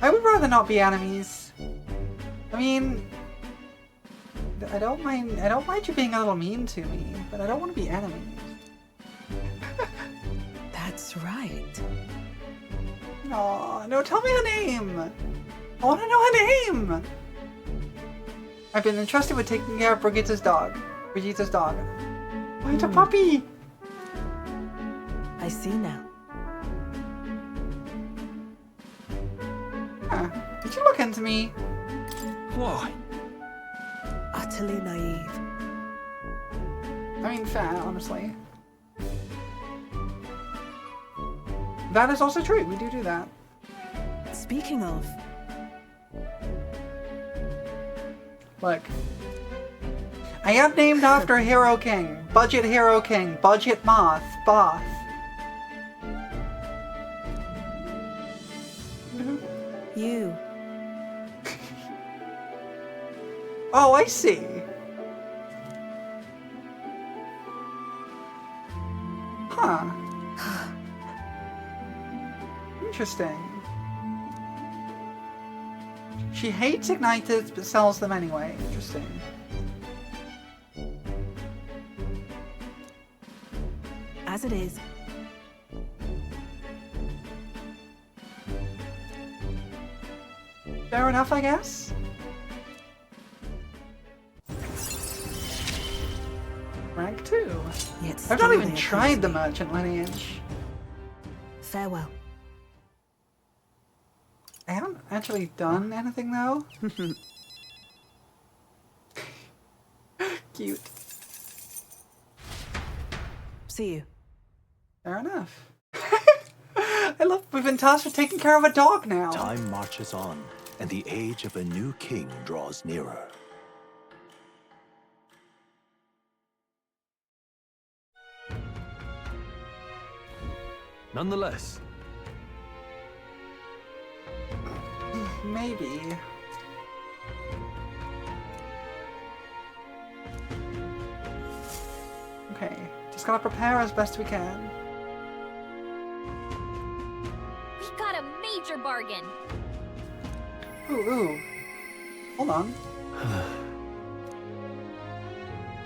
I would rather not be enemies. I mean, I don't mind you being a little mean to me, but I don't want to be enemies. That's right. No, tell me her name. I want to know her name. I've been entrusted with taking care of Brigitte's dog. Oh, it's a puppy. I see now. Huh. Did you look into me? Why? Utterly naive. I mean, fair, honestly. That is also true. We do that. Speaking of... Look. I am named after a Hero King. Budget Hero King. Budget Bath. You. Oh, I see. Huh. Interesting. She hates igniters but sells them anyway. Interesting. As it is. Fair enough, I guess. Rank 2. Yet I've not even tried the merchant lineage. Farewell. I haven't actually done anything though. Cute. See you. Fair enough. I love we've been tasked with taking care of a dog now. Time marches on, and the age of a new king draws nearer. Nonetheless. Maybe. Okay, just gotta prepare as best we can. We got a major bargain. Ooh. Hold on.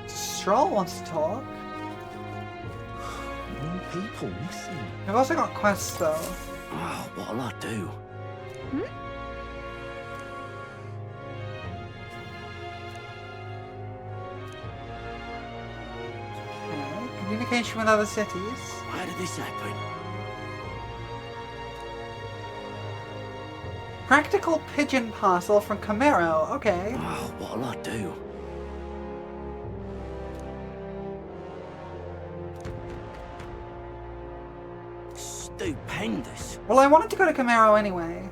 Stroll wants to talk. More people missing. I've also got quests though. Oh, what'll I do? Okay. Communication with other cities. Why did this happen? Practical pigeon parcel from Camaro. Okay. Oh, what'll I do? Stupendous. Well, I wanted to go to Camaro anyway.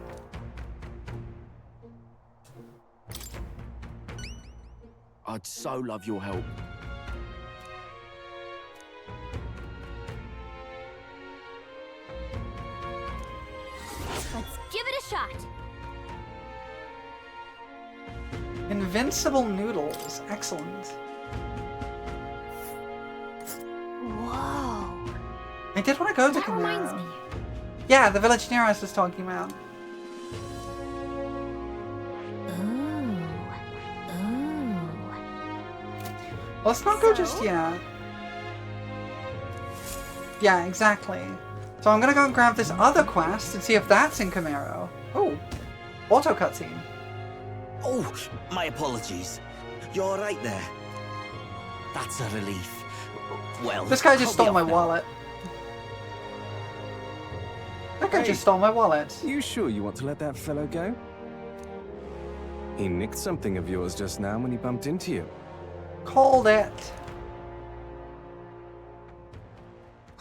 I'd so love your help. Let's give it a shot. Invincible noodles. Excellent. Whoa. I did want to go to That Camaro. reminds me. Yeah, the village near us was talking about. Let's not go just yet. Yeah, exactly. So I'm gonna go and grab this other quest and see if that's in Camaro. Oh, auto cutscene. Oh, my apologies. You're right there. That's a relief. Well, This guy just I'll be stole my off now. wallet. That guy just stole my wallet. You sure you want to let that fellow go? He nicked something of yours just now when he bumped into you. Called it.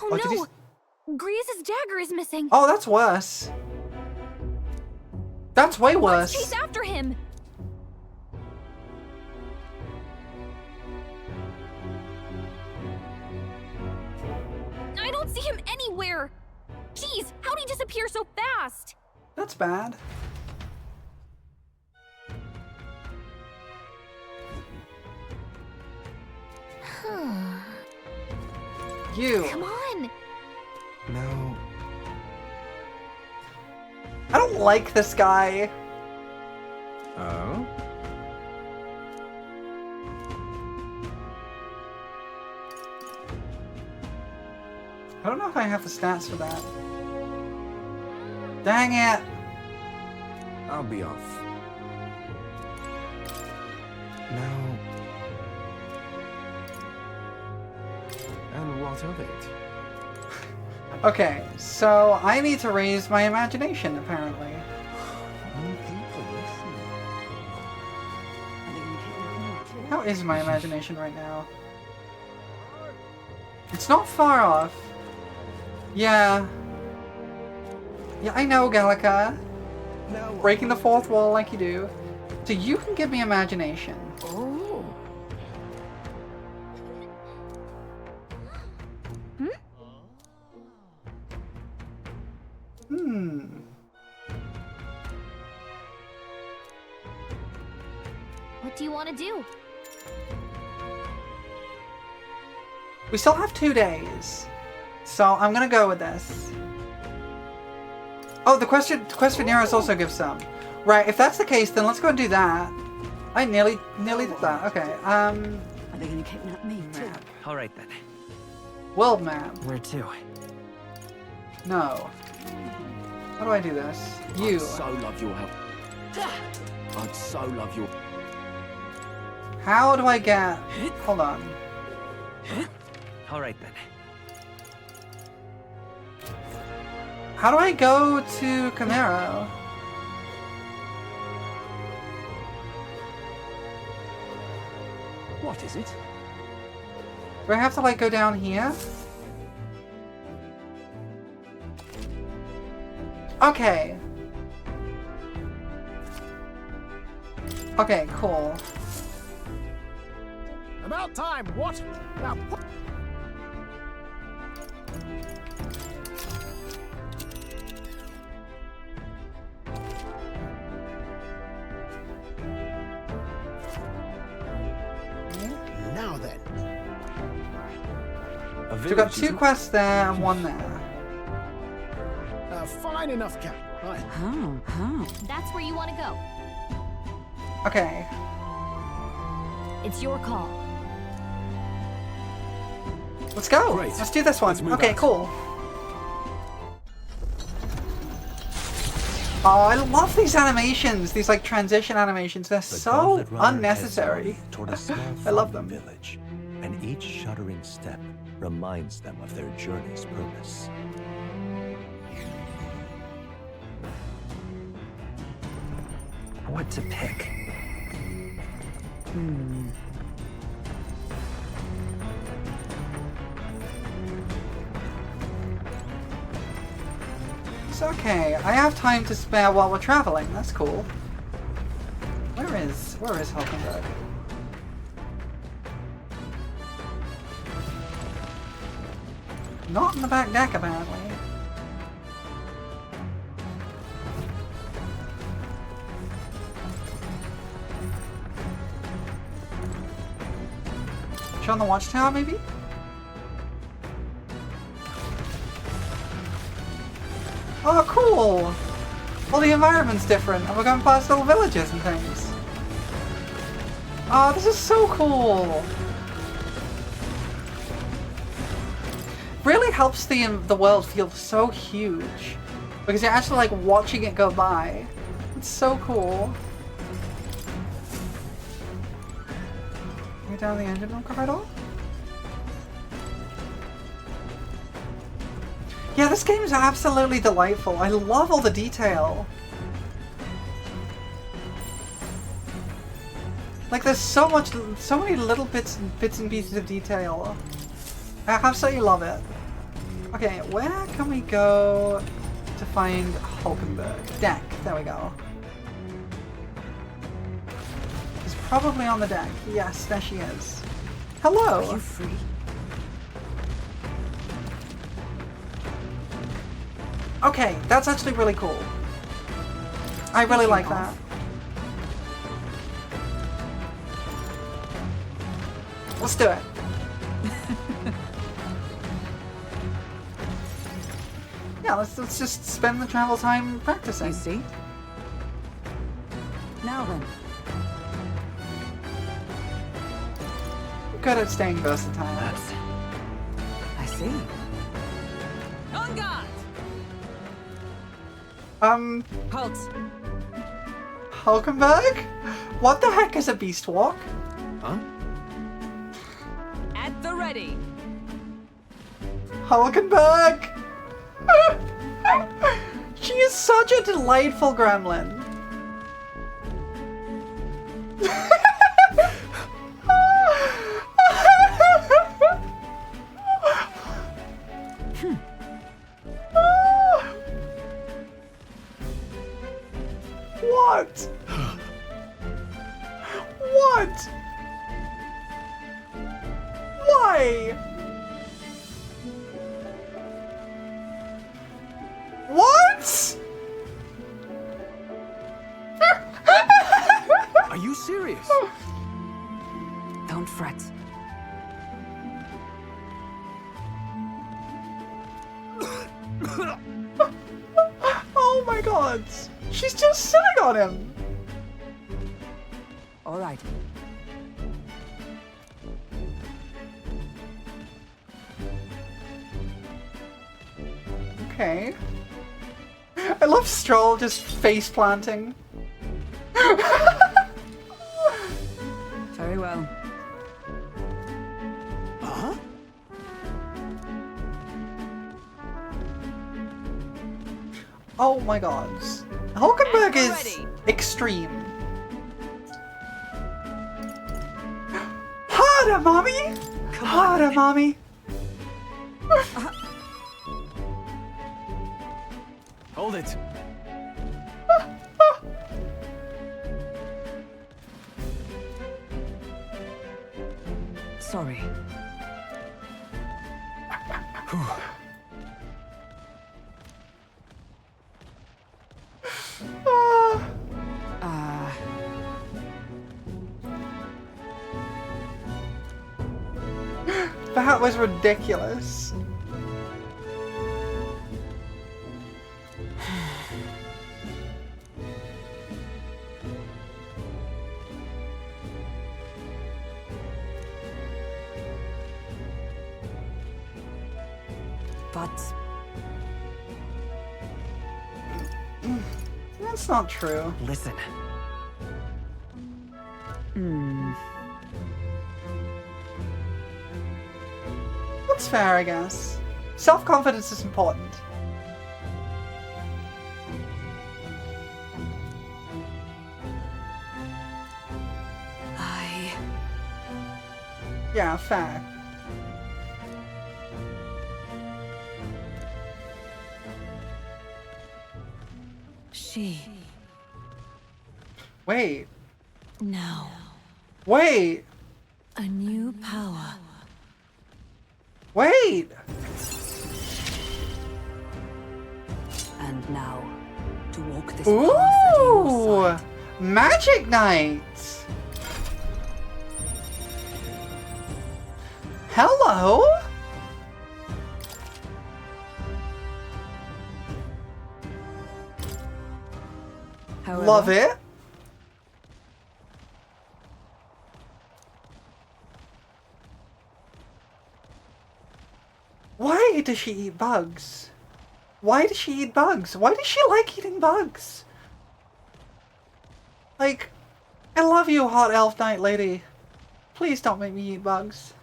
Oh Oh, did he- no! Griez's dagger is missing. Oh, that's worse. That's way worse. Let's chase after him. I don't see him anywhere. Jeez, how'd he disappear so fast? That's bad. You. Come on. No. I don't like this guy. Oh? I don't know if I have the stats for that. Dang it. I'll be off. Now... And what of it? Okay, so I need to raise my imagination, apparently. How is my imagination right now? It's not far off. Yeah. Yeah, I know, Gallica. Breaking the fourth wall like you do. So you can give me imagination. Oh. What do you want to do? We still have 2 days. So I'm gonna go with this. Oh, the quest for Neros also gives some. Right, if that's the case, then let's go and do that. I nearly did that. Okay, Are they gonna kidnap me too? All right then. World map. Where to? No. How do I do this? You. I'd so love your help. I'd so love your... How do I get... Hold on. All right then. How do I go to Camaro? What is it? Do I have to like go down here? Okay. Okay, cool. About time, what? Now, now then. So we've got 2 quests there and 1 there. Fine enough, Cap. Right. That's where you want to go. Okay. It's your call. Let's go. Great. Let's do this one. Let's move Okay, out. cool. Oh, I love these animations. These like transition animations. They're so Gauntlet Runner unnecessary. heads toward a small I love them. village, and each shuddering step reminds them of their journey's purpose. What to pick? It's okay. I have time to spare while we're traveling. That's cool. Where is Hulkenberg? Not in the back deck, apparently. Is she on the watchtower, maybe? Oh, cool! Well, the environment's different, and we're going past little villages and things. Oh, this is so cool! Really helps the world feel so huge, because you're actually like watching it go by. It's so cool. Can we down the engine room corridor? Yeah, this game is absolutely delightful. I love all the detail. Like, there's so many little bits and pieces of detail. I absolutely love it. Okay, where can we go to find Hulkenberg? Deck. There we go. She's probably on the deck. Yes, there she is. Hello. Are you free? Okay, that's actually really cool. I really like that. Let's do it. Yeah, let's just spend the travel time practicing. You see? Now then. Good at staying versatile. I see. On guard! Halt! Hulkenberg? What the heck is a beast walk? Huh? At the ready! Hulkenberg! She is such a delightful gremlin. What? What? Why? What? Are you serious? Don't fret. Oh god! She's just sitting on him! All right. Okay. I love Stroll just face planting. Very well. Huh? Oh my god. Hulkenberg is extreme. Harder, mommy! Harder, mommy! Hold it. Sorry. That was ridiculous. But that's not true. Listen. That's fair, I guess. Self-confidence is important. Yeah, fair. She. Wait. No. Wait. A new power. Wait. And now, to walk this path at your Ooh! side. Magic Knight! Hello? However, Love it. Why does she eat bugs? Why does she eat bugs? Why does she like eating bugs? Like, I love you, hot elf knight lady. Please don't make me eat bugs.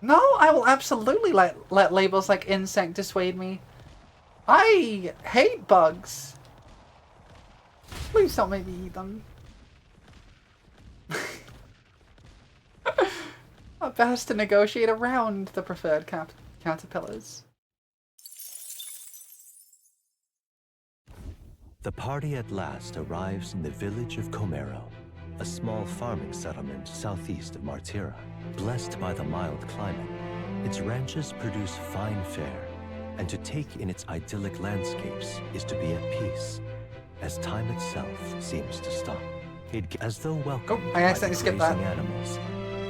No, I will absolutely let labels like insect dissuade me. I hate bugs. Please don't make me eat them. Best to negotiate around the preferred caterpillars. The party at last arrives in the village of Comero, a small farming settlement southeast of Martira. Blessed by the mild climate, its ranches produce fine fare, and to take in its idyllic landscapes is to be at peace, as time itself seems to stop. As though welcomed I by accidentally the skipped that. grazing animals,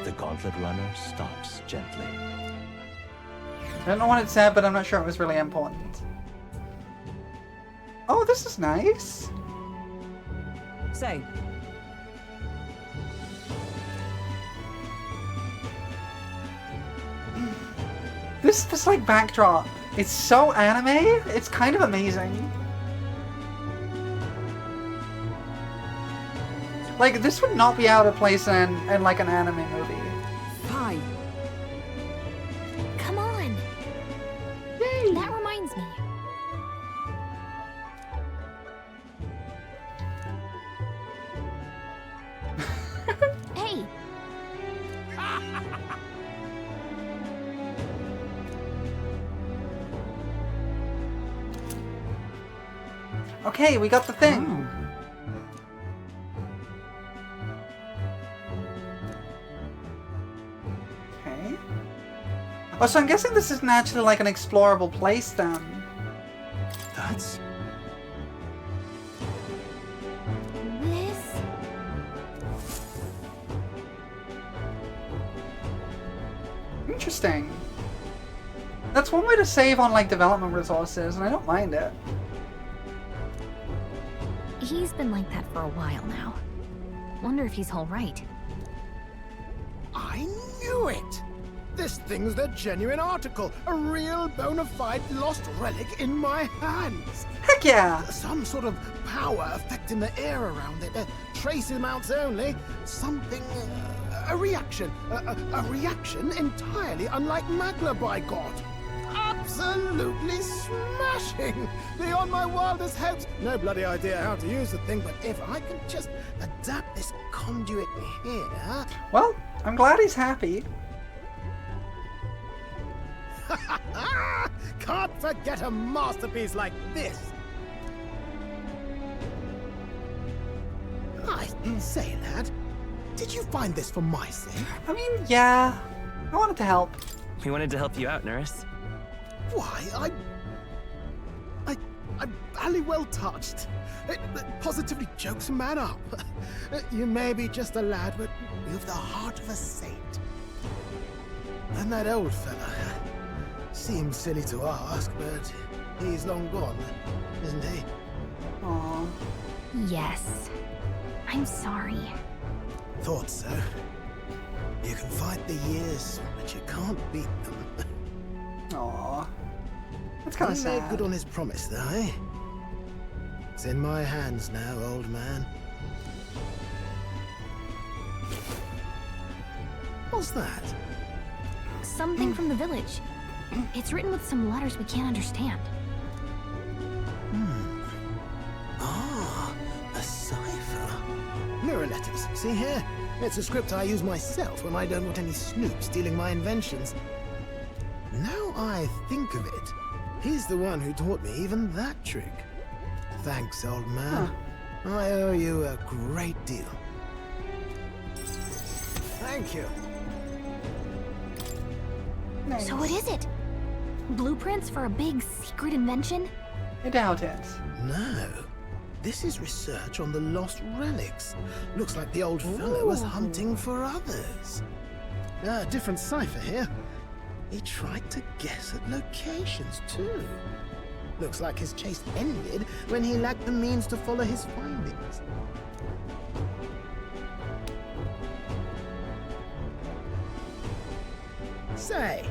the gauntlet runner stops gently. I don't know what it said, but I'm not sure it was really important. Oh, this is nice. Say. This like backdrop, it's so anime. It's kind of amazing. Like, this would not be out of place in like an anime movie. Fine. Come on. Yay. That reminds me. Hey. Okay, we got the thing. Okay. Oh, so I'm guessing this isn't actually like an explorable place then. That's... This. Interesting. That's one way to save on like development resources, and I don't mind it. He's been like that for a while now. Wonder if he's all right. I knew it! This thing's the genuine article, a real bona fide lost relic in my hands. Heck yeah! Some sort of power affecting the air around it. Trace amounts only. Something, a reaction. A reaction entirely unlike Magla, by God. Absolutely smashing! Beyond my wildest hopes. No bloody idea how to use the thing, but if I could just adapt this conduit here... Well, I'm glad he's happy. Can't forget a masterpiece like this. I say, lad, did you find this for my sake? I mean, yeah. I wanted to help. We wanted to help you out, Nurse. Why, I'm barely well touched. It positively jokes a man up. You may be just a lad, but you've the heart of a saint. And that old fella, seems silly to ask, but he's long gone, isn't he? Aww. Yes. I'm sorry. Thought so. You can fight the years, but you can't beat them. Aww. That's kind of sad. He made good on his promise, though, eh? It's in my hands now, old man. What's that? Something from the village. It's written with some letters we can't understand. Ah, a cipher. Mirror letters, see here? It's a script I use myself when I don't want any snoop stealing my inventions. Now I think of it, he's the one who taught me even that trick. Thanks, old man. I owe you a great deal. Thank you. Nice. So what is it? Blueprints for a big secret invention? I doubt it. No. This is research on the lost relics. Looks like the old fellow was hunting for others. Different cipher here. He tried to guess at locations, too. Looks like his chase ended when he lacked the means to follow his findings. Say,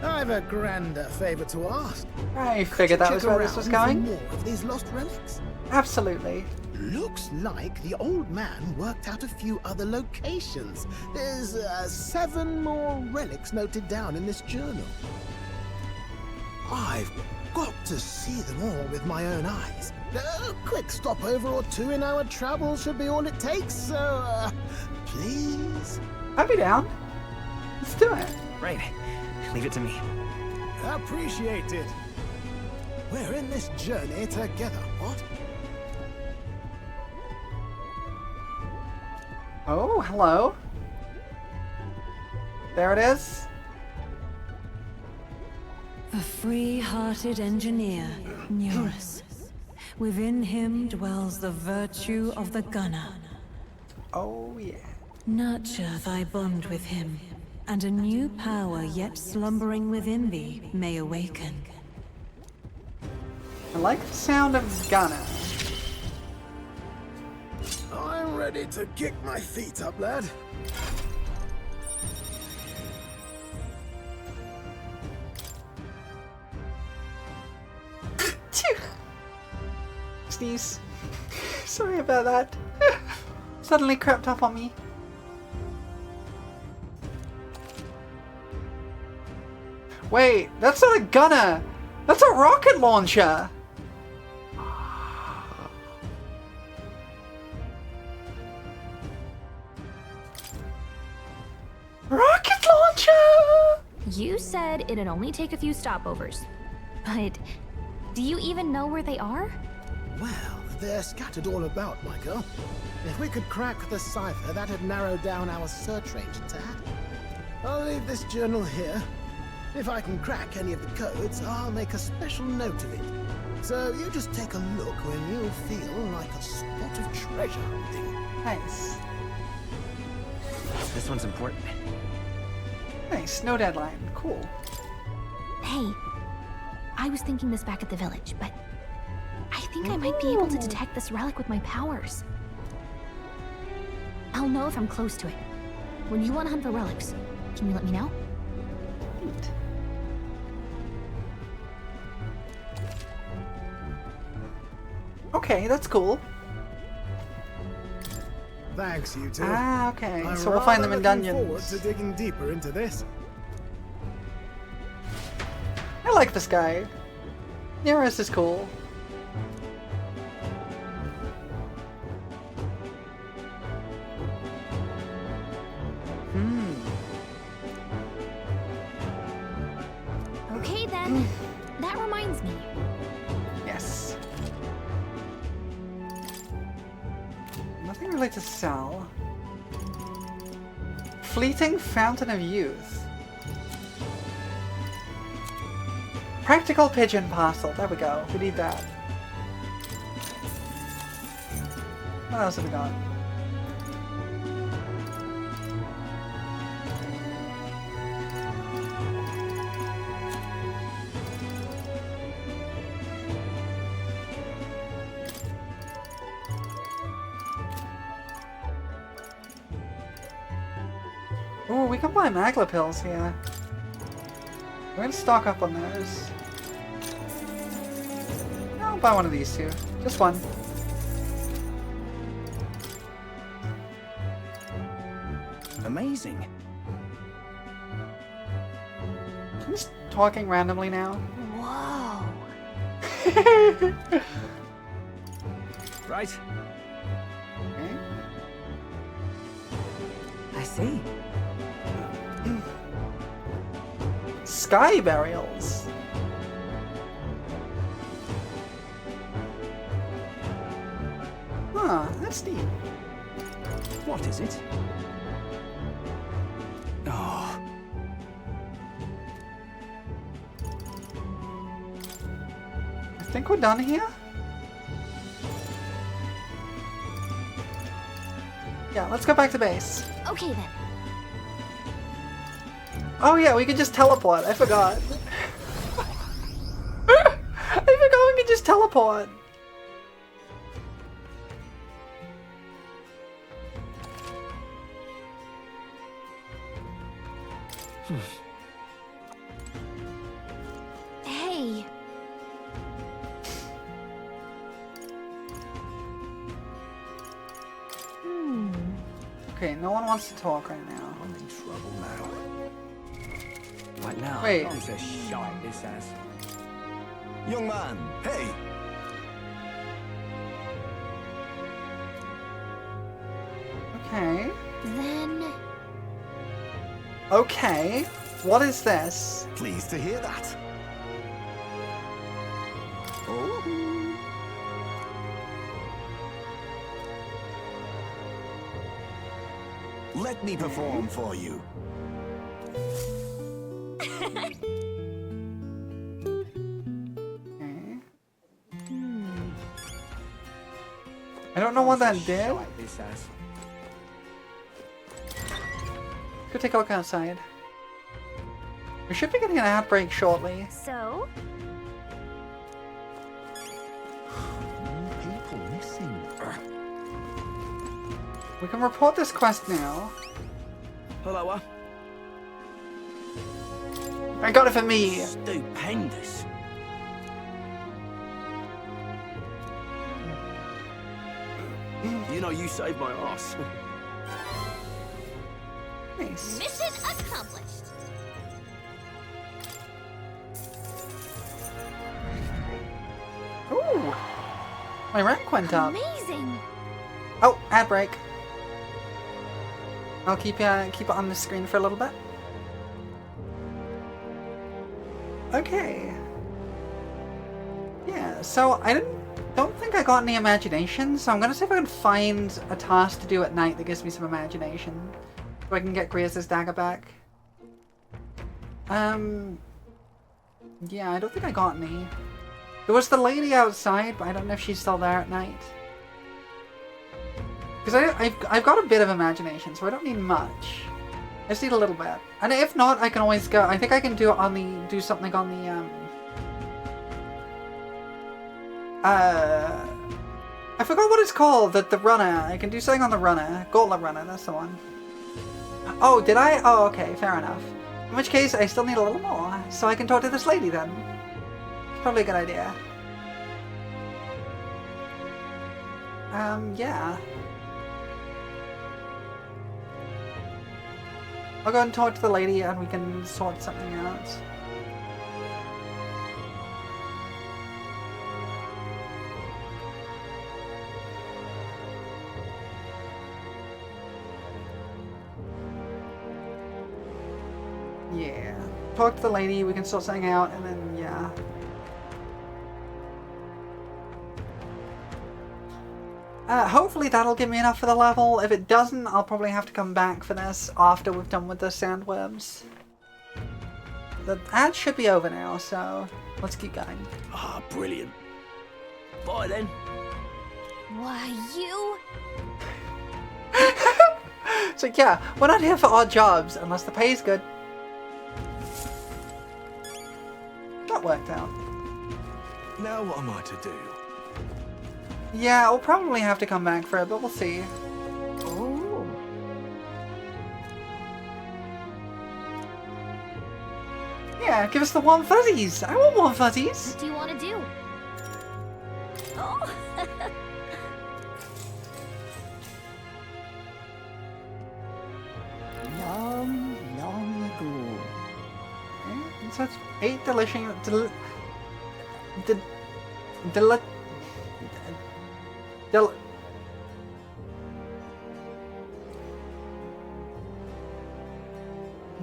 I've a grander favor to ask. I figured that was where this was going. More of these lost relics? Absolutely. Looks like the old man worked out a few other locations. There's 7 more relics noted down in this journal. I've got to see them all with my own eyes. A quick stopover or 2 in our travels should be all it takes, so please? I'll be down. Let's do it. Right. Leave it to me. Appreciate it. We're in this journey together, what? Oh, hello. There it is. The free-hearted engineer, Neurus. Within him dwells the virtue of the gunner. Oh, yeah. Nurture thy bond with him, and a new power yet slumbering within thee may awaken. I like the sound of Gunner. I'm ready to kick my feet up, lad. Sneeze. Sorry about that. Suddenly crept up on me. Wait, that's not a gunner. That's a rocket launcher. Rocket launcher! You said it'd only take a few stopovers. But do you even know where they are? Well, they're scattered all about, my girl. If we could crack the cipher, that'd narrow down our search range a tad. I'll leave this journal here. If I can crack any of the codes, I'll make a special note of it. So you just take a look when you feel like a spot of treasure hunting. Nice. This one's important. Nice, no deadline. Cool. Hey, I was thinking this back at the village, but I think I might be able to detect this relic with my powers. I'll know if I'm close to it. When you want to hunt for relics, can you let me know? Okay, that's cool. Thanks, you two. Ah, okay. I'm So we'll find them in rather looking dungeons. forward to digging deeper into this. I like this guy. Nearest is cool. Okay then. That reminds me. Yes. Nothing really to sell. Fleeting Fountain of Youth. Practical Pigeon Parcel. There we go. We need that. What else have we got? Ooh, we can buy Magla pills here. We're gonna stock up on those. I'll buy one of these two. Just one. Amazing. I'm just talking randomly now. Whoa. Right. Okay. I see. Sky burials. Huh, that's neat. What is it? Oh. I think we're done here. Yeah, let's go back to base. Okay then. Oh yeah, we can just teleport. I forgot. I forgot we can just teleport. Hey. Okay, no one wants to talk right now. I'm in trouble now. What now? Wait. It's a shite, this ass. Young man, hey! Okay. Then... Okay. What is this? Pleased to hear that. Oh. Let me perform for you. I don't know what that did. This ass. Go take a look outside. We should be getting an outbreak shortly. So? People missing. We can report this quest now. Hello. I got it for me. Stupendous. You know, you saved my ass. Nice. Mission accomplished. Ooh. My rank went up. Amazing. Oh, ad break. I'll keep it on the screen for a little bit. Okay. Yeah, so I don't think I got any imagination, so I'm gonna see if I can find a task to do at night that gives me some imagination. So I can get Griez's dagger back. Yeah, I don't think I got any. There was the lady outside, but I don't know if she's still there at night. Because I've got a bit of imagination, so I don't need much. I just need a little bit. And if not, I can always go. I think I can do it on the do something on the I forgot what it's called, the runner. I can do something on the runner. Gauntlet runner, that's the one. Oh, did I? Oh, okay, fair enough. In which case, I still need a little more, so I can talk to this lady then. It's probably a good idea. Yeah. I'll go and talk to the lady and we can sort something out. Yeah. Talk to the lady, we can sort something out, and then, yeah. Hopefully that'll give me enough for the level. If it doesn't, I'll probably have to come back for this after we've done with the sandworms. The ad should be over now, so let's keep going. Ah, brilliant. Bye then. Why, you? So yeah, we're not here for odd jobs unless the pay is good. That worked out. Now what am I to do? Yeah, I'll probably have to come back for it, but we'll see. Oh. Yeah, give us the warm fuzzies. I want warm fuzzies. What do you want to do? Oh. Long, long ago. Okay, so it's 8 delicious...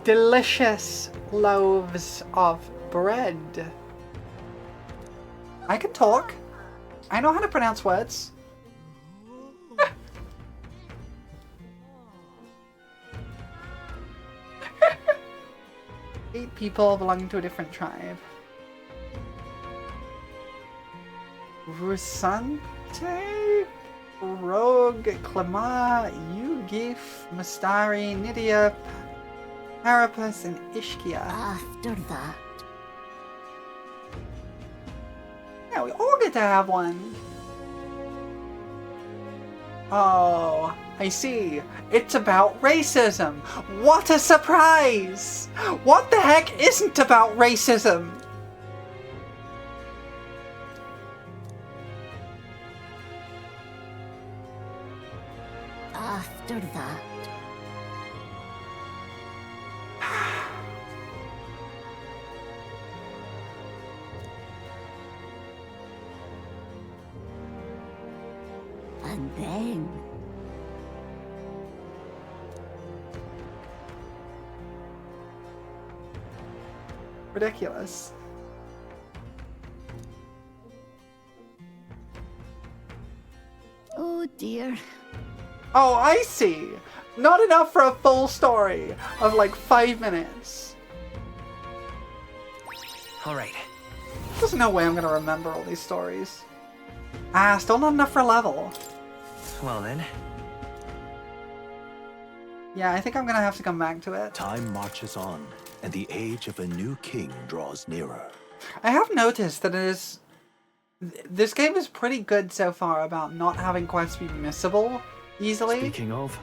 delicious loaves of bread. I can talk. I know how to pronounce words. 8 people belonging to a different tribe. Rusante, Rogue, Clemar, Yugif, Mustari, Nydia, Parapus, and Ishkia. After that. Yeah, we all get to have one. Oh, I see. It's about racism. What a surprise! What the heck isn't about racism? After that. And then... Ridiculous. Oh dear. Oh, I see. Not enough for a full story of like 5 minutes. Alright. There's no way I'm gonna remember all these stories. Ah, still not enough for a level. Well then. Yeah, I think I'm gonna have to come back to it. Time marches on, and the age of a new king draws nearer. I have noticed that it is... This game is pretty good so far about not having quests be missable easily. Speaking of...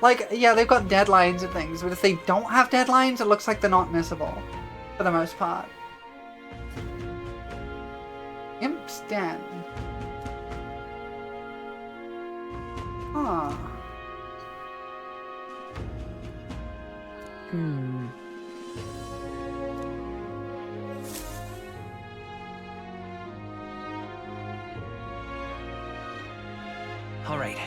Like, yeah, they've got deadlines and things, but if they don't have deadlines, it looks like they're not missable. For the most part. Imp's Den. Huh. Alright.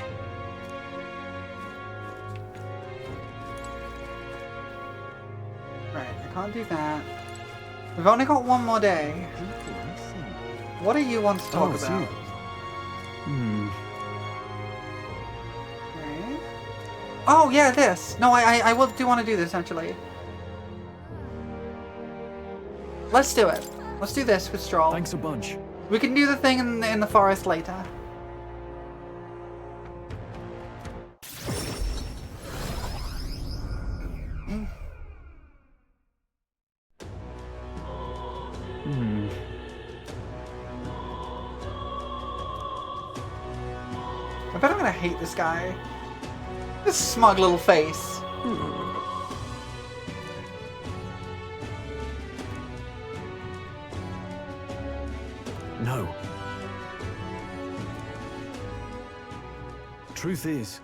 Right, I can't do that. We've only got one more day. What do you want to talk about? Okay. Oh yeah, this. No, I will do want to do this actually. Let's do it. Let's do this with Stroll. Thanks a bunch. We can do the thing in the forest later. I bet I'm gonna hate this guy. This smug little face. No. Truth is,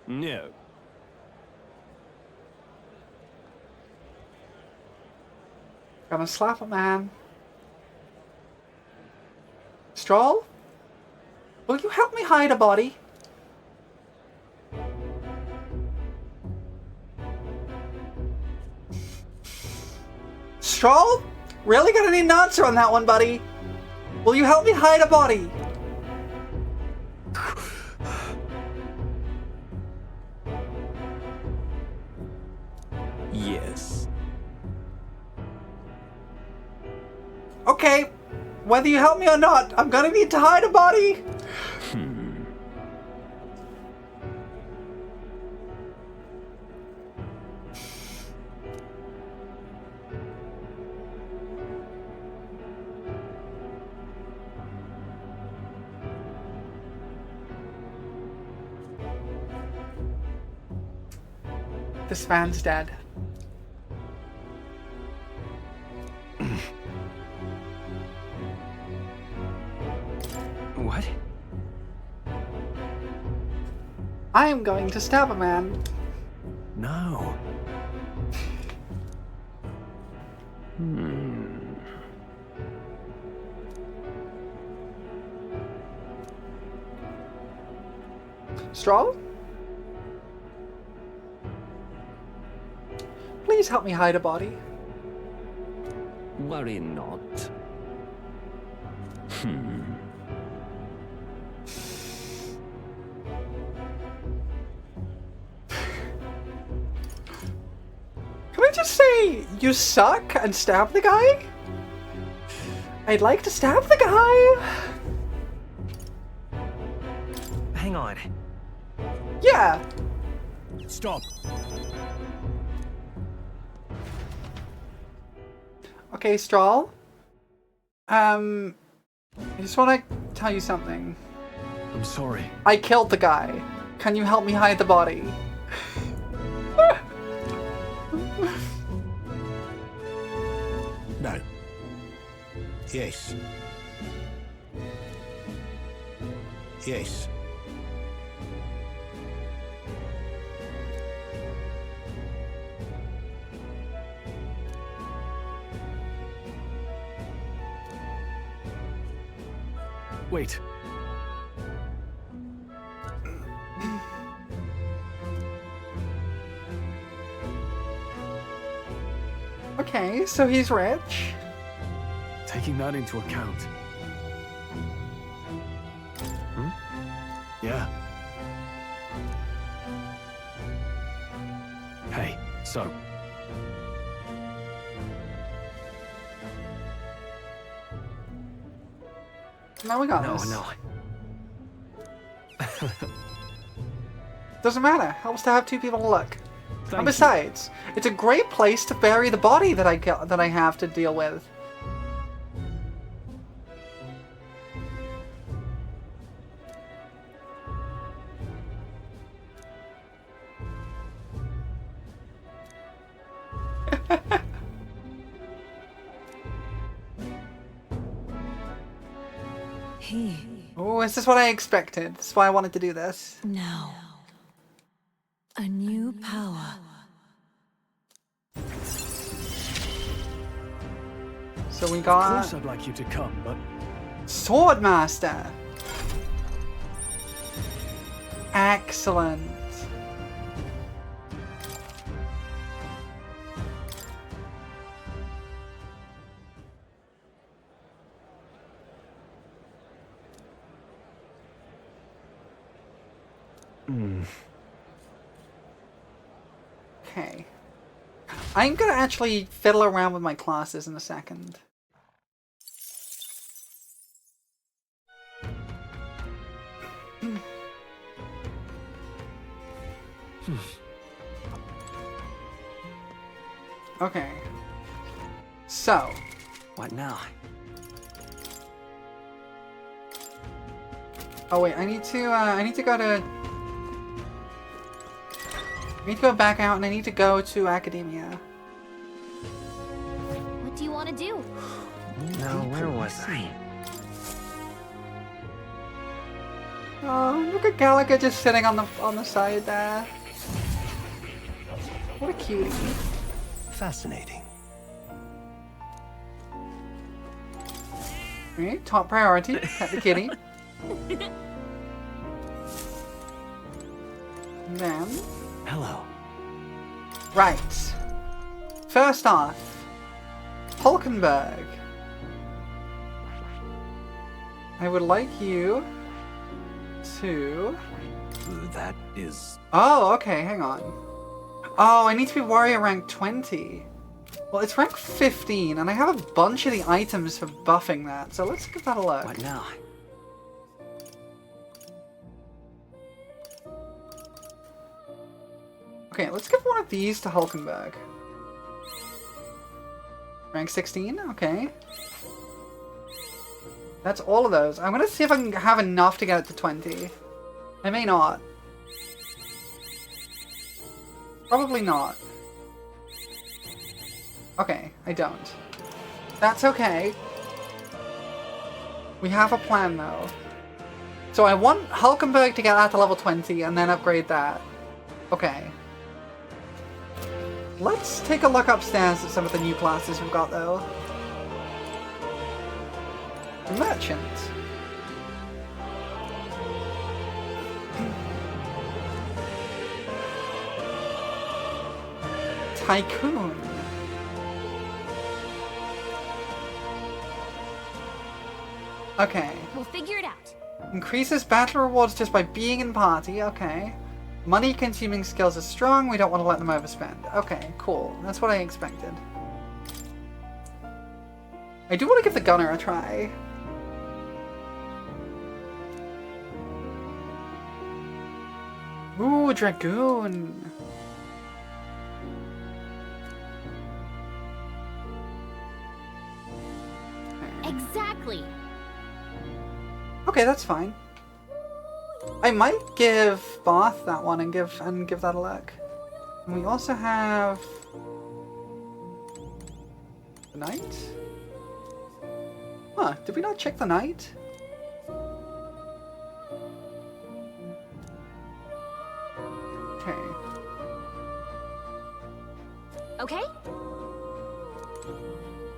no. Gonna slap a man. Stroll? Will you help me hide a body? Stroll? Really gonna need an answer on that one, buddy. Will you help me hide a body? Yes. Okay, whether you help me or not, I'm gonna need to hide a body. This man's dead. What? I am going to stab a man. No. Stroll? Please help me hide a body. Worry not. Can I just say, you suck and stab the guy? I'd like to stab the guy. Hang on. Yeah. Stop. Okay, Stroll. I just want to tell you something. I'm sorry. I killed the guy. Can you help me hide the body? No. Yes. Yes. Wait. Okay, so he's rich. Taking that into account. Yeah. Hey, so. Now we got this. No. Doesn't matter. Helps to have two people to look. Thank And besides, it's a great place to bury the body that I have to deal with. Oh, is this what I expected? This is why I wanted to do this. Now, a new power. So we Of got course I'd like you to come, but Swordmaster. Excellent. Okay. I'm gonna actually fiddle around with my classes in a second. Okay. So. What now? Oh wait, I need to go to... I need to go back out and I need to go to academia. What do you want to do? Now, where was I? Oh, look at Gallagher just sitting on the side there. What a cutie. Fascinating. Okay, top priority, pet the kitty. Then... Hello. Right. First off, Hulkenberg. I would like you to... That is... Oh, okay, hang on. Oh, I need to be warrior rank 20. Well, it's rank 15, and I have a bunch of the items for buffing that, so let's give that a look. What now? Okay, let's give one of these to Hulkenberg. Rank 16? Okay. That's all of those. I'm gonna see if I can have enough to get it to 20. I may not. Probably not. Okay, I don't. That's okay. We have a plan though. So I want Hulkenberg to get that to level 20 and then upgrade that. Okay. Let's take a look upstairs at some of the new classes we've got though. Merchant. Tycoon. Okay. We'll figure it out. Increases battle rewards just by being in party. Okay. Money consuming skills are strong. We don't want to let them overspend. Okay, cool. That's what I expected. I do want to give the gunner a try. Ooh, Dragoon. Exactly. Okay, that's fine. I might give Bath that one and give that a look. And we also have the knight. Huh? Did we not check the knight? Okay. Okay.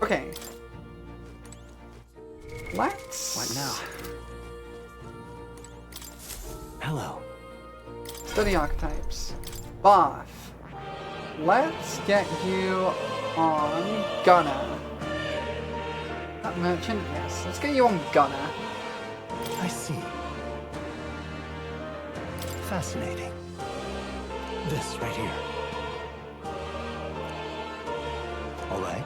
Okay. Let's... What now? Hello. Study archetypes. Bath. Let's get you on Gunner. That merchant? Yes. Let's get you on Gunner. I see. Fascinating. This right here. Alright.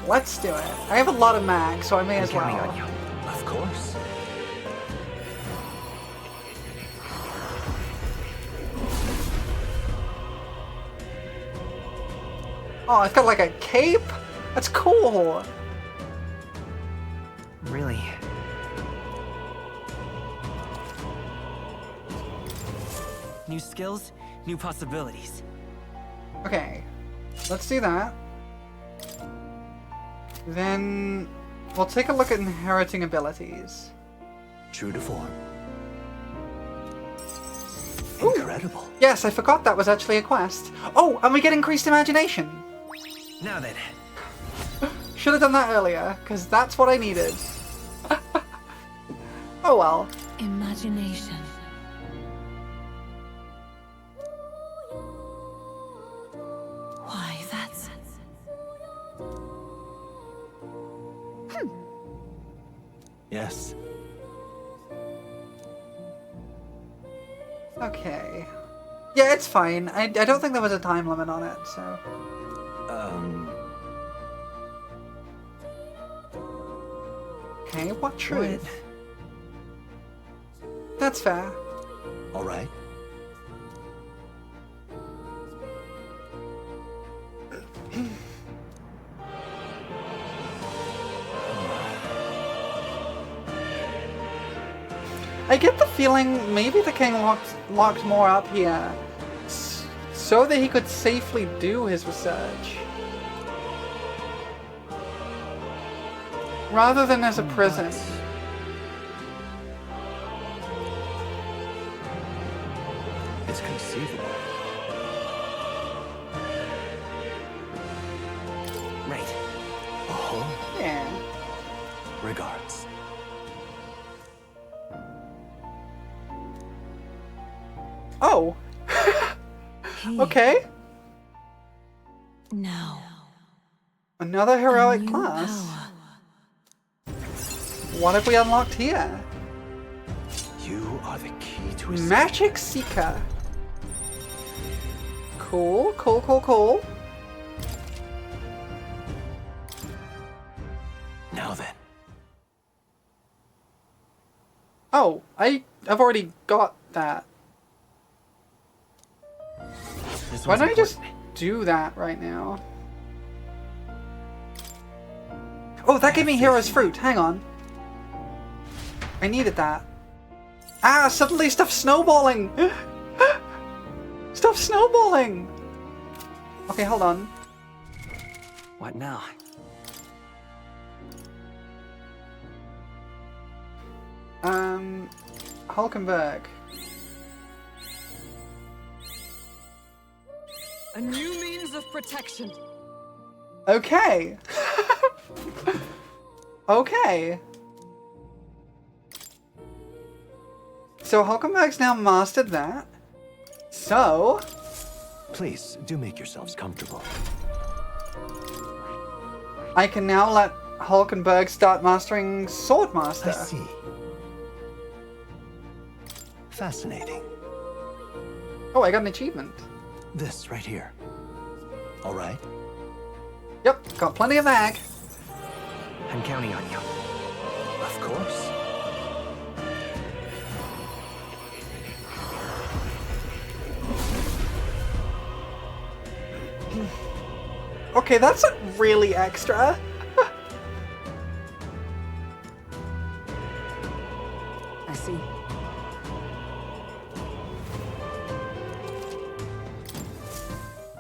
Let's do it. I have a lot of mag, so I may as well. On you. Of course. Oh, it's got like a cape? That's cool! Really? New skills, new possibilities. Okay. Let's do that. Then we'll take a look at inheriting abilities. True to form. Ooh. Incredible. Yes, I forgot that was actually a quest. Oh, and we get increased imagination. Now then. Should have done that earlier, because that's what I needed. Oh well. Imagination. Why, that's... Yes. Okay. Yeah, it's fine. I don't think there was a time limit on it, so... Okay, what truth? That's fair. Alright. I get the feeling maybe the king locked more up here so that he could safely do his research. Rather than as a prison. It's conceivable. Right. Oh. Yeah. Regards. Oh. Okay. No. Another heroic class. What have we unlocked here? You are the key to his Magic Seeker. Cool, cool, cool, cool. Now then. Oh, I've already got that. Why don't I just do that right now? Oh, that gave me Hero's Fruit. Hang on. I needed that. Ah, suddenly stuff's snowballing! Stuff's snowballing! Okay, hold on. What now? Hulkenberg. A new means of protection. Okay. Okay. So Hulkenberg's now mastered that. So... Please, do make yourselves comfortable. I can now let Hulkenberg start mastering Swordmaster. I see. Fascinating. Oh, I got an achievement. This right here. All right? Yep, got plenty of mag. I'm counting on you. Of course. Okay, that's really extra. I see.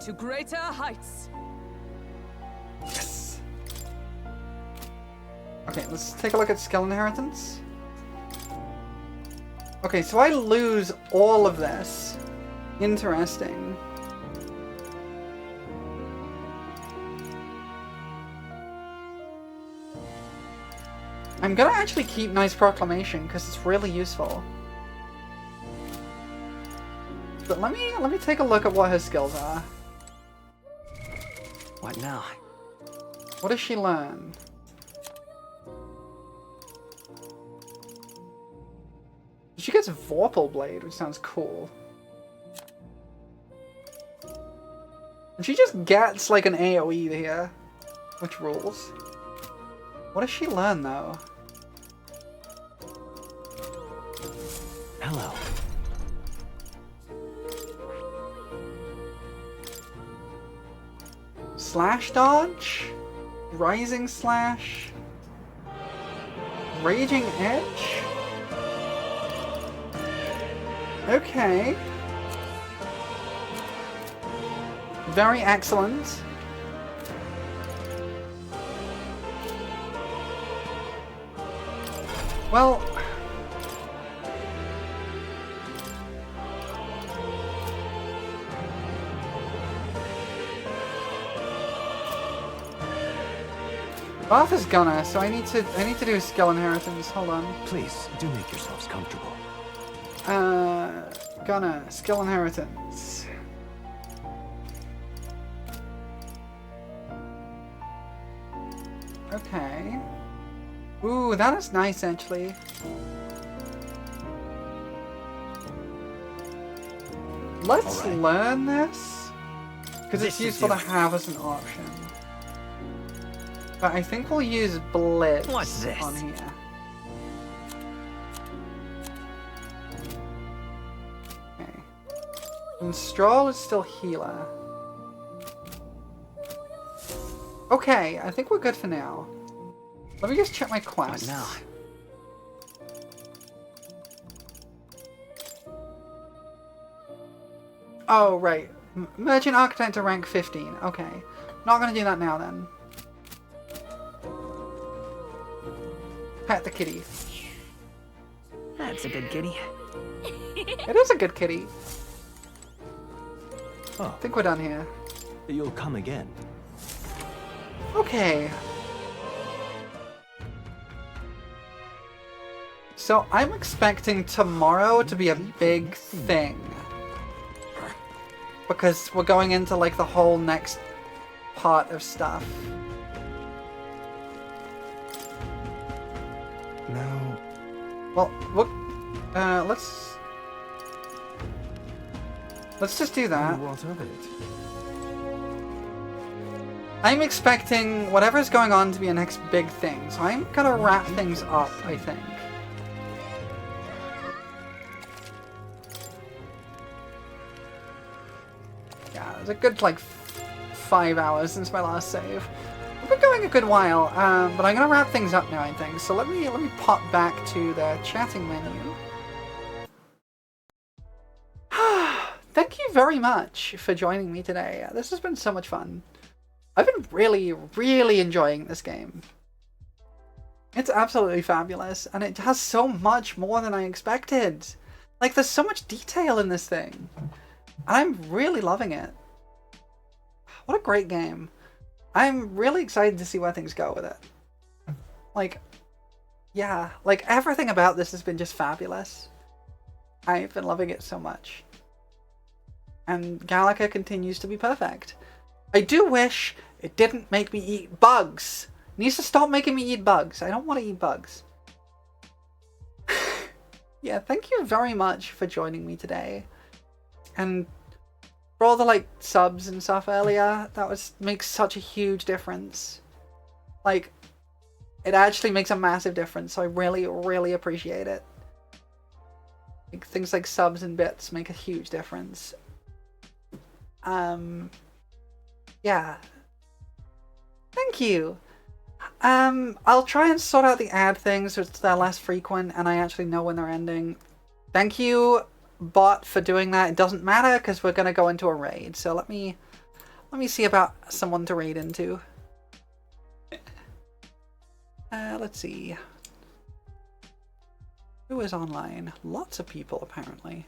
To greater heights. Yes. Okay, let's take a look at skill inheritance. Okay, so I lose all of this. Interesting. I'm gonna actually keep Nice Proclamation because it's really useful. But let me take a look at what her skills are. What now? What does she learn? She gets Vorpal Blade, which sounds cool. And she just gets like an AoE here, which rules. What does she learn though? Hello. Slash dodge? Rising slash? Raging edge? Okay. Very excellent. Well... Arthur's gonna, so I need to do skill inheritance. Hold on. Please, do make yourselves comfortable. Gonna skill inheritance. Okay. Ooh, that is nice actually. Let's learn this because it's useful to have as an option. But I think we'll use Blitz on here. Okay. And Stroll is still healer. Okay, I think we're good for now. Let me just check my quests. What now? Oh, right. Merchant Architect to rank 15. Okay. Not gonna do that now, then. Pet the kitty. That's a good kitty. It is a good kitty. Oh. I think we're done here. You'll come again. Okay. So I'm expecting tomorrow to be a big thing. Because we're going into like the whole next part of stuff. No. Well, look, let's just do that. What of it? I'm expecting whatever's going on to be a next big thing, so I'm gonna wrap things up, I think. Yeah, it's a good, like, 5 hours since my last save. We've been going a good while, but I'm gonna wrap things up now, I think. So let me pop back to the chatting menu. Thank you very much for joining me today. This has been so much fun. I've been really, really enjoying this game. It's absolutely fabulous, and it has so much more than I expected. Like, there's so much detail in this thing. I'm really loving it. What a great game. I'm really excited to see where things go with it. Like, yeah, like everything about this has been just fabulous. I've been loving it so much. And Gallica continues to be perfect. I do wish it didn't make me eat bugs. It needs to stop making me eat bugs. I don't want to eat bugs. Yeah, thank you very much for joining me today. And for all the like subs and stuff earlier, that makes such a huge difference. Like, it actually makes a massive difference, so I really, really appreciate it. Like, things like subs and bits make a huge difference. Yeah. Thank you. I'll try and sort out the ad things so they're less frequent and I actually know when they're ending. Thank you, bot, for doing that. It doesn't matter because we're going to go into a raid. So let me see about someone to raid into. Let's see. Who is online? Lots of people, apparently.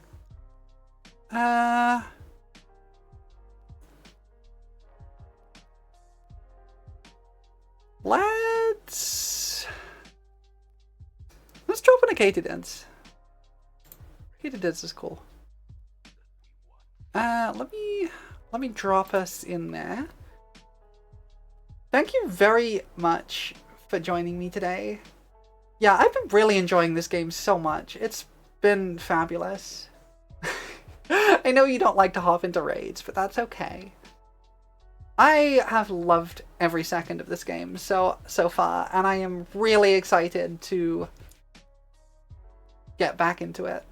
Let's drop in a Katydance. Katydance is cool. Let me drop us in there. Thank you very much for joining me today. Yeah, I've been really enjoying this game so much. It's been fabulous. I know you don't like to hop into raids, but that's okay. I have loved every second of this game so far, and I am really excited to get back into it.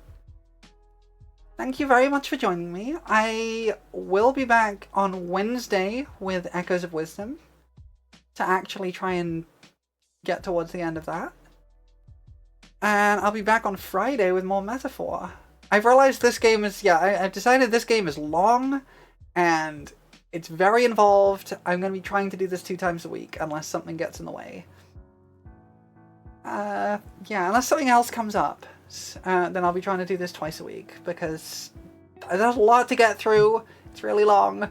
Thank you very much for joining me. I will be back on Wednesday with Echoes of Wisdom to actually try and get towards the end of that. And I'll be back on Friday with more Metaphor. I've realized this game is, I've decided this game is long and it's very involved. I'm going to be trying to do this 2 times a week unless something gets in the way. Yeah, unless something else comes up, then I'll be trying to do this twice a week because there's a lot to get through. It's really long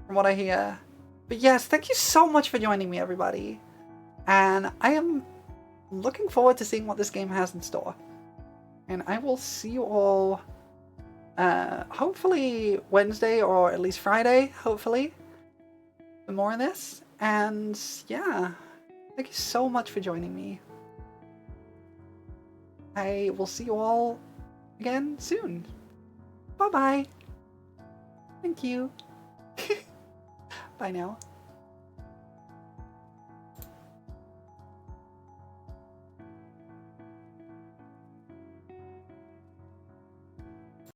from what I hear. But yes, thank you so much for joining me, everybody. And I am looking forward to seeing what this game has in store. And I will see you all hopefully Wednesday or at least Friday, hopefully, for more of this. And yeah, thank you so much for joining me. I will see you all again soon. Bye-bye. Thank you. Bye now.